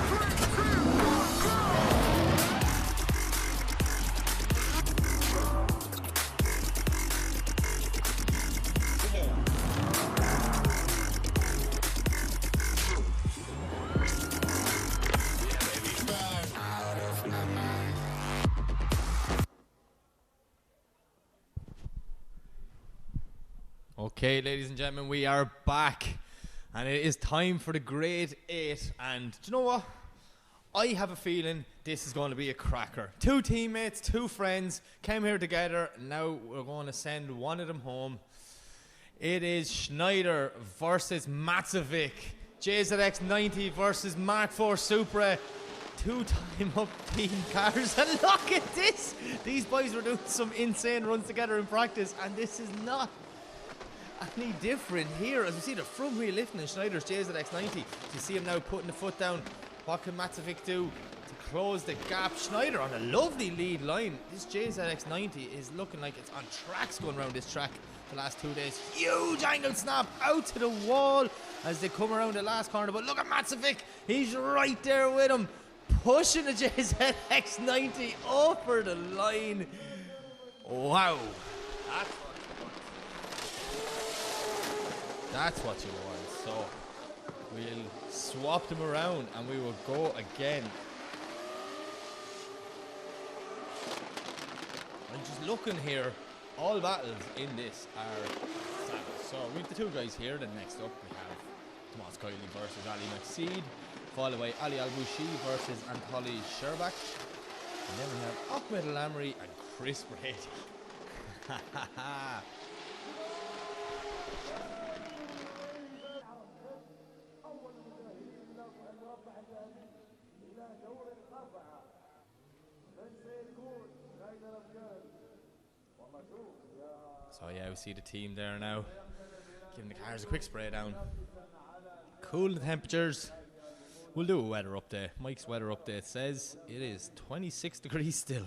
Okay, ladies and gentlemen, we are back. And it is time for the grade 8. And do you know what? I have a feeling this is going to be a cracker. 2 teammates, 2 friends came here together. Now we're going to send one of them home. It is Schneider versus Matzovic. JZX90 versus Mark IV Supra. 2-time up team cars. And look at this! These boys were doing some insane runs together in practice, and this is not any different here. As we see the front wheel lifting in Schneider's JZX90. You see him now putting the foot down. What can Matzovic do to close the gap? Schneider on a lovely lead line. This JZX90 is looking like it's on tracks going around this track the last 2 days. Huge angle snap out to the wall as they come around the last corner. But look at Matzovic. He's right there with him, pushing the JZX90 over the line. Wow. That's what you want. So we'll swap them around and we will go again. I'm just looking here. All battles in this are saddles. So we have the 2 guys here. Then next up we have Tomas Kiley versus Ali McSeed, followed by Ali Al-Boushi versus Anatoly Sherbak. And then we have Ahmed Al-Amri and Chris Brady. So yeah, we see the team there now, giving the cars a quick spray down. Cool the temperatures. We'll do a weather update. Mike's weather update says it is 26 degrees still.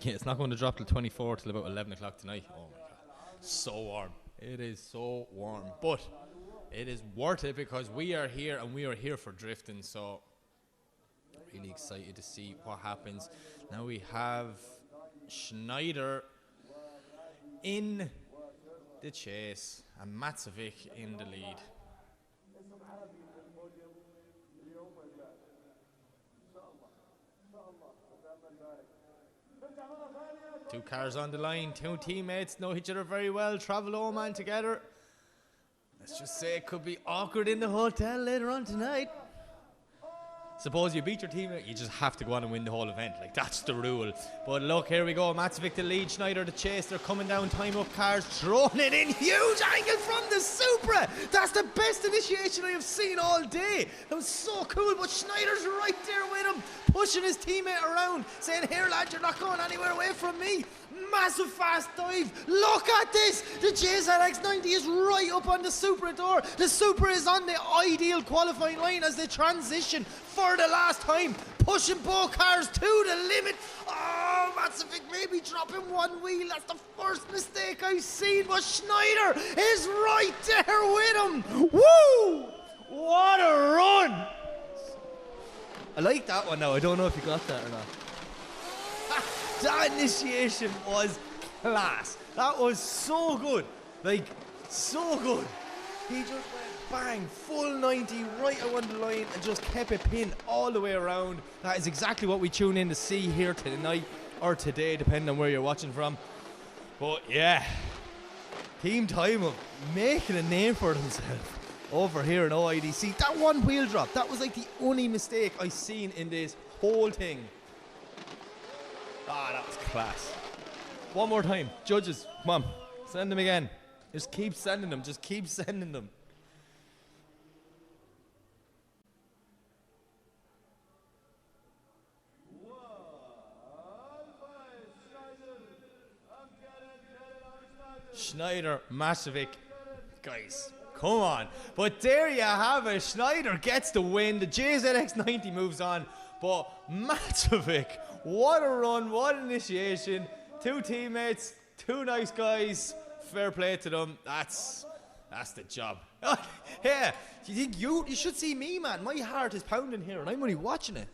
Yeah, it's not going to drop till 24 till about 11 o'clock tonight. Oh my god, so warm. It is so warm, but it is worth it because we are here and we are here for drifting. So really excited to see what happens. Now we have Schneider in the chase and Matzovic in the lead. 2 cars on the line, 2 teammates know each other very well, travel Oman together. Let's just say it could be awkward in the hotel later on tonight. Suppose you beat your teammate, you just have to go on and win the whole event. Like, that's the rule. But look, here we go. Matzovic the lead, Schneider the chase. They're coming down, time up cars, throwing it in. Huge angle from the Supra. That's the best initiation I have seen all day. That was so cool, but Schneider's right there with him, pushing his teammate around, saying, here lad, you're not going anywhere away from me. Massive fast dive. Look at this. The JZX90 is right up on the Supra door. The Supra is on the ideal qualifying line as they transition for the last time, pushing both cars to the limit. Oh, Matzovic maybe dropping one wheel. That's the first mistake I've seen, but Schneider is right there with him. Woo! What a run. I like that one now. I don't know if you got that or not. That initiation was class. That was so good. Like, so good. He just went bang, full 90 right out on the line and just kept it pinned all the way around. That is exactly what we tune in to see here tonight or today, depending on where you're watching from. But yeah, Team Time Up making a name for themselves over here in OIDC. That one wheel drop, that was like the only mistake I've seen in this whole thing. Ah, that was class. One more time. Judges, come on. Send them again. Just keep sending them. Just keep sending them. Schneider, Matzovic. Guys, come on. But there you have it. Schneider gets the win. The JZX90 moves on. But Matzovic, what a run, what an initiation. 2 teammates, 2 nice guys. Fair play to them. That's the job. Yeah, you think you should see me, man. My heart is pounding here and I'm only watching it.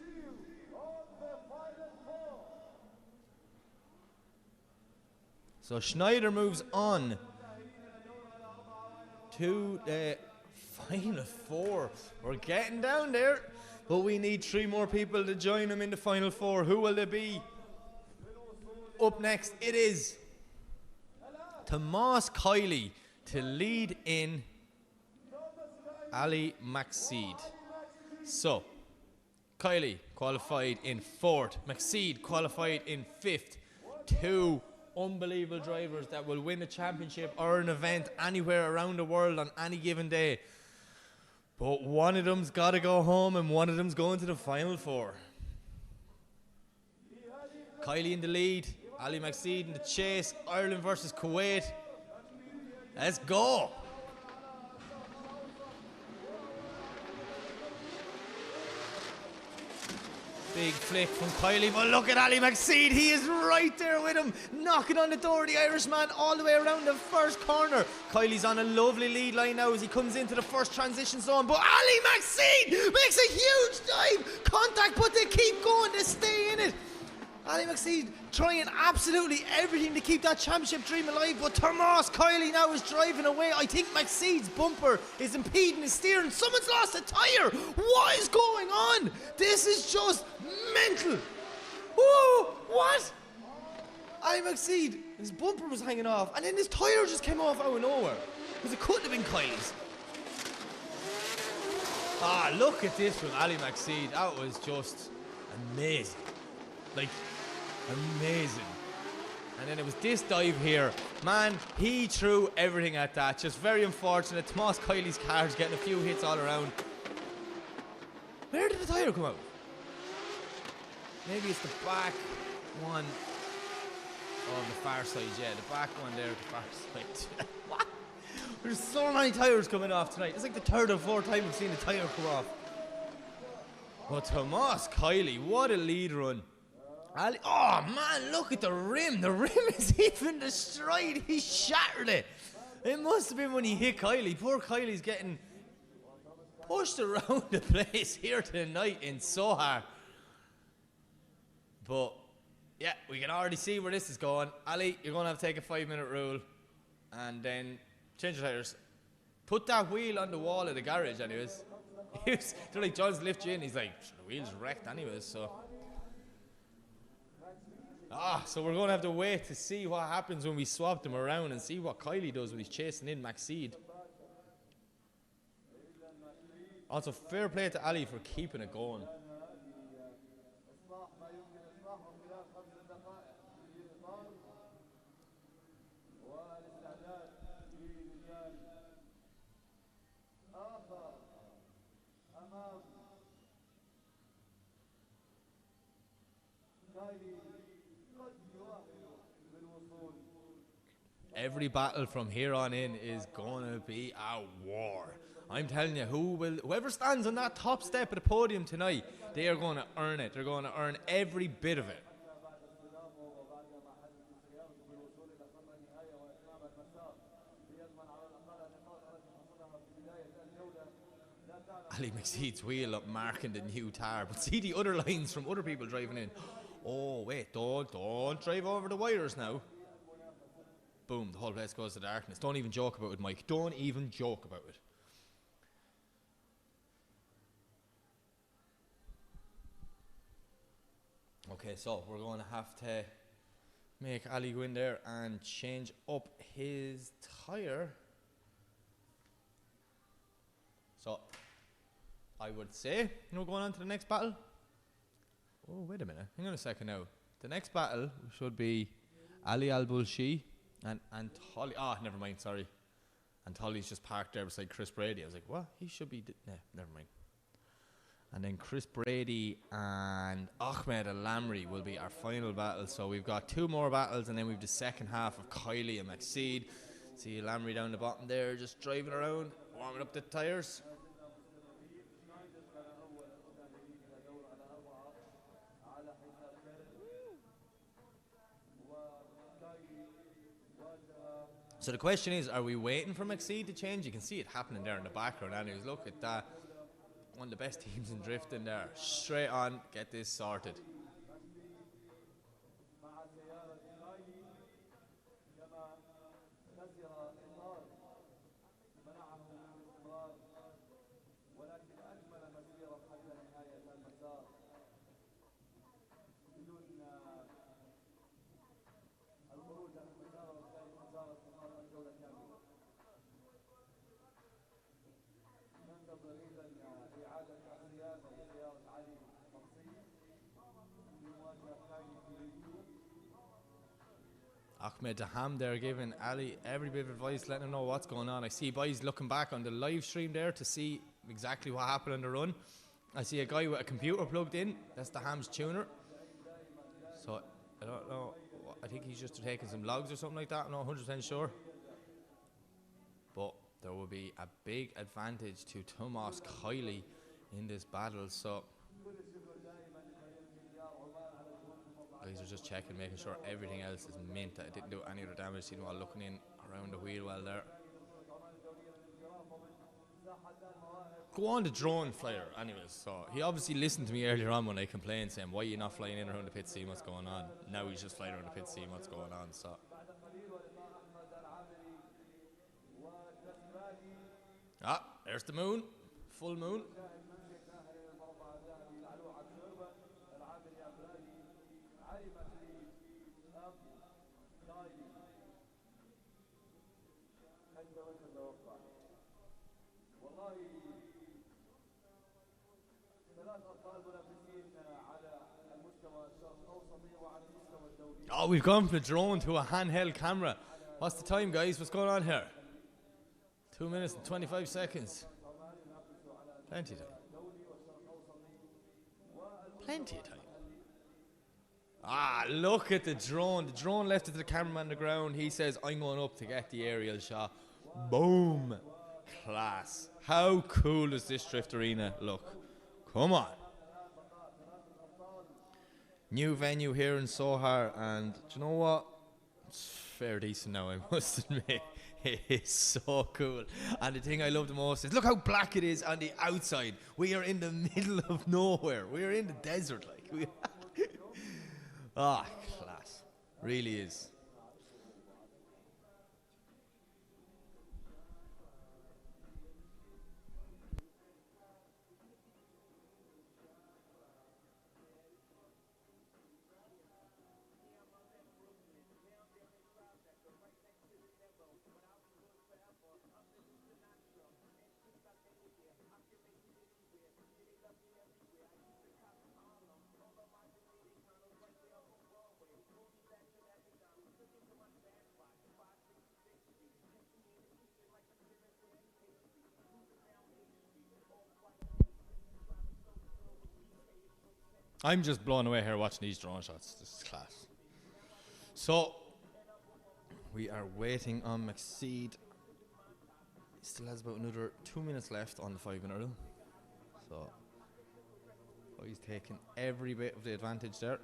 So Schneider moves on to the final 4. We're getting down there. But we need 3 more people to join him in the final 4. Who will they be? Up next, it is Tomas Kiley to lead in Ali McSeed. So, Kiley qualified in 4th, McSeed qualified in 5th. Two unbelievable drivers that will win a championship or an event anywhere around the world on any given day. But one of them's got to go home and one of them's going to the final 4. Kiley in the lead, Ali McSeed in the chase, Ireland versus Kuwait. Let's go. Big flick from Kiley, but look at Ali McSeed. He is right there with him, knocking on the door of the Irishman all the way around the first corner. Kiley's on a lovely lead line now as he comes into the first transition zone, but Ali McSeed makes a huge dive. Contact, but they keep going, they stay in it. Ali McSeed trying absolutely everything to keep that championship dream alive, but Tomas Kiley now is driving away. I think McSeed's bumper is impeding his steering. Someone's lost a tyre. What is going on? This is just mental. Whoa, what? Ali McSeed, his bumper was hanging off, and then his tyre just came off out of nowhere. Because it couldn't have been Kiley's. Ah, look at this from Ali McSeed. That was just amazing. Like, amazing. And then it was this dive here. Man, he threw everything at that. Just very unfortunate. Tomas Kiley's car's getting a few hits all around. Where did the tyre come out? Maybe it's the back one. Oh, the far side, yeah. The back one there, the far side. What? There's so many tyres coming off tonight. It's like the 3rd or 4th time we've seen a tyre come off. But Tomas Kiley, what a lead run. Ali, oh man, look at the rim. The rim is even destroyed. He shattered it. It must have been when he hit Kiley. Poor Kiley's getting pushed around the place here tonight in Sohar. But yeah, we can already see where this is going. Ali, you're going to have to take a 5-minute rule and then change your tires. Put that wheel on the wall of the garage anyways. They're like, John's lift you in. He's like, the wheel's wrecked anyways, so. So we're going to have to wait to see what happens when we swap them around and see what Kiley does when he's chasing in McSeed. Also, fair play to Ali for keeping it going. Every battle from here on in is going to be a war. I'm telling you, whoever stands on that top step of the podium tonight, they are going to earn it. They're going to earn every bit of it. Ali McSeed's wheel up marking the new tar, but see the other lines from other people driving in. Oh wait, don't drive over the wires now. Boom, the whole place goes to darkness. Don't even joke about it, Mike. Don't even joke about it. Okay, so we're going to have to make Ali go in there and change up his tyre. So, I would say, going on to the next battle. Oh, wait a minute. Hang on a second now. The next battle should be Ali Al-Bulshi and Holly. Never mind, sorry. And Holly's just parked there beside Chris Brady. I was like, what? He should be... never mind. And then Chris Brady and Ahmed Al-Lamri will be our final battle. So we've got 2 more battles, and then we've the second half of Kiley and McSeed. See Lamri down the bottom there, just driving around, warming up the tyres. So the question is, are we waiting for McSeed to change? You can see it happening there in the background. Anyways, look at that. One of the best teams in drifting there. Straight on, get this sorted. Ahmed Daham there giving Ali every bit of advice, letting him know what's going on. I see boys looking back on the live stream there to see exactly what happened on the run. I see a guy with a computer plugged in. That's Daham's tuner. So, I don't know. I think he's just taking some logs or something like that. I'm not 100% sure. But there will be a big advantage to Tomas Kiley in this battle. So, guys are just checking, making sure everything else is mint. I didn't do any other damage, seen while looking in around the wheel well there. Go on the drone flyer anyways. So he obviously listened to me earlier on when I complained, saying why are you not flying in around the pit, seeing what's going on. Now he's just flying around the pit, seeing what's going on. So there's the moon, full moon. Oh, we've gone from the drone to a handheld camera. What's the time, guys? What's going on here? 2 minutes and 25 seconds. Plenty of time. Plenty of time. Ah, look at the drone. The drone left it to the cameraman on the ground. He says, I'm going up to get the aerial shot. Boom. Class. How cool does this drift arena look? Come on. New venue here in Sohar, and do you know what? It's fair decent now, I must admit. It is so cool. And the thing I love the most is look how black it is on the outside. We are in the middle of nowhere. We are in the desert, like. Class. Really is. I'm just blown away here watching these drone shots. This is class. So, we are waiting on McSeed. He still has about another 2 minutes left on the 5-minute rule. So, he's taking every bit of the advantage there.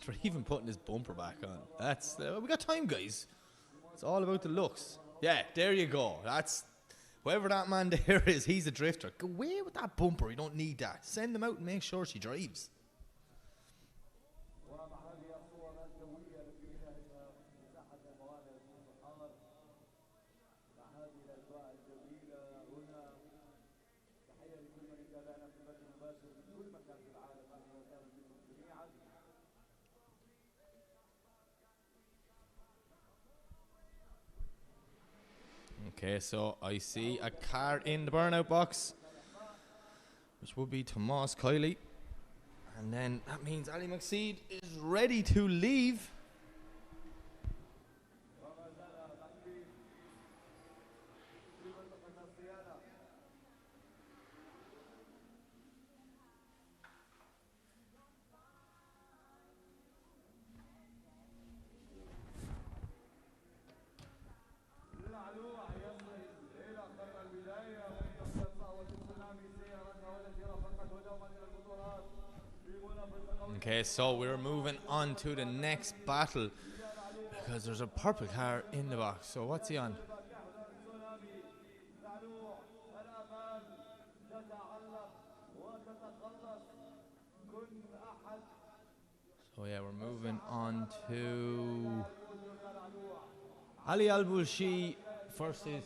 For even putting his bumper back on. That's we got time, guys. It's all about the looks. Yeah, there you go. That's whoever that man there is. He's a drifter. Go away with that bumper. You don't need that. Send him out and make sure she drives. Okay, so I see a car in the burnout box, which would be Tomas Kiley. And then that means Ali McSeed is ready to leave. Okay, so we're moving on to the next battle because there's a purple car in the box. So what's he on? So yeah, we're moving on to Ali Al-Bulshi versus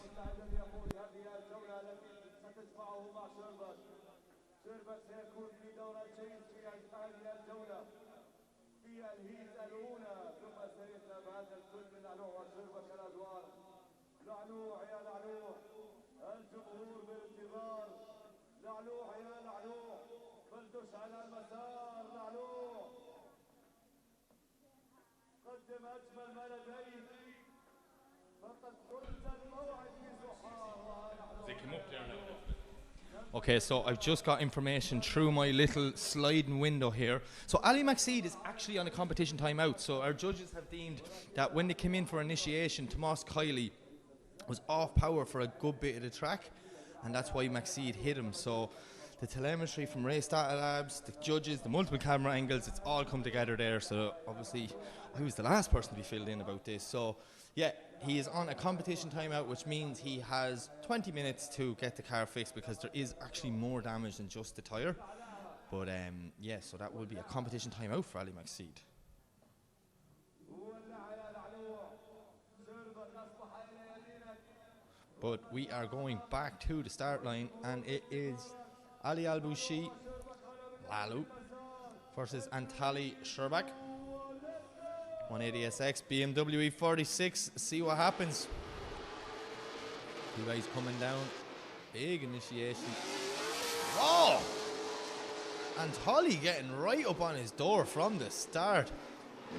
هي الهيزة الأولى ثم سيذهب هذا الكل من لعلوع وشربك الأدوار. لعلوع يا لعلوع، الجمهور بالانتظار. لعلوع يا لعلوع، فلتش على المسار. لعلوع قدم أجمل ما لديك، فقد قلت الموعد في زحار. Okay, so I've just got information through my little sliding window here. So Ali Maxid is actually on a competition timeout. So our judges have deemed that when they came in for initiation, Tomas Kiley was off power for a good bit of the track, and that's why Maxid hit him. So the telemetry from Race Data Labs, the judges, the multiple camera angles, it's all come together there. So obviously I was the last person to be filled in about this. So yeah, he is on a competition timeout, which means he has 20 minutes to get the car fixed, because there is actually more damage than just the tyre. But yeah, so that will be a competition timeout for Ali Maxid. But we are going back to the start line, and it is Ali Al-Boushi, Lalu, versus Antali Sherbak. 180SX BMW E46. See what happens. You guys coming down. Big initiation. Oh! Antali getting right up on his door from the start.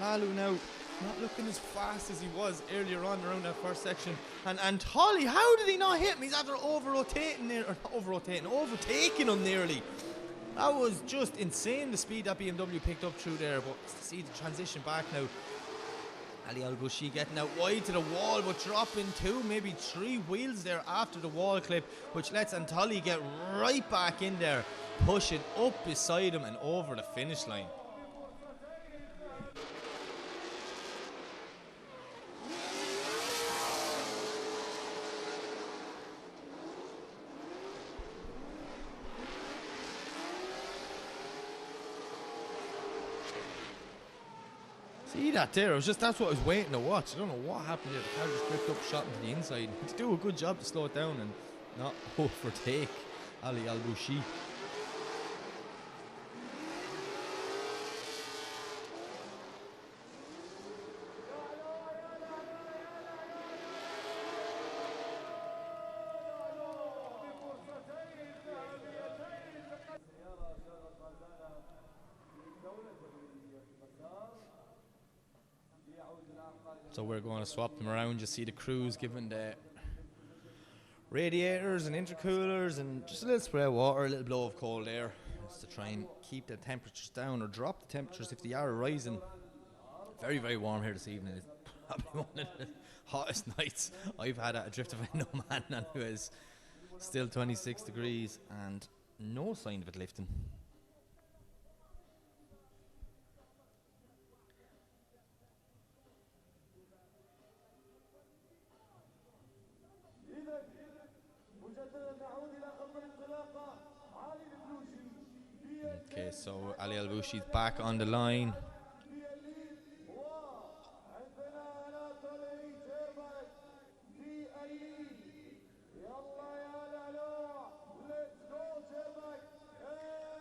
Lalu now not looking as fast as he was earlier on around that first section. And Antali, how did he not hit him? He's after overtaking him nearly. That was just insane, the speed that BMW picked up through there. But to see the transition back now. Ali Al-Boushi getting out wide to the wall, but dropping 2, maybe 3 wheels there after the wall clip, which lets Antali get right back in there, pushing up beside him and over the finish line. See that there? That's what I was waiting to watch. I don't know what happened there. The car just flipped up, shot into the inside. To do a good job to slow it down and not overtake Ali Al-Boushi. So we're going to swap them around. You see the crews giving the radiators and intercoolers and just a little spray of water, a little blow of cold air, just to try and keep the temperatures down or drop the temperatures if they are rising. Very, very warm here this evening. It's probably one of the hottest nights I've had at a drift event in Oman, and it was still 26 degrees and no sign of it lifting. Okay, so Ali Al-Boushi's back on the line.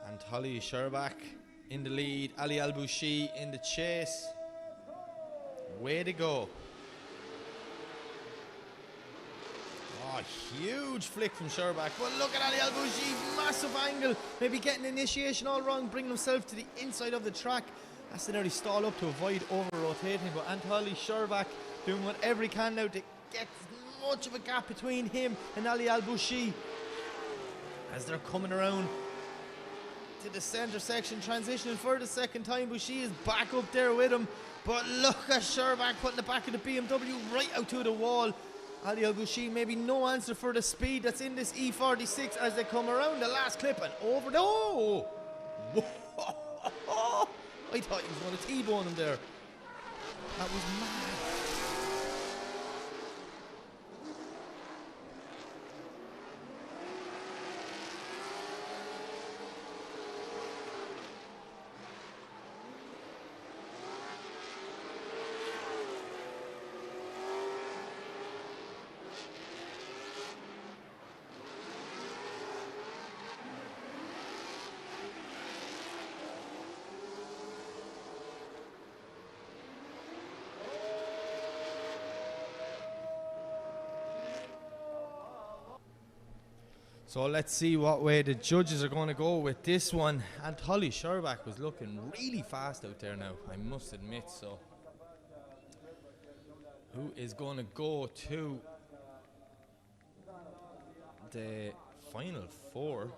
Antali Sherbak in the lead, Ali Al-Boushi in the chase. Way to go. Oh, huge flick from Sherbak. But look at Ali Al-Boushi, massive angle. Maybe getting initiation all wrong, bringing himself to the inside of the track. Has to nearly stall up to avoid over-rotating. But Antali Sherbak doing whatever he can now to get as much of a gap between him and Ali Al-Boushi as they're coming around to the centre section, transitioning for the second time. Boushi is back up there with him. But look at Sherbak putting the back of the BMW right out to the wall. Ali Al-Boushi, maybe no answer for the speed that's in this E46 as they come around the last clip and over. No! I thought he was going to T-bone him there. That was mad. So let's see what way the judges are going to go with this one. And Holly Sherbach was looking really fast out there now, I must admit. So who is going to go to the final four?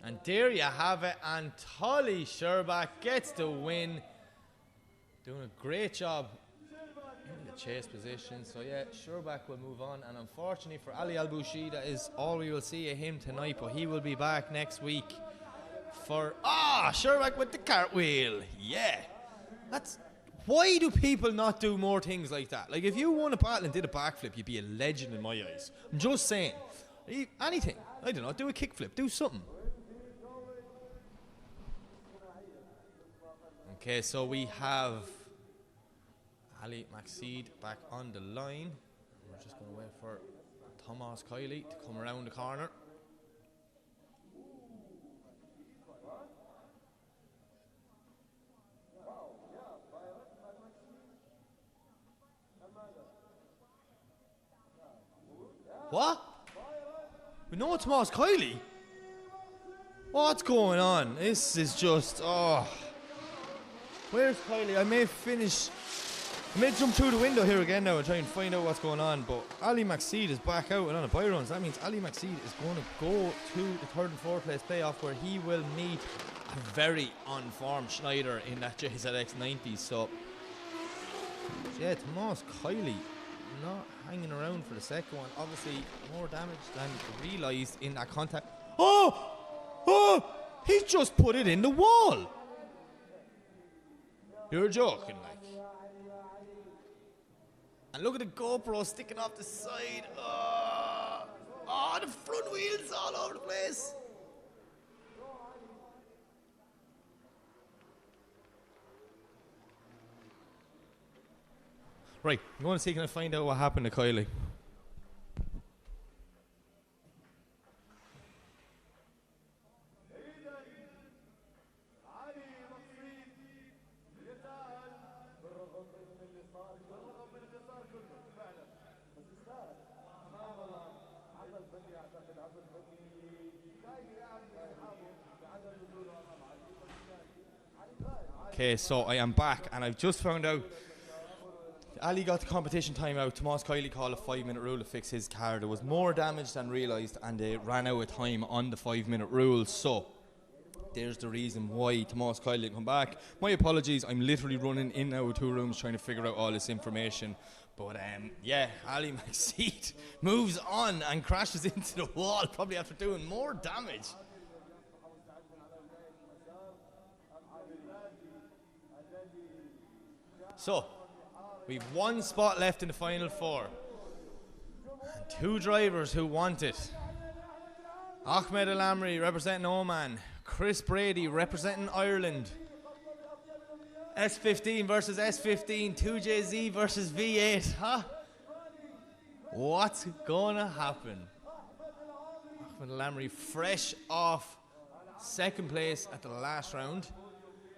And there you have it, and Holly Sherbach gets the win. Doing a great job in the chase position. So yeah, Sherbach will move on, and unfortunately for Ali Al-Boushi, that is all we will see of him tonight, but he will be back next week for... Sherbach with the cartwheel. Yeah. That's... Why do people not do more things like that? Like, if you won a battle and did a backflip, you'd be a legend in my eyes. I'm just saying. Anything. I don't know, do a kickflip, do something. Okay, so we have Ali Maxid back on the line. We're just going to wait for Thomas Kiley to come around the corner. What? We know Thomas Kiley? What's going on? This is just... Where's Kiley? I may jump through the window here again now and try and find out what's going on, but Ali Maxid is back out and on a bye run, so that means Ali Maxid is going to go to the third and fourth place playoff, where he will meet a very on-form Schneider in that JZX 90. So yeah, Tomas Kiley not hanging around for the second one. Obviously more damage than realised in that contact. He just put it in the wall. You're joking, like. And look at the GoPro sticking off the side. The front wheels all over the place. Right, I'm going to see, can I find out what happened to Kiley? Okay, so I am back, and I've just found out Ali got the competition timeout. Tomas Kiley called a 5-minute rule to fix his car. There was more damage than realised, and they ran out of time on the 5-minute rule. So there's the reason why Tomas Kiley didn't come back. My apologies, I'm literally running in and out of 2 rooms trying to figure out all this information. But yeah, Ali Maxid moves on and crashes into the wall, probably after doing more damage. So, we've 1 spot left in the final 4. And 2 drivers who want it. Ahmed El Amri representing Oman. Chris Brady representing Ireland. S15 versus S15. 2JZ versus V8. Huh? What's gonna happen? Ahmed El Amri fresh off 2nd place at the last round.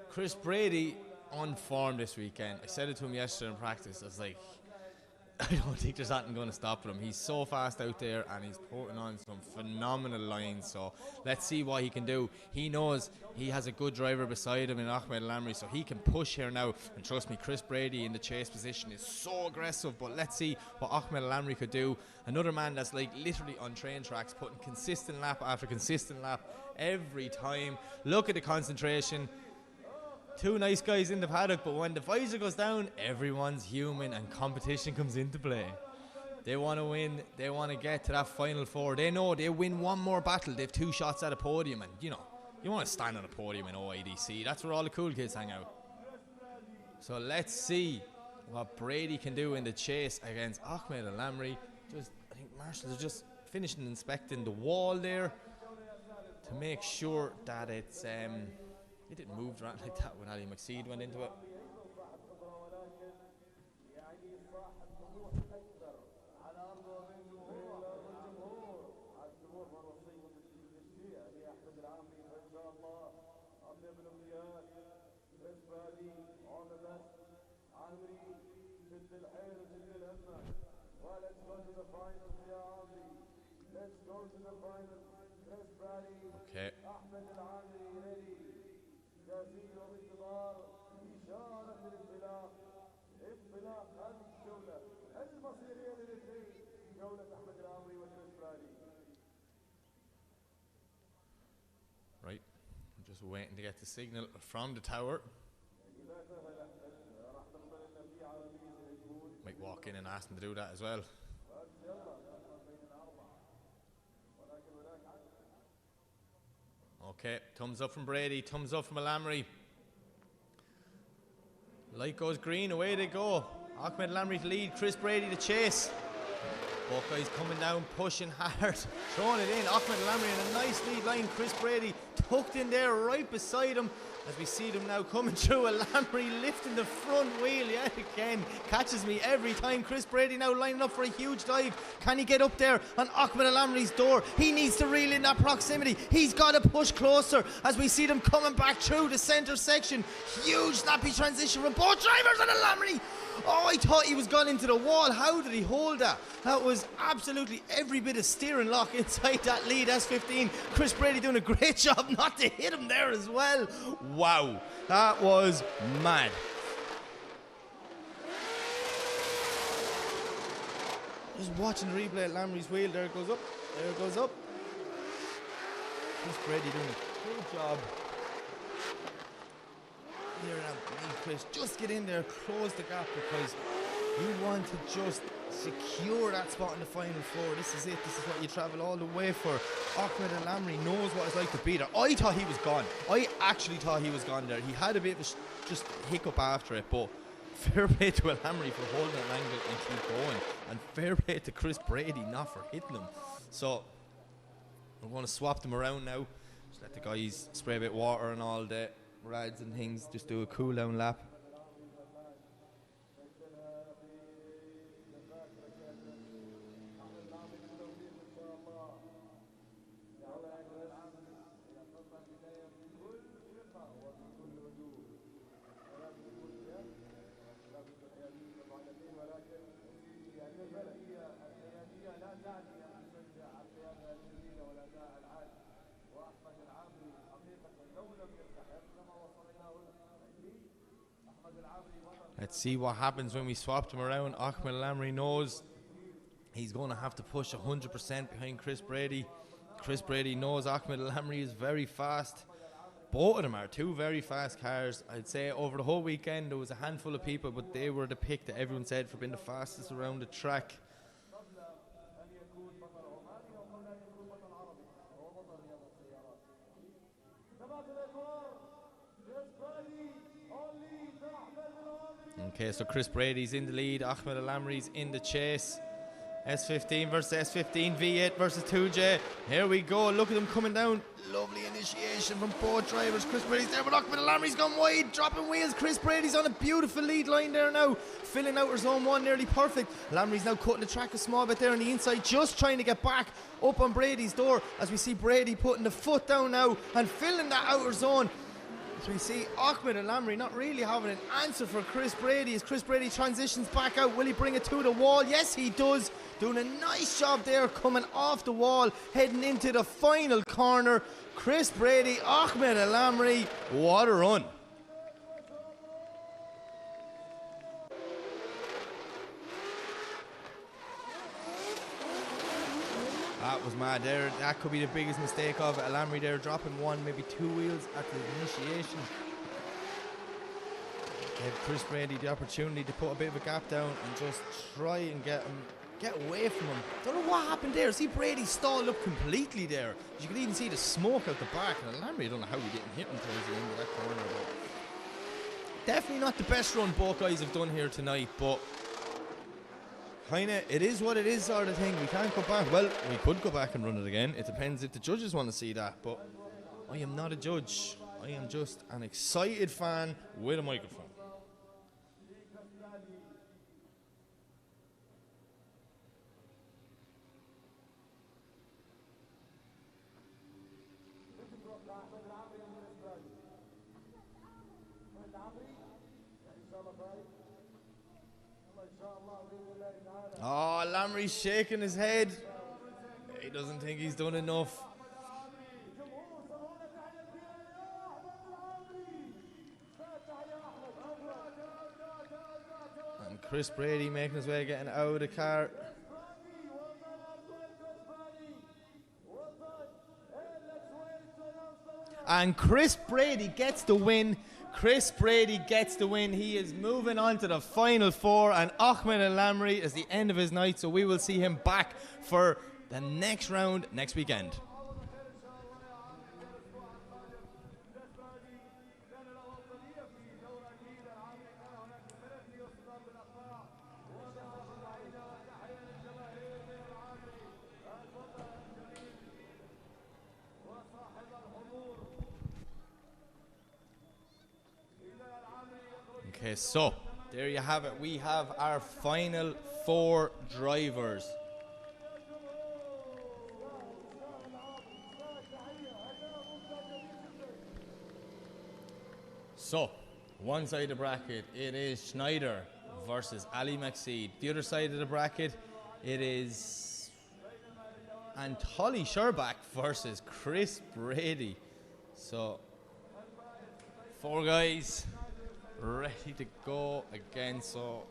Chris Brady on form this weekend. I said it to him yesterday in practice. I was like, I don't think there's nothing going to stop him. He's so fast out there, and he's putting on some phenomenal lines. So let's see what he can do. He knows he has a good driver beside him in Ahmed El Amri, so he can push here now. And trust me, Chris Brady in the chase position is so aggressive. But let's see what Ahmed El Amri could do. Another man that's like literally on train tracks, putting consistent lap after consistent lap every time. Look at the concentration. 2 nice guys in the paddock, but when the visor goes down, everyone's human and competition comes into play. They want to win. They want to get to that final 4. They know they win 1 more battle, they have 2 shots at a podium. And, you know, you want to stand on a podium in OIDC. That's where all the cool kids hang out. So let's see what Brady can do in the chase against Ahmed El Amri. I think Marshall is just finishing inspecting the wall there to make sure that it's... It didn't move around like that when Ali Maxid went into it. برادي all the best عمري شد الحيل وشد الهمة let's go to the finals يا عمري let's go to the finals كريس برادي Okay. أحمد العامري ready جاهزين وبانتظار إشارة الانطلاق انطلاق هذه الجولة المصيرية للاثنين جولة أحمد العامري وكريس برادي. Right. I'm just waiting to get the signal from the tower. Might walk in and ask them to do that as well. Okay, thumbs up from Brady, thumbs up from Alamri. Light goes green, away they go. Ahmed Alamri to lead, Chris Brady to chase. Both guys coming down, pushing hard, throwing it in. Ahmed Alamri in a nice lead line. Chris Brady tucked in there right beside him as we see them now coming through. Alamri lifting the front wheel yet again. Catches me every time. Chris Brady now lining up for a huge dive. Can he get up there on Ahmed Alamri's door? He needs to reel in that proximity. He's got to push closer as we see them coming back through the centre section. Huge snappy transition from both drivers and Alamri. Oh, I thought he was gone into the wall. How did he hold that? That was absolutely every bit of steering lock inside that lead S15. Chris Brady doing a great job not to hit him there as well. Wow, that was mad. Just watching the replay at Lamry's wheel. There it goes up. There it goes up. Chris Brady doing a good job. Here now, Chris, just get in there, close the gap, because you want to just secure that spot in the final four. This is it. This is what you travel all the way for. Ahmed Alamri knows what it's like to be there. I thought he was gone. I actually thought he was gone there. He had a bit of a just hiccup after it, but fair play to Alamri for holding an angle and keep going, and fair play to Chris Brady not for hitting him. So we're going to swap them around now. Just let the guys spray a bit of water and all the rads and things, just do a cool down lap. Let's see what happens when we swap them around. Ahmed Alamri knows he's going to have to push 100% behind Chris Brady. Chris Brady knows Ahmed Alamri is very fast. Both of them are two very fast cars. I'd say over the whole weekend there was a handful of people, but they were the pick that everyone said for being the fastest around the track. Okay, so Chris Brady's in the lead, Ahmed Alamri's in the chase. S15 versus S15, V8 versus 2J. Here we go, look at them coming down. Lovely initiation from both drivers. Chris Brady's there, but Ahmed Alamri's gone wide, dropping wheels. Chris Brady's on a beautiful lead line there now, filling out her zone one, nearly perfect. Alamri's now cutting the track a small bit there on the inside, just trying to get back up on Brady's door, as we see Brady putting the foot down now and filling that outer zone. So we see Ahmed Alamri not really having an answer for Chris Brady as Chris Brady transitions back out. Will he bring it to the wall? Yes, he does. Doing a nice job there, coming off the wall, heading into the final corner. Chris Brady, Ahmed Alamri, what a run. That was mad there. That could be the biggest mistake of it. Alamri there dropping one, maybe two wheels at the initiation. Gave Chris Brady the opportunity to put a bit of a gap down and just try and get away from him. Don't know what happened there. See, Brady stalled up completely there. You can even see the smoke out the back. And Alamri, I don't know how he didn't hit him towards the end of that corner. But definitely not the best run both guys have done here tonight, but kinda, it is what it is sort of thing. We can't go back. Well, we could go back and run it again. It depends if the judges want to see that. But I am not a judge. I am just an excited fan with a microphone. Oh, Lamry's shaking his head. He doesn't think he's done enough. And Chris Brady making his way getting out of the car. And Chris Brady gets the win. Chris Brady gets the win. He is moving on to the final four, and Ahmed El Lamry is the end of his night, so we will see him back for the next round next weekend. Okay, so there you have it. We have our final four drivers. So, one side of the bracket, it is Schneider versus Ali McSeed. The other side of the bracket, it is Antolly Sherbach versus Chris Brady. So, four guys ready to go again. So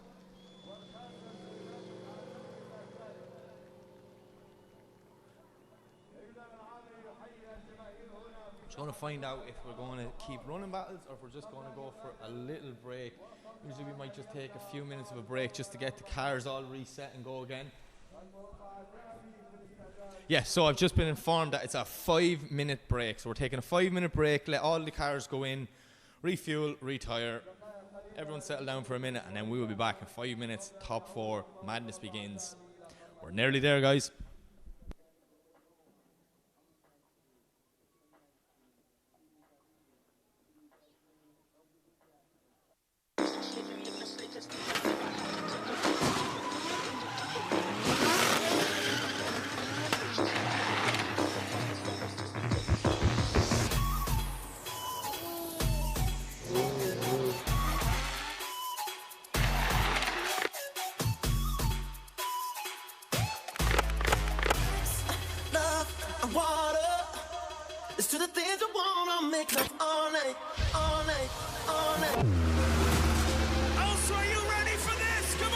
just going to find out if we're going to keep running battles or if we're just going to go for a little break. Usually we might just take a few minutes of a break just to get the cars all reset and go again. Yeah, so I've just been informed that it's a 5-minute break. So we're taking a 5-minute break, let all the cars go in, refuel, retire, everyone settle down for a minute, and then we will be back in 5 minutes. Top four, madness begins. We're nearly there, guys. To the things I wanna make love all night, all night, all night. Oh, so are you ready for this? Come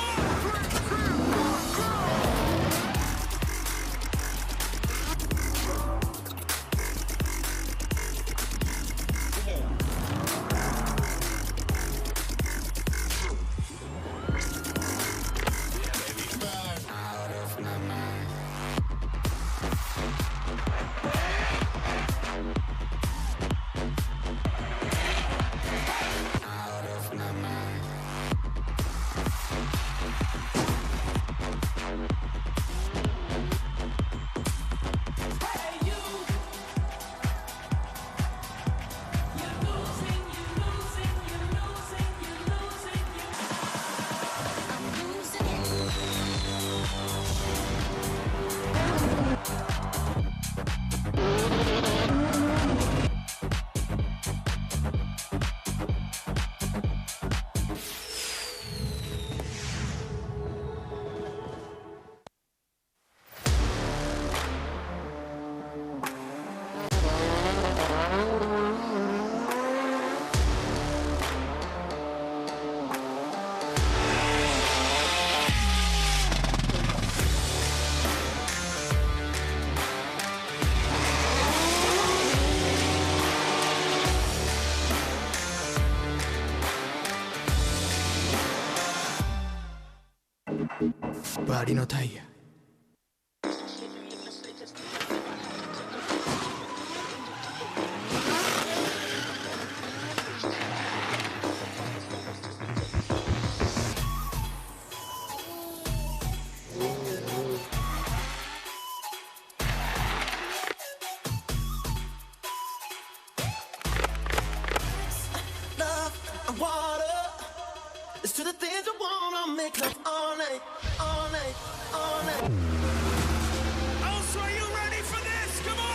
Bari no taya. love and water. It's to the things I wanna make love all night, all night, all night. Oh, so are you ready for this? Come on!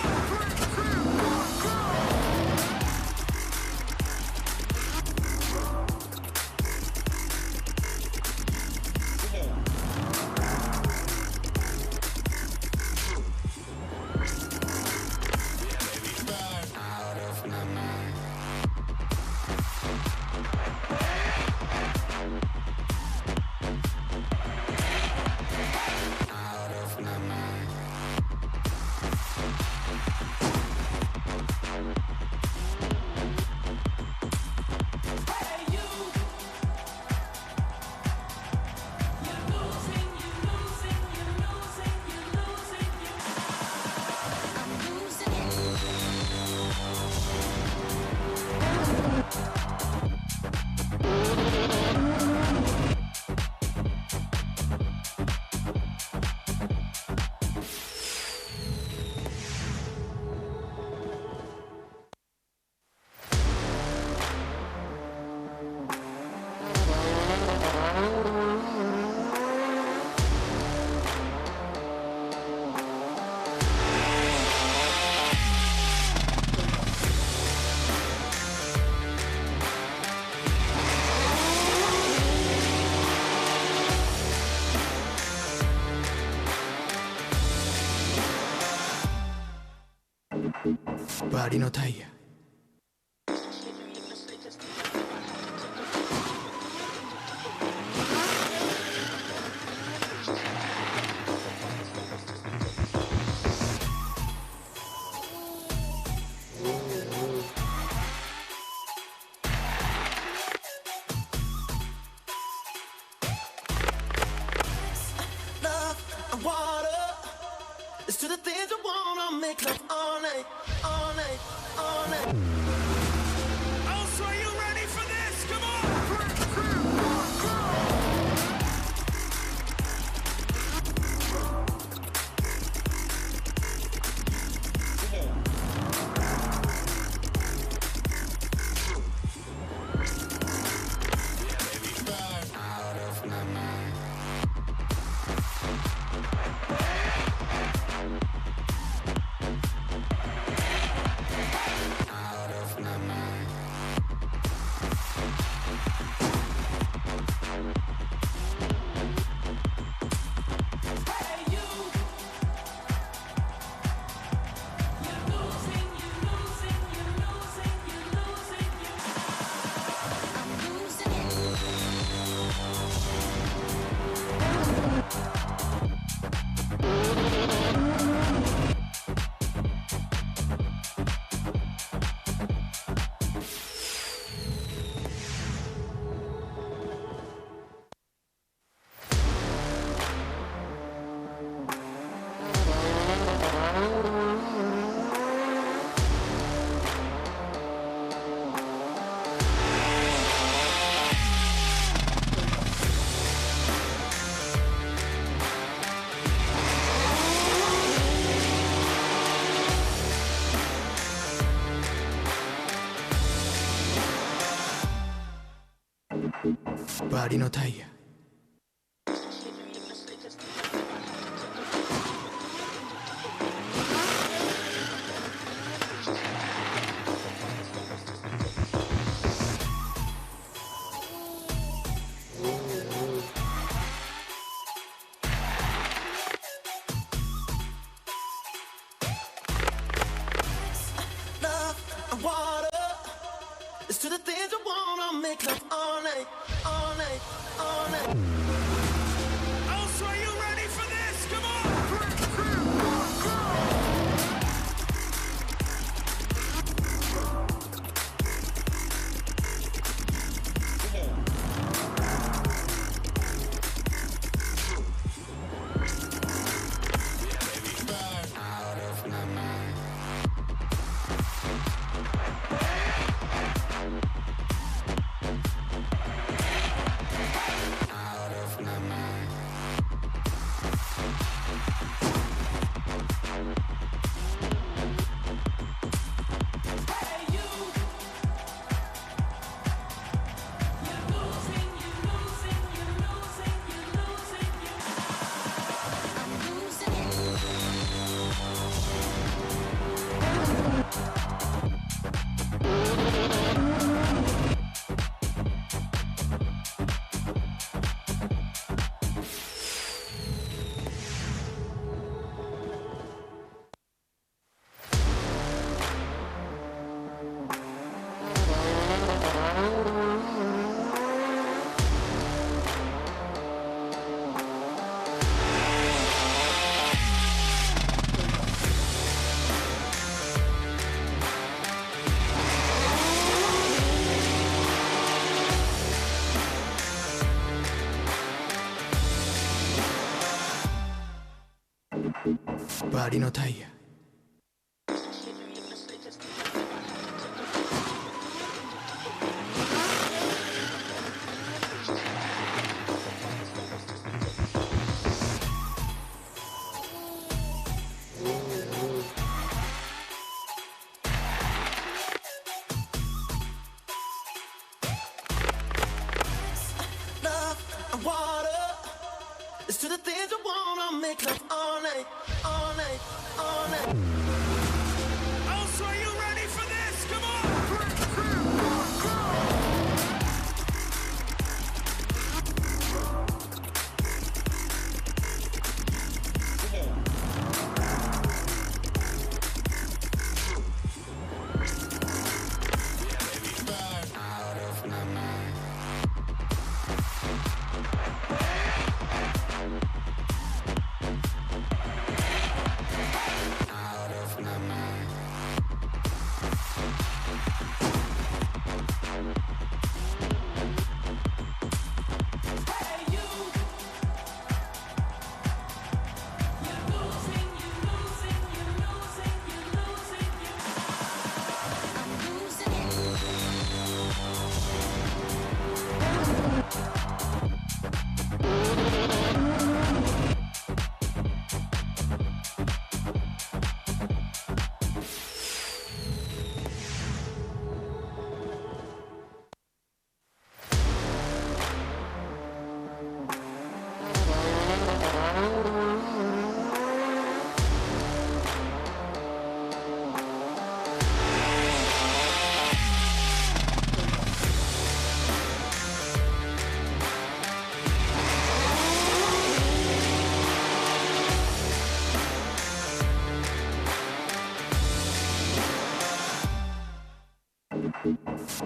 Body no tire. Love and water. It's to the things I wanna make love all night, all night, all night. Oh, so are you ready for this? Come on! Body no tire. Love and water. It's to the things I wanna make love all night, all night, all night. Oh, so are you ready for this? Come on! Body no tire. Love and water. It's to the things I wanna make love all night, all night, all night. Oh, so are you ready for this? Come on!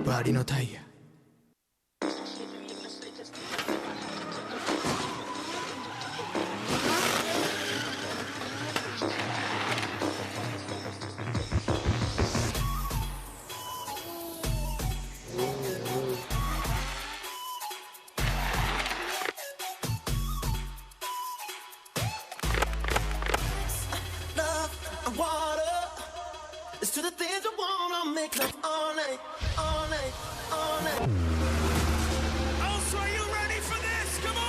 バリのタイヤ。Love and water. It's to the things I wanna make love all night, all night, all night. Oh, so are you ready for this? Come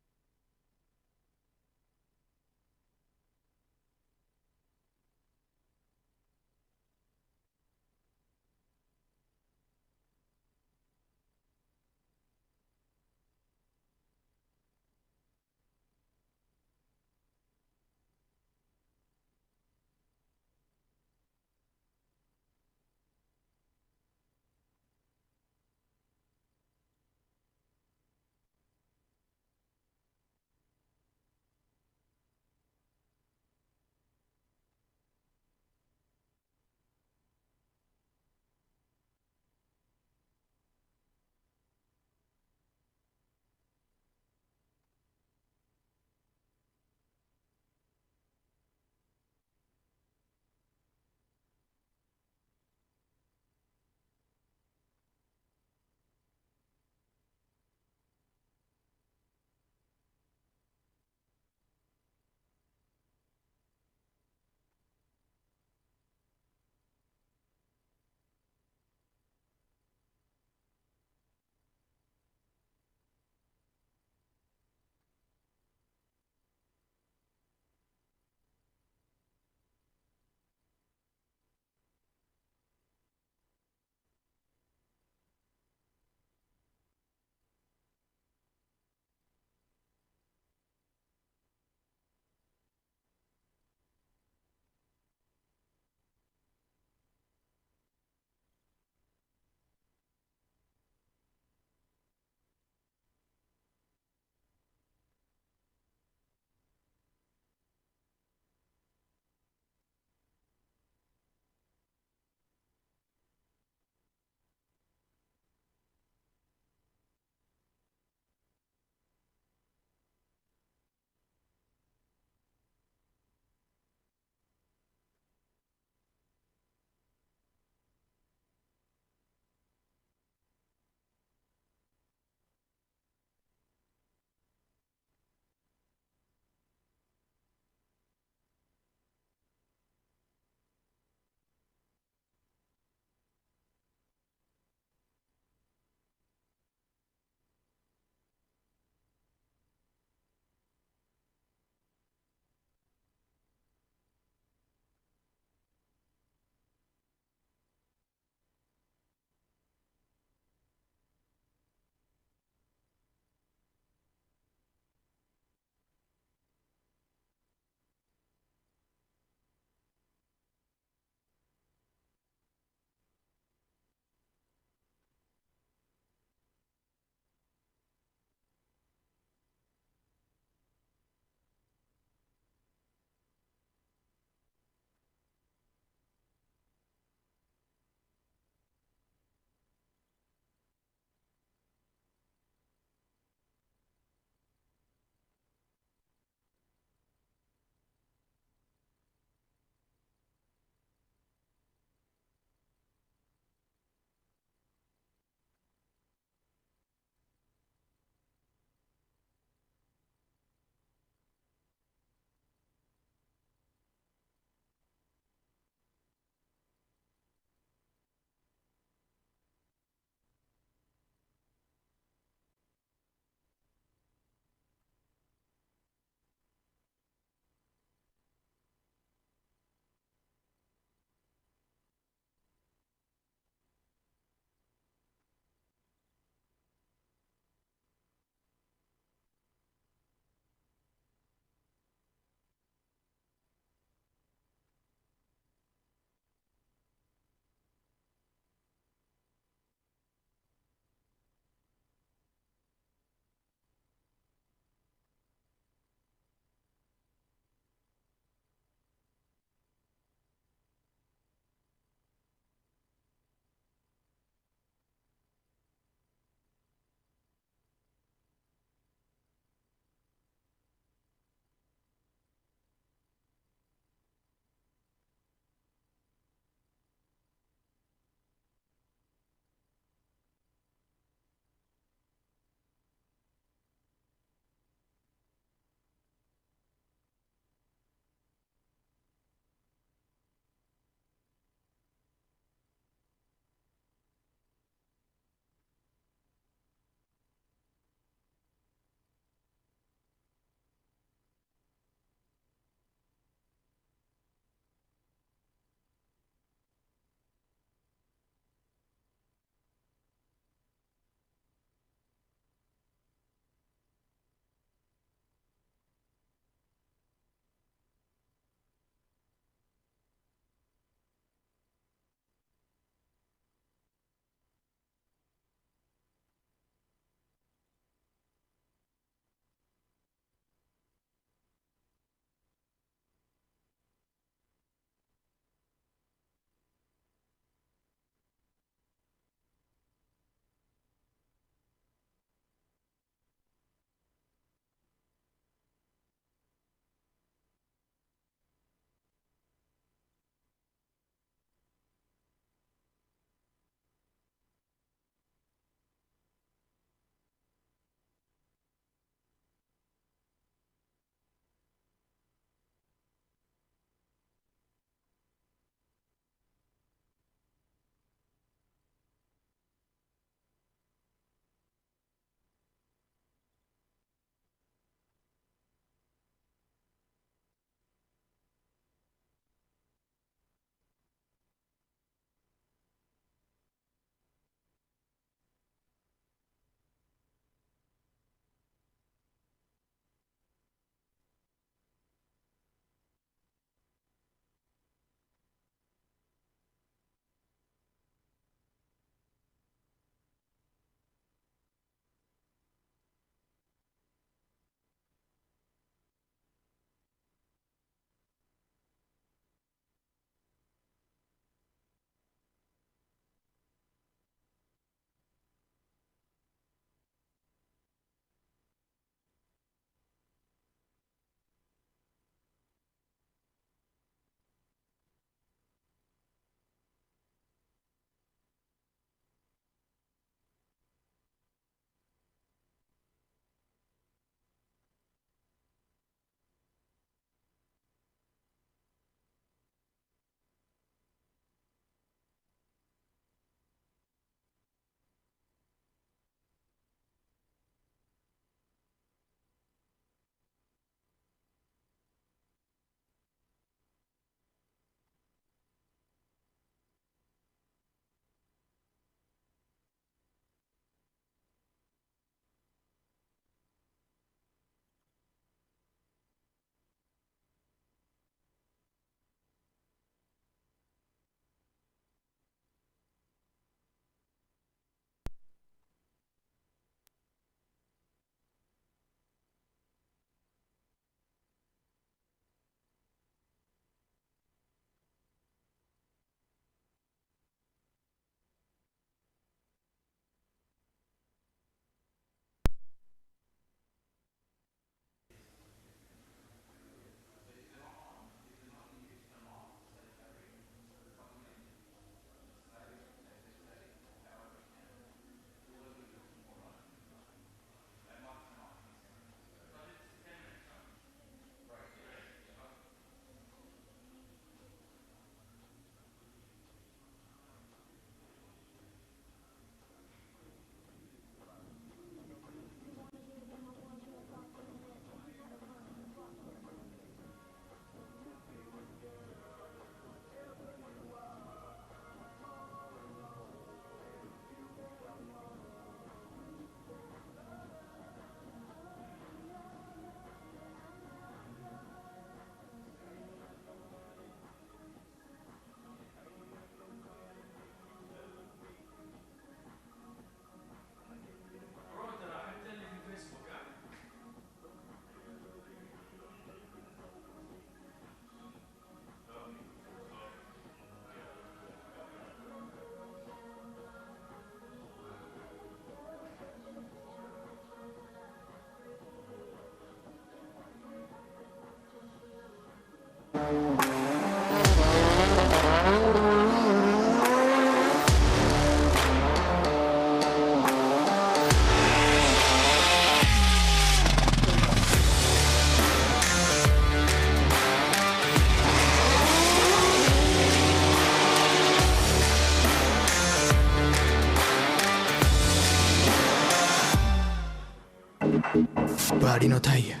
body no tire.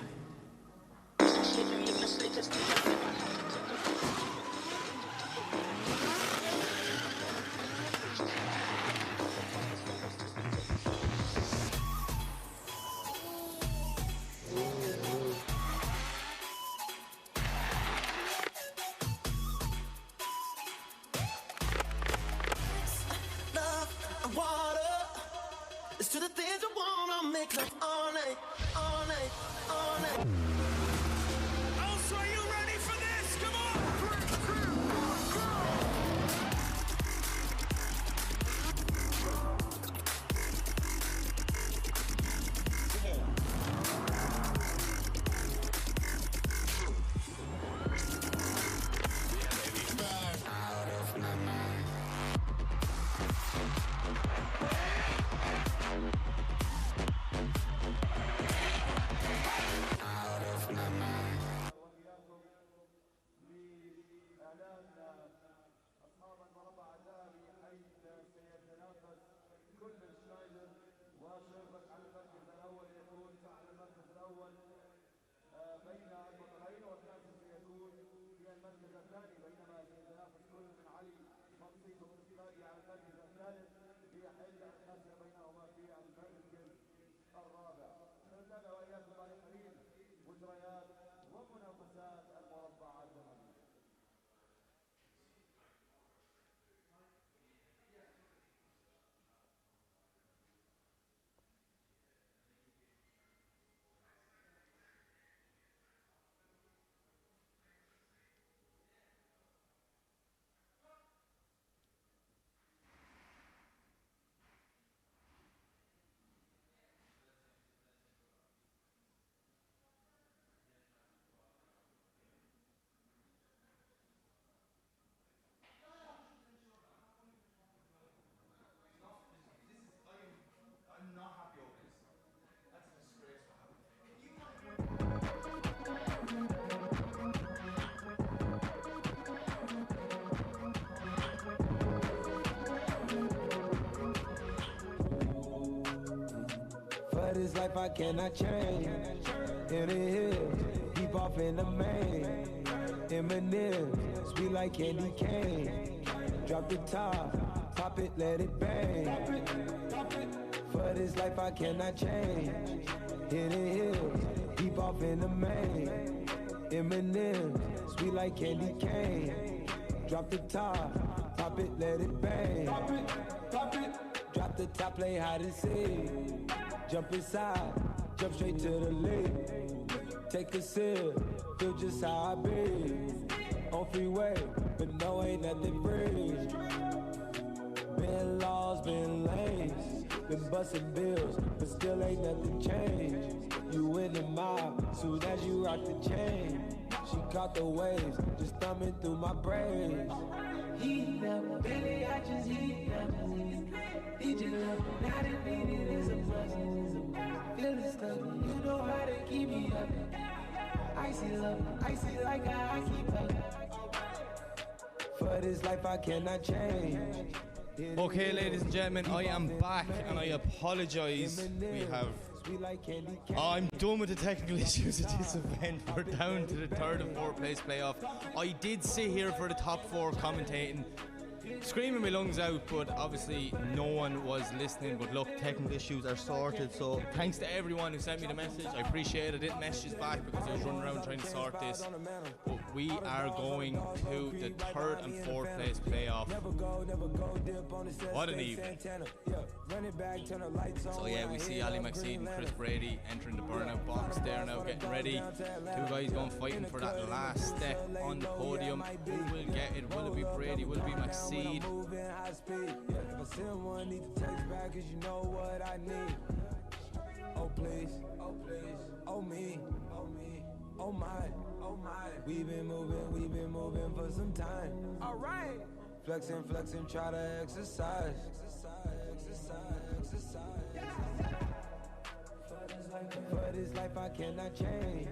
Love and water. It's to the things I wanna make love all night, all night, all night. Oh, so are you ready for this? Come on! For this life I cannot change. In the hills, deep off in the main. M&M's, sweet like candy cane. Drop the top, pop it, let it bang. For this life I cannot change. In the hills, deep off in the main. M&M's, sweet like candy cane. Drop the top, pop it, let it bang. Drop the top, play hide and seek. Jump inside, jump straight to the lead. Take a sip, feel just how I be. On freeway, but no, ain't nothing free. Been lost, been lanes, been busting bills, but still ain't nothing changed. You in the mob, soon as you rock the chain. She caught the waves, just thumbing through my braids. Heat up, baby, I just heat up. Need your love, not admitted it's a must. Feeling stuck, you know how to keep me up. Icy love, icy like a hockey puck. For this life I cannot change. Okay, ladies and gentlemen, I am back and I apologise. We have. I'm done with the technical issues of this event. We're down to the third and fourth place playoff. I did sit here for the top four commentating, screaming my lungs out, but obviously no one was listening. But look, technical issues are sorted, so thanks to everyone who sent me the message. I appreciate it. I didn't message back because I was running around trying to sort this. But we are going to the third and fourth place playoff. What an evening. So yeah, we see Ali McSeed and Chris Brady entering the burnout box there now, getting ready. Two guys going fighting for that last step on the podium. Who will get it? Will it be Brady? Will it be McSeed? If I send one, need to text back, cause you know what I need. Oh please, oh me, oh my. We've been moving for some time. Alright. Flexing, try to exercise. For this life I cannot change.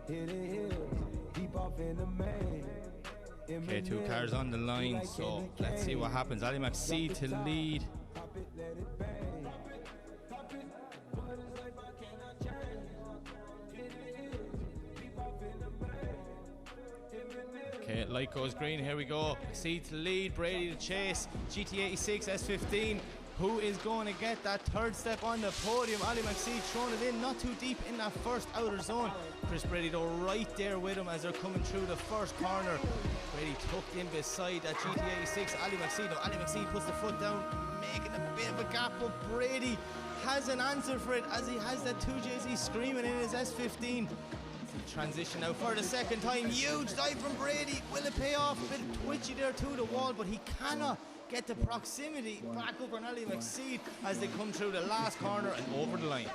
Hit the hills, deep off in the main. Okay, two cars on the line, so let's see what happens. Ali McSeed to lead. Light goes green, here we go. Exceed to lead, Brady to chase. GT86 S15. Who is going to get that third step on the podium? Ali McSeed throwing it in, not too deep in that first outer zone. Chris Brady though right there with him as they're coming through the first corner. Brady tucked in beside that GT86. Ali McSeed, Ali McSeed puts the foot down, making a bit of a gap, but Brady has an answer for it as he has that 2JZ screaming in his S15. Transition now for the second time. Huge dive from Brady. Will it pay off? A bit twitchy there to the wall, but he cannot get the proximity back up on Ali McSeed as they come through the last corner and over the line.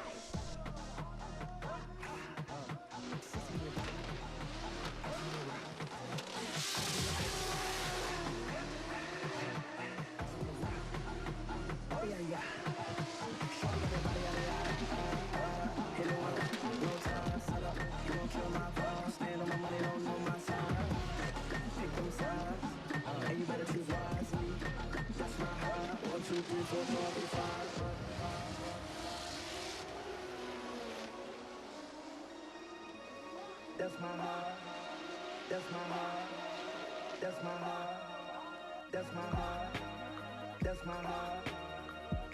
That's my heart. That's my heart. That's my heart. That's my heart.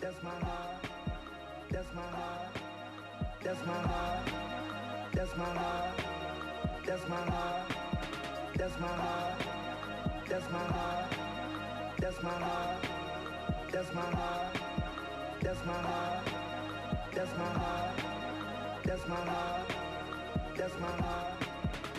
That's my heart. That's my heart. That's my heart. That's my heart. That's my heart. That's my heart. That's my heart. That's my heart. That's my heart. That's my heart. That's my heart. That's my heart. That's my heart. That's my heart.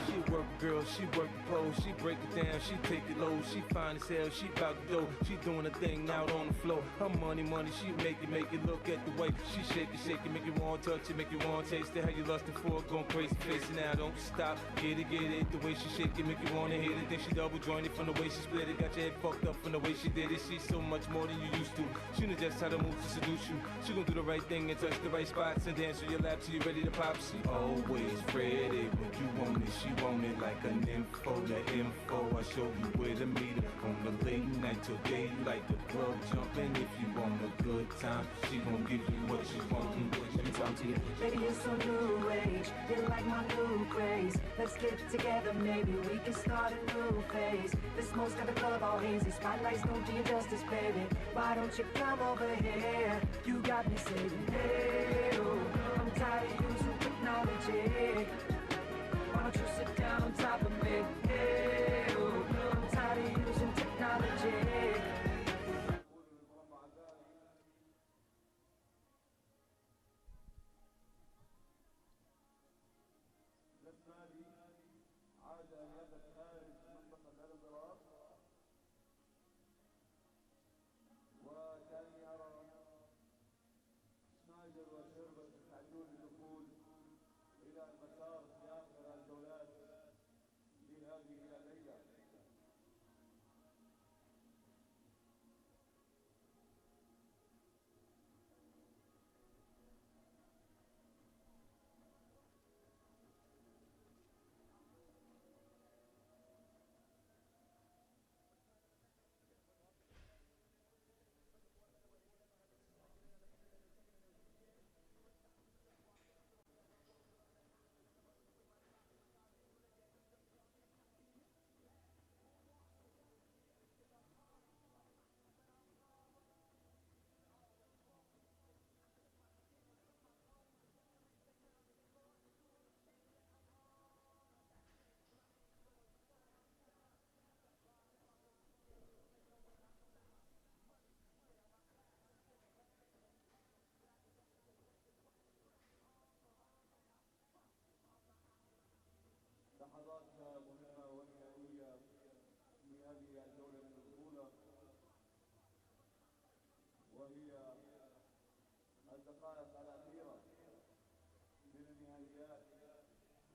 She work girl, she work the pole, she break it down, she take it low, she fine as hell, she bout to go, she doing a thing out on the floor. Her money, she make it, look at the way she shake it, make you want touch it, make you want taste it, how you lustin' for it, going crazy, face it now, don't stop, get it, the way she shake it, make you wanna hit it, then she double jointed from the way she split it, got your head fucked up from the way she did it, she's so much more than you used to, she knows just how to move to seduce you, she gon' do the right thing and touch the right spots and dance on your lap till you ready to pop, she always ready when you want it, she want it like an info, the info. I show you where to meet her on the late night till daylight. The club jumping if you want a good time. She gon' give you what you want. Let me talk to you. Baby, you're so new age. You're like my new craze. Let's get together, maybe we can start a new phase. The smoke's got the club all hazy. Spotlights don't do you justice, baby. Why don't you come over here? You got me saying, hey, oh, I'm tired of using technology. Why don't you sit down on top of me? Hey, oh, I'm tired of using technology. عاد أن يذهب خارج منطقة الانضراب وكأني أرى سنايدر وشربت يستعدون للدخول إلى المسار في آخر الجولات لهذه الليلة. لحظات مهمة ونهائية في هذه الجولة من البطولة وهي الدقائق الأخيرة من النهائيات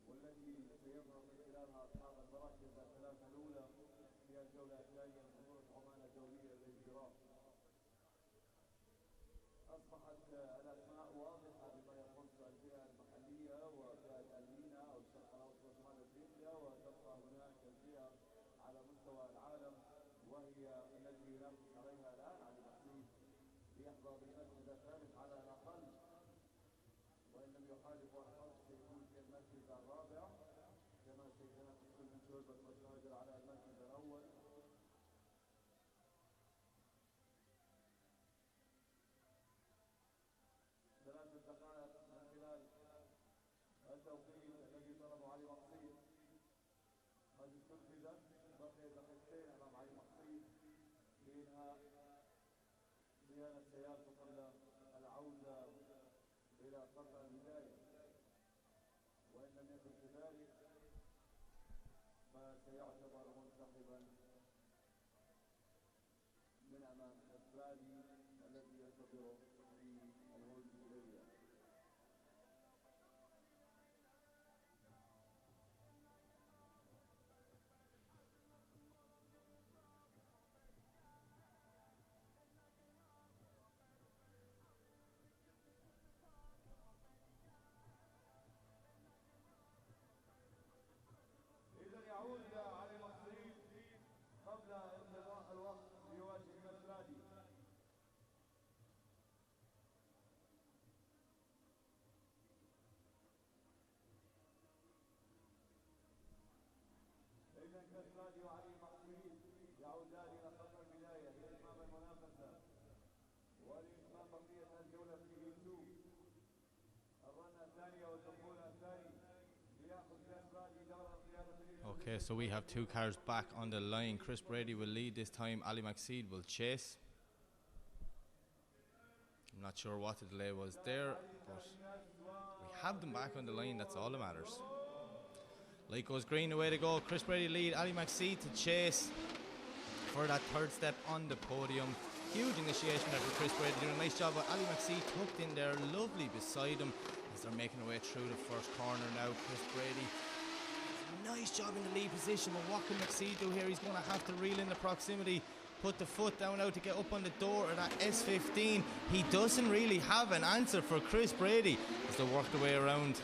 والتي سيظهر من خلالها أصحاب المراكز الثلاثة الأولى في الجولة الثانية من بطولة عمان الدولية للجراب. أصبحت الأسماء واضحة بما يخص الفئة المحلية وفئة المينا أو الشرق الأوسط وشمال أفريقيا، وتبقى هناك الفئة على مستوى العالم وهي التي ينافس عليها الآن علي محسين ليحظى بالمركز الثالث على الأقل، وإن لم يحالف أحد سيكون في المركز الرابع كما سيتنافس كل من شوربة وشنايدر على المركز الرابع. خطأ البداية، وإن لم يكن كذلك فسيعتبر منسحبا من أمام الفرادي الذي ينتظره في الهولد إليه. إذا يعود علي مصري قبل انقضاء الوقت ليواجه الفرادي. إذا كالفرادي وعلي مصري يعودان إلى خط البداية لإتمام المنافسة ولإتمام بقية الجولة في E2. الرنة الثانية والدخول الثاني ليأخذ كالفرادي دورة قيادة. Okay, so we have two cars back on the line. Chris Brady will lead this time. Ali McSeed will chase. I'm not sure what the delay was there, but we have them back on the line. That's all that matters. Light goes green, the way to go. Chris Brady lead. Ali McSeed to chase for that third step on the podium. Huge initiation there for Chris Brady, doing a nice job. But Ali McSeed tucked in there, lovely beside him as they're making their way through the first corner now. Chris Brady, nice job in the lead position, but what can McSeed do here? He's going to have to reel in the proximity, put the foot down now to get up on the door of that S15. He doesn't really have an answer for Chris Brady as they work their way around,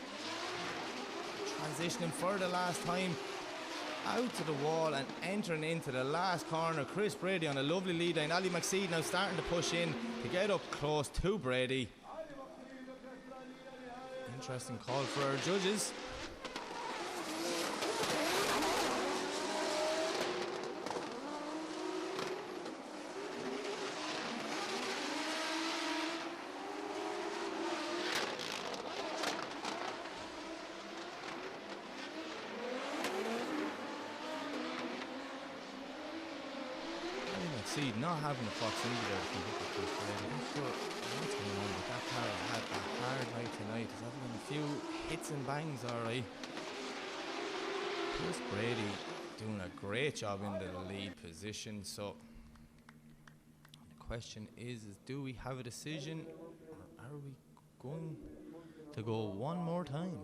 transitioning for the last time out to the wall and entering into the last corner. Chris Brady on a lovely lead line. Ali McSeed now starting to push in to get up close to Brady. Interesting call for our judges. Not having the proximity there to look at Chris Brady. I'm not sure what's going on with that car. Had a hard night tonight. He's having a few hits and bangs, alright. Chris Brady doing a great job in the lead position. So the question is do we have a decision, or are we going to go one more time?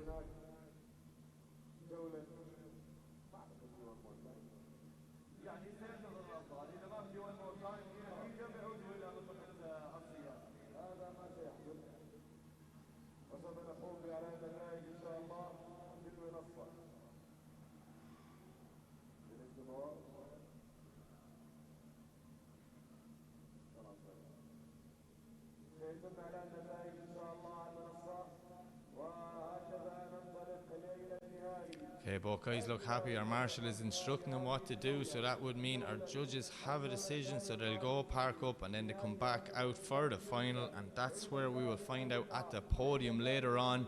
Okay, both guys look happy. Our marshal is instructing them what to do, so that would mean our judges have a decision, so they'll go park up and then they come back out for the final, and that's where we will find out at the podium later on.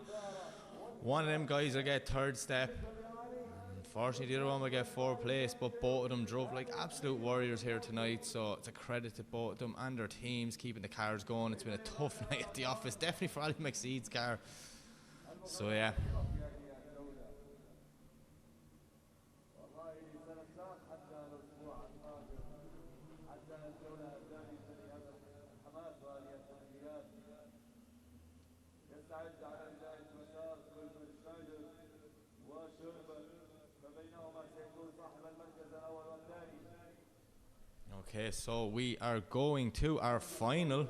One of them guys will get third step. Unfortunately, the other one will get fourth place, but both of them drove like absolute warriors here tonight, so it's a credit to both of them and their teams keeping the cars going. It's been a tough night at the office, definitely for Ali McSeed's car. So yeah. Okay, so we are going to our final.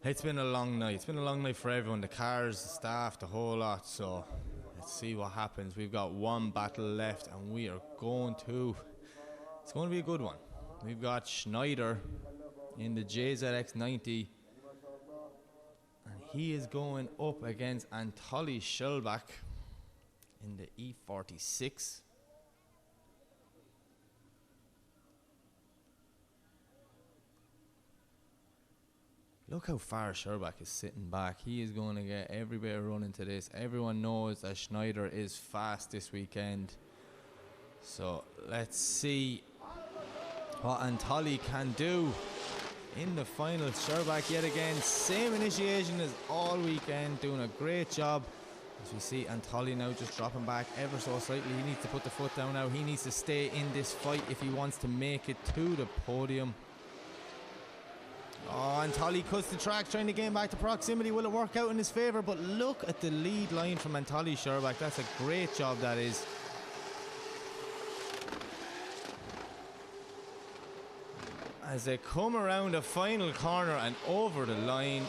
It's been a long night. It's been a long night for everyone. The cars, the staff, the whole lot. So let's see what happens. We've got one battle left and we are going to... It's going to be a good one. We've got Schneider in the JZX90. And he is going up against Anatoly Shellback in the E46. Look how far Sherbak is sitting back. He is going to get every bit of run into this. Everyone knows that Schneider is fast this weekend. So let's see what Anatoly can do. in the final. Sherbak yet again, same initiation as all weekend, doing a great job. As we see Anatoly now just dropping back ever so slightly. He needs to put the foot down now. He needs to stay in this fight if he wants to make it to the podium. Oh, Anatoly cuts the track, trying to gain back to proximity. Will it work out in his favour? But look at the lead line from Anatoly Sherbak. That's a great job, that is. As they come around the final corner and over the line.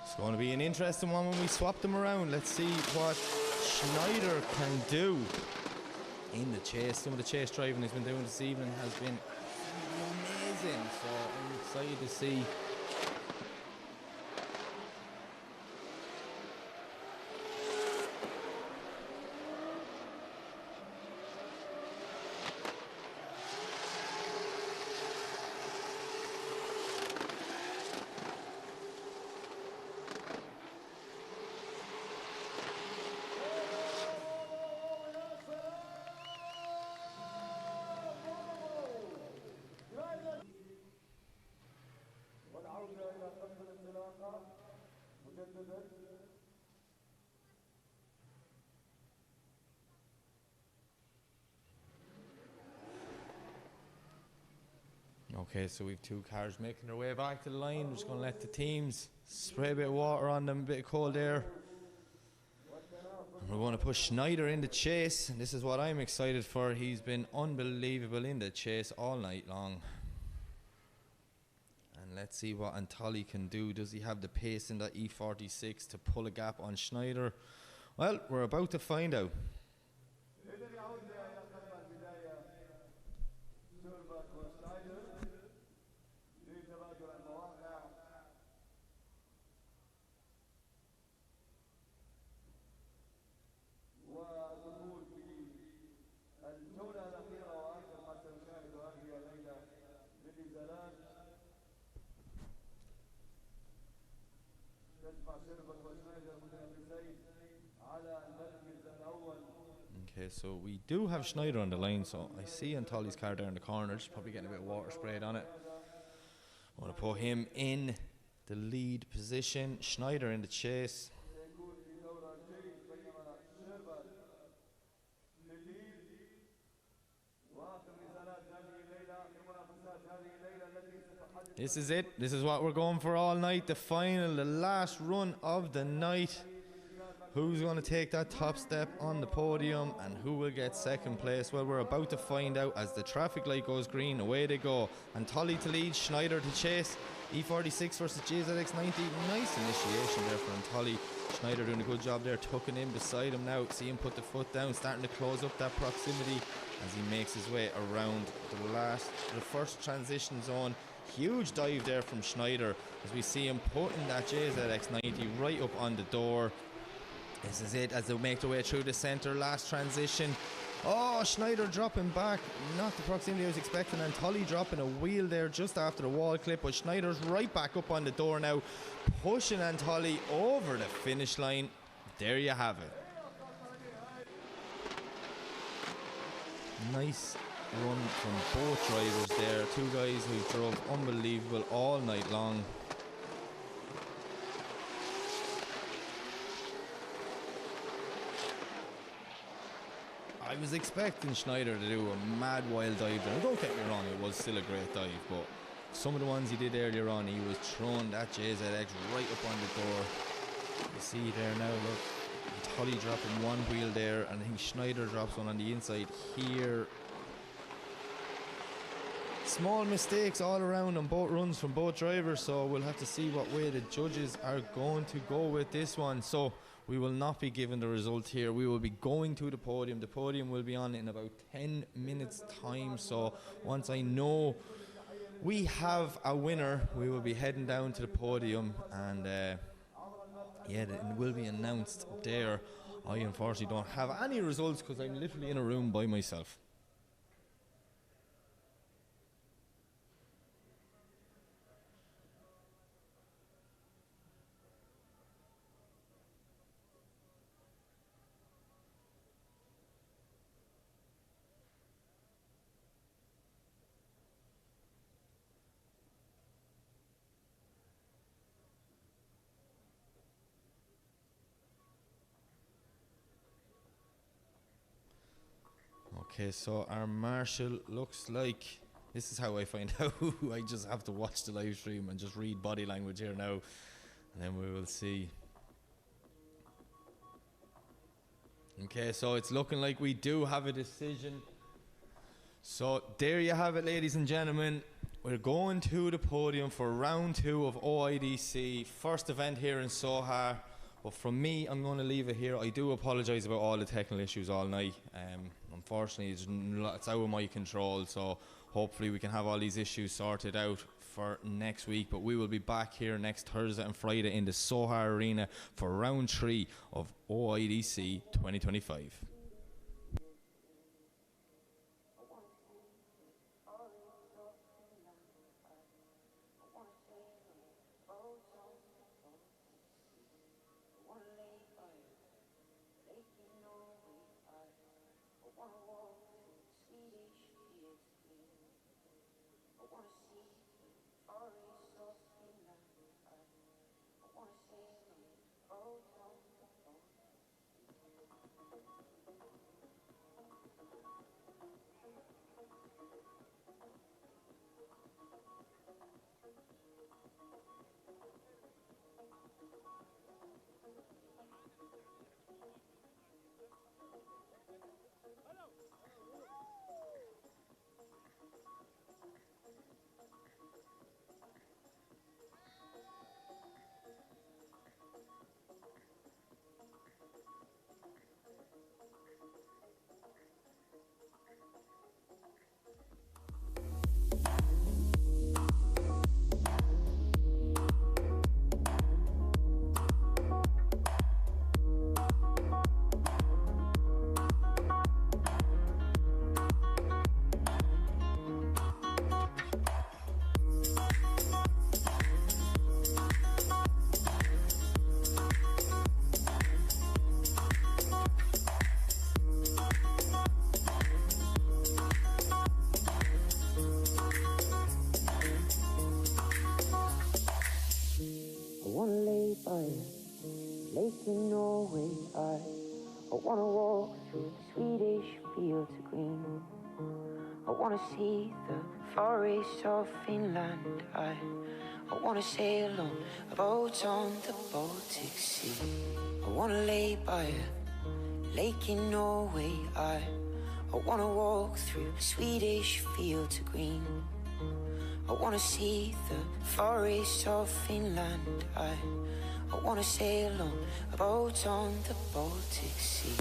It's going to be an interesting one when we swap them around. Let's see what Schneider can do in the chase. Some of the chase driving he's been doing this evening has been amazing, so I'm excited to see. والعودة إلى خط الانطلاقة مجددا. Okay, so we've two cars making their way back to the line. We're just going to let the teams spray a bit of water on them, a bit of cold air. And we're going to push Schneider in the chase, and this is what I'm excited for. He's been unbelievable in the chase all night long. And let's see what Anatoly can do. Does he have the pace in that E46 to pull a gap on Schneider? Well, we're about to find out. Okay, so we do have Schneider on the line, so I see Anatoly's car there in the corner, just probably getting a bit of water sprayed on it. I want to put him in the lead position, Schneider in the chase. This is it. This is what we're going for all night. The final, the last run of the night. Who's going to take that top step on the podium and who will get second place? Well, we're about to find out as the traffic light goes green. Away they go. Anatoly to lead, Schneider to chase. E46 versus JZX90. Nice initiation there for Anatoly. Schneider doing a good job there, tucking in beside him now. See him put the foot down, starting to close up that proximity as he makes his way around the first transition zone. Huge dive there from Schneider as we see him putting that JZX90 right up on the door. This is it as they make their way through the centre. Last transition. Oh, Schneider dropping back. Not the proximity I was expecting. Anatoly dropping a wheel there just after the wall clip. But Schneider's right back up on the door now, pushing Anatoly over the finish line. There you have it. Nice run from both drivers there. Two guys who drove unbelievable all night long. I was expecting Schneider to do a mad wild dive there. Don't get me wrong, it was still a great dive, but some of the ones he did earlier on, he was throwing that JZX right up on the door. You see there now, look, Anatoly dropping one wheel there, and I think Schneider drops one on the inside here. Small mistakes all around on both runs from both drivers, so we'll have to see what way the judges are going to go with this one. So we will not be given the result here. We will be going to the podium. The podium will be on in about 10 minutes time. So once I know we have a winner, we will be heading down to the podium, and yeah, it will be announced there. I unfortunately don't have any results because I'm literally in a room by myself. Okay, so our marshal looks like... This is how I find out. I just have to watch the live stream and just read body language here now. And then we will see. Okay, so it's looking like we do have a decision. So there you have it, ladies and gentlemen. We're going to the podium for round 2 of OIDC. First event here in Sohar. But from me, I'm going to leave it here. I do apologise about all the technical issues all night. Unfortunately, it's out of my control. So hopefully we can have all these issues sorted out for next week. But we will be back here next Thursday and Friday in the Sohar Arena for round 3 of OIDC 2025. lake in Norway. I wanna walk through the Swedish fields of green. I wanna see the forests of Finland. I wanna sail on a boat on the Baltic Sea. I wanna lay by a lake in Norway. I wanna walk through Swedish fields of green. I wanna see the forests of Finland. I wanna sail on a boat on the Baltic Sea.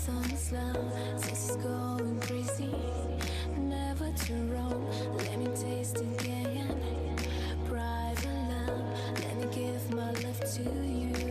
on Islam, says he's going crazy. Never to wrong, let me taste again. Private love, let me give my love to you.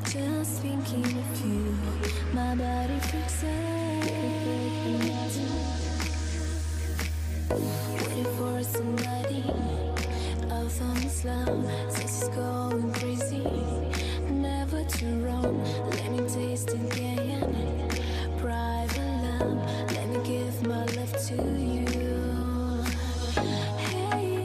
Just thinking of you, my body freaks out. Waiting for somebody. I found Islam, says he's going crazy. Never too wrong, let me taste again. Private love, let me give my love to you. Hey,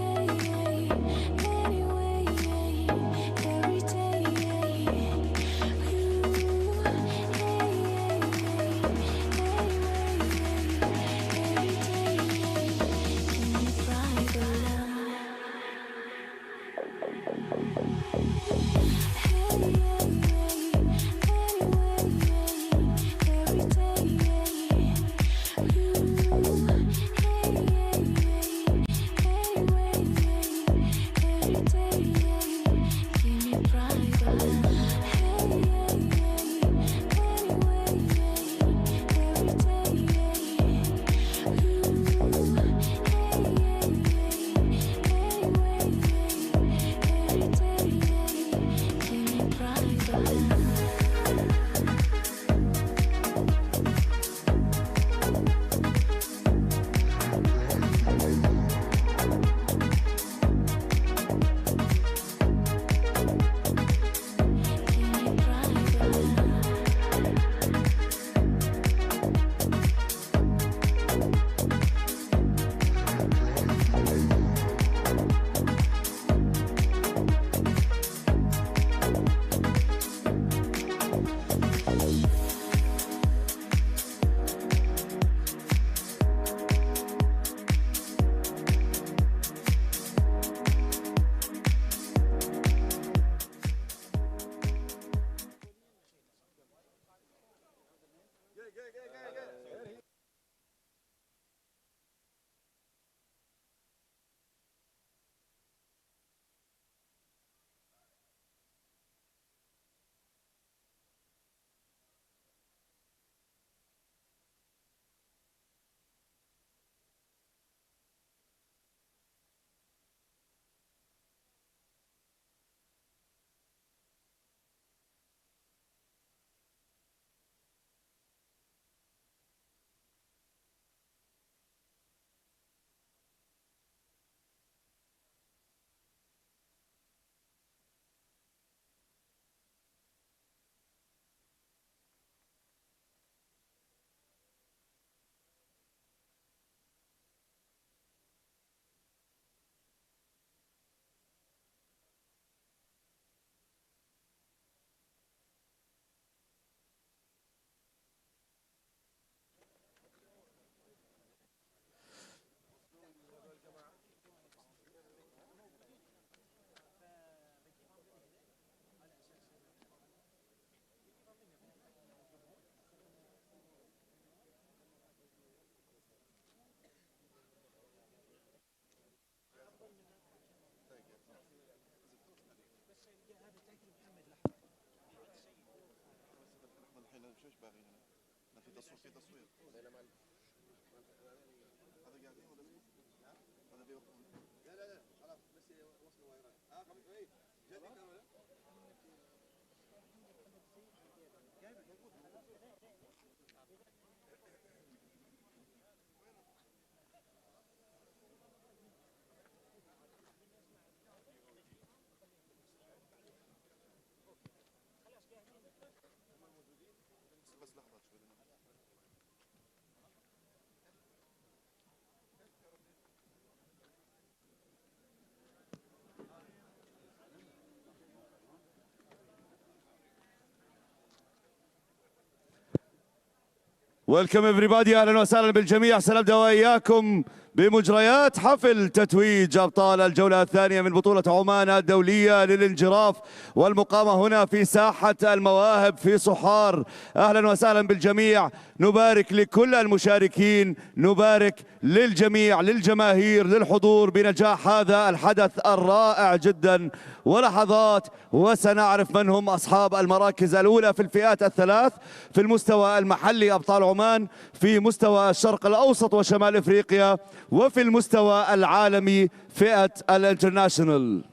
ويلكم everybody، اهلا وسهلا بالجميع. سنبدا واياكم بمجريات حفل تتويج ابطال الجوله الثانيه من بطوله عمان الدوليه للانجراف، والمقامه هنا في ساحه المواهب في صحار. اهلا وسهلا بالجميع، نبارك لكل المشاركين، نبارك للجميع، للجماهير، للحضور بنجاح هذا الحدث الرائع جدا. ولحظات وسنعرف من هم أصحاب المراكز الأولى في الفئات الثلاث في المستوى المحلي أبطال عمان، في مستوى الشرق الأوسط وشمال إفريقيا، وفي المستوى العالمي فئة الانترناشنال.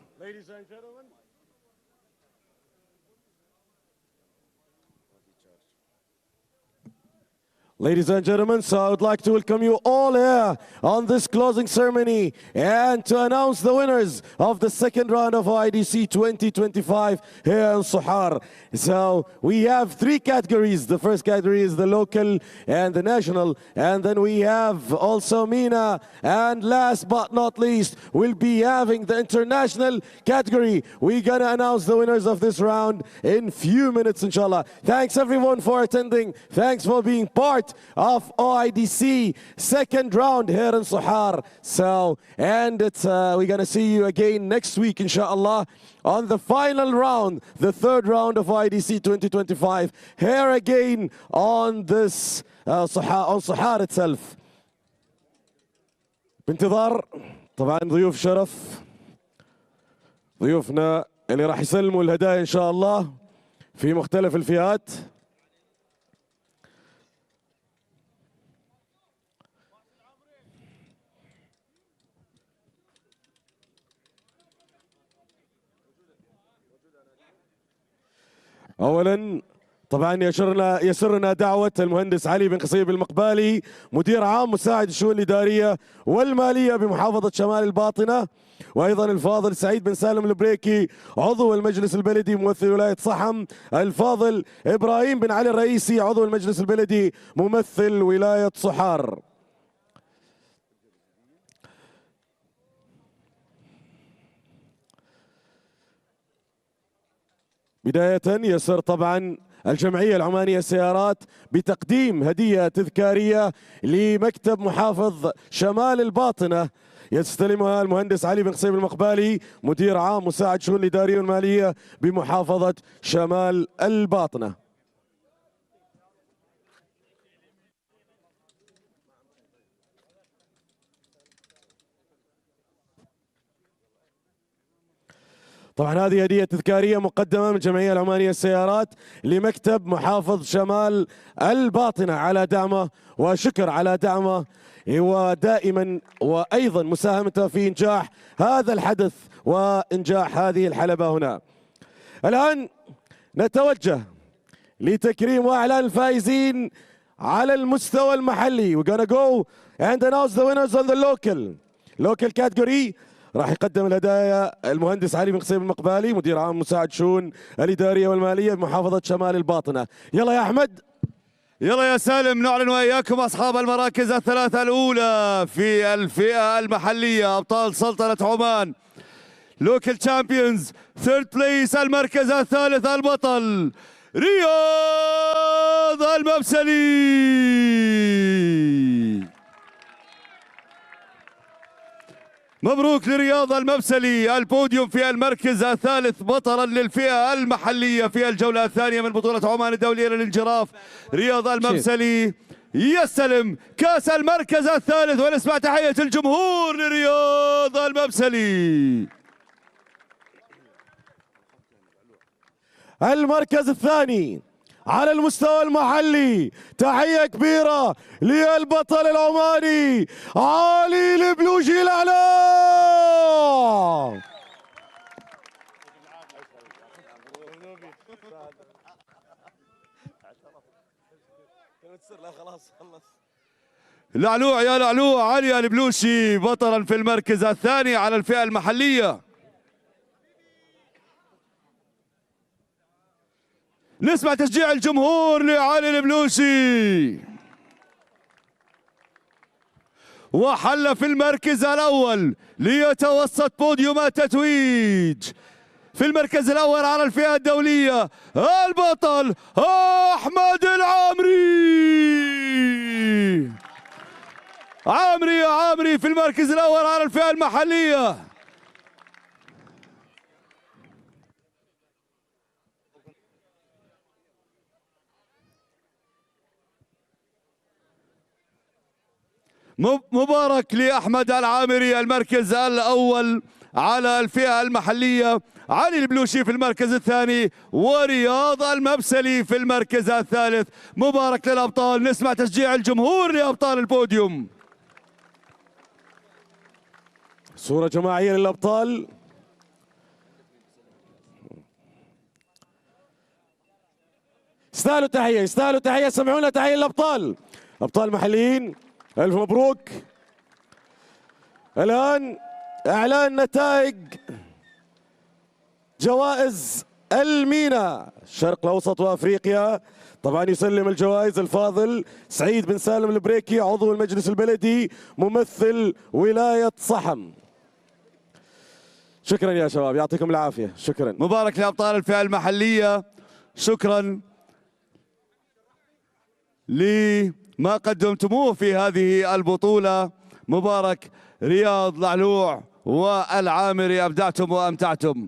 Ladies and gentlemen, so I would like to welcome you all here on this closing ceremony and to announce the winners of the second round of OIDC 2025 here in Sohar. So we have three categories. The first category is the local and the national, and then we have also MENA, and last but not least, we'll be having the international category. We're gonna announce the winners of this round in few minutes, inshallah. Thanks everyone for attending. Thanks for being part of OIDC second round here in Sohar. So, and it's we're gonna see you again next week, inshallah, on the final round, the third round of OIDC 2025, here again on this on Sohar itself. بانتظار طبعا ضيوف شرف، ضيوفنا اللي راح يسلموا الهدايا ان شاء الله في مختلف الفئات. اولا طبعا يسرنا دعوة المهندس علي بن قصيب المقبالي، مدير عام مساعد الشؤون الإدارية والمالية بمحافظة شمال الباطنة، وأيضا الفاضل سعيد بن سالم البريكي عضو المجلس البلدي ممثل ولاية صحم، الفاضل إبراهيم بن علي الرئيسي عضو المجلس البلدي ممثل ولاية صحار. بداية يسر طبعا الجمعية العمانية السيارات بتقديم هدية تذكارية لمكتب محافظ شمال الباطنة، يستلمها المهندس علي بن قصيب المقبالي مدير عام مساعد شؤون الإدارية والمالية بمحافظة شمال الباطنة. طبعا هذه هدية تذكارية مقدمة من الجمعية العمانية السيارات لمكتب محافظ شمال الباطنة على دعمه، وشكر على دعمه ودائما وأيضا مساهمته في إنجاح هذا الحدث وإنجاح هذه الحلبة هنا. الآن نتوجه لتكريم وإعلان الفائزين على المستوى المحلي. We're gonna go and announce the winners on the local category. راح يقدم الهدايا المهندس علي بن قصيب المقبالي مدير عام مساعد شؤون الإدارية والمالية بمحافظة شمال الباطنة. يلا يا أحمد. يلا يا سالم، نعلن وإياكم أصحاب المراكز الثلاثة الأولى في الفئة المحلية أبطال سلطنة عمان. لوكال تشامبيونز ثيرد بليس، المركز الثالث البطل رياض المبسلي. مبروك لرياض المبسلي، البوديوم في المركز الثالث بطلا للفئة المحلية في الجولة الثانية من بطولة عمان الدولية للانجراف. رياض المبسلي يستلم كاس المركز الثالث، ونسمع تحية الجمهور لرياض المبسلي. المركز الثاني على المستوى المحلي، تحية كبيرة للبطل العماني علي البلوشي الأعلى. لعلوع يا لعلوع، علي البلوشي بطلا في المركز الثاني على الفئة المحلية. نسمع تشجيع الجمهور لعلي البلوشي. وحل في المركز الأول ليتوسط بوديوم التتويج في المركز الأول على الفئة الدولية البطل أحمد العامري. عامري يا عامري في المركز الأول على الفئة المحلية. مبارك لأحمد العامري المركز الأول على الفئة المحلية، علي البلوشي في المركز الثاني، ورياض المبسلي في المركز الثالث. مبارك للأبطال. نسمع تشجيع الجمهور لأبطال البوديوم. صورة جماعية للأبطال. يستاهلوا تحية، يستاهلوا تحية، سمعونا تحية للأبطال. أبطال محليين ألف مبروك. الآن إعلان نتائج جوائز المينا الشرق الأوسط وأفريقيا. طبعا يسلم الجوائز الفاضل سعيد بن سالم البريكي عضو المجلس البلدي ممثل ولاية صحم. شكرا يا شباب، يعطيكم العافية. شكرا. مبارك لأبطال الفئة المحلية. شكرا لما قدمتموه في هذه البطولة. مبارك رياض، لعلوع والعامري، أبدعتم وأمتعتم.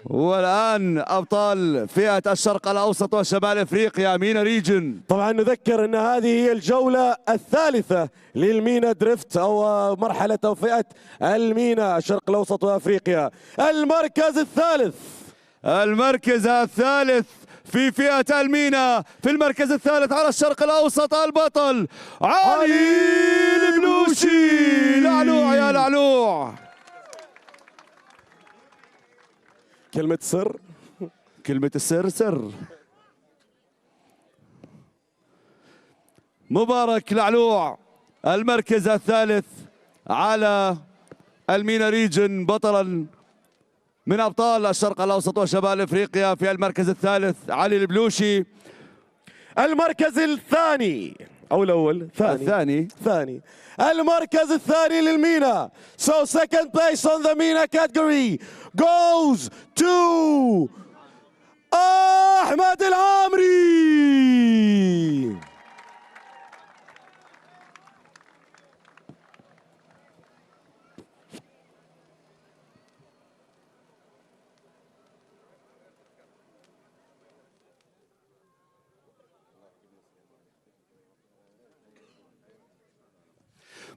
والآن أبطال فئة الشرق الأوسط وشمال أفريقيا مينا ريجن. طبعا نذكر أن هذه هي الجولة الثالثة للمينا دريفت أو مرحلة أو فئة المينا الشرق الأوسط وأفريقيا. المركز الثالث في فئة المينا. في المركز الثالث على الشرق الأوسط البطل علي البلوشي. لعلوع يا لعلوع. كلمة سر. كلمة السر سر. مبارك لعلوع المركز الثالث على المينا ريجن، بطلا من أبطال الشرق الأوسط وشمال أفريقيا. في المركز الثالث علي البلوشي. المركز الثاني أو الأول ثاني المركز الثاني للمينا. So second place on the MENA category goes to أحمد العامري.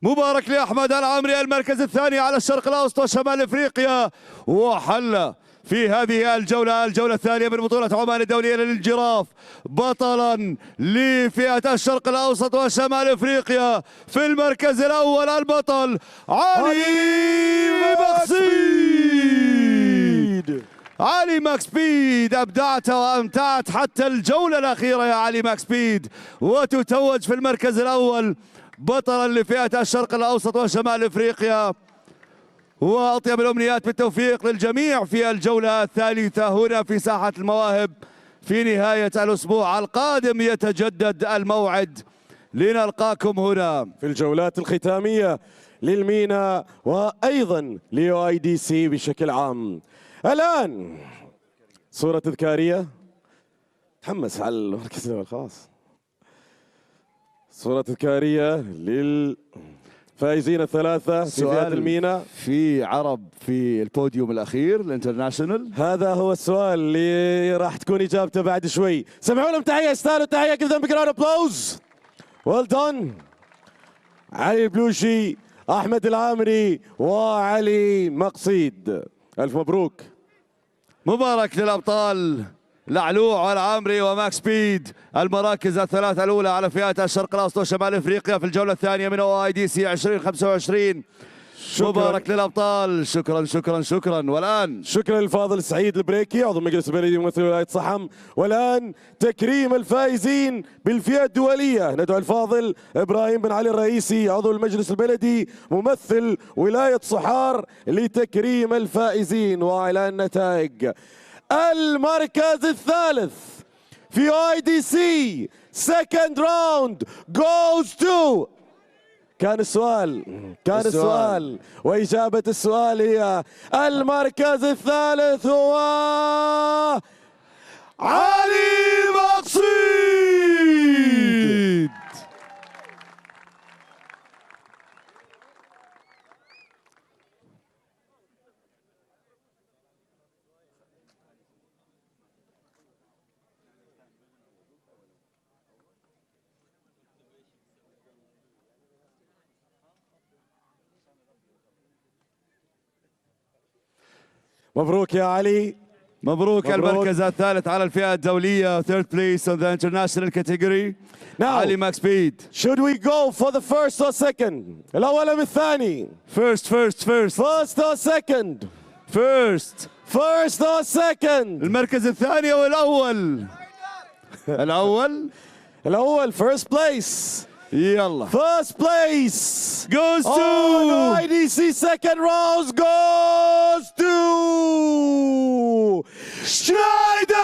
مبارك لأحمد العامري المركز الثاني على الشرق الأوسط وشمال أفريقيا. وحل في هذه الجولة الثانية من بطولة عمان الدولية للجراف بطلا لفئة الشرق الأوسط وشمال أفريقيا. في المركز الأول البطل علي ماكسبيد. علي ماكسبيد، أبدعت وأمتعت حتى الجولة الأخيرة يا علي ماكسبيد، وتتوج في المركز الأول بطلا لفئة الشرق الأوسط وشمال أفريقيا. وأطيب الأمنيات بالتوفيق للجميع في الجولة الثالثة هنا في ساحة المواهب. في نهاية الأسبوع القادم يتجدد الموعد لنلقاكم هنا في الجولات الختامية للمينا وأيضا لUIDC بشكل عام. الآن صورة تذكارية. تحمس على المركز الأول خلاص. صورة تذكارية للفائزين الثلاثة في فئة المينا. في عرب في البوديوم الأخير الانترناشونال. هذا هو السؤال اللي راح تكون إجابته بعد شوي. سمعوا لهم تحية، يستاهلوا تحية. give them a round of applause. well done. علي البلوشي، أحمد العامري وعلي مقصيد. ألف مبروك. مبارك للأبطال العلوع والعامري وماكس سبيد المراكز الثلاثة الأولى على فئات الشرق الأوسط وشمال أفريقيا في الجولة الثانية من OIDC 2025. مبارك للأبطال. شكرا شكرا شكرا. والآن شكرا للفاضل السعيد البريكي عضو المجلس البلدي ممثل ولاية صحم. والآن تكريم الفائزين بالفئة الدولية. ندعو الفاضل إبراهيم بن علي الرئيسي عضو المجلس البلدي ممثل ولاية صحار لتكريم الفائزين وإعلان النتائج. المركز الثالث في IDC second round goes to كان السؤال وإجابة السؤال هي المركز الثالث هو علي مقصود. مبروك يا علي. مبروك المركز الثالث على الفئة الدولية. Third place on the international category. علي ماكس سبيد. Should we go for the first or second؟ الأول أم الثاني؟ First or second؟ First or second؟ المركز الثاني أو الأول؟ الأول first place. يلا. First place goes to IDC second round goes to Schneider.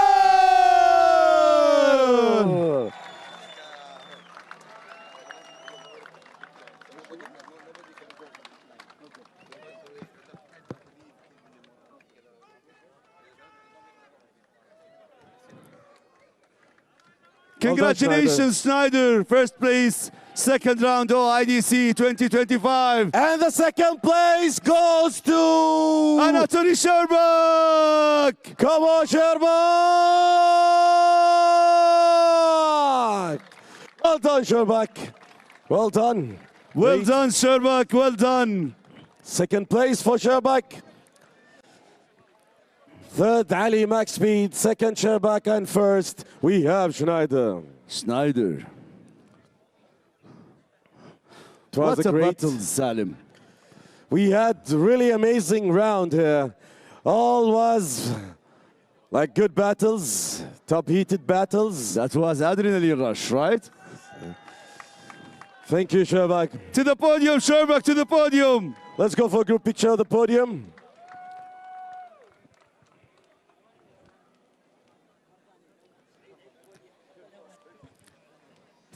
Congratulations, Schneider. First place, second round OIDC 2025. And the second place goes to Anatoly Sherbak. Come on, Sherbak. Well done, Sherbak. Well done. Well done, Sherbak. Well done. Second place for Sherbak. Third, Ali Max Speed. Second, Sherbak. And first, we have Schneider. It was What a great battle, Salim. We had really amazing round here. All was like good battles, top heated battles. That was adrenaline rush, right? Thank you, Sherbak. To the podium, Sherbak, to the podium. Let's go for a group picture of the podium.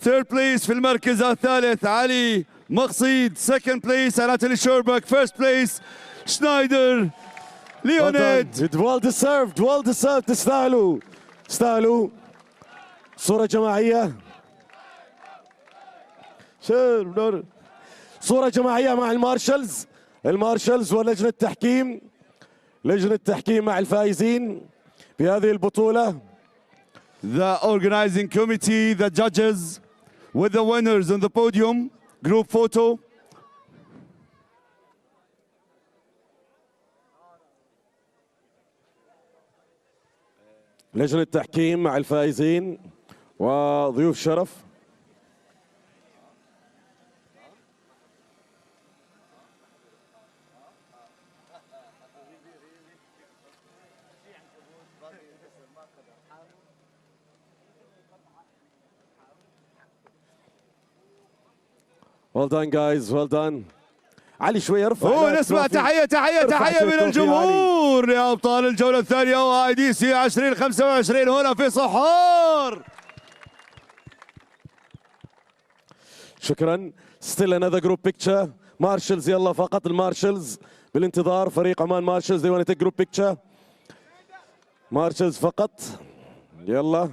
Third place في المركز الثالث علي مقصيد. Second place Anatoly Sherbak. First place Schneider Leonid. Well deserved, well deserved. تستاهلوا صورة جماعية. صورة جماعية مع المارشلز ولجنة التحكيم. لجنة التحكيم مع الفائزين بهذه البطولة. The organizing committee, the judges, with the winners on the podium. Group photo. لجنة التحكيم مع الفائزين وضيوف شرف. Well done guys, well done. علي شوي ارفع. نسمع تحية من الجمهور لأبطال الجولة الثانية OIDC 2025 هنا في صحار. شكرا. Still another group picture. مارشلز يلا فقط المارشلز بالانتظار. فريق عمان مارشلز they want to take group picture. مارشلز فقط. يلا.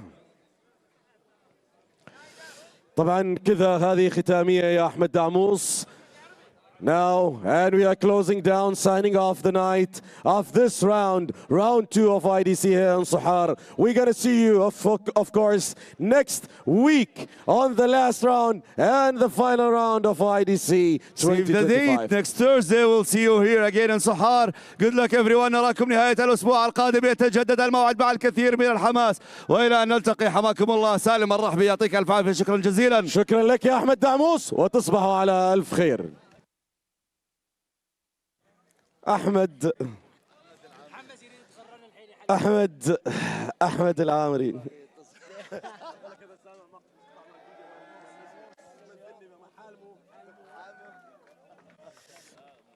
طبعا كذا هذه ختامية يا أحمد دعموس Now, and we are closing down, signing off the night of this round, round 2 of IDC here in Sohar. We're going to see you, of course, next week on the last round and the final round of IDC 2025. Save the date. Next Thursday we'll see you here again in Sohar. Good luck everyone. نراكم نهاية الأسبوع القادم يتجدد الموعد مع الكثير من الحماس. وإلى أن نلتقي حماكم الله. سالم الرحبي يعطيك ألف عافية. شكرا جزيلا. شكرا لك يا أحمد دعموس وتصبحوا على ألف خير. أحمد العامري.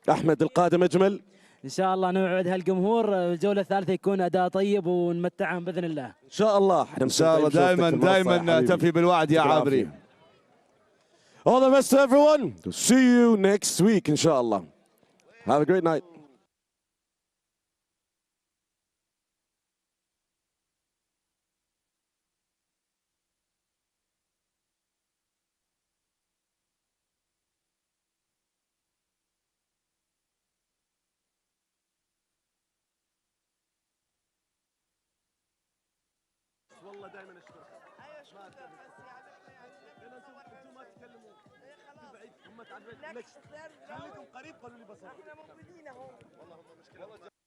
أحمد القادم أجمل. إن شاء الله نوعد هالجمهور الجولة الثالثة يكون أداء طيب ونمتعهم بإذن الله. إن شاء الله. إن شاء الله دائما تفي بالوعد يا عامري. All the best to everyone. See you next week إن شاء الله. Have a great night. والله دائما اشكرك. انتم ما تتكلموا بعيد هم تعبوا خليكم قريب قالوا لي بصل. احنا موجودين اهو. والله هم مشكله